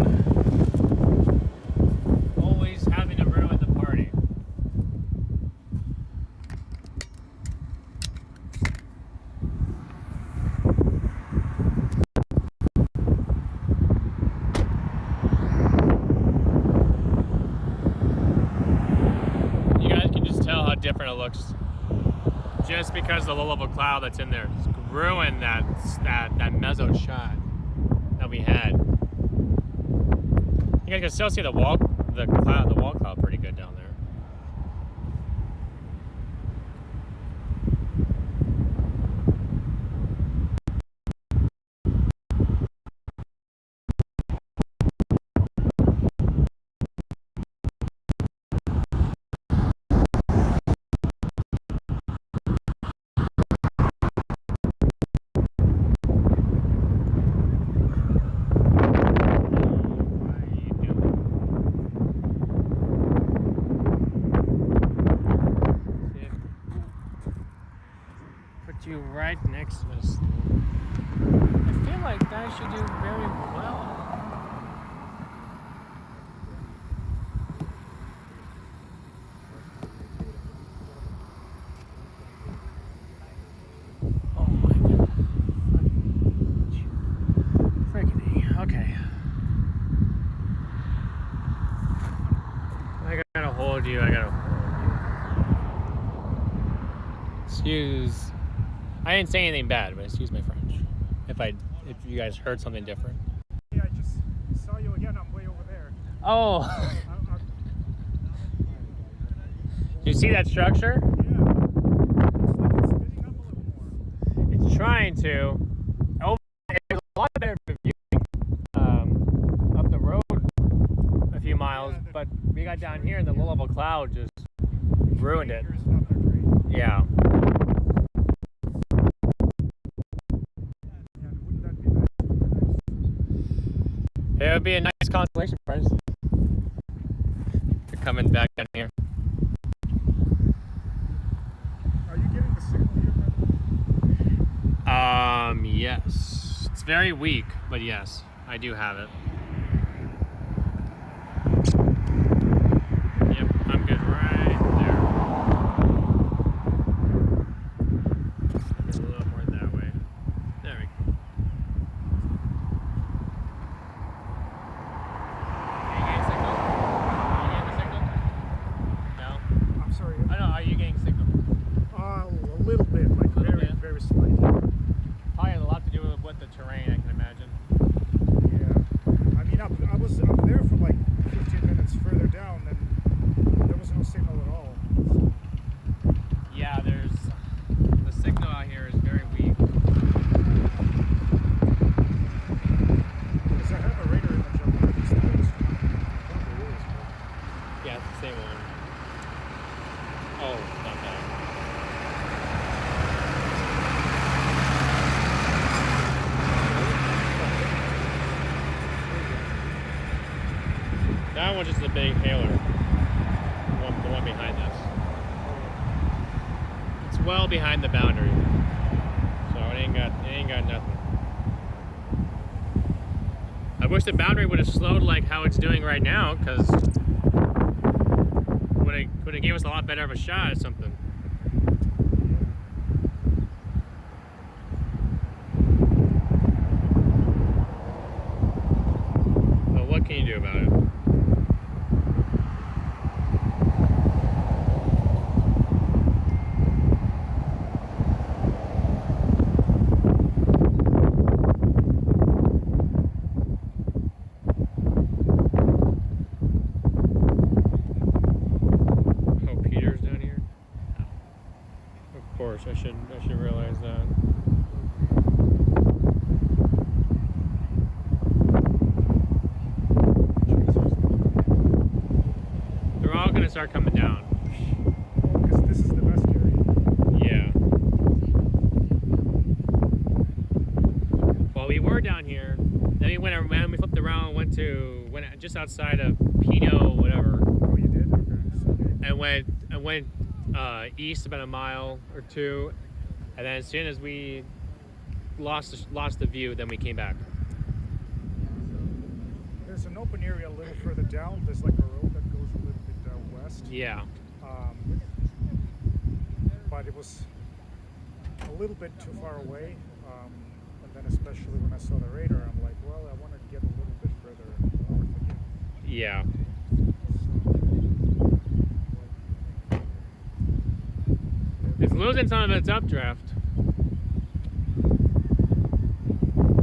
Always having to ruin the party. You guys can just tell how different it looks. Just because the low-level cloud that's in there ruined that mezzo shot that we had. You guys can still see the wall cloud pretty good down there. You right next to this. I feel like that should do very well. Oh my god. Friggity. Okay. I gotta hold you. Excuse. I didn't say anything bad, but excuse my French. If you guys heard something different. Yeah, I just saw you again. I'm way over there. Oh. Do you see that structure? Yeah. Looks like it's spinning up a little more. It's trying to. Oh, it was a lot better viewing up the road a few miles, but we got down here and the low-level cloud just ruined it. Yeah. It would be a nice consolation prize for coming back down here. Are you getting the signal here? Yes. It's very weak, but yes, I do have it. Yep, I'm good right there. Get a little more that way. There we go. A little bit, like very slight. Probably a lot to do with the terrain, I can imagine. Yeah. I mean, I was up there for like 15 minutes further down, and there was no signal at all. Yeah, the signal out here is very weak. Because I have a radar image of where this thing is. Probably is. Yeah, it's the same one. Oh, not bad. That one's just a big hailer. The one behind us. It's well behind the boundary. So it ain't got nothing. I wish the boundary would have slowed like how it's doing right now, because would have gave us a lot better of a shot at something. But what can you do about it? Oh, Peter's down here? Oh. first. I should realize that. They're all gonna start coming down. Because this is the best area. Yeah. Well, we were down here. Then we went around. We flipped around. Went just outside of Pino, whatever. Oh, you did? Okay. And went east about a mile or two, and then as soon as we lost the view, then we came back. There's an open area a little further down. There's like a road that goes a little bit west. Yeah. But it was a little bit too far away. And then especially when I saw the radar, I'm like, well, I want to get a little bit further north again. Yeah. It's losing some of its updraft.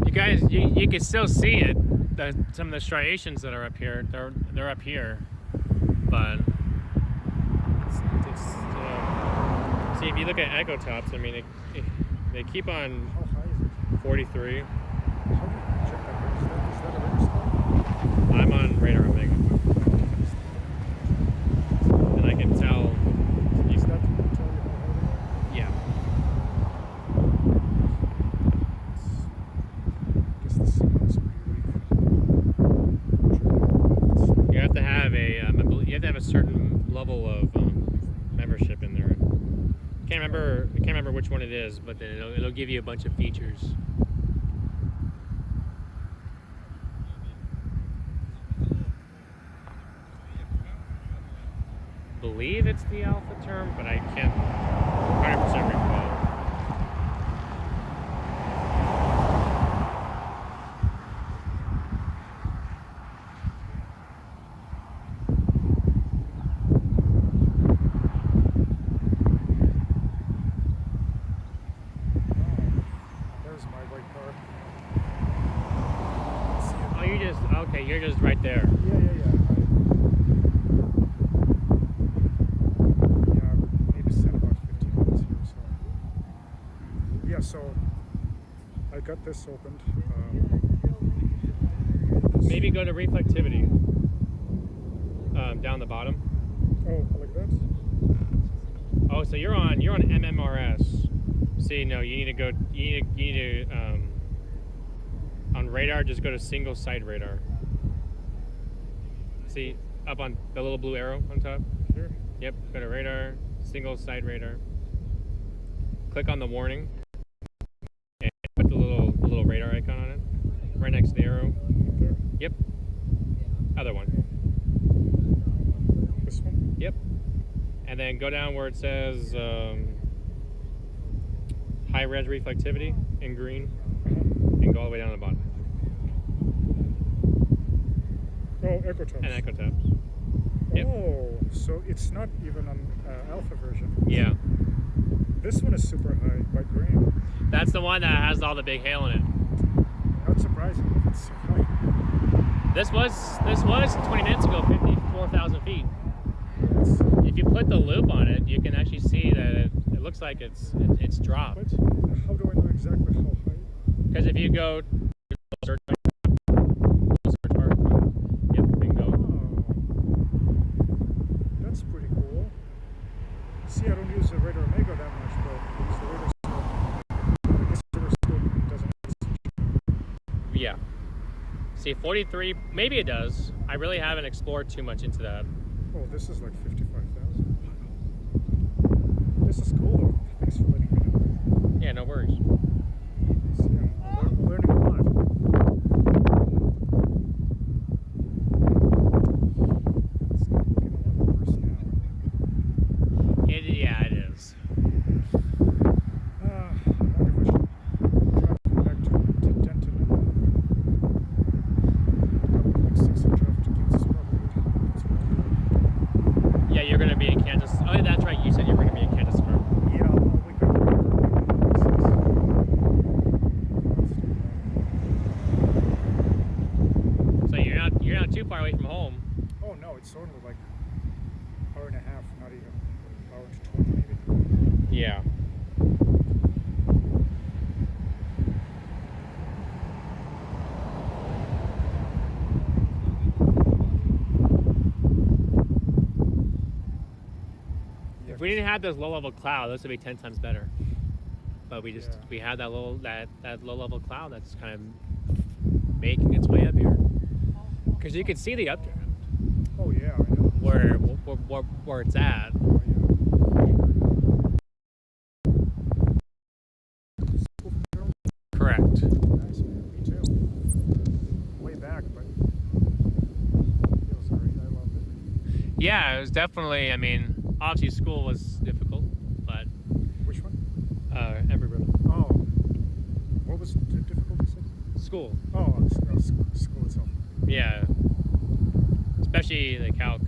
You guys, you can still see it. Some of the striations that are up here, they're up here, but see, if you look at echo tops, I mean, they keep on How high is it? 43. How do you check that? Is that a radar scope? I'm on radar Omega, and I can tell. Is that to tell you how high they are? Yeah. I guess the signal's pretty weak. You have to have a certain level of membership in there. I can't remember which one it is, but then it'll give you a bunch of features. I believe it's the alpha term, but I can't 100% recall. There's my white car. Oh, you're just right there. Yeah. Maybe spent about 15 minutes here. So yeah, so I got this opened. Maybe go to reflectivity. Down the bottom. Oh, like that? Oh, so you're on MMRS. See, no, you need to go. You need to on radar. Just go to single site radar. See up on the little blue arrow on top. Here. Yep. Go to radar, single site radar. Click on the warning, and put the little radar icon on it, right next to the arrow. There. Yep. Other one. This one? Yep. And then go down where it says high res reflectivity in green, and go all the way down to the bottom. Oh, echo tops. And echo taps. Yep. Oh, so it's not even an alpha version. Yeah. This one is super high by Graham. That's the one that has all the big hail in it. Not surprising if it's so high. This was 20 minutes ago 54,000 feet. Yes. If you put the loop on it, you can actually see that it looks like it's dropped. But how do I know exactly how high? Because if you go search bar, yep, bingo. Oh, that's pretty cool. See, I don't use the radar Omega that much, but I use the radar scope. I guess the radar scope doesn't have this. Yeah. See, 43, maybe it does. I really haven't explored too much into that. Oh, this is like 55,000. This is cool though. Thanks for letting me know. Yeah, no worries. So, yeah, I'm learning a lot. It's looking a lot worse now. Yeah, it is. I wonder if I should try to go back to Denton and like 6 and drive to Kansas probably. That's what I'll do. Yeah, you're gonna be in Kansas. Oh, yeah, that's right. You said you're gonna be in Kansas tomorrow. Yeah, I'll wake up early. So you're not too far away from home. Oh no, it's only like hour and a half, not even hour to 20 maybe. Yeah. If we didn't have those low-level cloud, this would be 10 times better. But we just we had that low-level cloud that's kind of making its way up here. Because you can see the updraft. Oh yeah, I know. Where it's at. Oh, yeah. Correct. Nice, man. Me too. Way back, but it was great. I loved it. Yeah, it was definitely. I mean, obviously school was difficult, but Which one? everybody. Oh, what was difficult? You said? School. Oh, school itself. Yeah. Especially the calc.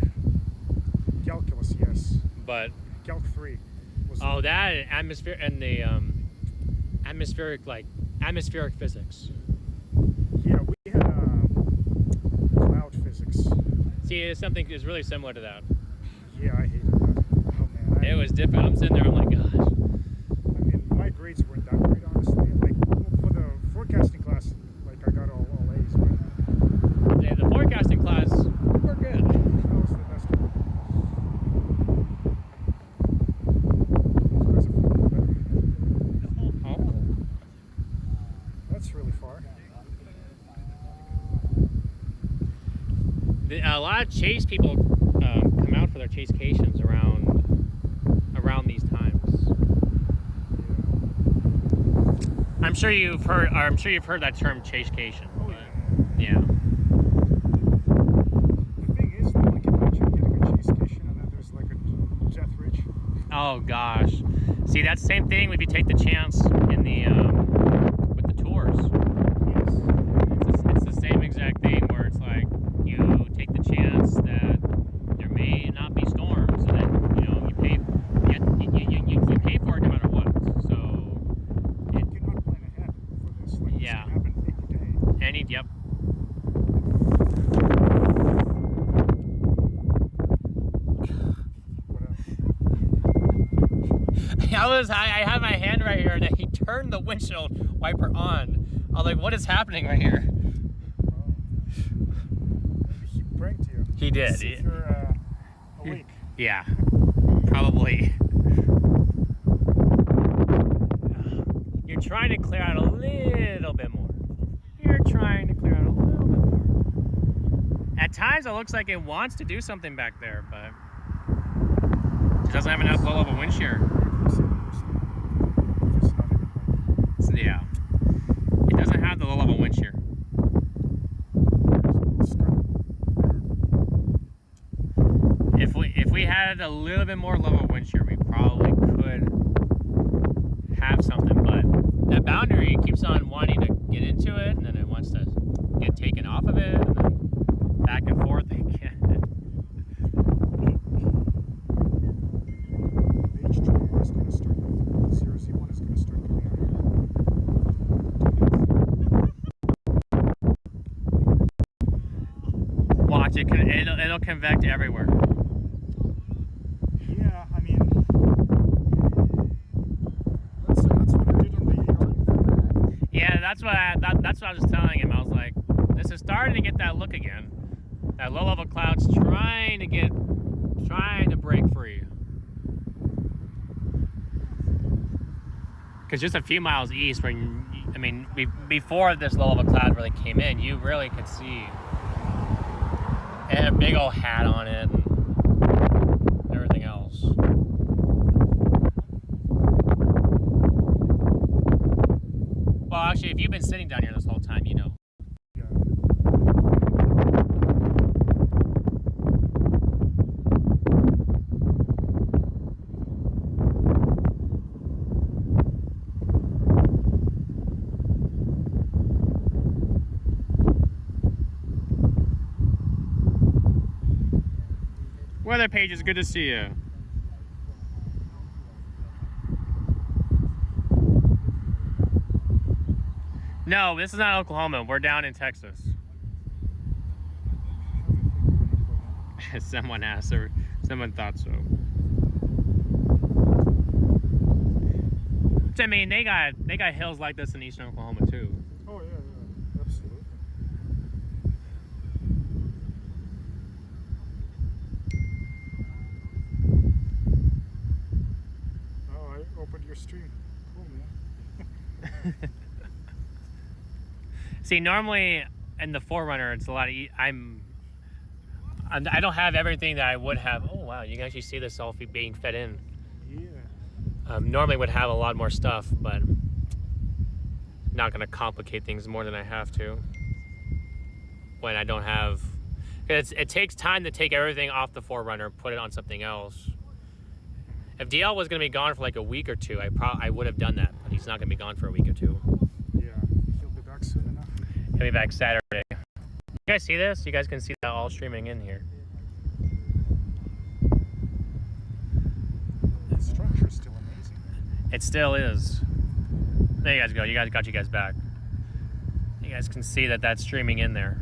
Calculus, yes. But Calc 3 was. oh, that atmosphere and the atmospheric physics. Yeah, we had cloud physics. See, it's something is really similar to that. Yeah, I hated that. Oh man. It was different. I'm sitting there. I'm like, gosh. I mean, my grades weren't that great, honestly. Like for the forecasting class, like I got all A's, but Yeah, the forecasting class, we're good. that was the best one. Those guys are flying better. Oh. That's really far. A lot of chase people come out for their chasecations around these times. I'm sure you've heard that term chasecation. Oh, but, yeah. The thing is, though, like imagine getting a chase station and then there's like a death ridge. Oh gosh. See, that's the same thing if you take the chance in the with the tours. Yes. It's the same exact thing where it's like you take the chance that there may not be storms, and then you pay pay for it no matter what. So You cannot plan ahead for this. Like this Yeah. can happen any day. yep. What else? I had my hand right here, and then he turned the windshield wiper on. I was like, "What is happening right here?" Oh. Maybe he pranked you. He did. See if you're awake. Yeah, probably. You're trying to clear out a little bit more. You're trying to clear out a little bit more. At times, it looks like it wants to do something back there, but it doesn't have enough low-level wind shear. So, yeah, it doesn't have the low-level wind shear. If we had a little bit more low-level wind shear, we probably could have something. But that boundary keeps on wanting to get into it, and then it wants to get taken off of it, and then back and forth again. The H2 is going to start. 0Z1 is going to start coming out. Watch it. It'll convect everywhere. Yeah, I mean, that's what it did on the Yeah, that's what I was telling him. I was like, this is starting to get that look again. That low-level cloud's trying to break free. Because just a few miles east, before this low-level cloud really came in, you really could see it had a big old hat on it and everything else. Well, actually, if you've been sitting down here this whole time, you know. Yeah. Weather Page, it's good to see you. No, this is not Oklahoma. We're down in Texas. Someone asked, or someone thought so. I mean, they got hills like this in eastern Oklahoma too. Oh yeah, yeah, absolutely. See, normally in the 4Runner, it's a lot of. I don't have everything that I would have. Oh wow, you can actually see this all being fed in. Yeah. Normally would have a lot more stuff, but not going to complicate things more than I have to. When I don't have, it takes time to take everything off the 4Runner, put it on something else. If DL was going to be gone for like a week or two, I would have done that, but he's not going to be gone for a week or two. Yeah, he'll be back soon enough. He'll be back Saturday. You guys see this? You guys can see that all streaming in here. The structure's still amazing. It still is. There you guys go. Got you guys back. You guys can see that that's streaming in there.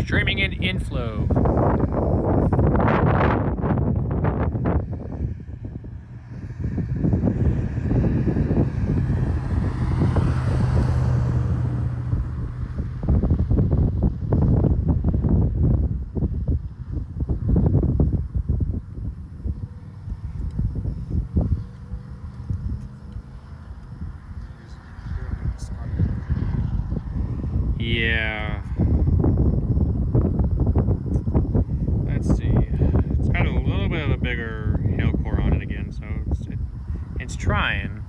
Streaming in inflow. Yeah. Let's see. It's got a little bit of a bigger hail core on it again, so it's trying.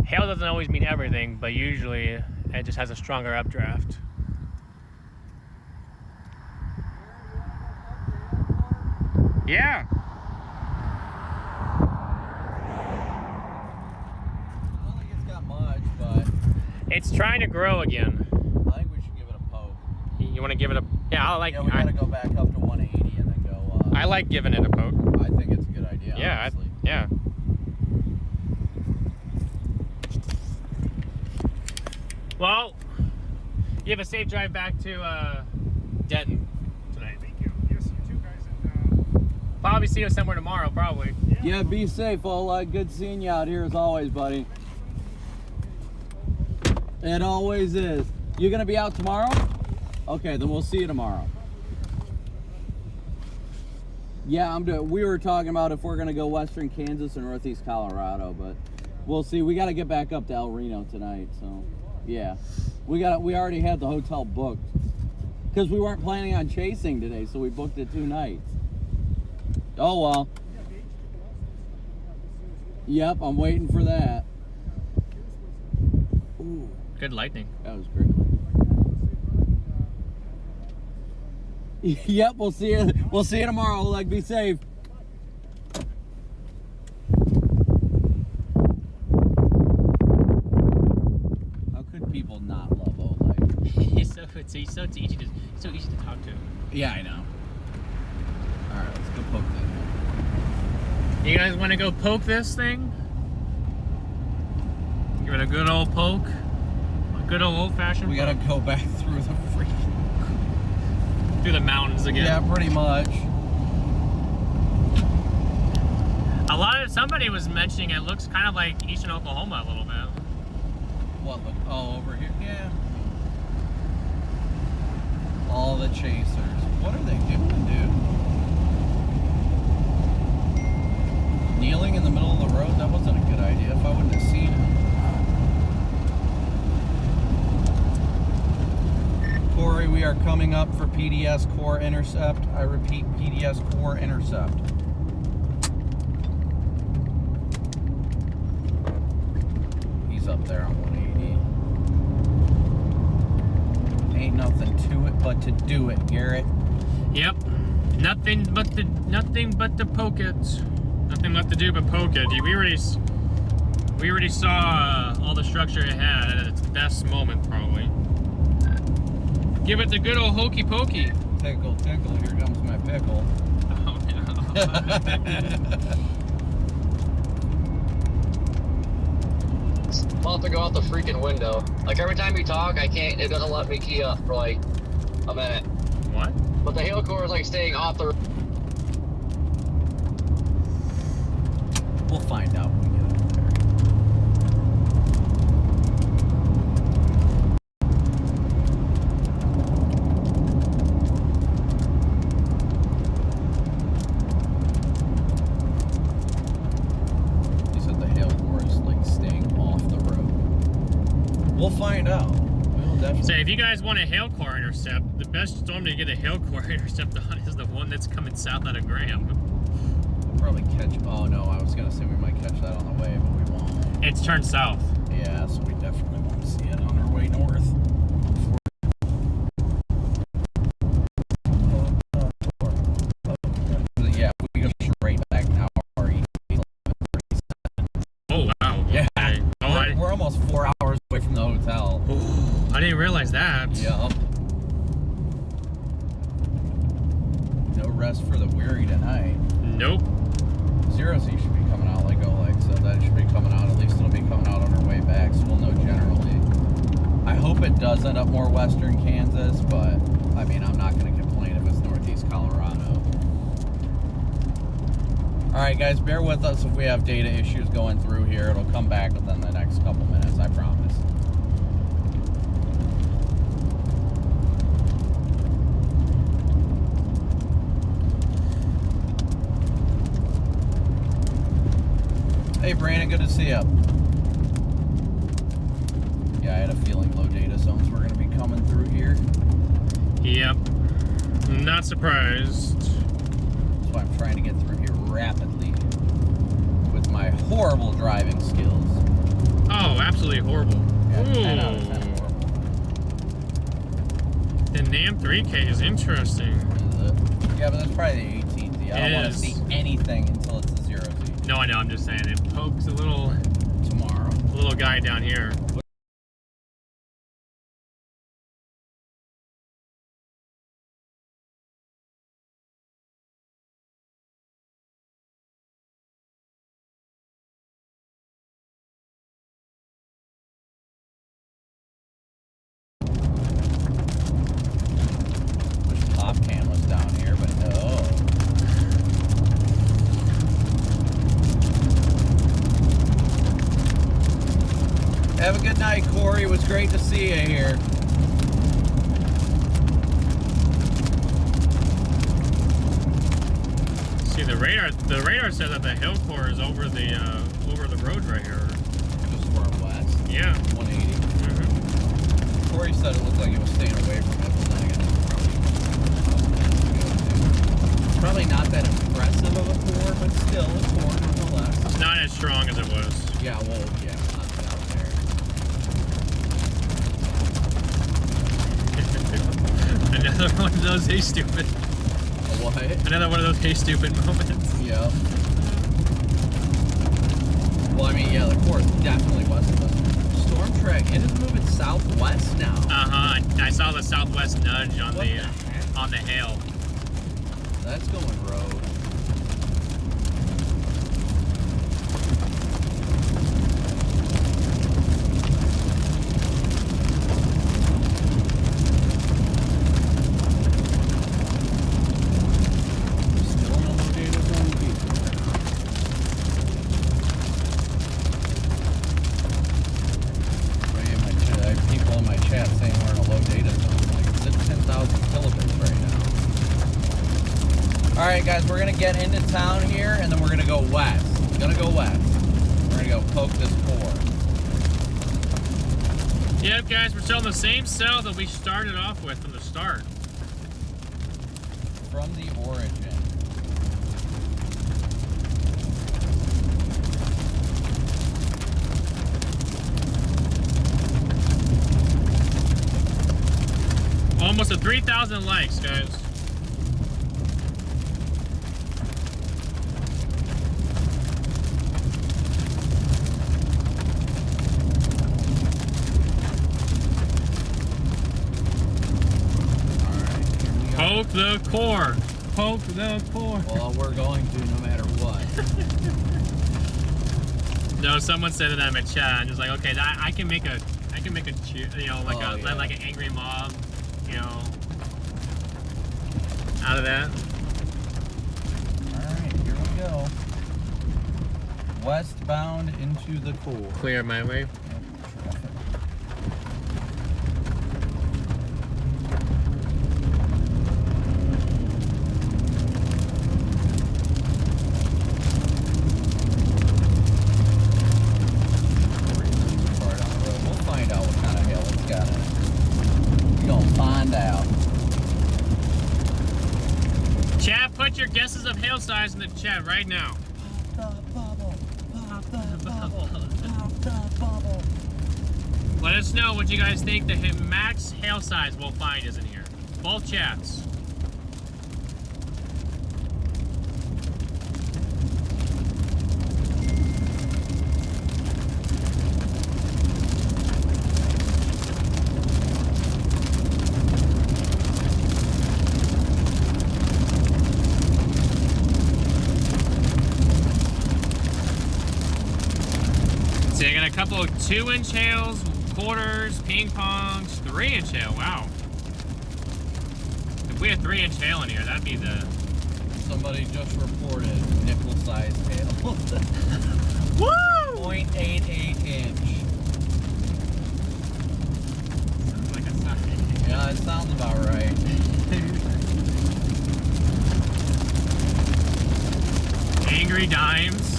Hail doesn't always mean everything, but usually it just has a stronger updraft. Yeah. I don't think it's got much, but It's trying to grow again. I think we should give it a poke. You want to give it a... Yeah, I like... Yeah, we gotta go back up to 180 and then go... I like giving it a poke. I think it's a good idea, Yeah, honestly. yeah. Well, you have a safe drive back to Denton tonight. Thank you. Yes, you too, guys. And Probably see you somewhere tomorrow, probably. Yeah, be safe, Ola. Good seeing you out here as always, buddy. It always is. You gonna be out tomorrow? Okay, then we'll see you tomorrow. Yeah, we were talking about if we're gonna go western Kansas or northeast Colorado, but we'll see. We gotta get back up to El Reno tonight, so yeah. We already had the hotel booked. Because we weren't planning on chasing today, so we booked it 2 nights. Oh well. Yep, I'm waiting for that. Ooh. Good lightning. That was great. Yep, we'll see you. We'll see you tomorrow. Oleg, be safe. How could people not love Oleg? He's so easy to talk to. Yeah, I know. Alright, let's go poke that. You guys want to go poke this thing? Give it a good old poke. A good old-fashioned We gotta go back through the freaking... through the mountains again. Yeah, pretty much. Somebody was mentioning it looks kind of like eastern Oklahoma a little bit. What, look? Oh, over here? Yeah. All the chasers. What are they doing, dude? Kneeling in the middle of the road? That wasn't a good idea if I wouldn't have seen it. Corey, we are coming up for PDS core intercept. I repeat, PDS core intercept. He's up there on 180. Ain't nothing to it but to do it, Garrett. Yep. Nothing but to poke it. Nothing left to do but poke it. We already saw all the structure it had at its best moment, probably. Give it the good old hokey pokey. Tickle, tickle, here comes my pickle. Oh no. I'll have to go out the freaking window. Like every time you talk, it doesn't let me key up for like a minute. What? But the hail core is like staying off the... We'll find out when we get up there. You said the hail core is find out. We'll definitely. So if you guys want a hail core intercept, the best storm to get a hail core intercept on is the one that's coming south out of Graham. We'll probably catch. Oh no, I was gonna say we might catch that on the way, but we won't. It's turned south. Yeah, so we definitely won't see it on our way north. Yeah, we go straight back now. Oh wow. Yeah. Okay. Oh, We're almost 4 hours away from the hotel. I didn't realize that. Yep. No rest for the weary tonight. Nope. Zero Z should be coming out like Oleg said. That should be coming out. At least it'll be coming out on our way back, so we'll know generally. I hope it does end up more western Kansas, but I mean, I'm not going to complain if it's northeast Colorado. Alright guys, bear with us if we have data issues going through here. It'll come back within the next couple minutes, I promise. Hey Brandon, good to see you. Yeah, I had a feeling low data zones were going to be coming through here. Yep. Not surprised. That's why I'm trying to get through here rapidly with my horrible driving skills. Oh, absolutely horrible. Yeah, Ooh. 10 out of 10 horrible. The NAM 3K is interesting. Is it? Yeah, but that's probably the 18Z. I don't want to see anything until it's a 0Z. No, I know. I'm just saying it pokes a little Tomorrow. guy down here. Wish Top Can was down here, but no. Have a good night, Corey. It was great to see you here. See, the radar said that the hill core is over the road right here. Just far west. Yeah. 180. Mm-hmm. Corey said it looked like it was staying away from it, but then again, it's probably not that impressive of a core, but still a core nonetheless. It's not as strong as it was. Yeah, well, yeah, not out there. Another one of those hey stupid. What? Another one of those hey stupid moments. Yeah. Well, I mean, yeah, the core is definitely west of us. Storm track, it is moving southwest now. Uh-huh. I saw the southwest nudge on the hail. That's going road. Still in the low data zone, I have people in my chat saying we're in a low data zone. Like, it's at 10,000 kilobits right now. Alright guys, we're gonna get into town here and then we're gonna go west. We're gonna go west. We're gonna go poke this core. Yep, guys, we're still in the same cell that we started off with from the start. From the origin. Almost a 3,000 likes, guys. Poke the core. Poke the core. Well, we're going to no matter what. No, someone said it in my chat. I'm just like, okay, I can make a cheer, you know, like like an angry mob, you know, out of that. All right, here we go. Westbound into the core. Clear my way. We'll find out what kind of hail guesses of hail size in the chat right now. Pop the bubble. Pop the bubble. Pop the bubble. Let us know what you guys think the max hail size we'll find is in here. Both chats. See, I got a couple of 2-inch hails, quarters, ping pongs, 3-inch hail. Wow. If we had 3-inch hail in here, that'd be the. Somebody just reported nickel-sized hail. Woo! 0.88 inch. Sounds like a sign. Yeah, it sounds about right. Angry dimes.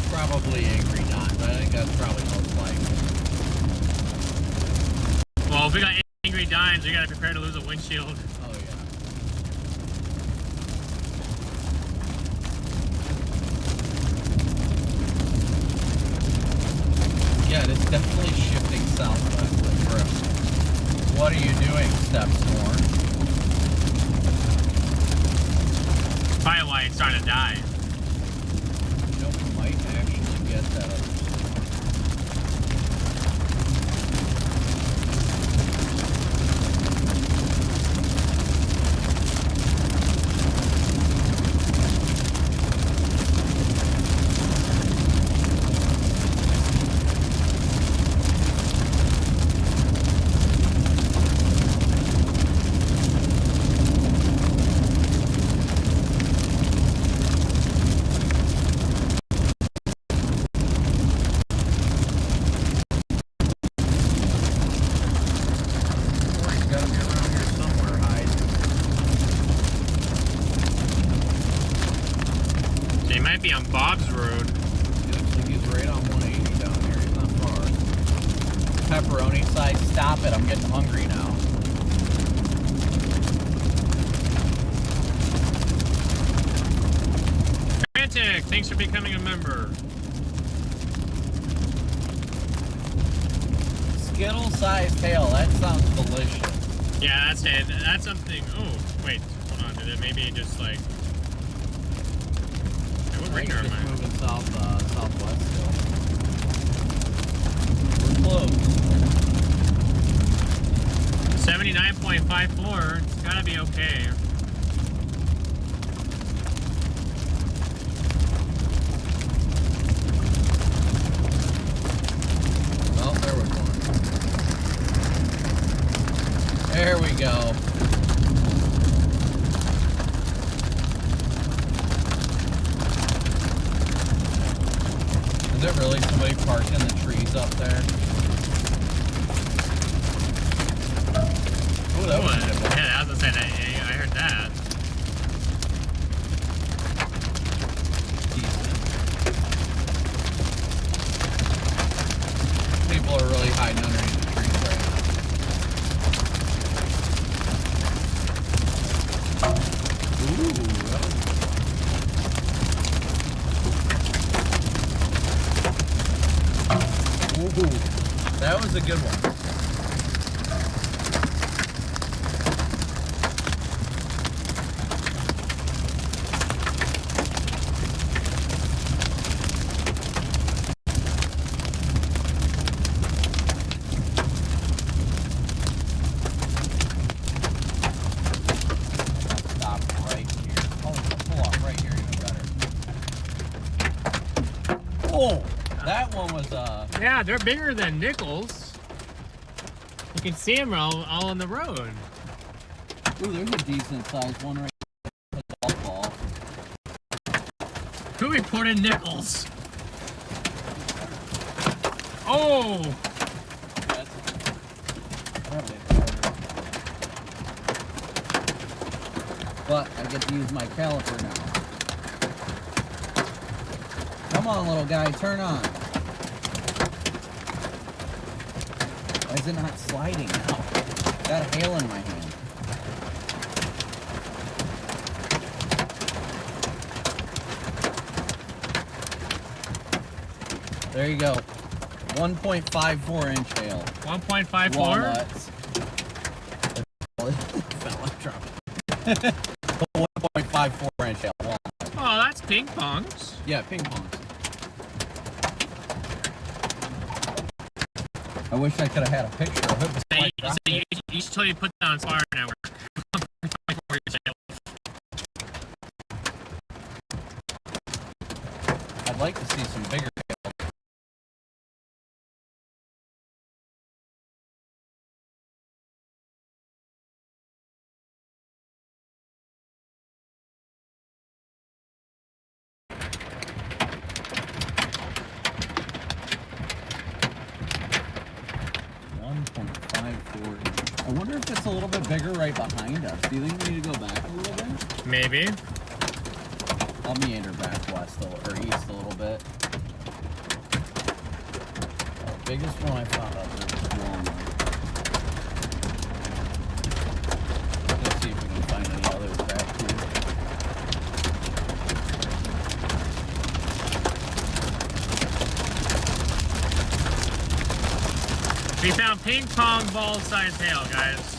Probably angry dimes. I think that's probably most likely. Well, if we got angry dimes, we gotta prepare to lose a windshield. Oh yeah. Yeah, it's definitely shifting southwest with drift. What are you doing, Stepstorm? Probably why it's starting to die. You know, we might actually get that other. Be on Bob's Road. He looks like he's right on 180 down here. He's not far. Pepperoni side, stop it. I'm getting hungry now. Frantic, thanks for becoming a member. Skittle-sized tail. That sounds delicious. Yeah, that's it. That's something. Oh, wait. Hold on. Did it maybe just like. We're just moving southwest still. We're close. 79.54. It's gotta be okay. Oh, there we're going. There we go. Is there really somebody parked in the trees up there? Oh, that was a good one. Yeah, I was gonna say that. I heard that. Decent. People are really hiding underneath the trees right now. Ooh, that was Ooh, that was a good one. Stop right here. Oh, pull off right here even better. Oh, that one was Yeah, they're bigger than nickels. You can see them all on the road. Ooh, there's a decent sized one right there. Golf ball. Who reported nickels? Oh! That's probably harder. But I get to use my caliper now. Come on, little guy, turn on. Why is it not sliding now? Got hail in my hand. There you go. 1.54 inch hail. 1.54? Walnuts. Fell out, dropped. 1.54 inch hail. Walnuts. Oh, that's ping pongs. Yeah, ping pongs. I wish I could have had a picture of it. You should totally put that on Fire Network. I'd like to see some bigger hail. I wonder if it's a little bit bigger right behind us. Do you think we need to go back a little bit? Maybe. I'll meander back west or east a little bit. The biggest one I found out there was Walmart. Let's see if we can find any others back here. We found ping pong ball sized hail, guys.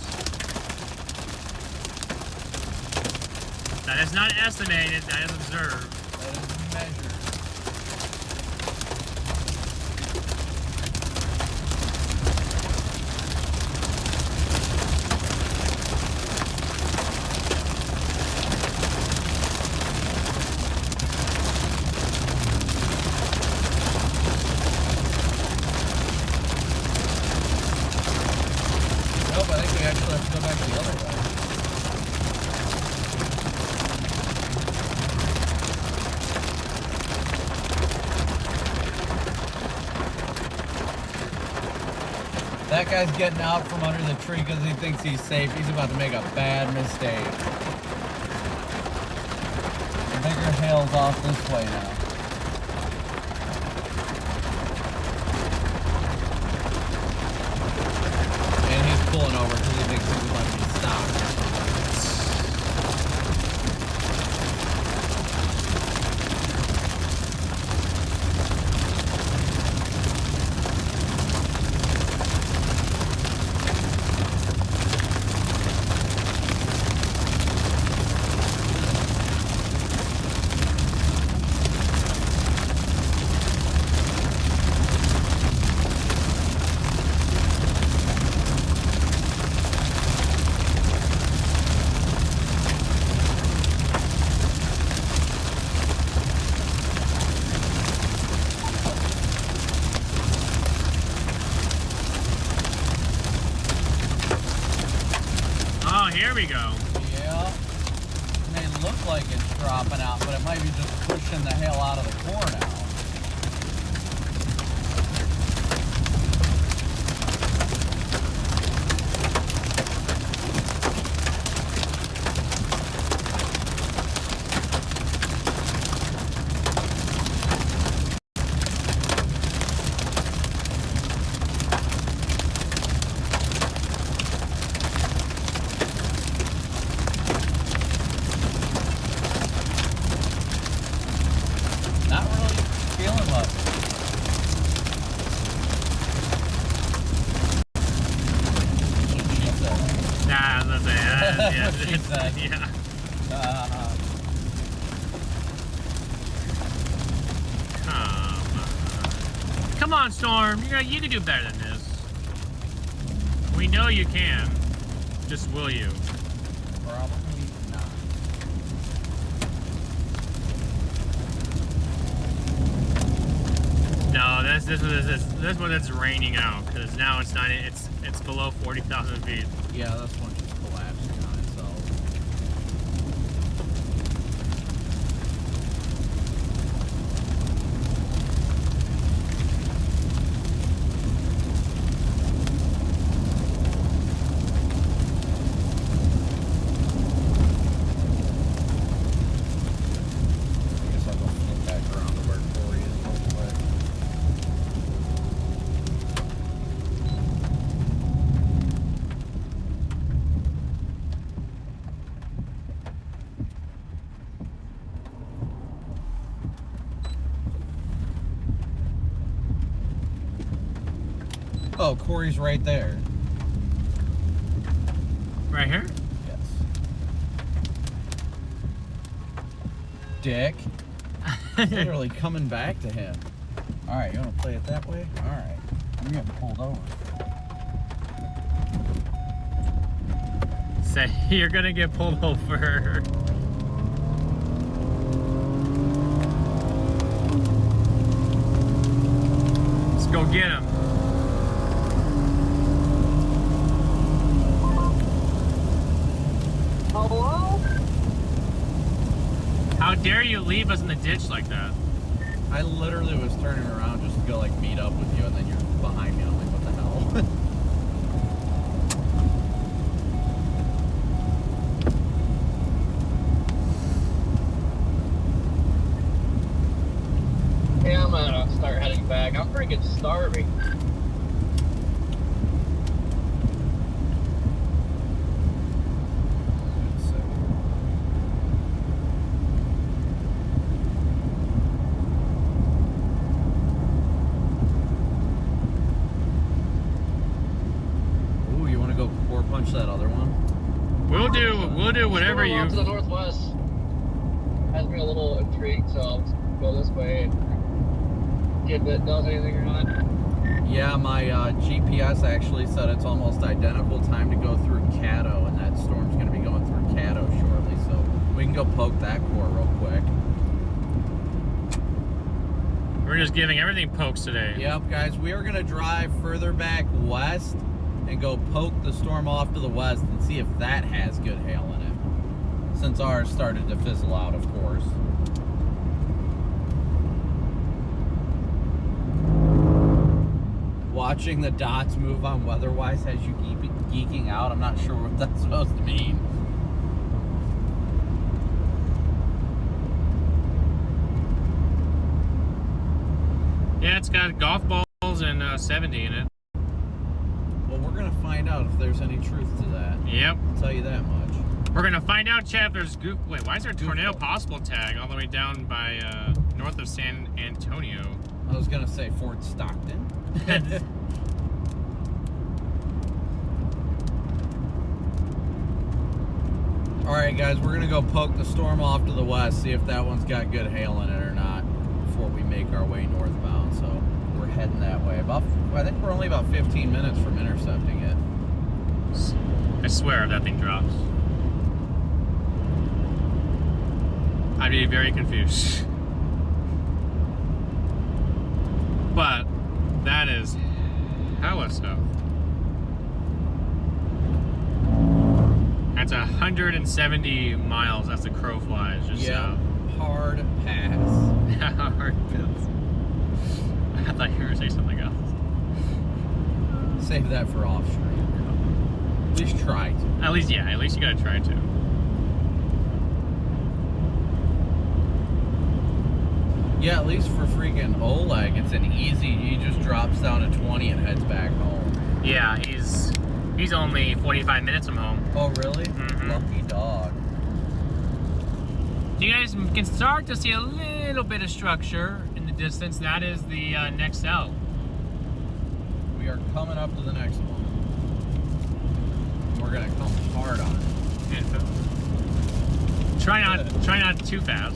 That is not estimated, that is observed. That is measured. Nope, I think we actually have to go back the other way. That guy's getting out from under the tree because he thinks he's safe. He's about to make a bad mistake. The bigger hail's off this way now. And he's pulling over because he thinks he's going to be stopped. Oh, here we go. Yeah. It may look like it's dropping out, but it might be just pushing the hail out of the corn out. Not really feeling much. She said. Nah, that's it. What she said. Yeah. Come on, Storm. You can do better than this. We know you can. Just will you? Probably not. No, this one that's raining out because now it's not. It's below 40,000 feet. Yeah, this one just collapsing on itself. I guess I'll go flip back around to work for you real quick. Oh, Corey's right there. Right here? Yes. Dick. Literally coming back to him. Alright, you want to play it that way? Alright. I'm getting pulled over. Say, you're gonna get pulled over. Let's go get him. Hello? How dare you leave us in the ditch like that? I literally was turning around just to go like meet up with you, and then you're behind me. I'm like, what the hell? Yeah, I'm gonna start heading back. I'm freaking starving. Ooh, you want to go core punch that other one? We'll do whatever Going you. off to the northwest has me a little intrigued, so I'll just go this way and see if it does anything or not. Yeah, my GPS actually said it's almost identical time to go through Caddo, and that storm's going to be going through Caddo shortly, so we can go poke that core real quick. We're just giving everything pokes today. Yep, guys, we are going to drive further back west and go poke the storm off to the west and see if that has good hail in it, since ours started to fizzle out, of course. Watching the dots move on weather-wise has you geeking out. I'm not sure what that's supposed to mean. Yeah, it's got golf balls and 70 in it. Well, we're going to find out if there's any truth to that. Yep. I'll tell you that much. We're gonna find out, Chad, if there's wait, why is there a tornado possible tag all the way down by north of San Antonio? I was going to say Fort Stockton. Alright guys, we're gonna go poke the storm off to the west, see if that one's got good hail in it or not before we make our way northbound. So we're heading that way. I think we're only about 15 minutes from intercepting it. I swear if that thing drops, I'd be very confused. But that is hella stuff. That's 170 miles as the crow flies. Just yeah, hard pass. hard pass. I thought you were gonna say something else. Save that for off stream. At least try to. At least you gotta try to. Yeah, at least for freaking Oleg, it's an easy. He just drops down to 20 and heads back home. Yeah, he's only 45 minutes from home. Oh, really? Mm-hmm. Lucky dog. You guys can start to see a little bit of structure in the distance. That is the next cell. We are coming up to the next one. We're gonna come hard on it. And try not too fast.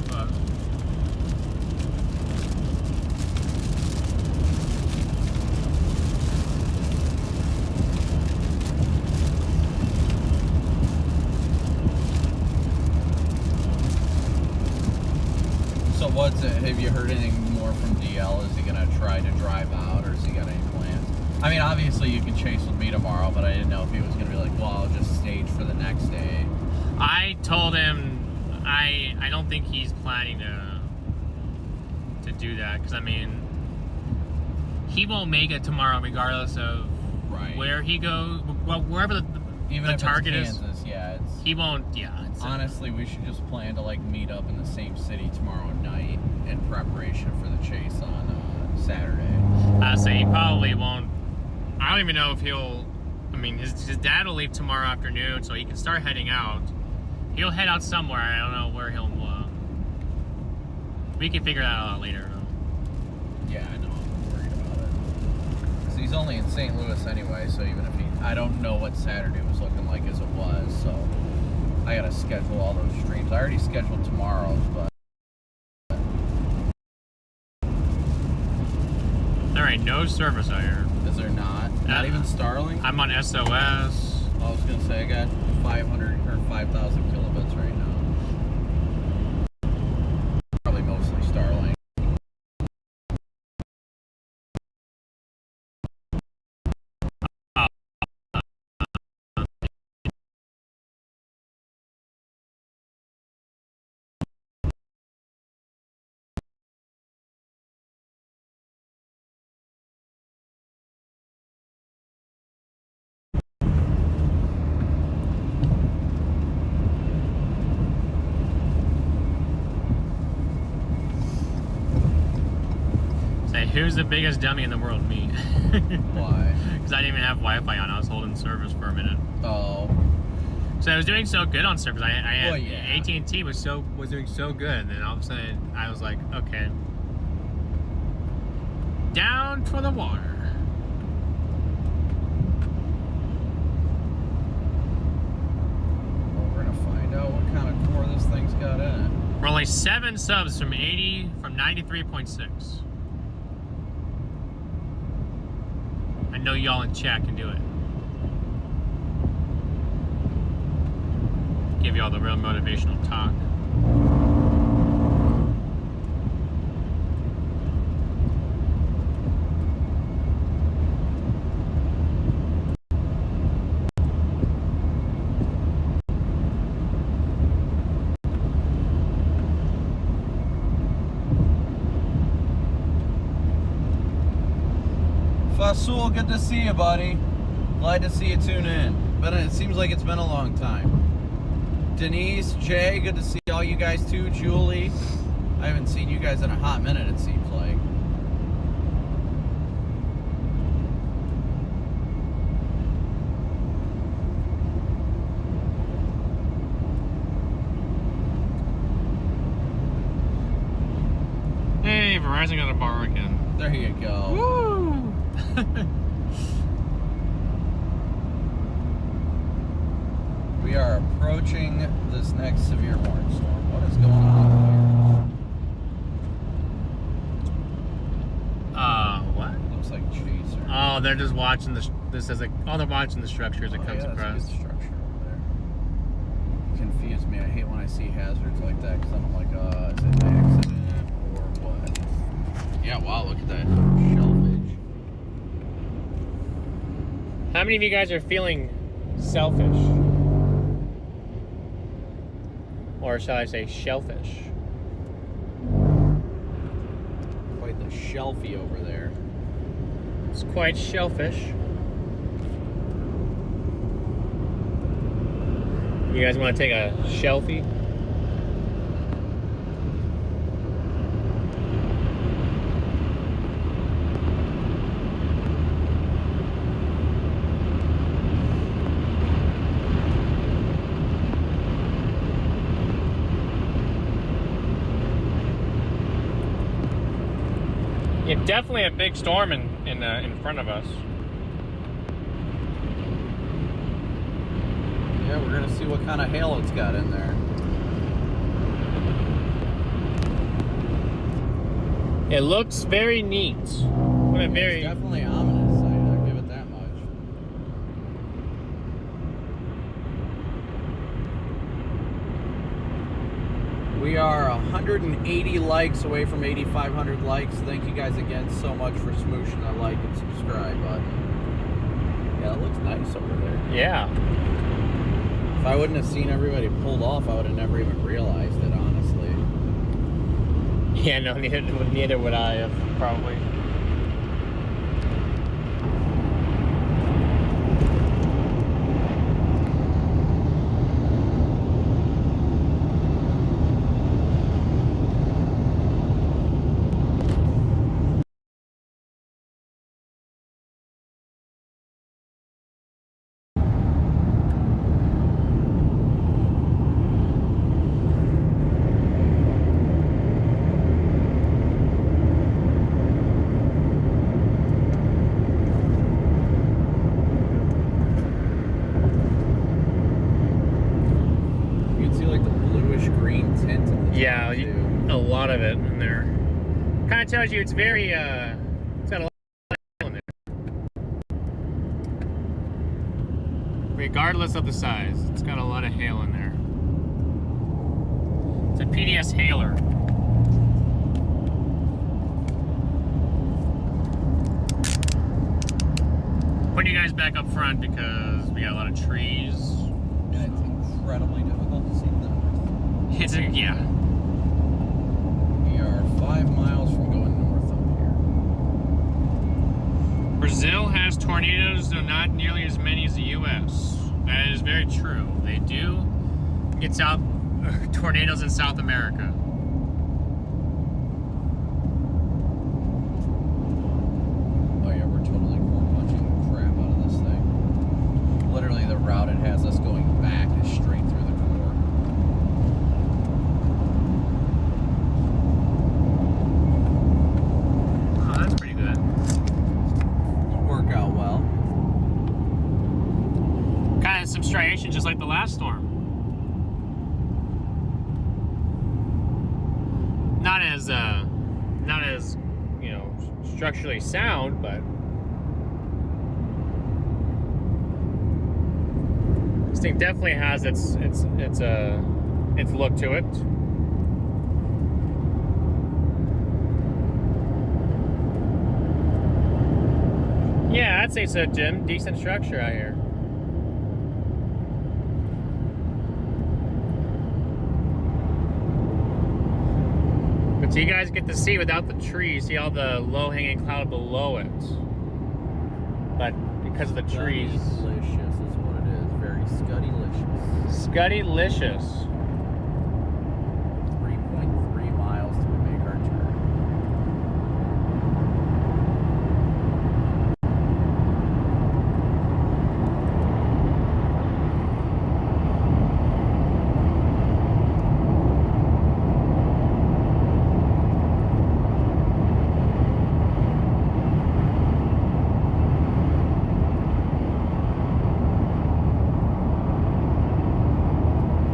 But so what's it? Have you heard anything more from DL? Is he gonna try to drive out, or has he got any plans? I mean, obviously you can chase with me tomorrow, but I didn't know if he was gonna be like, well, I'll just stage for the next day. I told him I don't think he's planning to do that, because I mean he won't make it tomorrow regardless of where he goes. Well, wherever the target it's is. Kansas, yeah, He won't. Yeah. Honestly, we should just plan to like meet up in the same city tomorrow night in preparation for the chase on Saturday. I say he probably won't. I don't even know if he'll. I mean, his dad will leave tomorrow afternoon, so he can start heading out. He'll head out somewhere. I don't know where he'll. We can figure that out later. Yeah, I know. I'm worried about it. he's only in St. Louis anyway, so even if I don't know what Saturday was looking like as it was, so I gotta schedule all those streams. I already scheduled tomorrow's, but There ain't no service out here. is there not? Not even Starlink? I'm on SOS. I was gonna say I got 500 or 5,000 kilobits right now. Probably mostly Starlink. Say, who's the biggest dummy in the world? Me. Why? Because I didn't even have Wi-Fi on. I was holding service for a minute. Oh. So I was doing so good on service. I had Well, yeah. AT&T was doing so good, and then all of a sudden I was like, okay, down for the water. Well, we're gonna find out what kind of core this thing's got in it. We're only 7 subs from 93.6. I know y'all in chat can do it. Give y'all the real motivational talk. Fasul, good to see you, buddy. Glad to see you tune in. But it seems like it's been a long time. Denise, Jay, good to see all you guys too. Julie, I haven't seen you guys in a hot minute, it seems like. Hey, Verizon got a bar again. There you go. Woo! We are approaching this next severe warning storm. What is going on What? here? Looks like chaser. Oh, they're just watching they're watching the structure as it comes yeah, across. that's a good structure over there. Confuse me. I hate when I see hazards like that because I'm like, is it an accident or what? Yeah, wow, look at that shellfish. How many of you guys are feeling selfish? Or shall I say shellfish? Quite the shelfie over there. It's quite shellfish. You guys want to take a shelfie? Yeah, definitely a big storm in front of us. Yeah, we're gonna see what kind of hail it's got in there. It looks very neat. What a very It's definitely ominous. I'll give it that much. We are 180 likes away from 8,500 likes. Thank you guys again so much for smooshing that like and subscribe button. Yeah, it looks nice over there. yeah. If I wouldn't have seen everybody pulled off, I would have never even realized it, honestly. Yeah, no, neither would I have probably. Yeah, too. a lot of it in there. Kind of tells you it's very, it's got a lot of hail in there. Regardless of the size, it's got a lot of hail in there. It's a PDS hailer. Putting you guys back up front because we got a lot of trees. And it's incredibly difficult to see them. It's a, yeah. We are 5 miles from going north up here. Brazil has tornadoes, though not nearly as many as the U.S. That is very true. They do get tornadoes in South America. Oh yeah, we're totally punching the crap out of this thing. Literally, the route it has us going back is straight through the core. Oh, that's pretty good. It'll work out well. Kind of some striations just like the last storm. Not as, you know, structurally sound, but this thing definitely has its look to it. Yeah, I'd say so, Jim. Decent structure out here. But you guys get to see without the trees, see all the low-hanging cloud below it. But because of the trees. Scuddylicious is what it is. Very scuddylicious. Scuddylicious. 3.3 miles till we make our turn.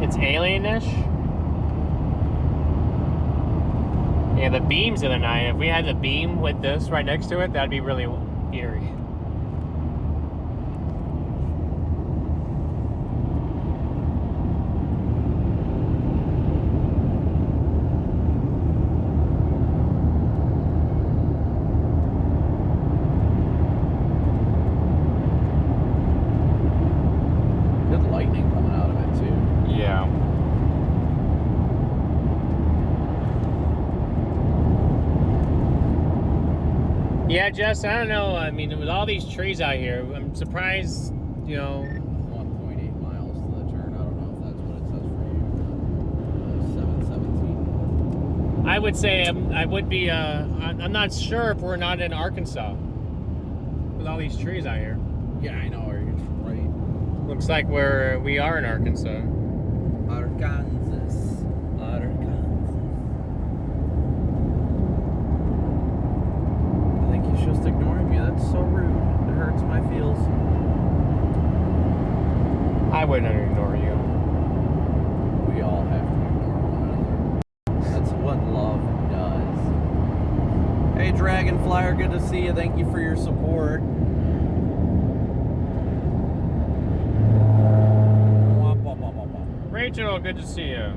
It's alienish. Yeah, the beams of the night. If we had the beam with this right next to it, that'd be really eerie. Good lightning coming out of it too. Yeah. Yeah, Jess, I don't know. I mean, with all these trees out here, I'm surprised, you know. 1.8 miles to the turn. I don't know if that's what it says for you. 717. I would say I would be. I'm not sure if we're not in Arkansas with all these trees out here. Yeah, I know. You're right. Looks like we are in Arkansas. Arkansas. I think he's just ignoring me. That's so rude. It hurts my feels. I wouldn't ignore you. We all have to ignore one another. That's what love does. Hey, Dragonflyer, good to see you. Thank you for your support. Rachel, good to see you.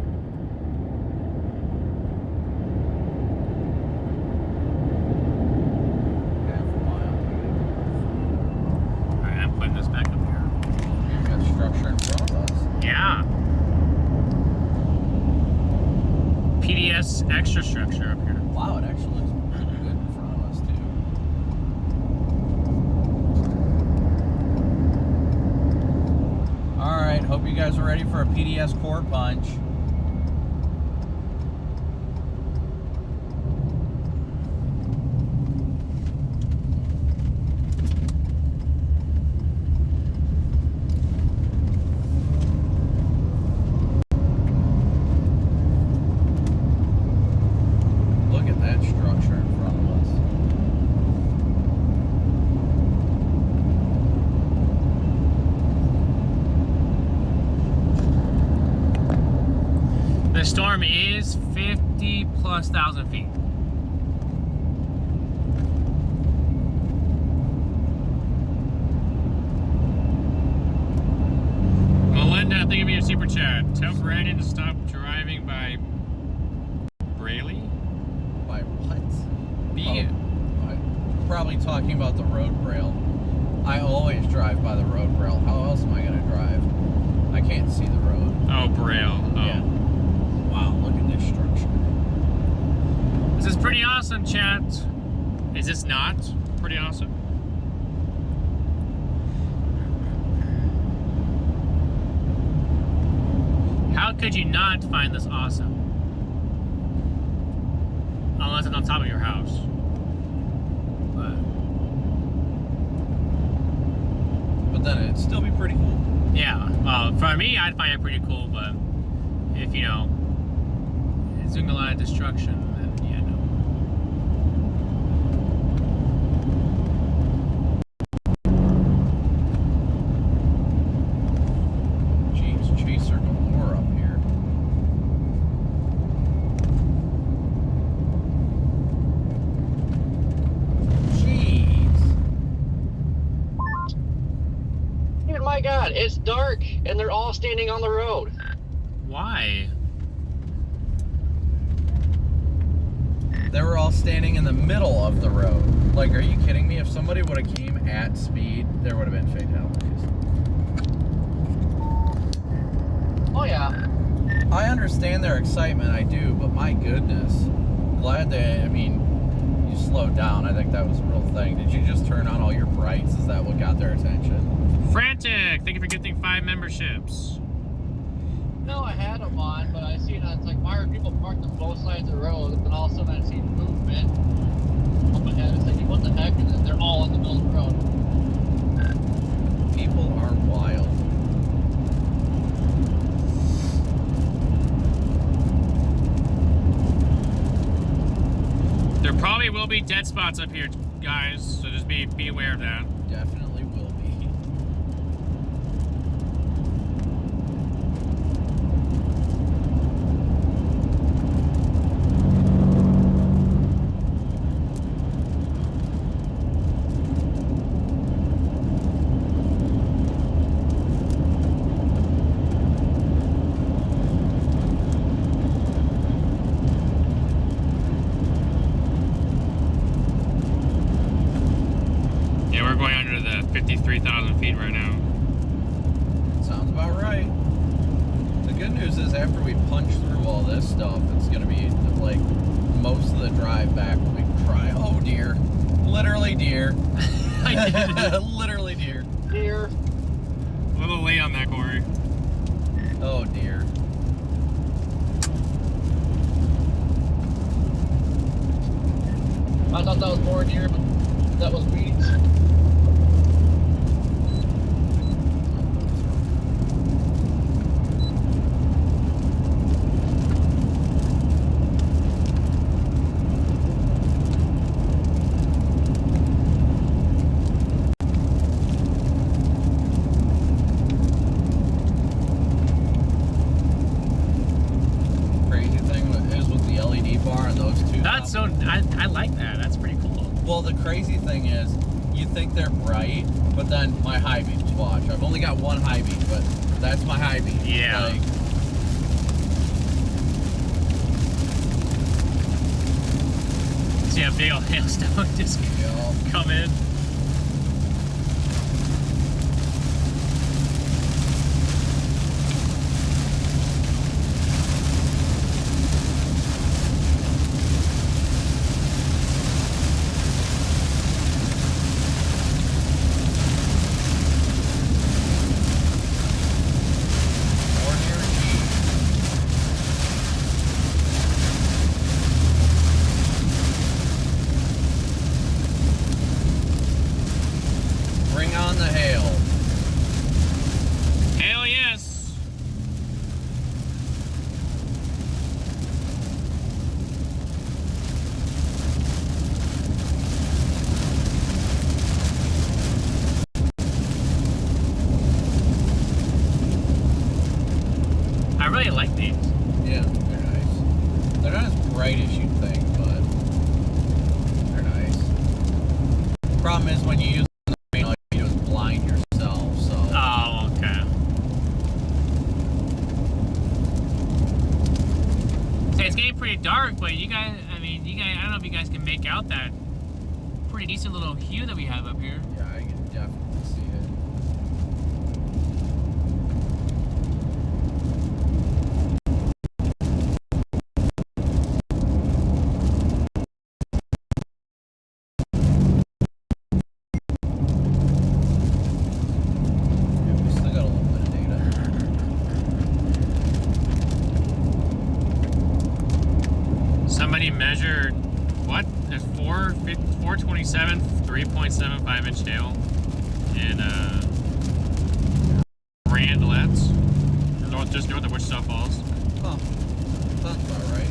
Alright, I'm putting this back up here. You've got structure in front of us. Yeah. PDS extra structure up here. Wow, it actually looks pretty good in front of us, too. Alright, hope you guys are ready for a PDS core punch. Look at that structure in front of us. 50+ thousand feet. Melinda, thank you for your super chat. Tell Brandon to stop driving by Braley. By what? Be Probably talking about the road rail. I always drive by the road rail. How else am I going to drive? I can't see the road. Oh, Braille. Oh. Yeah. Wow, look at this structure. This is pretty awesome, chat. Is this not pretty awesome? How could you not find this awesome? Unless it's on top of your house. But then it'd still be pretty cool. Yeah, for me, I'd find it pretty cool, but if, you know, it's doing a lot of destruction, then yeah, no. Jeez, chaser galore up here. Dude, my God, it's dark and they're all standing on the road. Why? They were all standing in the middle of the road. Like, are you kidding me? If somebody would have came at speed, there would have been fatalities. Oh, yeah. I understand their excitement, I do, but my goodness. Glad they, I mean, you slowed down. I think that was a real thing. Did you just turn on all your brights? Is that what got their attention? Frantic, thank you for gifting 5 memberships. No, I had them on, but I see it. It's like, why are people parked on both sides of the road? And then all of a sudden I see movement up ahead. It's like, what the heck? And then they're all in the middle of the road. People are wild. There probably will be dead spots up here, guys, so just be aware of that. Definitely will be. Yeah, we're going under the 53,000 feet right now. Sounds about right. The good news is after we punch through all this stuff, it's going to be like most of the drive back will be dry. Oh dear. Literally deer. I did it. Literally deer. Here. A little late on that, Corey. Oh dear. I thought that was more deer, but that was weeds. Crazy thing is with the LED bar and those two. That's so, I like that. That's pretty cool. Well, the crazy thing is, you think they're bright, but then my high beams, watch. I've only got one high beam, but that's my high beam. Yeah. Like, See a big old hailstone just come in. ordinary cheese. brightest you'd think, but they're nice. Problem is when you use them, all you do is blind yourself. So. Oh, okay. So it's getting pretty dark, but you guys, I don't know if you guys can make out that pretty decent little hue that we have up here. Yeah, I can definitely see it. Yeah, we still got a little bit of data. Somebody measured what? There's 427, 3.75 inch hail in Randlets, just north of Wichita Falls. Huh. Sounds about right.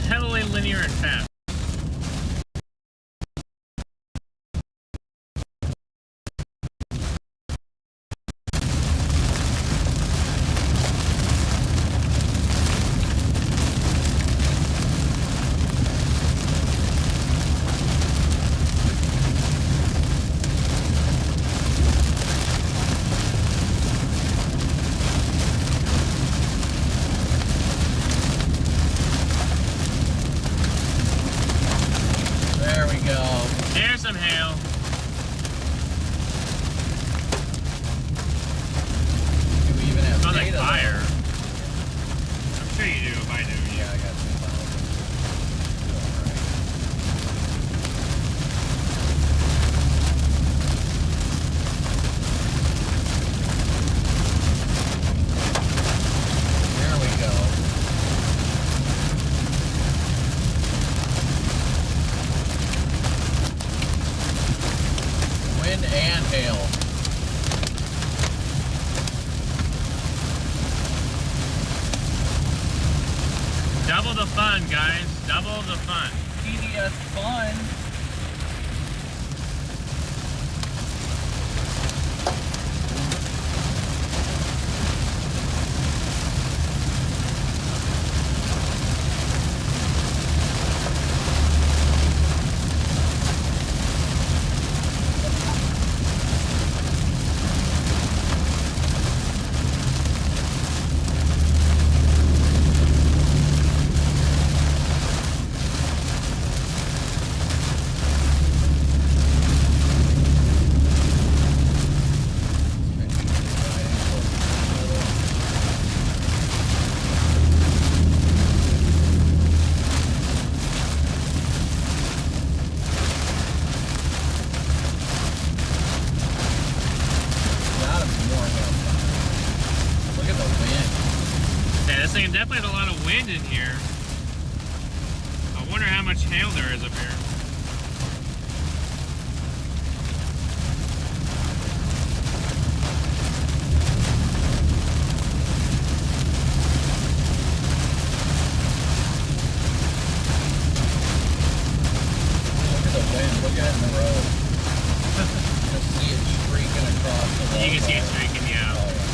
heavily linear and fast. There's some hail. Do we even have Smells like data? fire. I'm sure you do if I do. Yeah, I got some. There we go. Wind and hail. Double the fun, guys. Double the fun. TDS fun. saying definitely had a lot of wind in here. I wonder how much hail there is up here. Look at the wind. Look at it in the road. You can see it streaking across the road. You can see it streaking, yeah. Oh, yeah.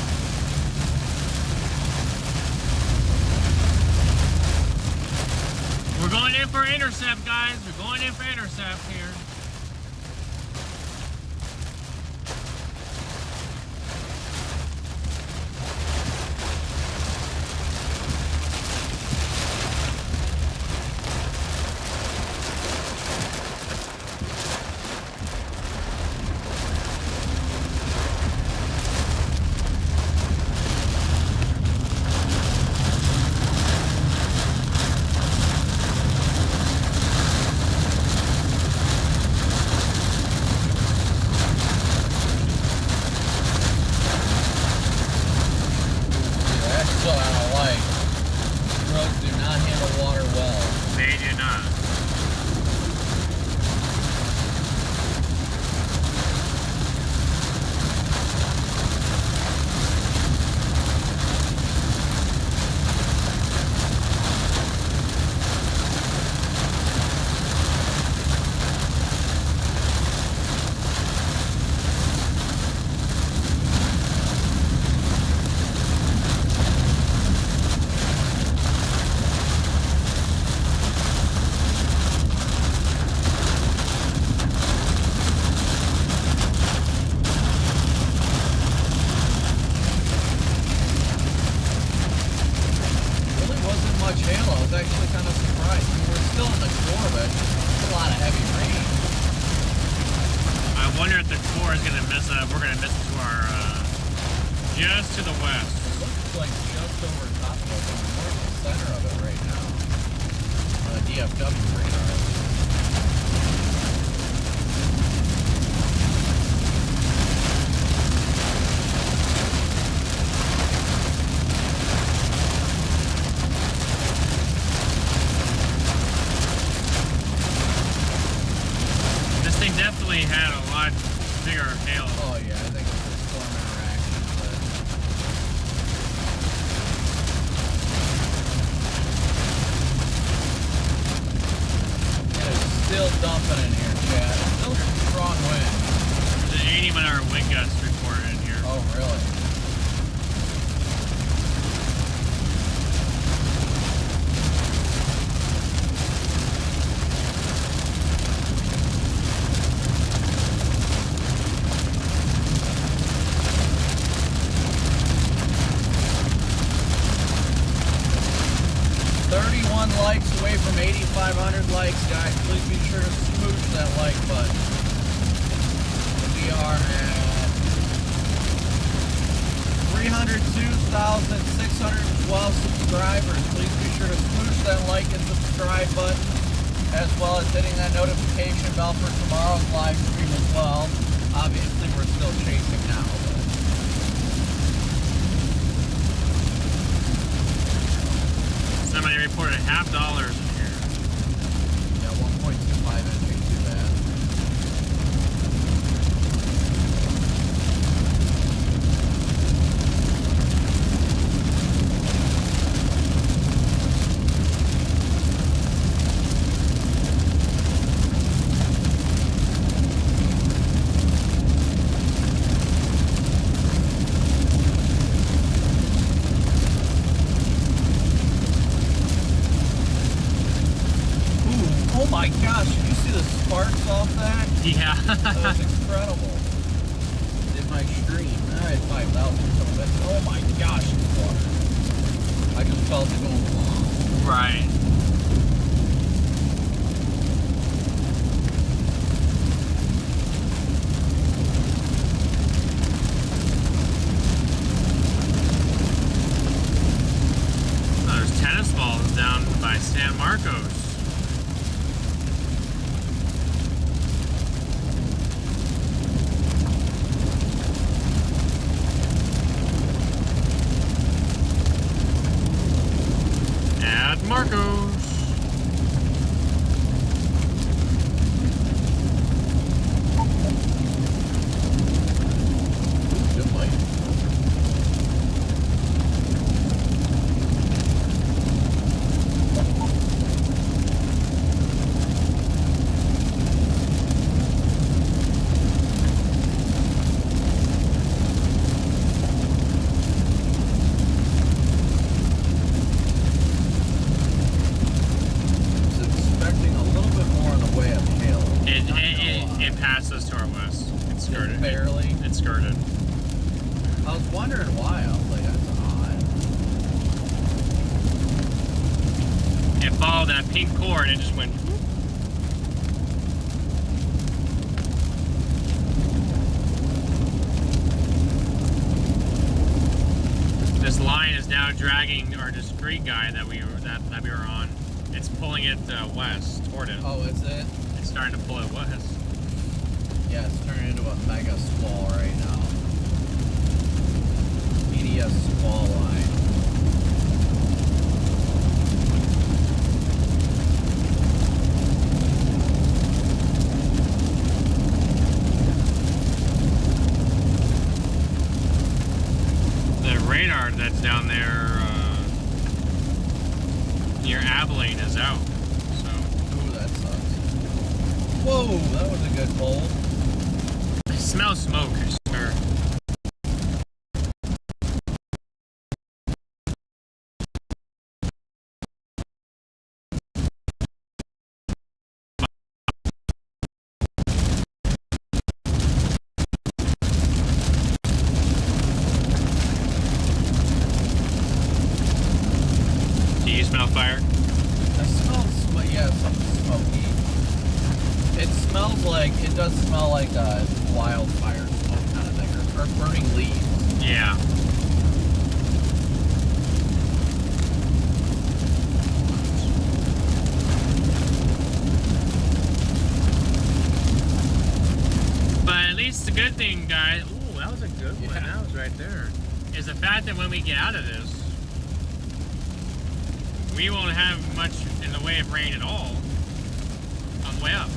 We're going in for intercept, guys. We're going in for intercept here. That's so out of light. Roads do not handle water well. They do not. Really wasn't much hail. I was actually kind of surprised. I mean, we're still in the core, but it's a lot of heavy rain. I wonder if the core is going to miss we're going to miss it to our, just to the west. It looks like just over top of us. We're in the center of it right now. On the DFW radar. This thing definitely had a lot bigger hail. Oh yeah, I think it's a storm interaction, but it is still dumping in here, Chad. Still strong wind. There's an 80-mile wind gust reported in here. Oh really? Likes away from 8,500 likes, guys. Please be sure to smooch that like button. We are at 302,612 subscribers. Please be sure to smooch that like and subscribe button, as well as hitting that notification bell for tomorrow's live stream as well. Obviously, we're still chasing now, but Somebody reported $50 in here. yeah, 1.25 ain't too bad. Oh my gosh, did you see the sparks off that? Yeah. That was incredible. In my stream, I had 5,000 or something. But oh my gosh, it's water. I just felt it going. Right. Oh, there's tennis balls down by San Marcos. skirted. I was wondering why. I was like, that's odd. It followed that pink cord and it just went. This line is now dragging our discrete guy that we were on. It's pulling it west toward it. Oh, is it? It's starting to pull it west. Yeah, it's turning into a mega squall right now. Media squall line. The radar that's down there near Abilene is out. So. Ooh, that sucks. Whoa, that was a good pull. I smell smoke, I swear. Do you smell fire? I smell something smoky. It smells like, it does smell like a wildfire smoke kind of thing, or burning leaves. Yeah. But at least the good thing, guys, ooh, that was a good one, Yeah. that was right there, is the fact that when we get out of this, we won't have much in the way of rain at all on the way up.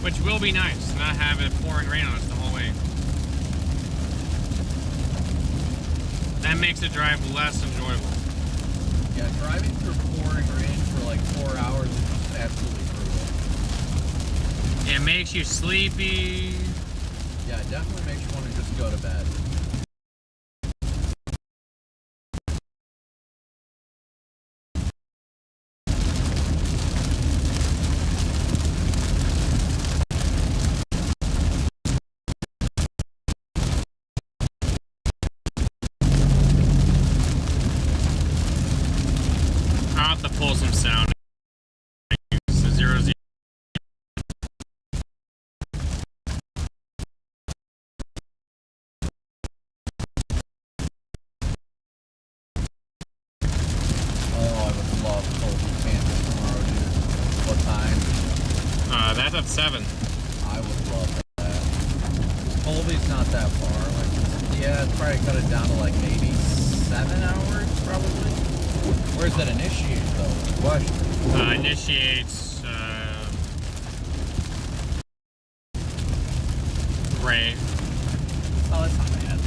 Which will be nice, not have it pouring rain on us the whole way. That makes the drive less enjoyable. Yeah, driving through pouring rain for like 4 hours is just absolutely brutal. It makes you sleepy. Yeah, it definitely makes you want to just go to bed. I'll have to pull some sound. It's a 0-0. Oh, I would love Colby Kansas tomorrow, dude. What time? That's at 7. I would love that. Colby's not that far. Like, yeah, it's probably cut it down to like maybe 7 hours, probably. Where's that initiate though? Question. Initiates Ray. Oh, that's not bad.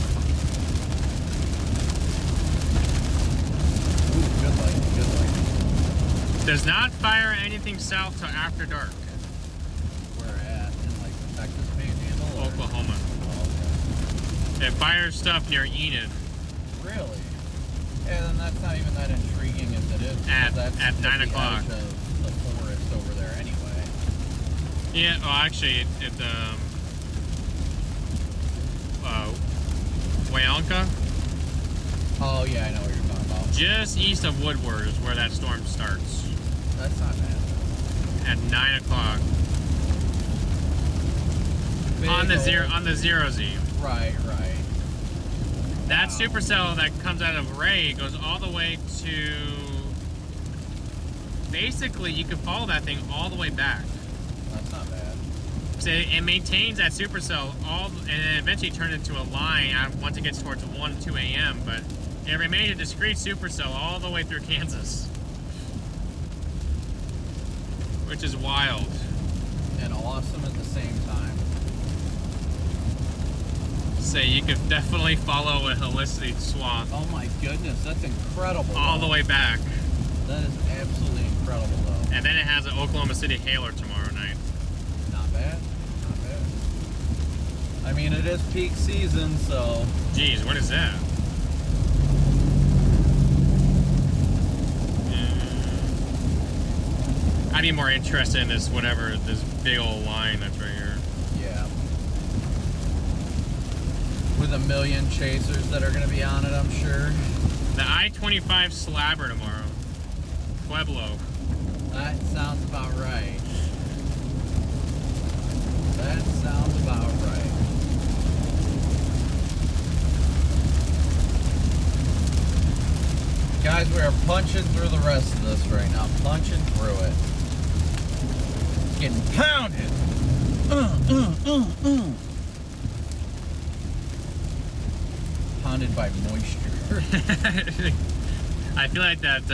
Ooh, good light, good light. Does not fire anything south till after dark. Where at? In like the Texas Panhandle? or- Oklahoma. Oh, okay. It fires stuff near Enid Really? Yeah, then that's not even that intriguing as it is. because that's at just 9 the o'clock. edge of the forest over there anyway. Yeah, well actually Wayonka, Oh yeah, I know what you're talking about. just east of Woodward is where that storm starts. That's not bad. At 9 o'clock. Big On the old- 0Z. Right, right. That supercell that comes out of Ray goes all the way to, basically you could follow that thing all the way back. That's not bad. So it maintains that supercell and then eventually turns into a line once it gets towards 1, 2 a.m. But it remained a discrete supercell all the way through Kansas, which is wild. And awesome at the same time. So you could definitely follow a helicity swath Oh my goodness, that's incredible. all the way back. That is absolutely incredible though. And then it has an Oklahoma City hailer tomorrow night. Not bad. Not bad. I mean, it is peak season, so. Geez, what is that? I'd be more interested in this big old line that's right here. Yeah. the million chasers that are going to be on it, I'm sure. The I-25 slabber tomorrow. Pueblo. That sounds about right. That sounds about right. Guys, we are punching through the rest of this right now. Punching through it. It's getting pounded. Pounded by moisture. I feel like that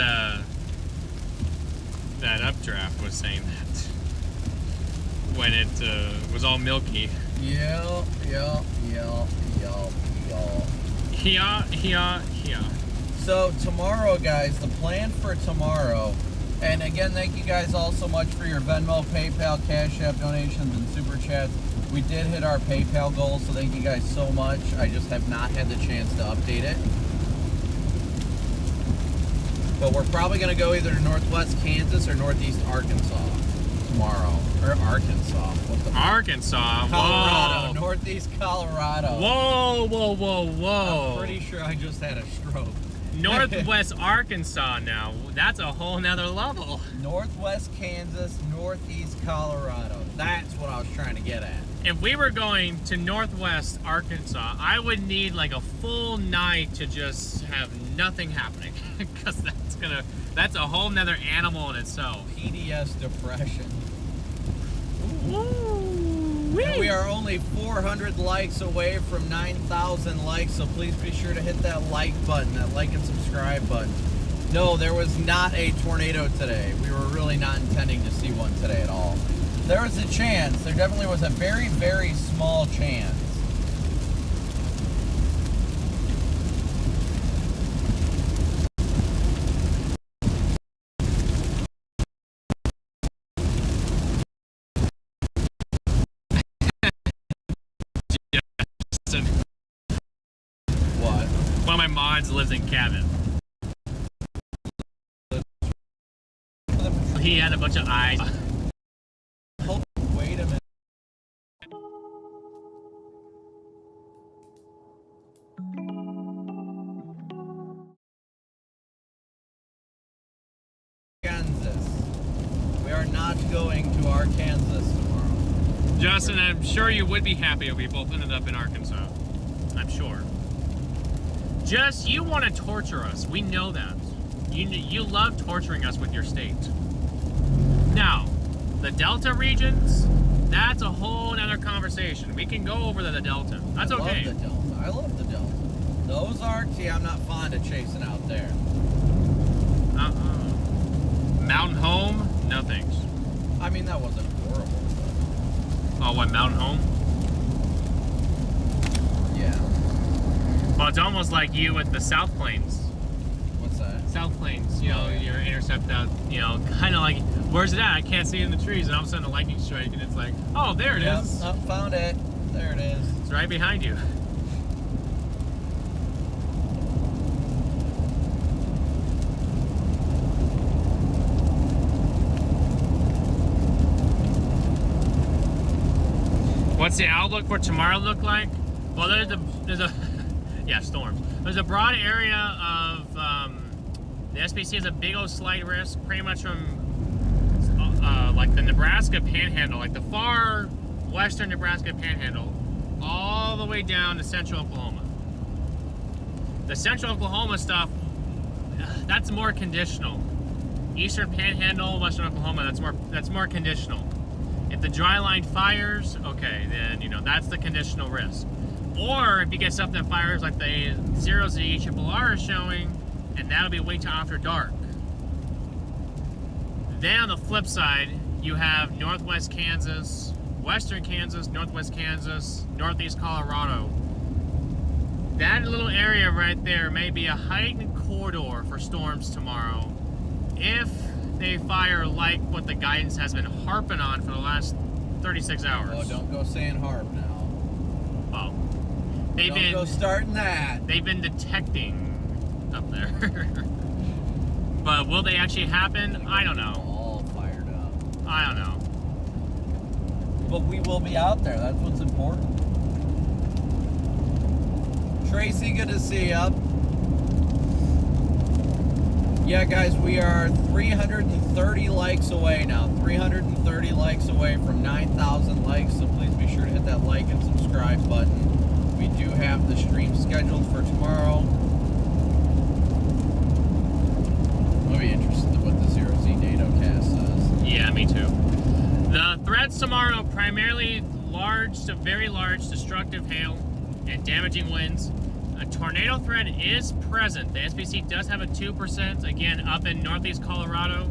that updraft was saying that when it was all milky. Yeah. So tomorrow, guys, the plan for tomorrow, and again, thank you guys all so much for your Venmo, PayPal, Cash App donations, and Super Chats. We did hit our PayPal goal, so thank you guys so much. I just have not had the chance to update it. But we're probably going to go either to Northwest Kansas or Northeast Arkansas tomorrow. Or Arkansas. What the Arkansas. Colorado. Whoa. Northeast Colorado. Whoa. I'm pretty sure I just had a stroke. Northwest Arkansas now. That's a whole nother level. Northwest Kansas, Northeast Colorado. That's what I was trying to get at. If we were going to Northwest Arkansas, I would need like a full night to just have nothing happening. Because that's a whole nother animal in itself. PDS depression. Woo! And we are only 400 likes away from 9,000 likes, so please be sure to hit that like button, that like and subscribe button. No, there was not a tornado today. We were really not intending to see one today at all. There was a chance. There definitely was a very, very small chance. What? One of my mods lives in cabin. He had a bunch of eyes. Wait a minute. Kansas. We are not going to Arkansas tomorrow. Justin, I'm sure you would be happy if we both ended up in Arkansas. I'm sure. Just, you want to torture us. We know that. You love torturing us with your state. Now, the Delta regions, that's a whole other conversation. We can go over the Delta. That's okay. I love the Delta. I love the Delta. The Ozarks, yeah, I'm not fond of chasing out there. Mountain Home? No thanks. I mean, that wasn't horrible. But... Oh, what, Mountain Home? Yeah. Well, it's almost like you with the South Plains. What's that? South Plains, you know, your intercept out, you know, kind of like, where's it at? I can't see it in the trees, and all of a sudden a lightning strike, and it's like, oh, there it is. Oh, found it. There it is. It's right behind you. What's the outlook for tomorrow look like? Well, there's a yeah, storms. There's a broad area of the SPC has a big old slight risk, pretty much from like the Nebraska Panhandle, like the far western Nebraska Panhandle, all the way down to central Oklahoma. The central Oklahoma stuff, that's more conditional. Eastern Panhandle, western Oklahoma, that's more conditional. If the dry line fires, okay, then you know that's the conditional risk. Or if you get stuff that fires like the 0Z-RRR is showing, and that'll be way till after dark. Then on the flip side, you have northwest Kansas, western Kansas, northwest Kansas, northeast Colorado. That little area right there may be a heightened corridor for storms tomorrow if they fire like what the guidance has been harping on for the last 36 hours. Oh, don't go saying harp now. Oh. Don't go starting that. They've been detecting up there. But will they actually happen? I don't know. All fired up. I don't know. But we will be out there. That's what's important. Tracy, good to see ya. Yeah, guys, we are 330 likes away now. 330 likes away from 9,000 likes, so please be sure to hit that like and subscribe button. We do have the stream scheduled for tomorrow. I'll be interested in what the 0Z datacast says. Yeah, me too. The threats tomorrow, primarily large to very large destructive hail and damaging winds. A tornado threat is present. The SPC does have a 2%, again, up in northeast Colorado.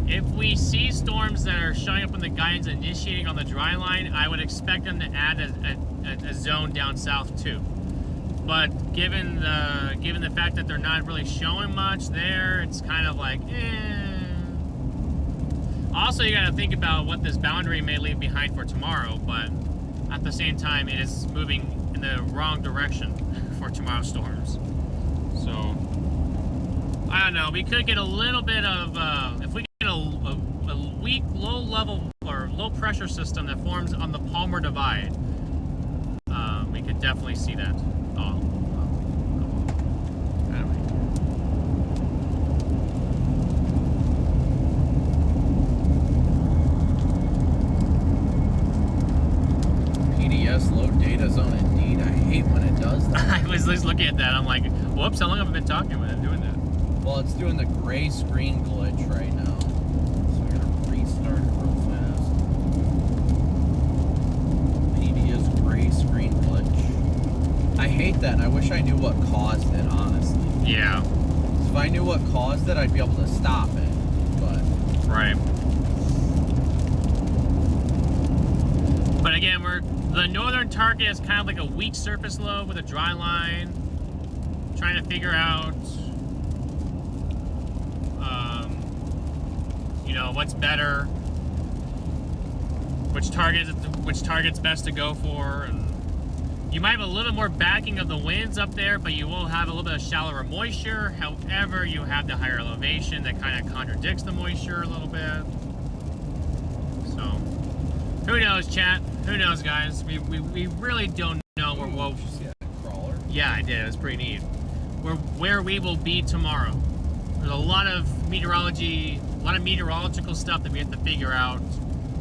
If we see storms that are showing up in the guidance initiating on the dry line, I would expect them to add a zone down south too. But given the fact that they're not really showing much there, it's kind of like, Also, you got to think about what this boundary may leave behind for tomorrow, but at the same time, it is moving in the wrong direction for tomorrow's storms. So, I don't know. We could get a little bit of, if we get a weak, low level or low pressure system that forms on the Palmer Divide, we could definitely see that. Oh. Load data zone indeed. I hate when it does that. I was just looking at that. I'm like, whoops, how long have I been talking with it doing that? Well, it's doing the gray screen glitch right now. So we gotta restart it real fast. PDS gray screen glitch. I hate that, and I wish I knew what caused it, honestly. Yeah. If I knew what caused it, I'd be able to stop it. But right. But again, the northern target is kind of like a weak surface low with a dry line. Trying to figure out, you know, what's better, which target's best to go for, and you might have a little more backing of the winds up there, but you will have a little bit of shallower moisture. However, you have the higher elevation that kind of contradicts the moisture a little bit. So, who knows, chat? Who knows, guys? We really don't know where we'll... Did you see that crawler? Yeah, I did. It was pretty neat. Where we will be tomorrow. There's a lot of meteorological stuff that we have to figure out.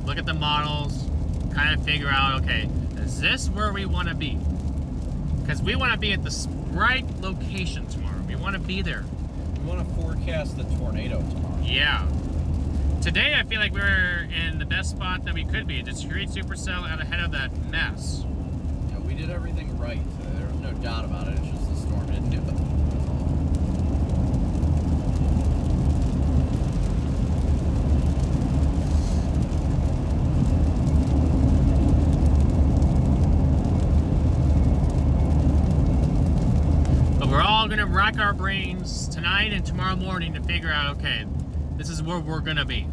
Look at the models, kind of figure out, okay, is this where we want to be? Because we want to be at the right location tomorrow. We want to be there. We want to forecast the tornado tomorrow. Yeah. Today, I feel like we're in the best spot that we could be. Discrete supercell out ahead of that mess. Yeah, we did everything right. There's no doubt about it. It's just the storm didn't do it. But we're all going to rack our brains tonight and tomorrow morning to figure out, okay, this is where we're going to be.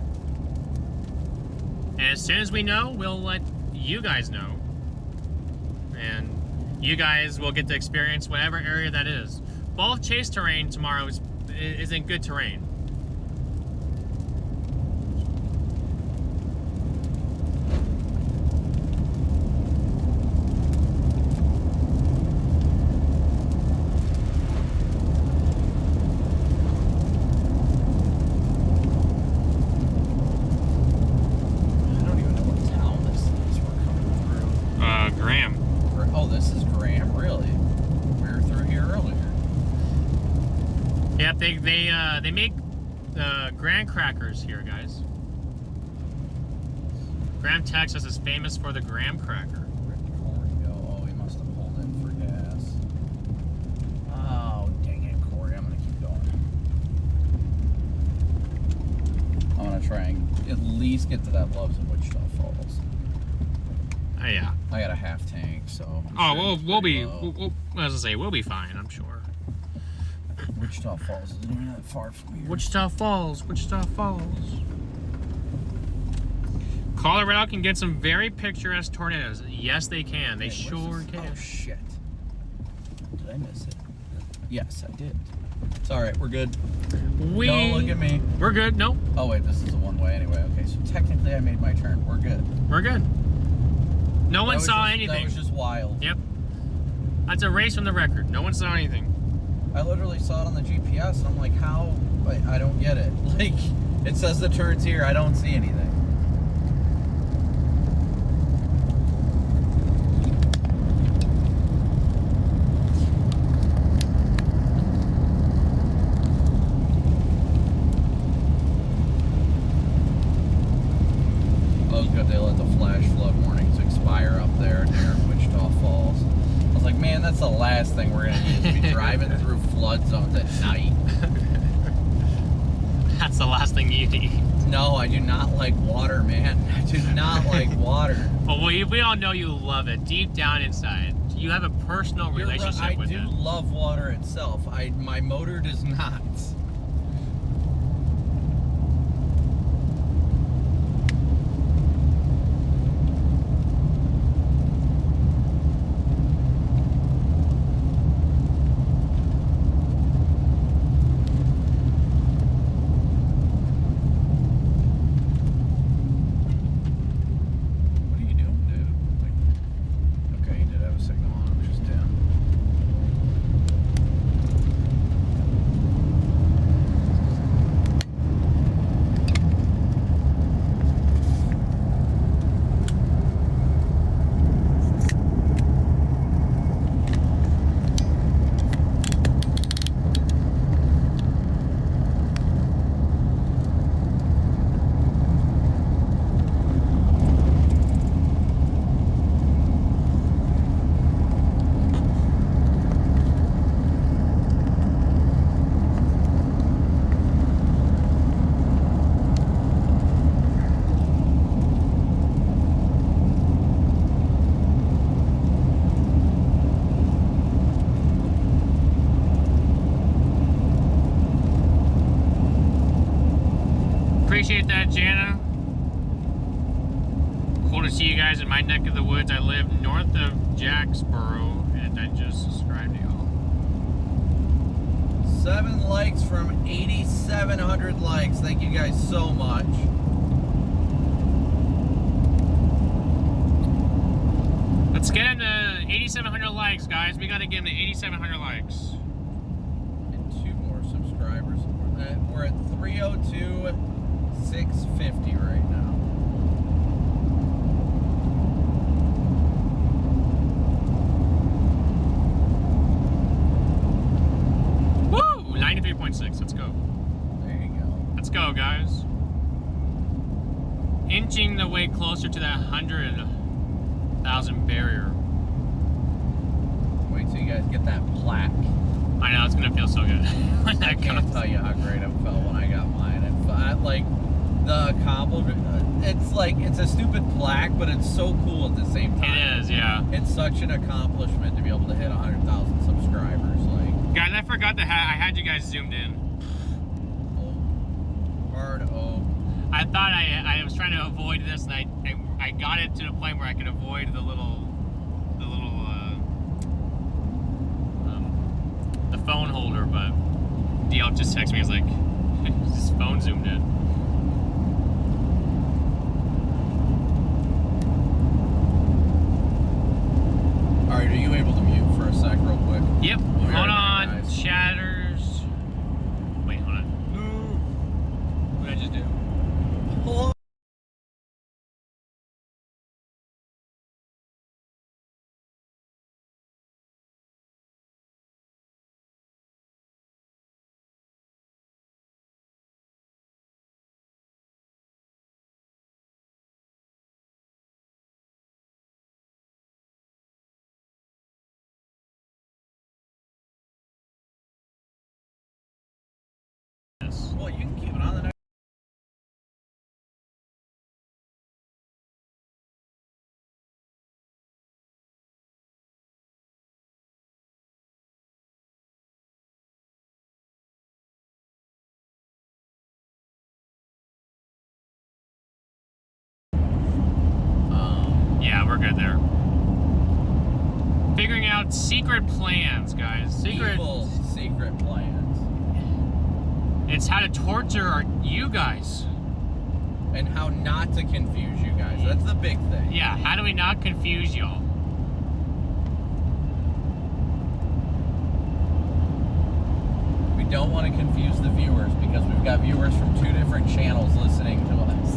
And as soon as we know, we'll let you guys know. And you guys will get to experience whatever area that is. Both chase terrain tomorrow isn't good terrain. They make graham crackers here, guys. Graham, Texas is famous for the graham cracker. Where'd the Corey go? Oh, he must have pulled in for gas. Oh, dang it, Corey. I'm going to keep going. I'm going to try and at least get to that Loves in Wichita Falls. Oh, yeah. I got a half tank, so... we'll be... as I say, we'll be fine, I'm sure. Wichita Falls isn't even that far from here. Wichita Falls. Colorado can get some very picturesque tornadoes. Yes, they can. They sure can. Oh, shit. Did I miss it? Yes, I did. It's alright, we're good. Don't look at me. We're good. Nope. Oh, wait, this is a one-way anyway. Okay, so technically I made my turn. We're good. We're good. No one saw anything. That was just wild. Yep. That's a race from the record. No one saw anything. I literally saw it on the GPS, and I'm like, how? I don't get it. Like, it says the turn's here. I don't see anything. Oh, good. They let the flash flood warnings expire up there near Wichita Falls. I was like, man, that's the last thing we're going to do is be driving through flood zones at night. That's the last thing you need. No, I do not like water, man. I do not like water. Well, we all know you love it deep down inside. You have a personal relationship with it. I do love water itself. My motor does not. Appreciate that, Jana. Cool to see you guys in my neck of the woods. I live north of Jacksboro, and I just subscribed to y'all. 7 likes from 8,700 likes. Thank you guys so much. Let's get him to 8,700 likes, guys. We gotta get him to 8,700 likes. And 2 more subscribers. We're at 302,650 right now. Woo! 93.6. Let's go. There you go. Let's go, guys. Inching the way closer to that 100,000 barrier. Wait till you guys get that plaque. I know, it's gonna feel so good. When I that can't comes. tell you how great it felt when I got mine. It felt like the accomplishment. It's a stupid plaque, but it's so cool at the same time. It is, yeah. It's such an accomplishment to be able to hit 100,000 subscribers. Like, Guys, I forgot to I had you guys zoomed in. hard O. I thought I was trying to avoid this, and I got it to the point where I could avoid the phone holder, but DL just texted me. He's like, his phone zoomed in. All right, are you able to mute for a sec, real quick? Yep. We'll be Hold right back, on, guys. chatters. Wait, hold on. What did I just do? Hello. Well, you can keep it on the next. Yeah, we're good there. Figuring out secret plans, guys. Evil secret plans. It's how to torture you guys. And how not to confuse you guys. That's the big thing. Yeah, how do we not confuse y'all? don't want to confuse the viewers because we've got viewers from 2 different channels listening to us.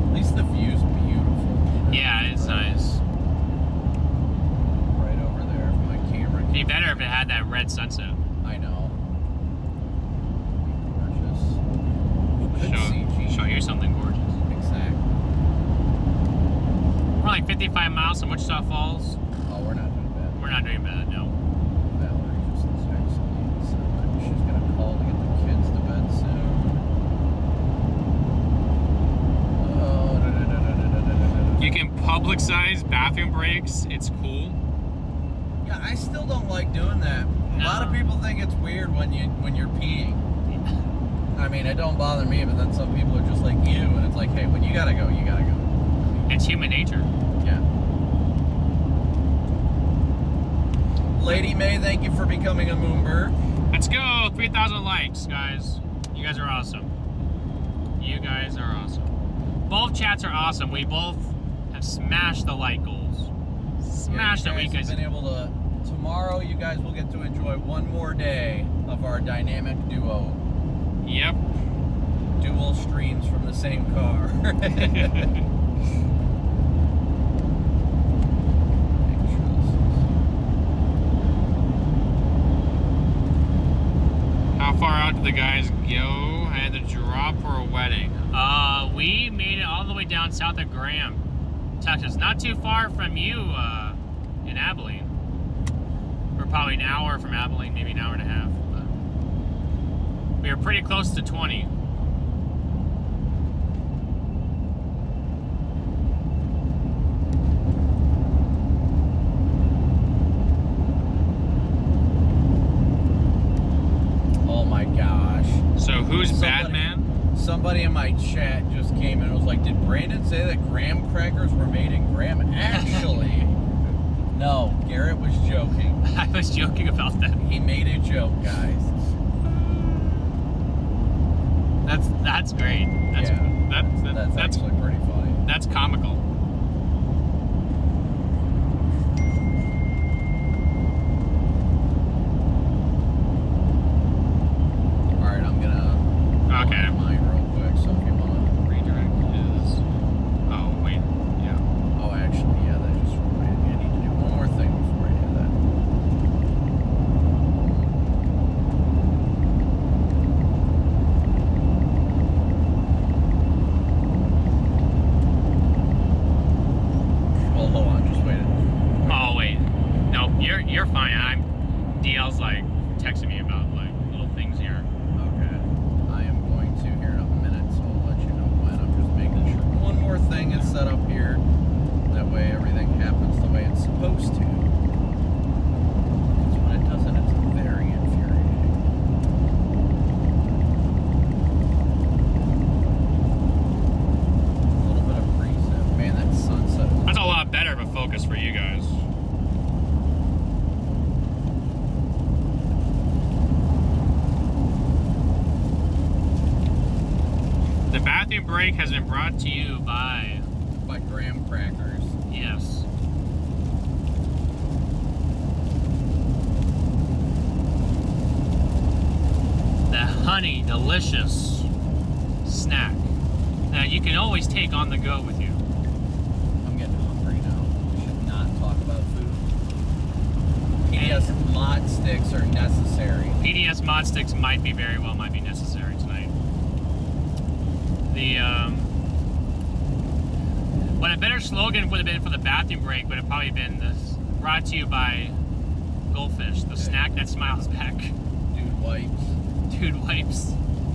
At least the view's beautiful. Yeah, it's nice. Right over there if my camera. It'd be better if it had that red sunset. I know. Gorgeous. Good CG. Show you something gorgeous. Exactly. We're like 55 miles from Wichita Falls. Oh, we're not doing bad. We're not doing bad, no. Valerie just texted me and said that she's gonna call to get the kids to bed soon. Oh, You can publicize bathroom breaks. It's cool. Yeah, I still don't like doing that. A lot of people think it's weird when you're peeing. I mean, it don't bother me, but then some people are just like, ew, and it's like, hey, when you gotta go, you gotta go. It's human nature. Yeah. Lady May, thank you for becoming a Moonbird. Let's go. 3,000 likes, guys. You guys are awesome. You guys are awesome. Both chats are awesome. We both have smashed the like goals. Smashed yeah, it. you guys have been able to. Tomorrow, you guys will get to enjoy one more day of our dynamic duo. Yep. Dual streams from the same car. How far out did the guys go? I had to drop for a wedding. We made it all the way down south of Graham, Texas. Not too far from you in Abilene. We're probably an hour from Abilene, maybe an hour and a half. But we were pretty close to 20. Oh my gosh. So who's Batman? Somebody in my chat just came and was like, did Brandon say that graham crackers were made in Graham? Actually, no, Garrett was joking. I was joking about that. He made a joke, guys. That's great. That's That's actually pretty funny. That's comical. Alright, I'm gonna Okay. mine real quick, so if you wanna Redirect is. Oh wait. Yeah. oh actually yeah, that just reminded me I need to do one more thing before I do that. Well hold on, just wait. Oh wait. No, you're fine. DL's like texting me about like little things here. Okay. I am going to here in a minute, so I'll let you know when. I'm just making sure one more thing is set up here. That way everything happens the way it's supposed to. Because when it doesn't, it's very infuriating. A little bit of preset. Man, that sunset. That's a lot better of a focus for you guys. The bathroom break has been brought to you by graham crackers. yes. The honey delicious snack that you can always take on the go with you. I'm getting hungry now. We should not talk about food. PDS mod sticks are necessary. PDS mod sticks might be necessary tonight. The what a better slogan would have been for the bathroom break would have probably been this: brought to you by Goldfish, the snack that smiles back. Dude wipes. Dude wipes.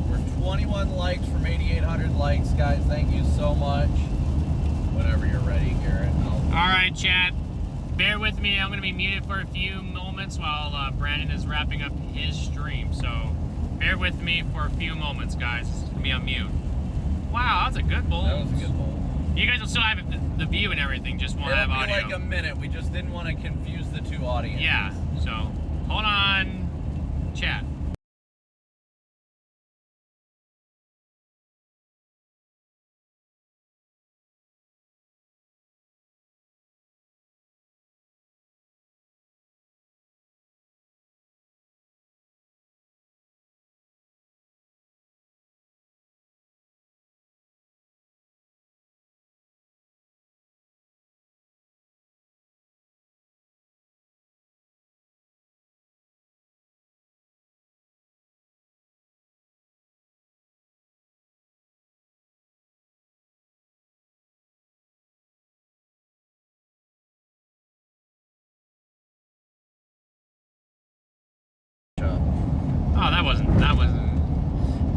We're 21 likes from 8,800 likes, guys. Thank you so much. Whenever you're ready, Garrett. All right, chat. Bear with me. I'm going to be muted for a few moments while Brandon is wrapping up his stream. So bear with me for a few moments, guys. It's going to be on mute. Wow, that's a good bowl. That was a good bowl. You guys will still have the view and everything, just won't have It'll be audio. like a minute. We just didn't want to confuse the two audiences. Yeah, so hold on, chat.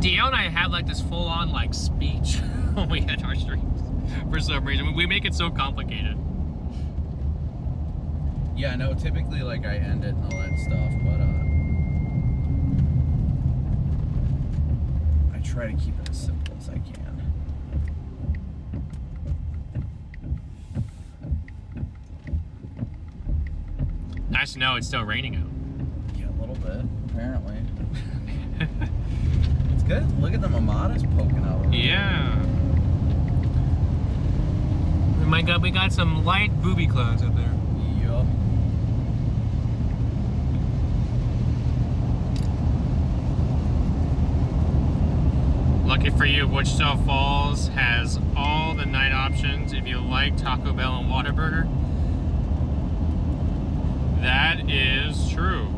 DL and I had like this full-on like speech when we had our streams for some reason. We make it so complicated. Yeah, no, typically like I end it and all that stuff, but I try to keep it as simple as I can. Nice to know it's still raining out. Yeah, a little bit, apparently. It's good. Look at the Mamadas poking out. Yeah. We got some light booby clouds up there. Yup. Lucky for you, Wichita Falls has all the night options if you like Taco Bell and Whataburger. That is true.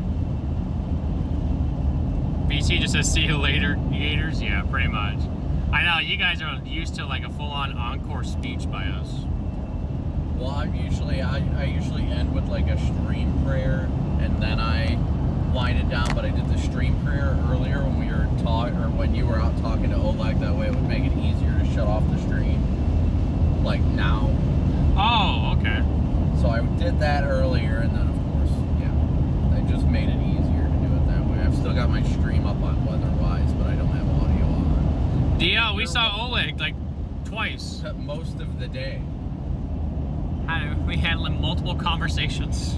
BC just says, see you later, Gators. Yeah, pretty much. I know, you guys are used to like a full-on encore speech by us. Well, I usually end with like a stream prayer, and then I wind it down. But I did the stream prayer earlier when we were or when you were out talking to Oleg. That way, it would make it easier to shut off the stream. Like now. Oh, okay. So I did that earlier, and then of course, yeah, I just made it easier to do it that way. I've still got my stream up on weather-wise, but I don't have audio on. DL, we saw Oleg like twice. Most of the day. We had like, multiple conversations.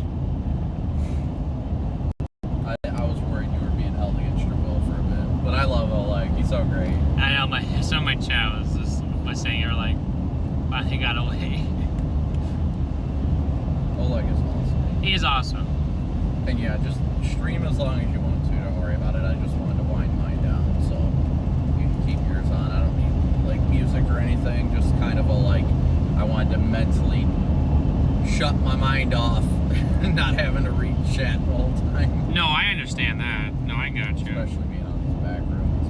I was worried you were being held against your will for a bit, but I love Oleg. He's so great. I know, some of my chat was saying you're like, finally got away. Oleg is awesome. He is awesome. And yeah, just stream as long as you want to. Don't worry about it. I just wanted to wind mine down, so you can keep yours on. I don't need like music or anything. Just kind of a like, I wanted to mentally shut my mind off, not having to read chat the whole time. No, I understand that. No, I got you. Especially being on these back roads.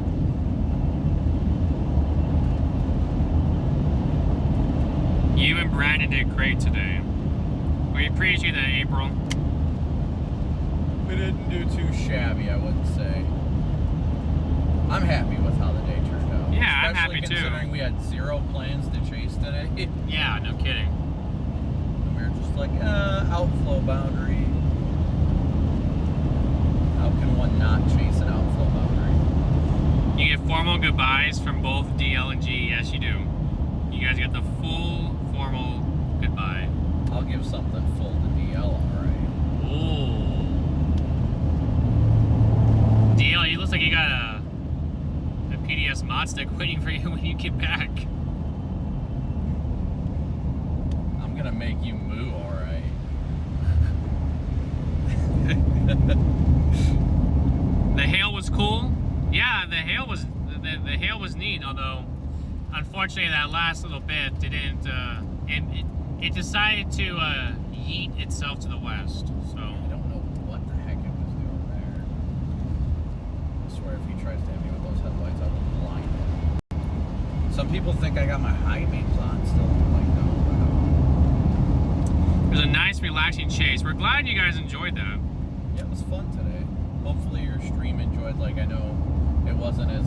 You and Brandon did great today. We appreciate that, April. We didn't do too shabby, I wouldn't say. I'm happy with how the day turned out. Yeah, I'm happy too. Considering we had 0 plans to chase today. Yeah, no kidding. We were just like, outflow boundary. How can one not chase an outflow boundary? You get formal goodbyes from both DL and G. Yes, you do. You guys get the full formal goodbye. I'll give something full to DL, alright. Ooh. DL, you looks like you got a PDS mod stick waiting for you when you get back. I'm gonna make you moo, alright. The hail was cool. Yeah, the hail was neat. Although, unfortunately, that last little bit didn't. It decided to yeet itself to the west. So I don't know what the heck it was doing there. I swear, if he tries to hit me with those headlights, I will blind him. Some people think I got my high beams on still. I'm like, no. it was a nice, relaxing chase. We're glad you guys enjoyed that. Yeah, it was fun today. Hopefully your stream enjoyed. Like, I know it wasn't as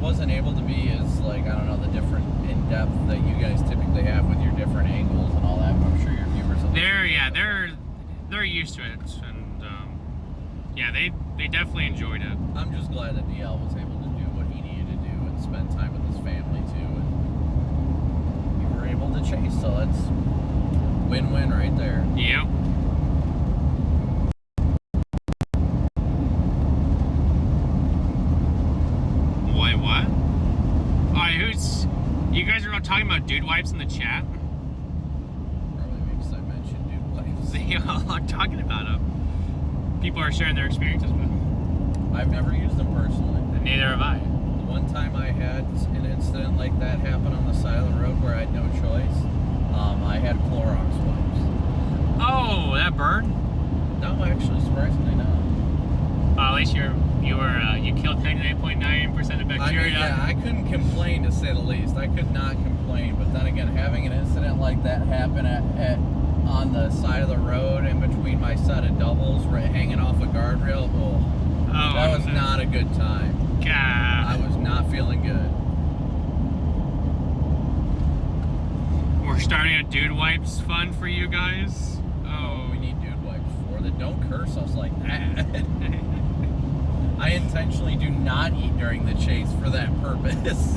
wasn't able to be as like, I don't know, the different in-depth that you guys typically have with your different angles and all that. But I'm sure your viewers will they're used to it, and yeah, they definitely enjoyed it. I'm just glad that DL was able to do what he needed to do and spend time with his family too, and we were able to chase. So that's win-win right there. Yep. Wait, what? Alright, you guys are all talking about dude wipes in the chat? Probably because I mentioned dude wipes. See, I'm talking about them. People are sharing their experiences with them. I've never used them personally. And neither have I. The one time I had an incident like that happen on the side of the road where I had no choice, I had Clorox wipes. Oh, that burned? No, actually, surprisingly not. At least you killed 99.9% of bacteria. I couldn't complain, to say the least. I could not complain, but then again, having an incident like that happen on the side of the road in between my set of doubles, hanging off a guardrail, that was not a good time. I was not feeling good. We're starting a dude wipes fund for you guys. Oh, we need dude wipes for that. Don't curse us like that. I intentionally do not eat during the chase for that purpose.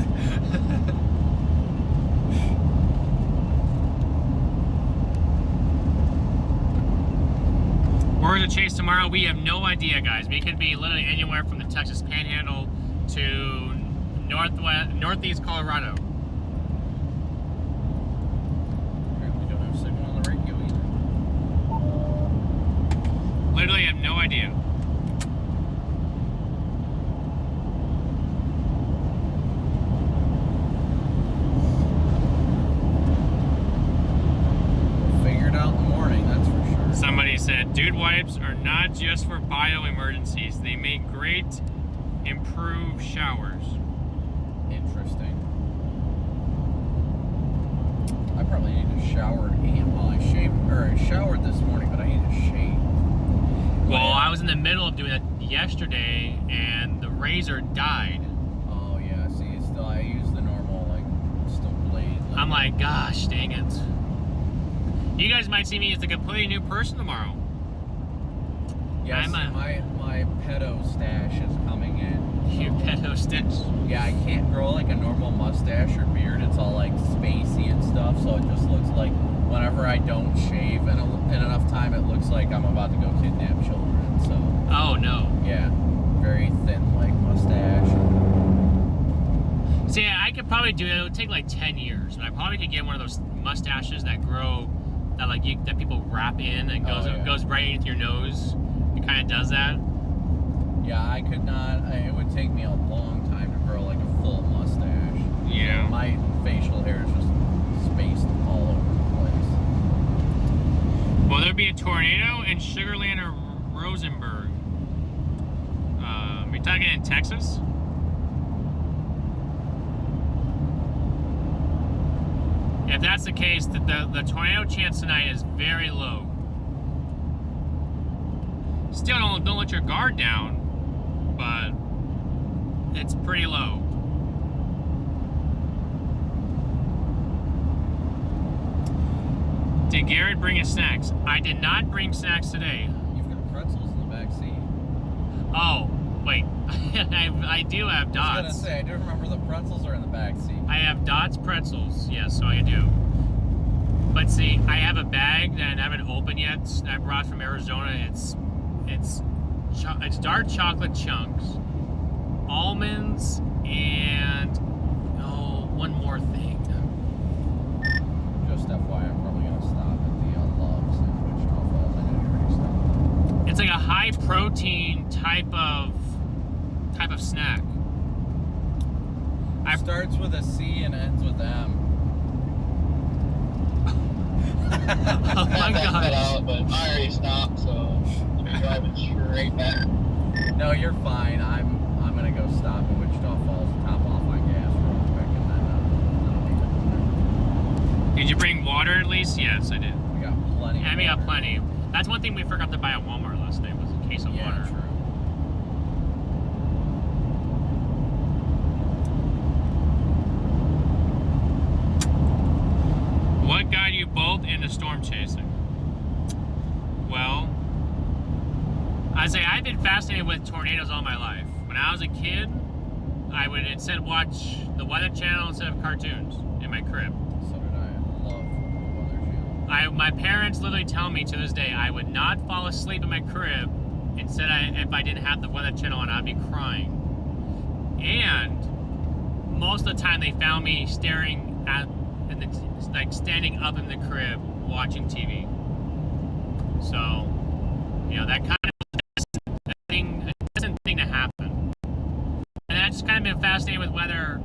Where's the chase tomorrow? We have no idea, guys. We could be literally anywhere from the Texas Panhandle to northeast Colorado. Apparently don't have signal on the radio either. Literally have no idea. We'll figure it out in the morning, that's for sure. Somebody said, dude wipes are not just for bio-emergencies. They make great improved showers. Interesting. I probably need to shower and while I showered this morning, but I need to shave. Well, I was in the middle of doing that yesterday, and the razor died. Oh yeah, see, still I use the normal still blade. I'm like, gosh, dang it. You guys might see me as a completely new person tomorrow. Yeah, my pedo stash is coming in. Your pedo stash. Yeah, I can't grow like a normal mustache or beard. It's all like spacey and stuff, so it just looks like whenever I don't shave in enough time, it looks like I'm about to go kidnap children. So. Oh no. Yeah, very thin like mustache. See, I could probably do it. It would take like 10 years, but I probably could get one of those mustaches that grow, that people wrap in and goes right into your nose. It kind of does that. Yeah, I could not. It would take me a long time to grow like a full mustache. Yeah. So my facial hair is just spaced all over the place. Will there be a tornado in Sugar Land or Rosenberg? Are we talking in Texas? If that's the case, the tornado chance tonight is very low. Still, don't let your guard down, but it's pretty low. Did Garrett bring his snacks? I did not bring snacks today. You've got pretzels in the back seat. Oh, wait. I do have Dots. I was gonna say, I do remember the pretzels are in the back seat. I have Dots pretzels. Yes, so I do. But see, I have a bag that I haven't opened yet. That I brought from Arizona. It's dark chocolate chunks, almonds, and one more thing. Just FYI, I'm probably gonna stop at the Loves in Wichita Falls. I know you already stopped. It's like a high protein type of snack. It starts with a C and ends with M. Oh my gosh. But I already stopped, so I'm driving straight back. No, you're fine. I'm gonna go stop at Wichita Falls, top off my gas real quick, and then Did you bring water at least? Yes, I did. we got plenty. Yeah, we got plenty. That's one thing we forgot to buy at Walmart last night was a case of Yeah, water. true. What got you both into storm chasing? Well, I'd say I've been fascinated with tornadoes all my life. When I was a kid, I would instead watch the Weather Channel instead of cartoons in my crib. So did I. Love the Weather Channel. My parents literally tell me to this day I would not fall asleep in my crib. Instead, if I didn't have the Weather Channel on, I'd be crying. And most of the time, they found me staring at, standing up in the crib watching TV. So, that kind of thing to happen. And I've just kind of been fascinated with weather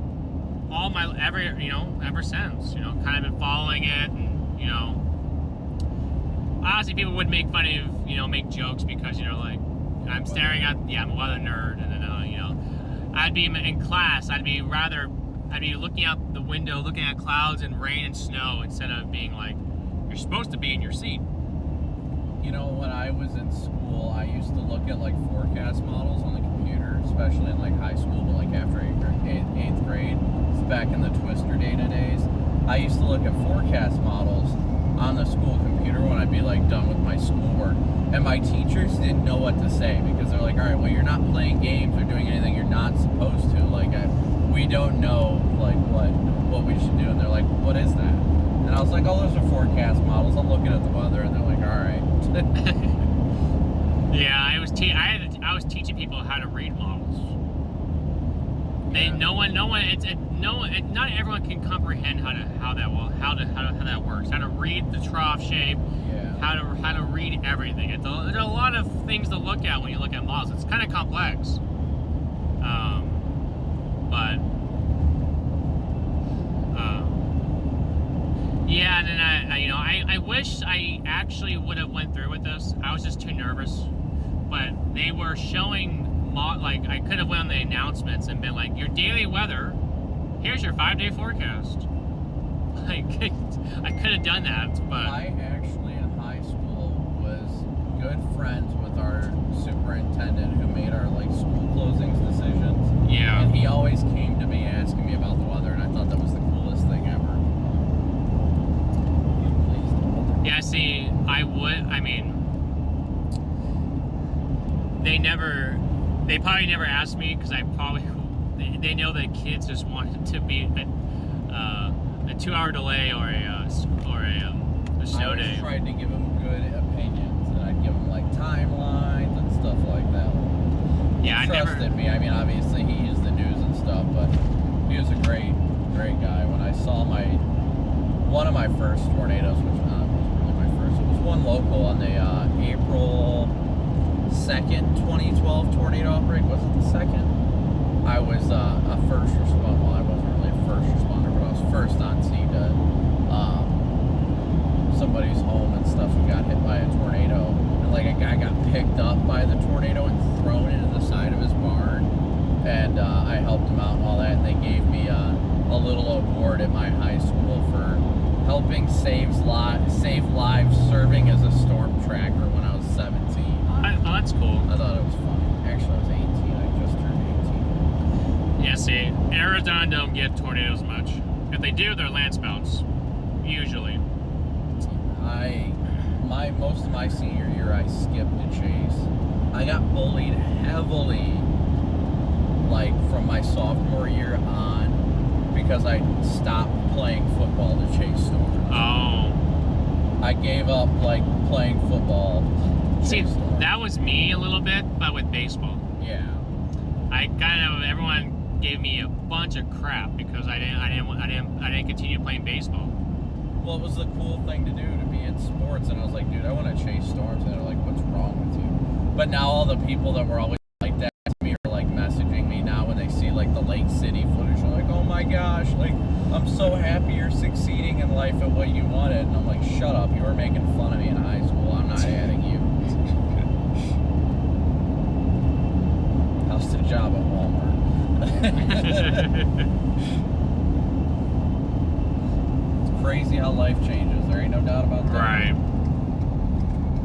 ever since. Kind of been following it, and honestly, people would make fun of, make jokes because, I'm staring at, I'm a weather nerd, and then, I'd be in class, I'd be looking out the window, looking at clouds and rain and snow instead of being like, you're supposed to be in your seat. When I was in school, I used to look at forecast models on the computer, especially in like high school, but like after eighth grade, it's back in the Twister data days. I used to look at forecast models on the school computer when I'd be like done with my schoolwork, and my teachers didn't know what to say because they're like, all right, well, you're not playing games or doing anything you're not supposed to. Like, we don't know like what we should do, and they're like, what is that? And I was like, oh, those are forecast models. I'm looking at the weather, and they're like, all right. Yeah, I was teaching people how to read models. Yeah. Not everyone can comprehend how that works. How to read the trough shape. Yeah. How to read everything. There's a lot of things to look at when you look at models. It's kind of complex. Yeah, and then I wish I actually would have went through with this. I was just too nervous. But they were showing, like, I could have went on the announcements and been like, your daily weather, here's your 5-day forecast. Like, I could have done that, but... I actually, in high school, was good friends with our superintendent who made our, like, school closings decisions. Yeah. And he always came to me asking me about the weather, and I thought that was the coolest thing ever. Yeah, see, they probably never asked me because they know that kids just wanted to be a 2-hour delay or a snow day. I tried to give him good opinions, and I'd give him like timelines and stuff like that. Yeah, He trusted me. I mean, obviously he used the news and stuff, but he was a great guy. When I saw one of my first tornadoes, which wasn't really my first, it was one local on the April 2nd, 2012 tornado outbreak. Was it the second? I was a first responder. Well, I wasn't really a first responder, but I was first on scene to somebody's home and stuff who got hit by a tornado. And like a guy got picked up by the tornado and thrown into the side of his barn. And I helped him out and all that. And they gave me a little award at my high school for helping save lives serving as a storm tracker when I was 17. Oh, that's cool. I thought it was fun. Actually, I was 18. I just turned 18. Yeah, see, Arizona don't get tornadoes much. If they do, they're land spouts, usually. Most of my senior year, I skipped a chase. I got bullied heavily, like from my sophomore year on, because I stopped playing football to chase storms. Oh. I gave up like playing football. See, that was me a little bit, but with baseball. Yeah. Everyone gave me a bunch of crap because I didn't continue playing baseball. Well, it was the cool thing to do to be in sports, and I was like, dude, I want to chase storms, and they're like, what's wrong with you? But now all the people that were always like that to me are like messaging me now when they see like the Lake City footage. They're like, oh my gosh, like I'm so happy you're succeeding in life at what you wanted. And I'm like, shut up, you were making fun of me in high school. I'm not adding you. How's the job at Walmart? It's crazy how life changes. There ain't no doubt about that. Right.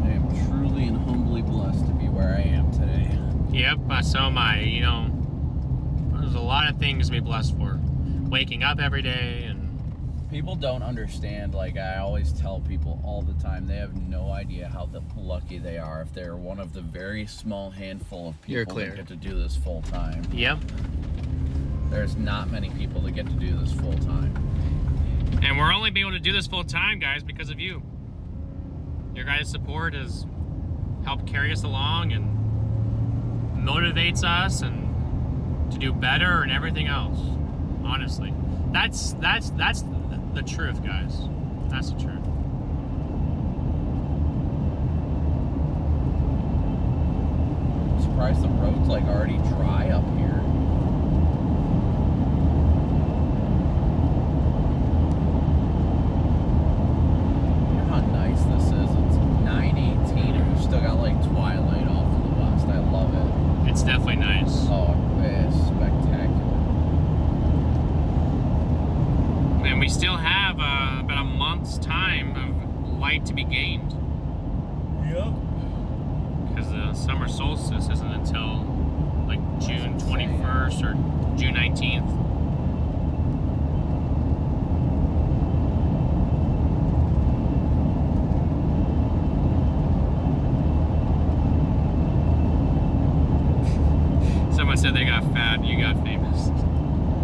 I am truly and humbly blessed to be where I am today. Yep, so am I. There's a lot of things to be blessed for. Waking up every day and... People don't understand, like I always tell people all the time, they have no idea how lucky they are if they're one of the very small handful of people that get to do this full time. Yep. There's not many people that get to do this full time. And we're only being able to do this full time, guys, because of you. Your guys' support has helped carry us along and motivates us and to do better and everything else. Honestly, that's the truth, guys. That's the truth. I'm surprised the road's like already dry up here. You know how nice this is? It's 9:18 and we've still got like twilight off to the west. I love it. It's definitely nice. Oh, it's spectacular. And we still have about a month's time of light to be gained. Yep. Because the summer solstice isn't until like June 21st or June 19th. Someone said they got fat, you got famous.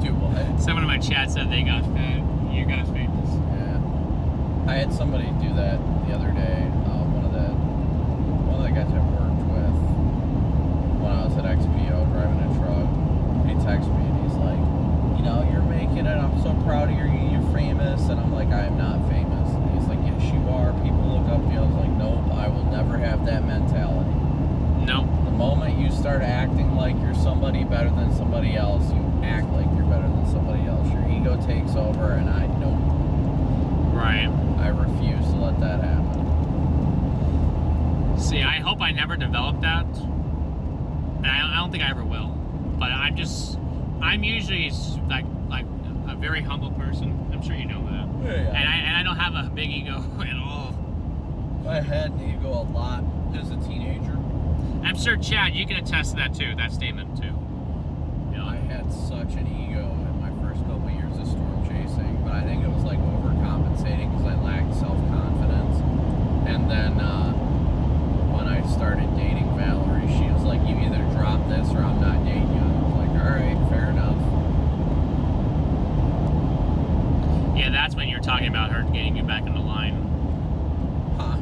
Dude, what? Someone in my chat said they got fat, you got famous. Yeah. I had somebody do that the other day. One of the guys I worked with when I was at XPO driving a truck. He texted me and he's like, you know, you're making it. I'm so proud of you. You're famous. And I'm like, I am not famous. And he's like, yes, you are. People look up to you. I was like, nope, I will never have that mentality. Nope. The moment you start acting like you're somebody better than somebody else, you act like you're better than somebody else. Your ego takes over, and I don't. Right. I refuse to let that happen. See, I hope I never develop that. And I don't think I ever will. But I'm usually like a very humble person. I'm sure you know that. Yeah. And I don't have a big ego at all. I had an ego a lot as a teenager. I'm sure, Chad, you can attest to that too, that statement too. You know, I had such an ego in my first couple of years of storm chasing, but I think it was like overcompensating because I lacked self-confidence. And then when I started dating Valerie, she was like, you either drop this or I'm not dating you. And I was like, all right, fair enough. yeah, that's when you're talking about her getting you back in the line. Huh?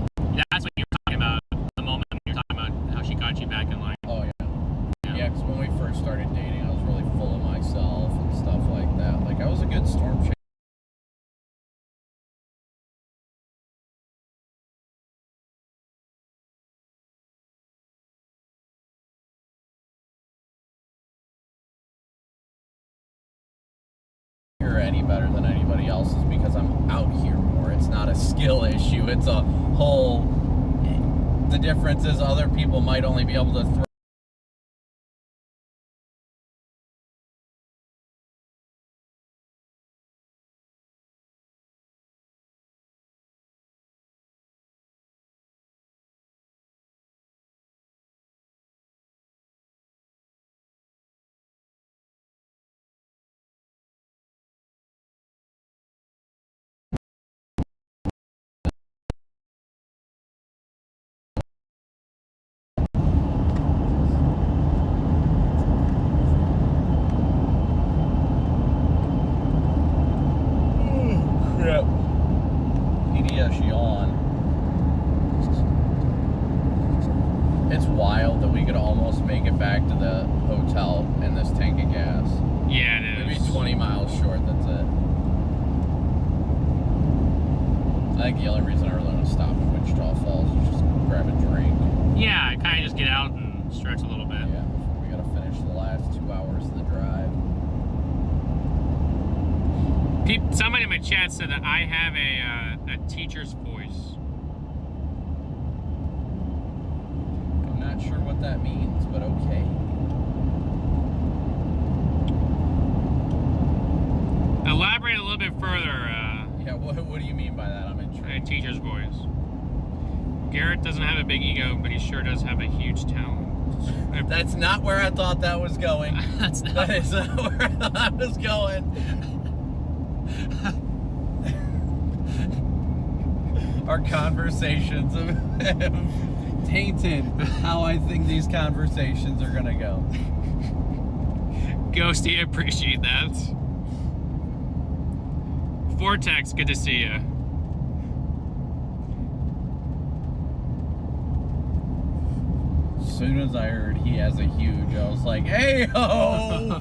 That's when you're talking about the moment when you're talking about how she got you back in line. Oh, yeah. Yeah, because when we first started dating, I was really full of myself and stuff like that. Like, I was a good storm chaser. Any better than anybody else is because I'm out here more. It's not a skill issue. It's a whole. The difference is other people might only be able to throw. Crap. PDS yawn. It's wild that we could almost make it back to the hotel in this tank of gas. Yeah, it is. Maybe 20 miles short, that's it. I think the only reason I really want to stop in Wichita Falls is just grab a drink. Yeah, kind of just get out and stretch a little bit. Yeah, before we gotta finish the last 2 hours of the drive. Somebody in my chat said that I have a teacher's voice. I'm not sure what that means, but okay. Elaborate a little bit further. Yeah, what do you mean by that? I'm A intrigued. teacher's voice. Garrett doesn't have a big ego, but he sure does have a huge talent. That's not where I thought that was going. That's not. That is not where I thought I was going. Our conversations have tainted how I think these conversations are gonna go. Ghosty, I appreciate that. Vortex, good to see you. As soon as I heard he has a huge, I was like, hey ho!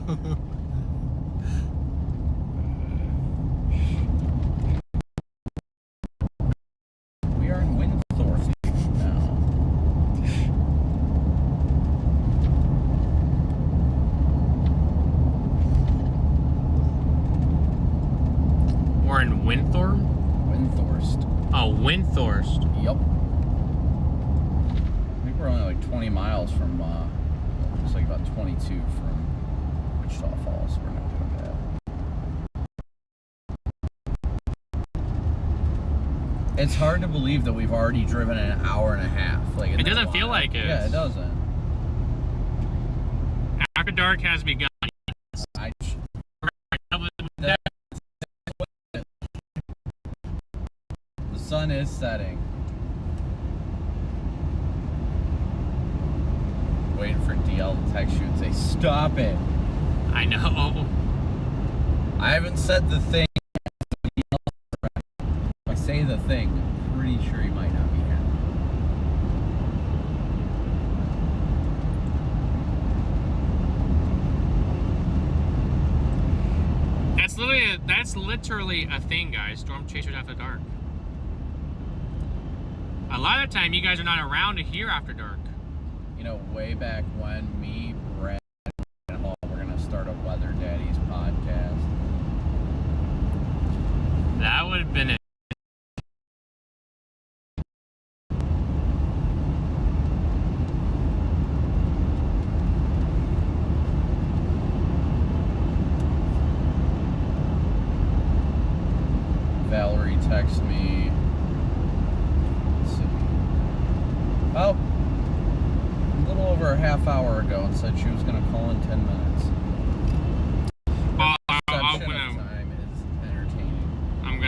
We are in Windthorpe now. We're in Windthorpe? Windthorst. Oh, Windthorst. Yep. I think we're only like 20 miles from, looks like about 22 from Wichita Falls. We're not doing bad. It's hard to believe that we've already driven an hour and a half. Like It doesn't feel like it. Yeah, it doesn't. After dark has begun. I, the sun is setting. Waiting for DL to text you and say, stop it. I know. I haven't said the thing. If I say the thing, I'm pretty sure he might not be happy. That's literally a thing, guys. Storm chasers after dark. A lot of the time, you guys are not around to hear after dark. You know, way back when me, Brad, and Hall were gonna start a Weather Daddies podcast. That would have been it. Valerie texted me. Let's see. Oh, a little over a half hour ago and said she was going to call in 10 minutes. Well, Perception of time is entertaining. I'm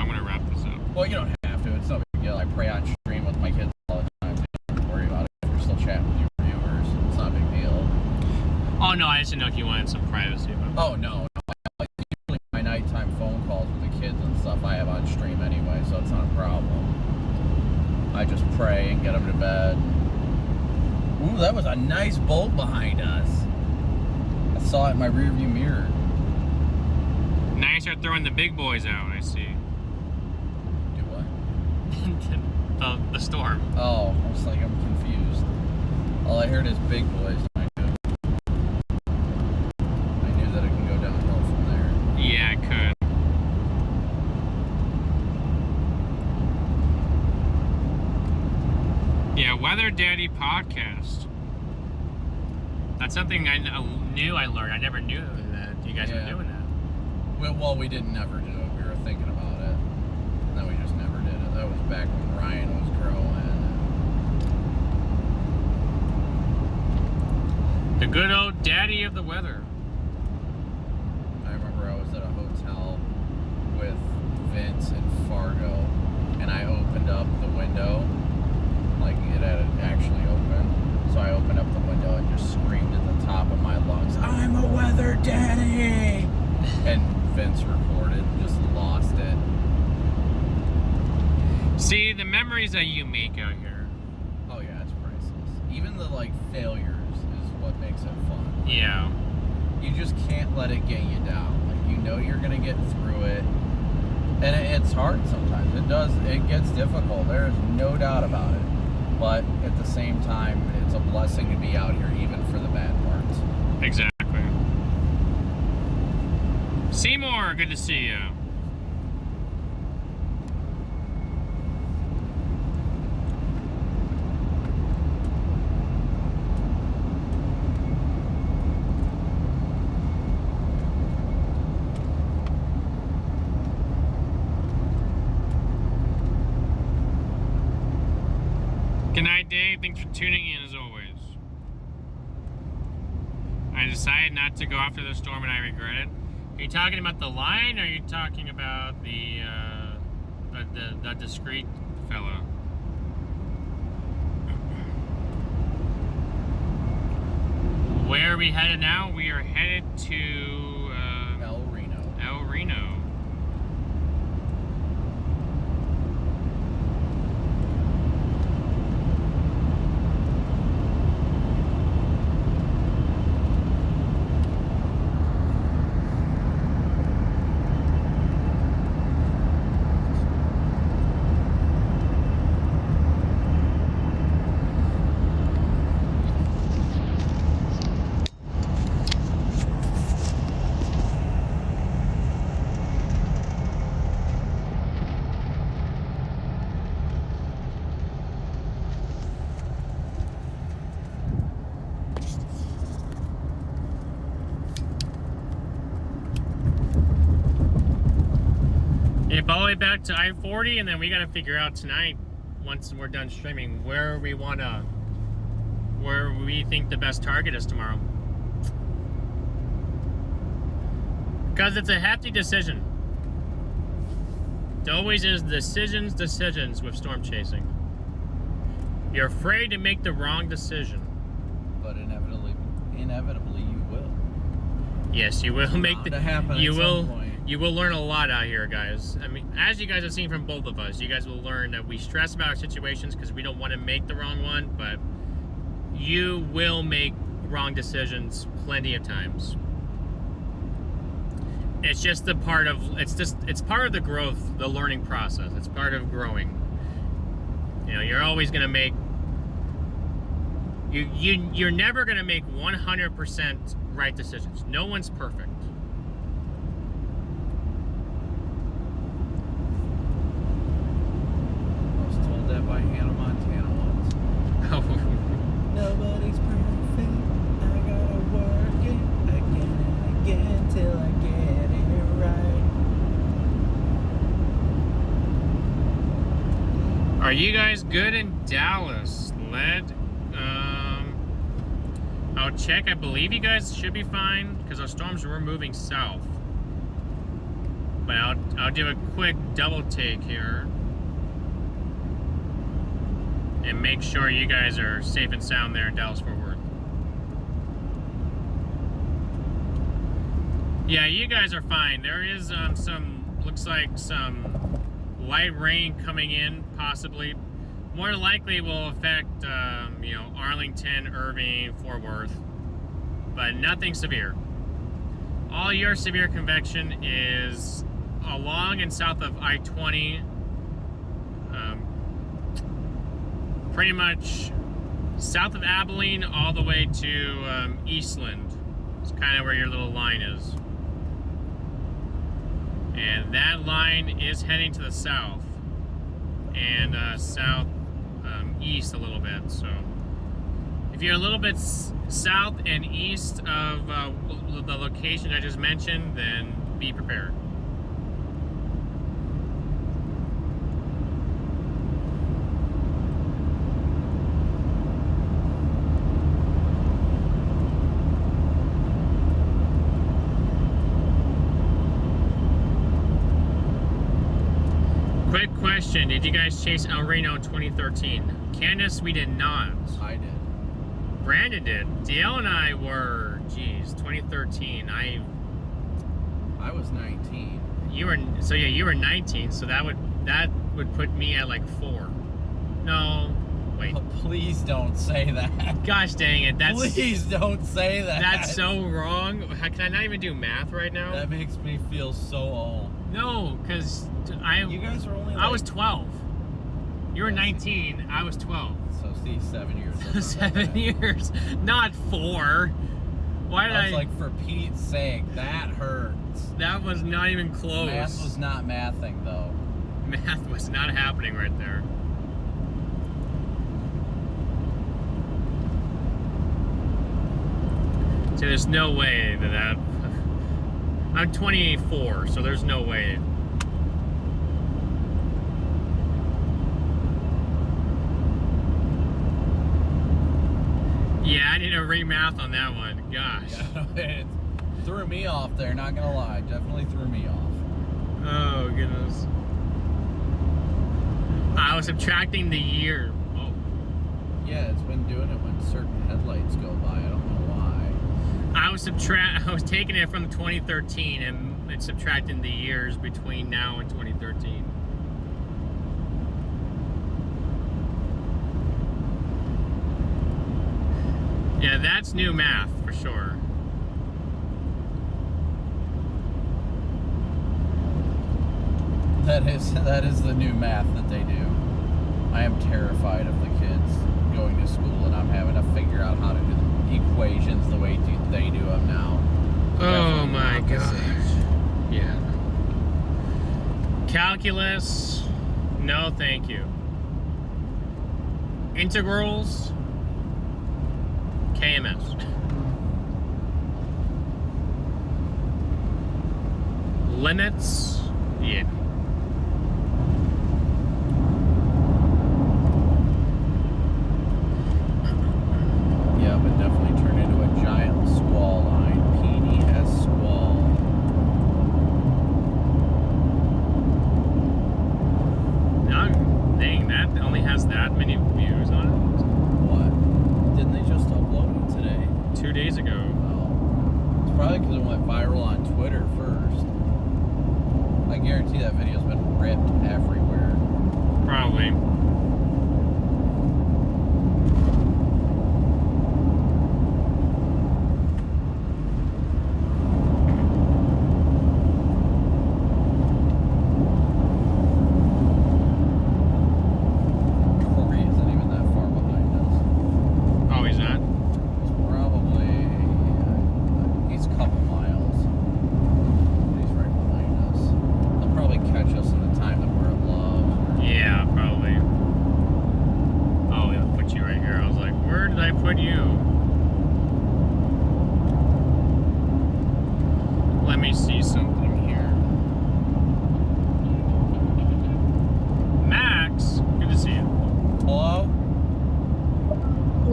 gonna wrap this up. Well, you don't have to. It's no big deal. I pray on stream with my kids all the time. So don't worry about it. If we're still chatting with your viewers, it's not a big deal. Oh no, I just didn't know if you wanted some privacy. But... Oh, no. Like, usually my nighttime phone calls with the kids and stuff I have on stream anyway, so it's not a problem. I just pray and get them to bed. Ooh, that was a nice bolt behind us. I saw it in my rearview mirror. Now you start throwing the big boys out, I see. Do what? the storm. Oh, I was like, I'm confused. All I heard is big boys. I knew that it can go downhill from there. Yeah, it could. Yeah, Weather Daddy podcast. That's something I knew I learned. I never knew that you guys were doing that. Well, we didn't never do it. We were thinking about it. And then we just never did it. That was back when Ryan was growing. The good old daddy of the weather. I remember I was at a hotel with Vince in Fargo, and I opened up the window, like it had actually open. So I opened up the window and just screamed at the top of my lungs, "I'm a weather daddy!" And Vince recorded, just lost it. See, the memories that you make out here. Oh yeah, it's priceless. Even the like failures is what makes it fun. Yeah. You just can't let it get you down. Like, you know you're gonna get through it. And it's hard sometimes. It gets difficult. There is no doubt about it. But at the same time, it's a blessing to be out here even for the bad parts. Exactly. Seymour, good to see you. Good night, Dave. Thanks for tuning in as always. I decided not to go after the storm and I regret it. Are you talking about the line, or are you talking about the discreet fellow? Where are we headed now? We are headed to El Reno. El Reno. All the way back to I-40, and then we got to figure out tonight, once we're done streaming, where we think the best target is tomorrow. Because it's a hefty decision. It always is decisions with storm chasing. You're afraid to make the wrong decision. But inevitably you will. Yes, you will make the. Happen You at will. some point. You will learn a lot out here, guys. I mean, as you guys have seen from both of us, you guys will learn that we stress about our situations because we don't want to make the wrong one, but you will make wrong decisions plenty of times. It's just it's part of the growth, the learning process. It's part of growing. You know, you're always gonna make you're never gonna make 100% right decisions. No one's perfect. I was told that by Hannah Montana once. Nobody's perfect. I gotta work it again and again till I get it right. Are you guys good in Dallas? I'll check. I believe you guys should be fine because our storms were moving south. But I'll do a quick double take here and make sure you guys are safe and sound there in Dallas-Fort Worth. Yeah, you guys are fine. There is looks like some light rain coming in, possibly. More likely will affect, you know, Arlington, Irving, Fort Worth, but nothing severe. All your severe convection is along and south of I-20, pretty much south of Abilene all the way to Eastland. It's kind of where your little line is. And that line is heading to the south and east a little bit. So if you're a little bit south and east of the location I just mentioned, then be prepared. Quick question, did you guys chase El Reno in 2013? Candace, we did not. I did. Brandon did. DL and I were, geez, 2013. I was 19. You were 19, so that would put me at like 4. No, wait. Oh, please don't say that. Gosh dang it, Please don't say that. That's so wrong. Can I not even do math right now? That makes me feel so old. No, because you guys were only I was 12. You were 19, I was 12. So see, 7 years. 7 years, not 4. Why did I was like, for Pete's sake, that hurts. That was not even close. Math was not mathing, though. Math was not happening right there. So there's no way that I'm 24, so there's no way. Yeah, I need to remath on that one. Gosh. Yeah, it threw me off there, not gonna lie. Definitely threw me off. Oh, goodness. I was subtracting the year. Oh. Yeah, it's been doing it when certain headlights go by. I don't know why. I was taking it from 2013 and subtracting the years between now and 2013. Yeah, that's new math for sure. That is the new math that they do. I am terrified of the kids going to school and I'm having to figure out how to do the equations the way they do them now. Oh my gosh. Yeah. Calculus, no thank you. Integrals, KMS. Limits, yeah. Yeah, but definitely turn into a giant squall line. PDS squall.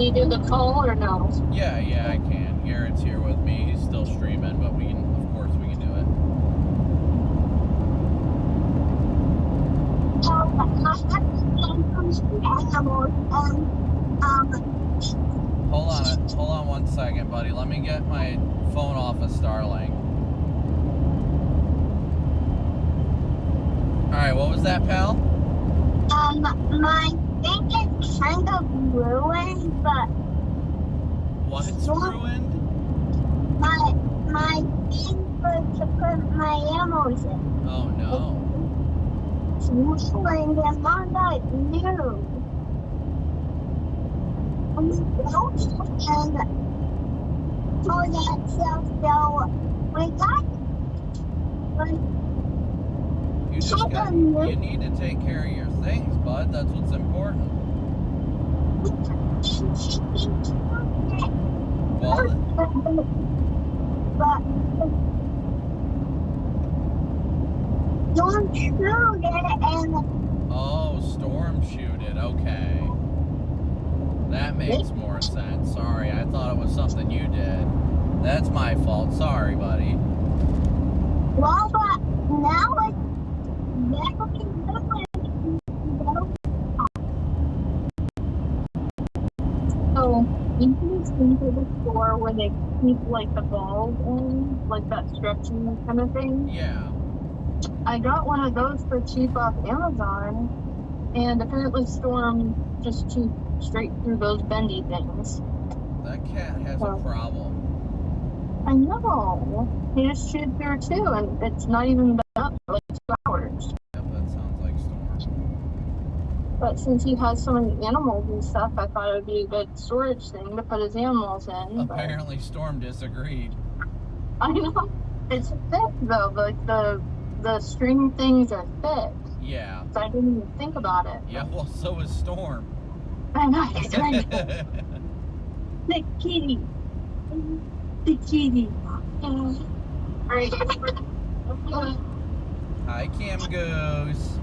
you do the call or no? Yeah, I can. Garrett's here with me. He's still streaming, but we can, of course, we can do it. Hold on 1 second, buddy. Let me get my phone off of Starlink. Alright, what was that, pal? My thing is kind of ruined, but What's ruined? my thing to put my ammos in. Oh no. It's ruined and not new. And so that stuff, so we got You need to take care of your things, bud. That's what's important. Well, but don't shoot it and oh, storm shoot it. Okay. That makes more sense. Sorry, I thought it was something you did. That's my fault. Sorry, buddy. well, but now it's very So, you can just into the store where they keep like the balls in, like that stretching kind of thing. Yeah. I got one of those for cheap off Amazon, and apparently Storm just chewed straight through those bendy things. That cat has a problem. I know. He just chewed through too, and it's not even been up for like 2 hours. Yep, that sounds like storm. But since he has so many animals and stuff, I thought it would be a good storage thing to put his animals in. but- Apparently, Storm disagreed. I know. It's thick though. Like the string things are thick. Yeah. So I didn't even think about it. Yeah, well, so is Storm. I know. It's right. The kitty. The kitty. Alright. Hi, Cam Goose.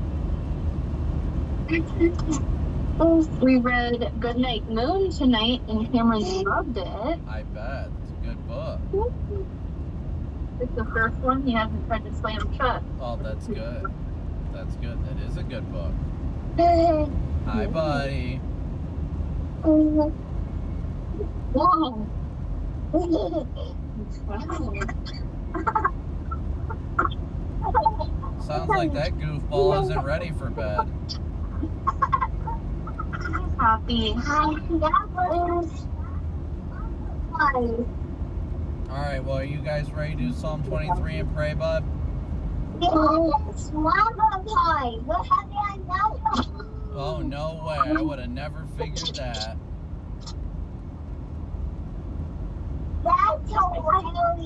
We read Goodnight Moon tonight, and Cameron loved it. I bet. It's a good book. It's the first one he hasn't tried to slam shut. Oh, that's good. That's good. That is a good book. Hi, buddy. Wow. Sounds like that goofball isn't ready for bed. Happy. Alright, well, are you guys ready to do Psalm 23 and pray, bud? Yes, Mama Pie. What have I done? Oh, no way. I would have never figured that. That's hilarious.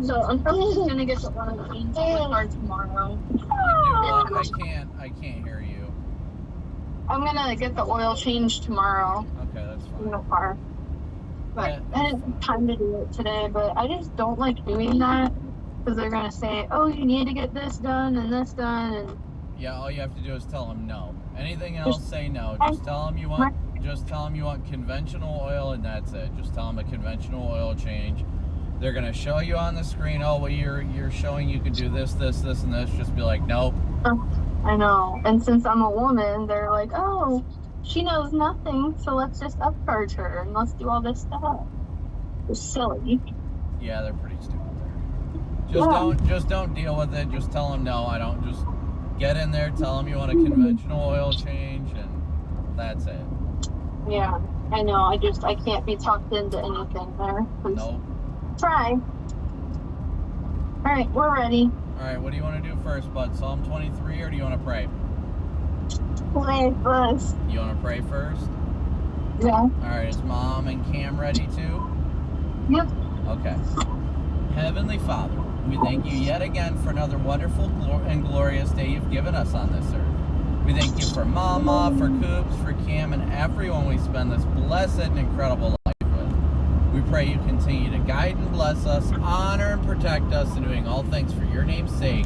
So I'm probably gonna get the one of the beans in my car tomorrow. You do what? I can't hear you. I'm gonna get the oil change tomorrow Okay, that's in the fine. car. But Yeah, I didn't have time to do it today, but I just don't like doing that because they're gonna say, oh, you need to get this done and this done, and Yeah, all you have to do is tell them no. Anything else, say no. Just tell them you want conventional oil, and that's it. Just tell them a conventional oil change. They're gonna show you on the screen, oh, well, you're showing you can do this, this, this, and this. Just be like, nope. I know. And since I'm a woman, they're like, oh, she knows nothing, so let's just upcharge her and let's do all this stuff. It's silly. Yeah, they're pretty stupid there. Just don't deal with it. Just tell them no. I don't. Just get in there. Tell them you want a conventional oil change, and that's it. Yeah, I know. I can't be talked into anything there. Please Nope. try. All right, we're ready. All right. What do you want to do first, bud? Psalm 23, or do you want to pray? Play first. You want to pray first? Yeah. All right. Is Mom and Cam ready too? Yep. Okay. Heavenly Father, we thank you yet again for another wonderful and glorious day you've given us on this earth. We thank you for Mama, for Coops, for Cam, and everyone we spend this blessed and incredible life with. We pray you continue to guide and bless us, honor and protect us in doing all things for your name's sake.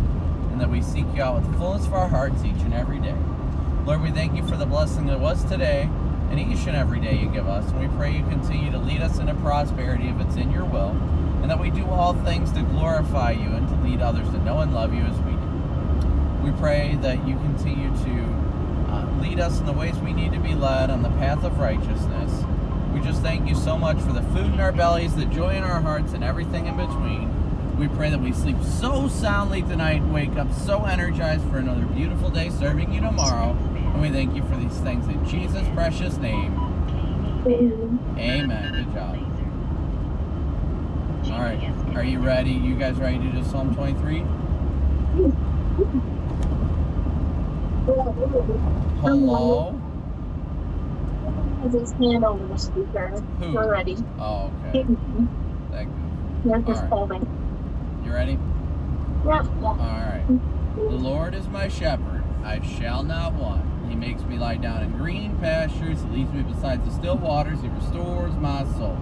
In and that we seek you out with the fullness of our hearts each and every day. Lord, we thank you for the blessing that was today and each and every day you give us. And we pray you continue to lead us into prosperity if it's in your will, and that we do all things to glorify you and to lead others to know and love you as we do. We pray that you continue to lead us in the ways we need to be led on the path of righteousness. We just thank you so much for the food in our bellies, the joy in our hearts, and everything in between. We pray that we sleep so soundly tonight, wake up so energized for another beautiful day serving you tomorrow. And we thank you for these things in Jesus' precious name. Amen. Good job. All right. Are you ready? You guys ready to do Psalm 23? Hello? Has his hand over the speaker. Who? We're ready. Oh, okay. Thank you. You're just All right. holding. You ready? Yep. All right. The Lord is my shepherd. I shall not want. He makes me lie down in green pastures. He leads me beside the still waters. He restores my soul.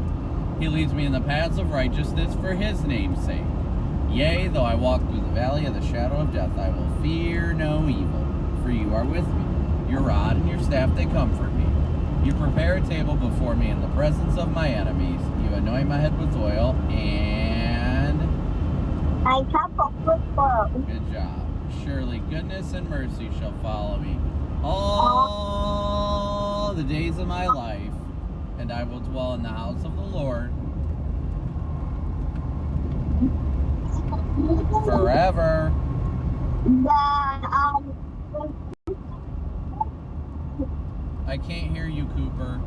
He leads me in the paths of righteousness for his name's sake. Yea, though I walk through the valley of the shadow of death, I will fear no evil, for you are with me. Your rod and your staff, they comfort me. You prepare a table before me in the presence of my enemies. You anoint my head with oil, and... I have a football. Good job. Surely goodness and mercy shall follow me all the days of my life, and I will dwell in the house of the Lord forever. I can't hear you, Cooper.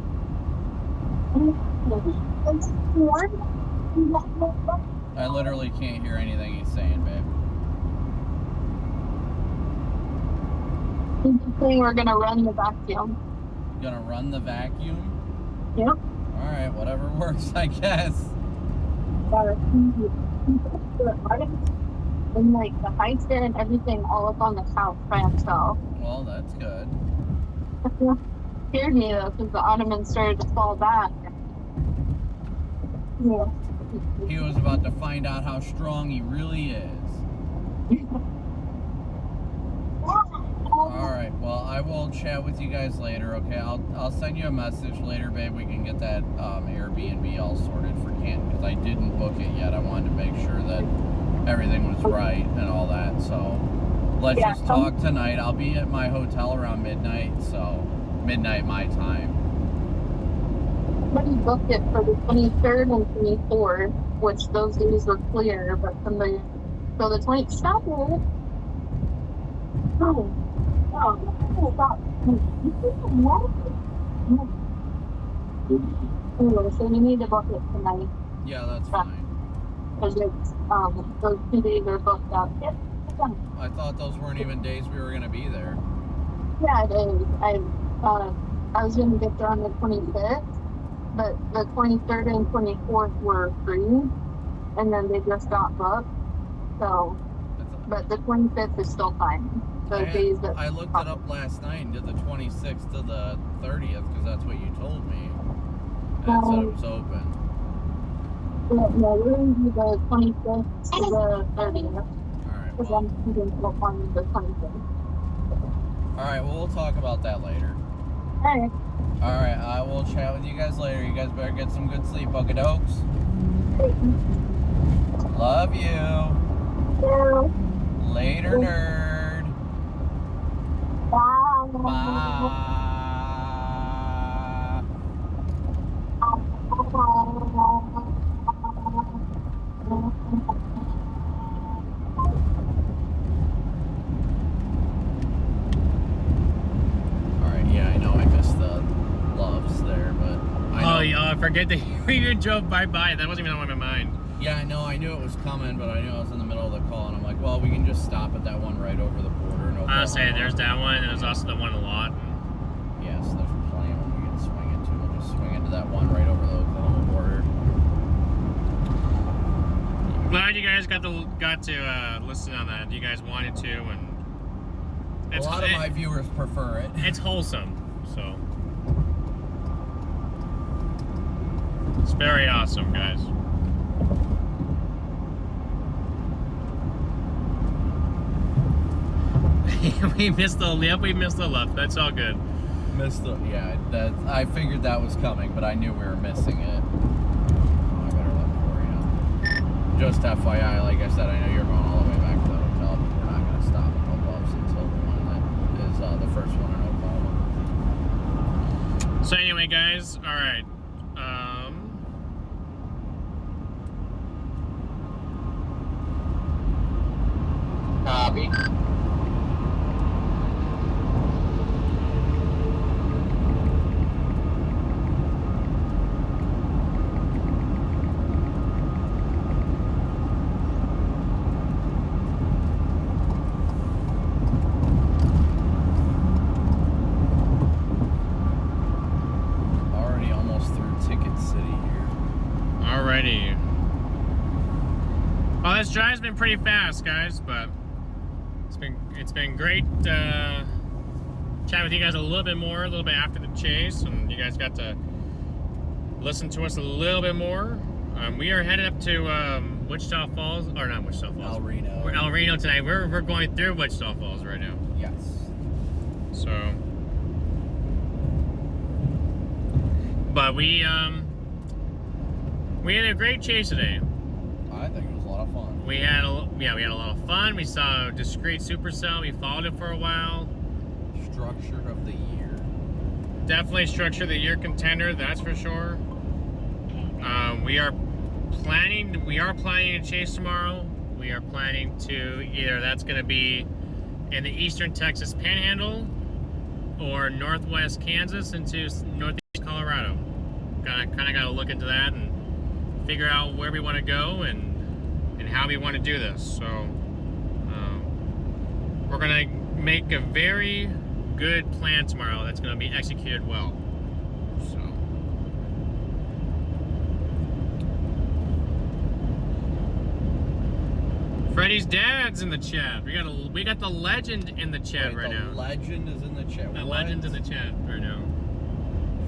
I literally can't hear anything he's saying, babe. We're gonna run the vacuum. Gonna run the vacuum? Yep. Alright, whatever works, I guess. And like the heights there and everything all up on the house by himself. Well, that's good. Scared me though, because the ottoman started to fall back. Yeah. He was about to find out how strong he really is. Alright, well, I will chat with you guys later, okay? I'll send you a message later, babe. We can get that Airbnb all sorted for Canton, because I didn't book it yet. I wanted to make sure that everything was right and all that, so let's just talk tonight. I'll be at my hotel around midnight, so midnight my time. Somebody booked it for the 23rd and 24th, which those days were clear, but somebody, so the 20th, stop it. Oh, stop. Anyway, so you need to book it tonight. Yeah, that's fine. Because it's, those 2 days are booked out. Yep, it's done. I thought those weren't even days we were going to be there. Yeah, it is. I was going to get there on the 25th, but the 23rd and 24th were free, and then they just got booked. So, but the 25th is still fine. The days that I looked it up last night and did the 26th to the 30th because that's what you told me. And it said it was open. Yeah, we're going to do the 25th to the 30th. Alright. Because I'm shooting for on the 25th. Alright, well, we'll talk about that later. Alright. Alright, I will chat with you guys later. You guys better get some good sleep, buckadokes. Love you. Yeah. Later, nerd. Bye. Bye. Alright, yeah, I know I missed the loves there, but I forget that we even drove by. That wasn't even on my mind. yeah, I know. I knew it was coming, but I knew I was in the middle of the call, and I'm like, well, we can just stop at that one right over the border. No I'll say problem. there's that one, and there's also the one a lot. Yeah, so there's plenty of them we can swing into. We'll just swing into that one right over the Oklahoma border. Glad you guys got to listen on that. You guys wanted to, and A lot of my viewers prefer it. It's wholesome, so it's very awesome, guys. we missed the left. That's all good. Missed the, yeah, that, I figured that was coming, but I knew we were missing it. Oh, I better let Corey know. Just FYI, like I said, I know you're going all the way back to the hotel, but we're not going to stop at Oakloves until the one that is the first one in Oklahoma. So anyway, guys, all right. Copy. Already almost through Ticket City here. Alrighty. Well, this drive's been pretty fast, guys, but it's been great chatting with you guys a little bit after the chase, and you guys got to listen to us a little bit more. We are headed up to Wichita Falls, or not Wichita Falls. El Reno. We're El Reno tonight. We're going through Wichita Falls right now. Yes. So, but we had a great chase today. I think it was a lot of fun. We had a lot of fun. We saw a discreet supercell. We followed it for a while. Structure of the year. Definitely structure of the year contender, that's for sure. We are planning to chase tomorrow. We are planning to either that's going to be in the eastern Texas Panhandle or northwest Kansas into northeast Colorado. Kind of got to look into that and figure out where we want to go and how we want to do this. So we're gonna make a very good plan tomorrow that's gonna be executed well. So Freddie's dad's in the chat. We got the legend in the chat right now. The legend is in the chat. The legend's in the chat right now.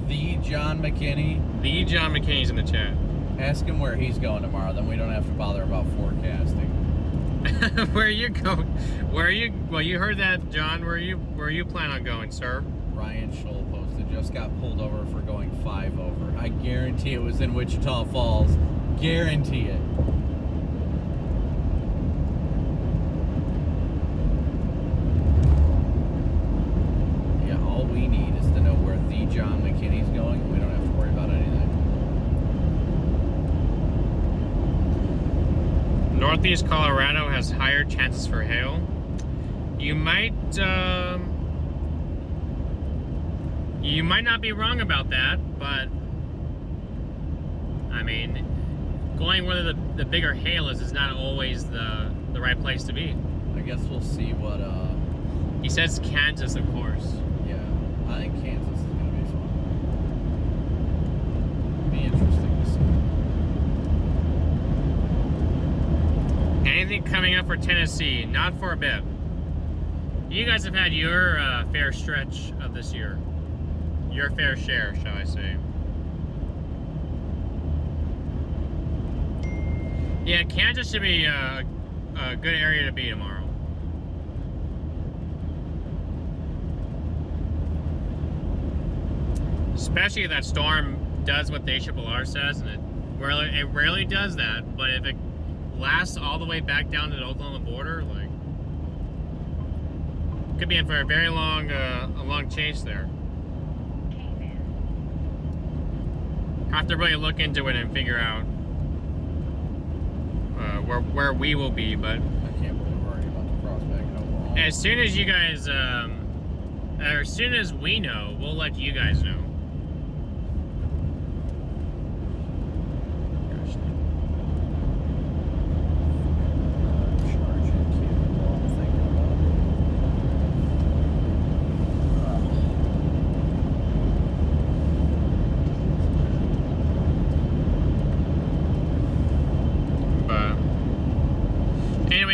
The John McKinney. The John McKinney's in the chat. Ask him where he's going tomorrow, then we don't have to bother about forecasting. Where are you going? Well, you heard that, John. Where you plan on going, sir? Ryan Scholl posted, just got pulled over for going 5 over. I guarantee it was in Wichita Falls. Guarantee it. Yeah, all we need is to know where the John McKinney's going. We don't have to worry about anything. Northeast Colorado has higher chances for hail. You might not be wrong about that, but I mean, going where the bigger hail is not always the right place to be. I guess we'll see what He says Kansas, of course. yeah, I think Kansas is gonna be fun. Be interesting to see. Anything coming up for Tennessee? Not for a bit. You guys have had your fair stretch of this year. Your fair share, shall I say. Yeah, Kansas should be a good area to be tomorrow. Especially if that storm does what the ARRR says, and it rarely does that, but if it lasts all the way back down to the Oklahoma border, like, could be in for a very long, a long chase there. Have to really look into it and figure out where we will be, but I can't believe we're already about to cross back in Oklahoma. as soon as you guys, or as soon as we know, we'll let you guys know.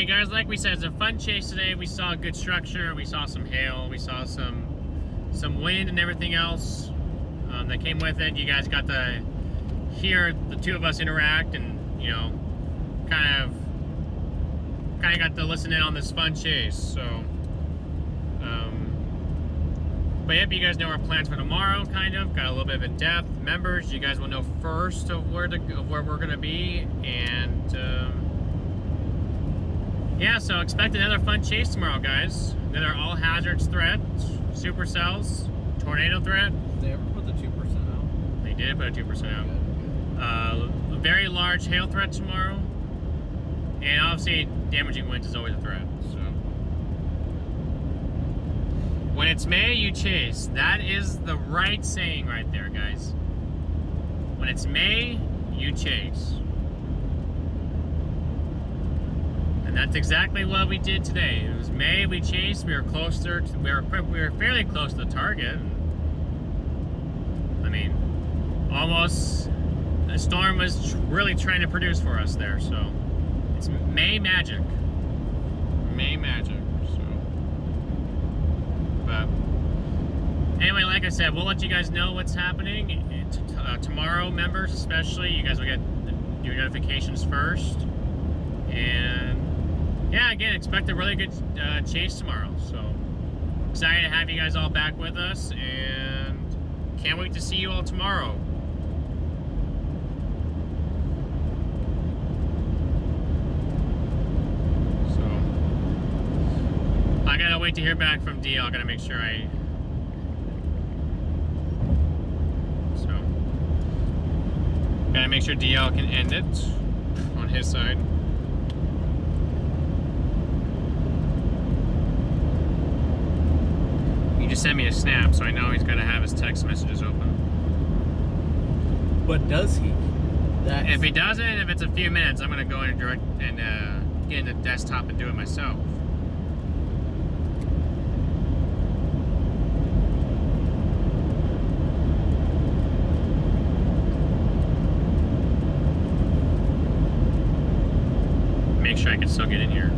Guys, like we said, it's a fun chase today. We saw good structure, we saw some hail, we saw some wind and everything else that came with it. You guys got to hear the two of us interact, and you know, kind of got to listen in on this fun chase. So But yep, you guys know our plans for tomorrow, kind of. Got a little bit of in depth. Members, you guys will know first of where we're gonna be, and yeah. So expect another fun chase tomorrow, guys. Another all hazards threat, supercells, tornado threat. Did they ever put the 2% out? They did put a 2% out. A very large hail threat tomorrow, and obviously damaging winds is always a threat. So. When it's May, you chase. That is the right saying right there, guys. When it's May, you chase. And that's exactly what we did today. It was May, we chased. We were closer. We were fairly close to the target. I mean, almost. The storm was really trying to produce for us there. So it's May magic. May magic. But anyway, like I said, we'll let you guys know what's happening tomorrow, members especially. You guys will get your notifications first. And yeah, again, expect a really good chase tomorrow. So excited to have you guys all back with us, and can't wait to see you all tomorrow. I gotta wait to hear back from DL. I gotta make sure gotta make sure DL can end it on his side. He just sent me a snap, so I know he's gotta have his text messages open. But does he? If he doesn't, if it's a few minutes, I'm gonna go in and get in the desktop and do it myself. Make sure I can still get in here.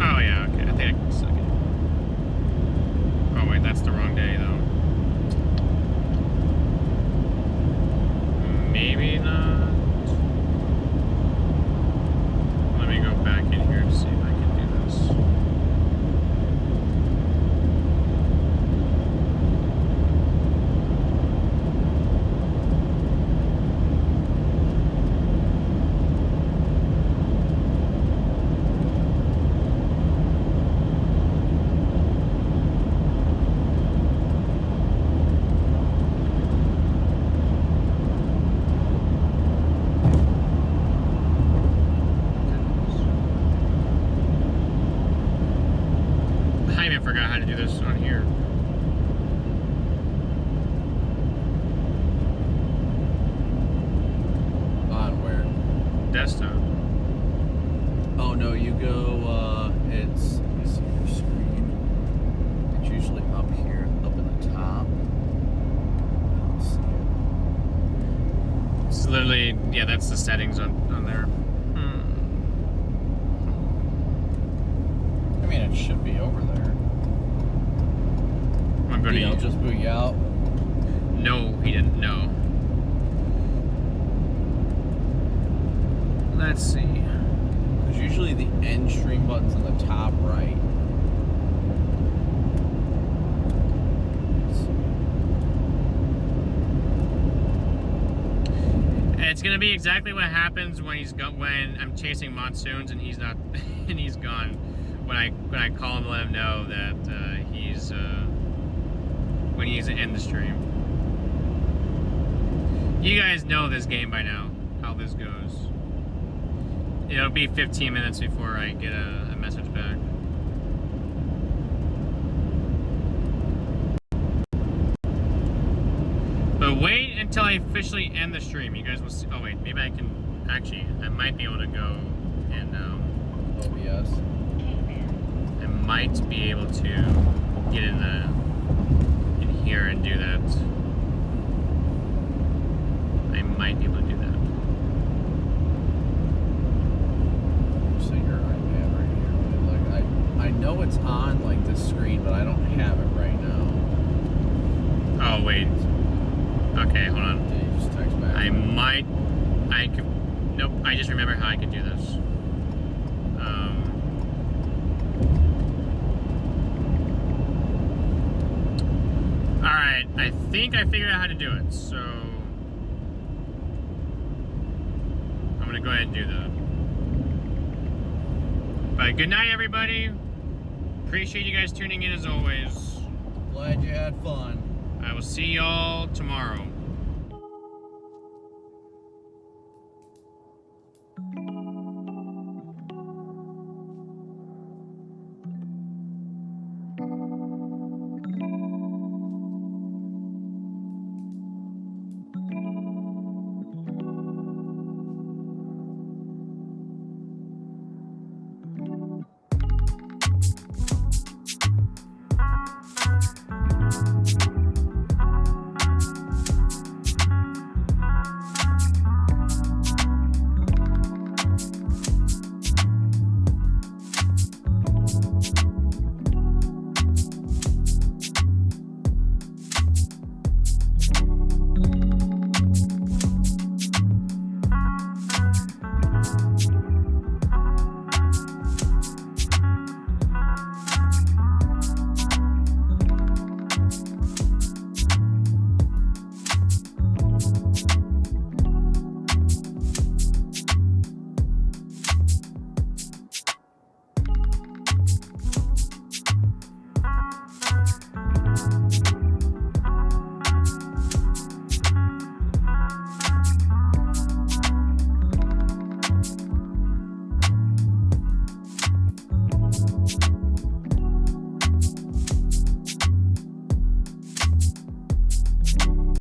Oh yeah, okay, I think I can still get in. Oh wait, that's the wrong day though. Maybe not. Let me go back in here to see if I can do this. Forgot how to do this on here. On where? Desktop. Oh no, you go, it's, let me see your screen. It's usually up here, up in the top. I don't see it. It's literally, yeah, that's the settings on there. I mean, it should be over there. I'm going DL to just boot you out. No, he didn't. No. Let's see. Because usually the end stream button's on the top right. It's gonna be exactly what happens when when I'm chasing monsoons and he's not, and he's gone. When I call him to let him know that he's when he's in the stream. You guys know this game by now, how this goes. It'll be 15 minutes before I get a message back. But wait until I officially end the stream. You guys will see. Oh wait, maybe I can, actually, I might be able to go and OBS. I might be able to get in here and do that. I might be able to do that. So your iPad right here. Like I know it's on like this screen, but I don't have it right now. Oh wait. Okay, hold on. Yeah, you just text back. I could. Nope. I just remember how I could do this. I think I figured out how to do it, so I'm gonna go ahead and do that. But good night, everybody. Appreciate you guys tuning in as always. Glad you had fun. I will see y'all tomorrow.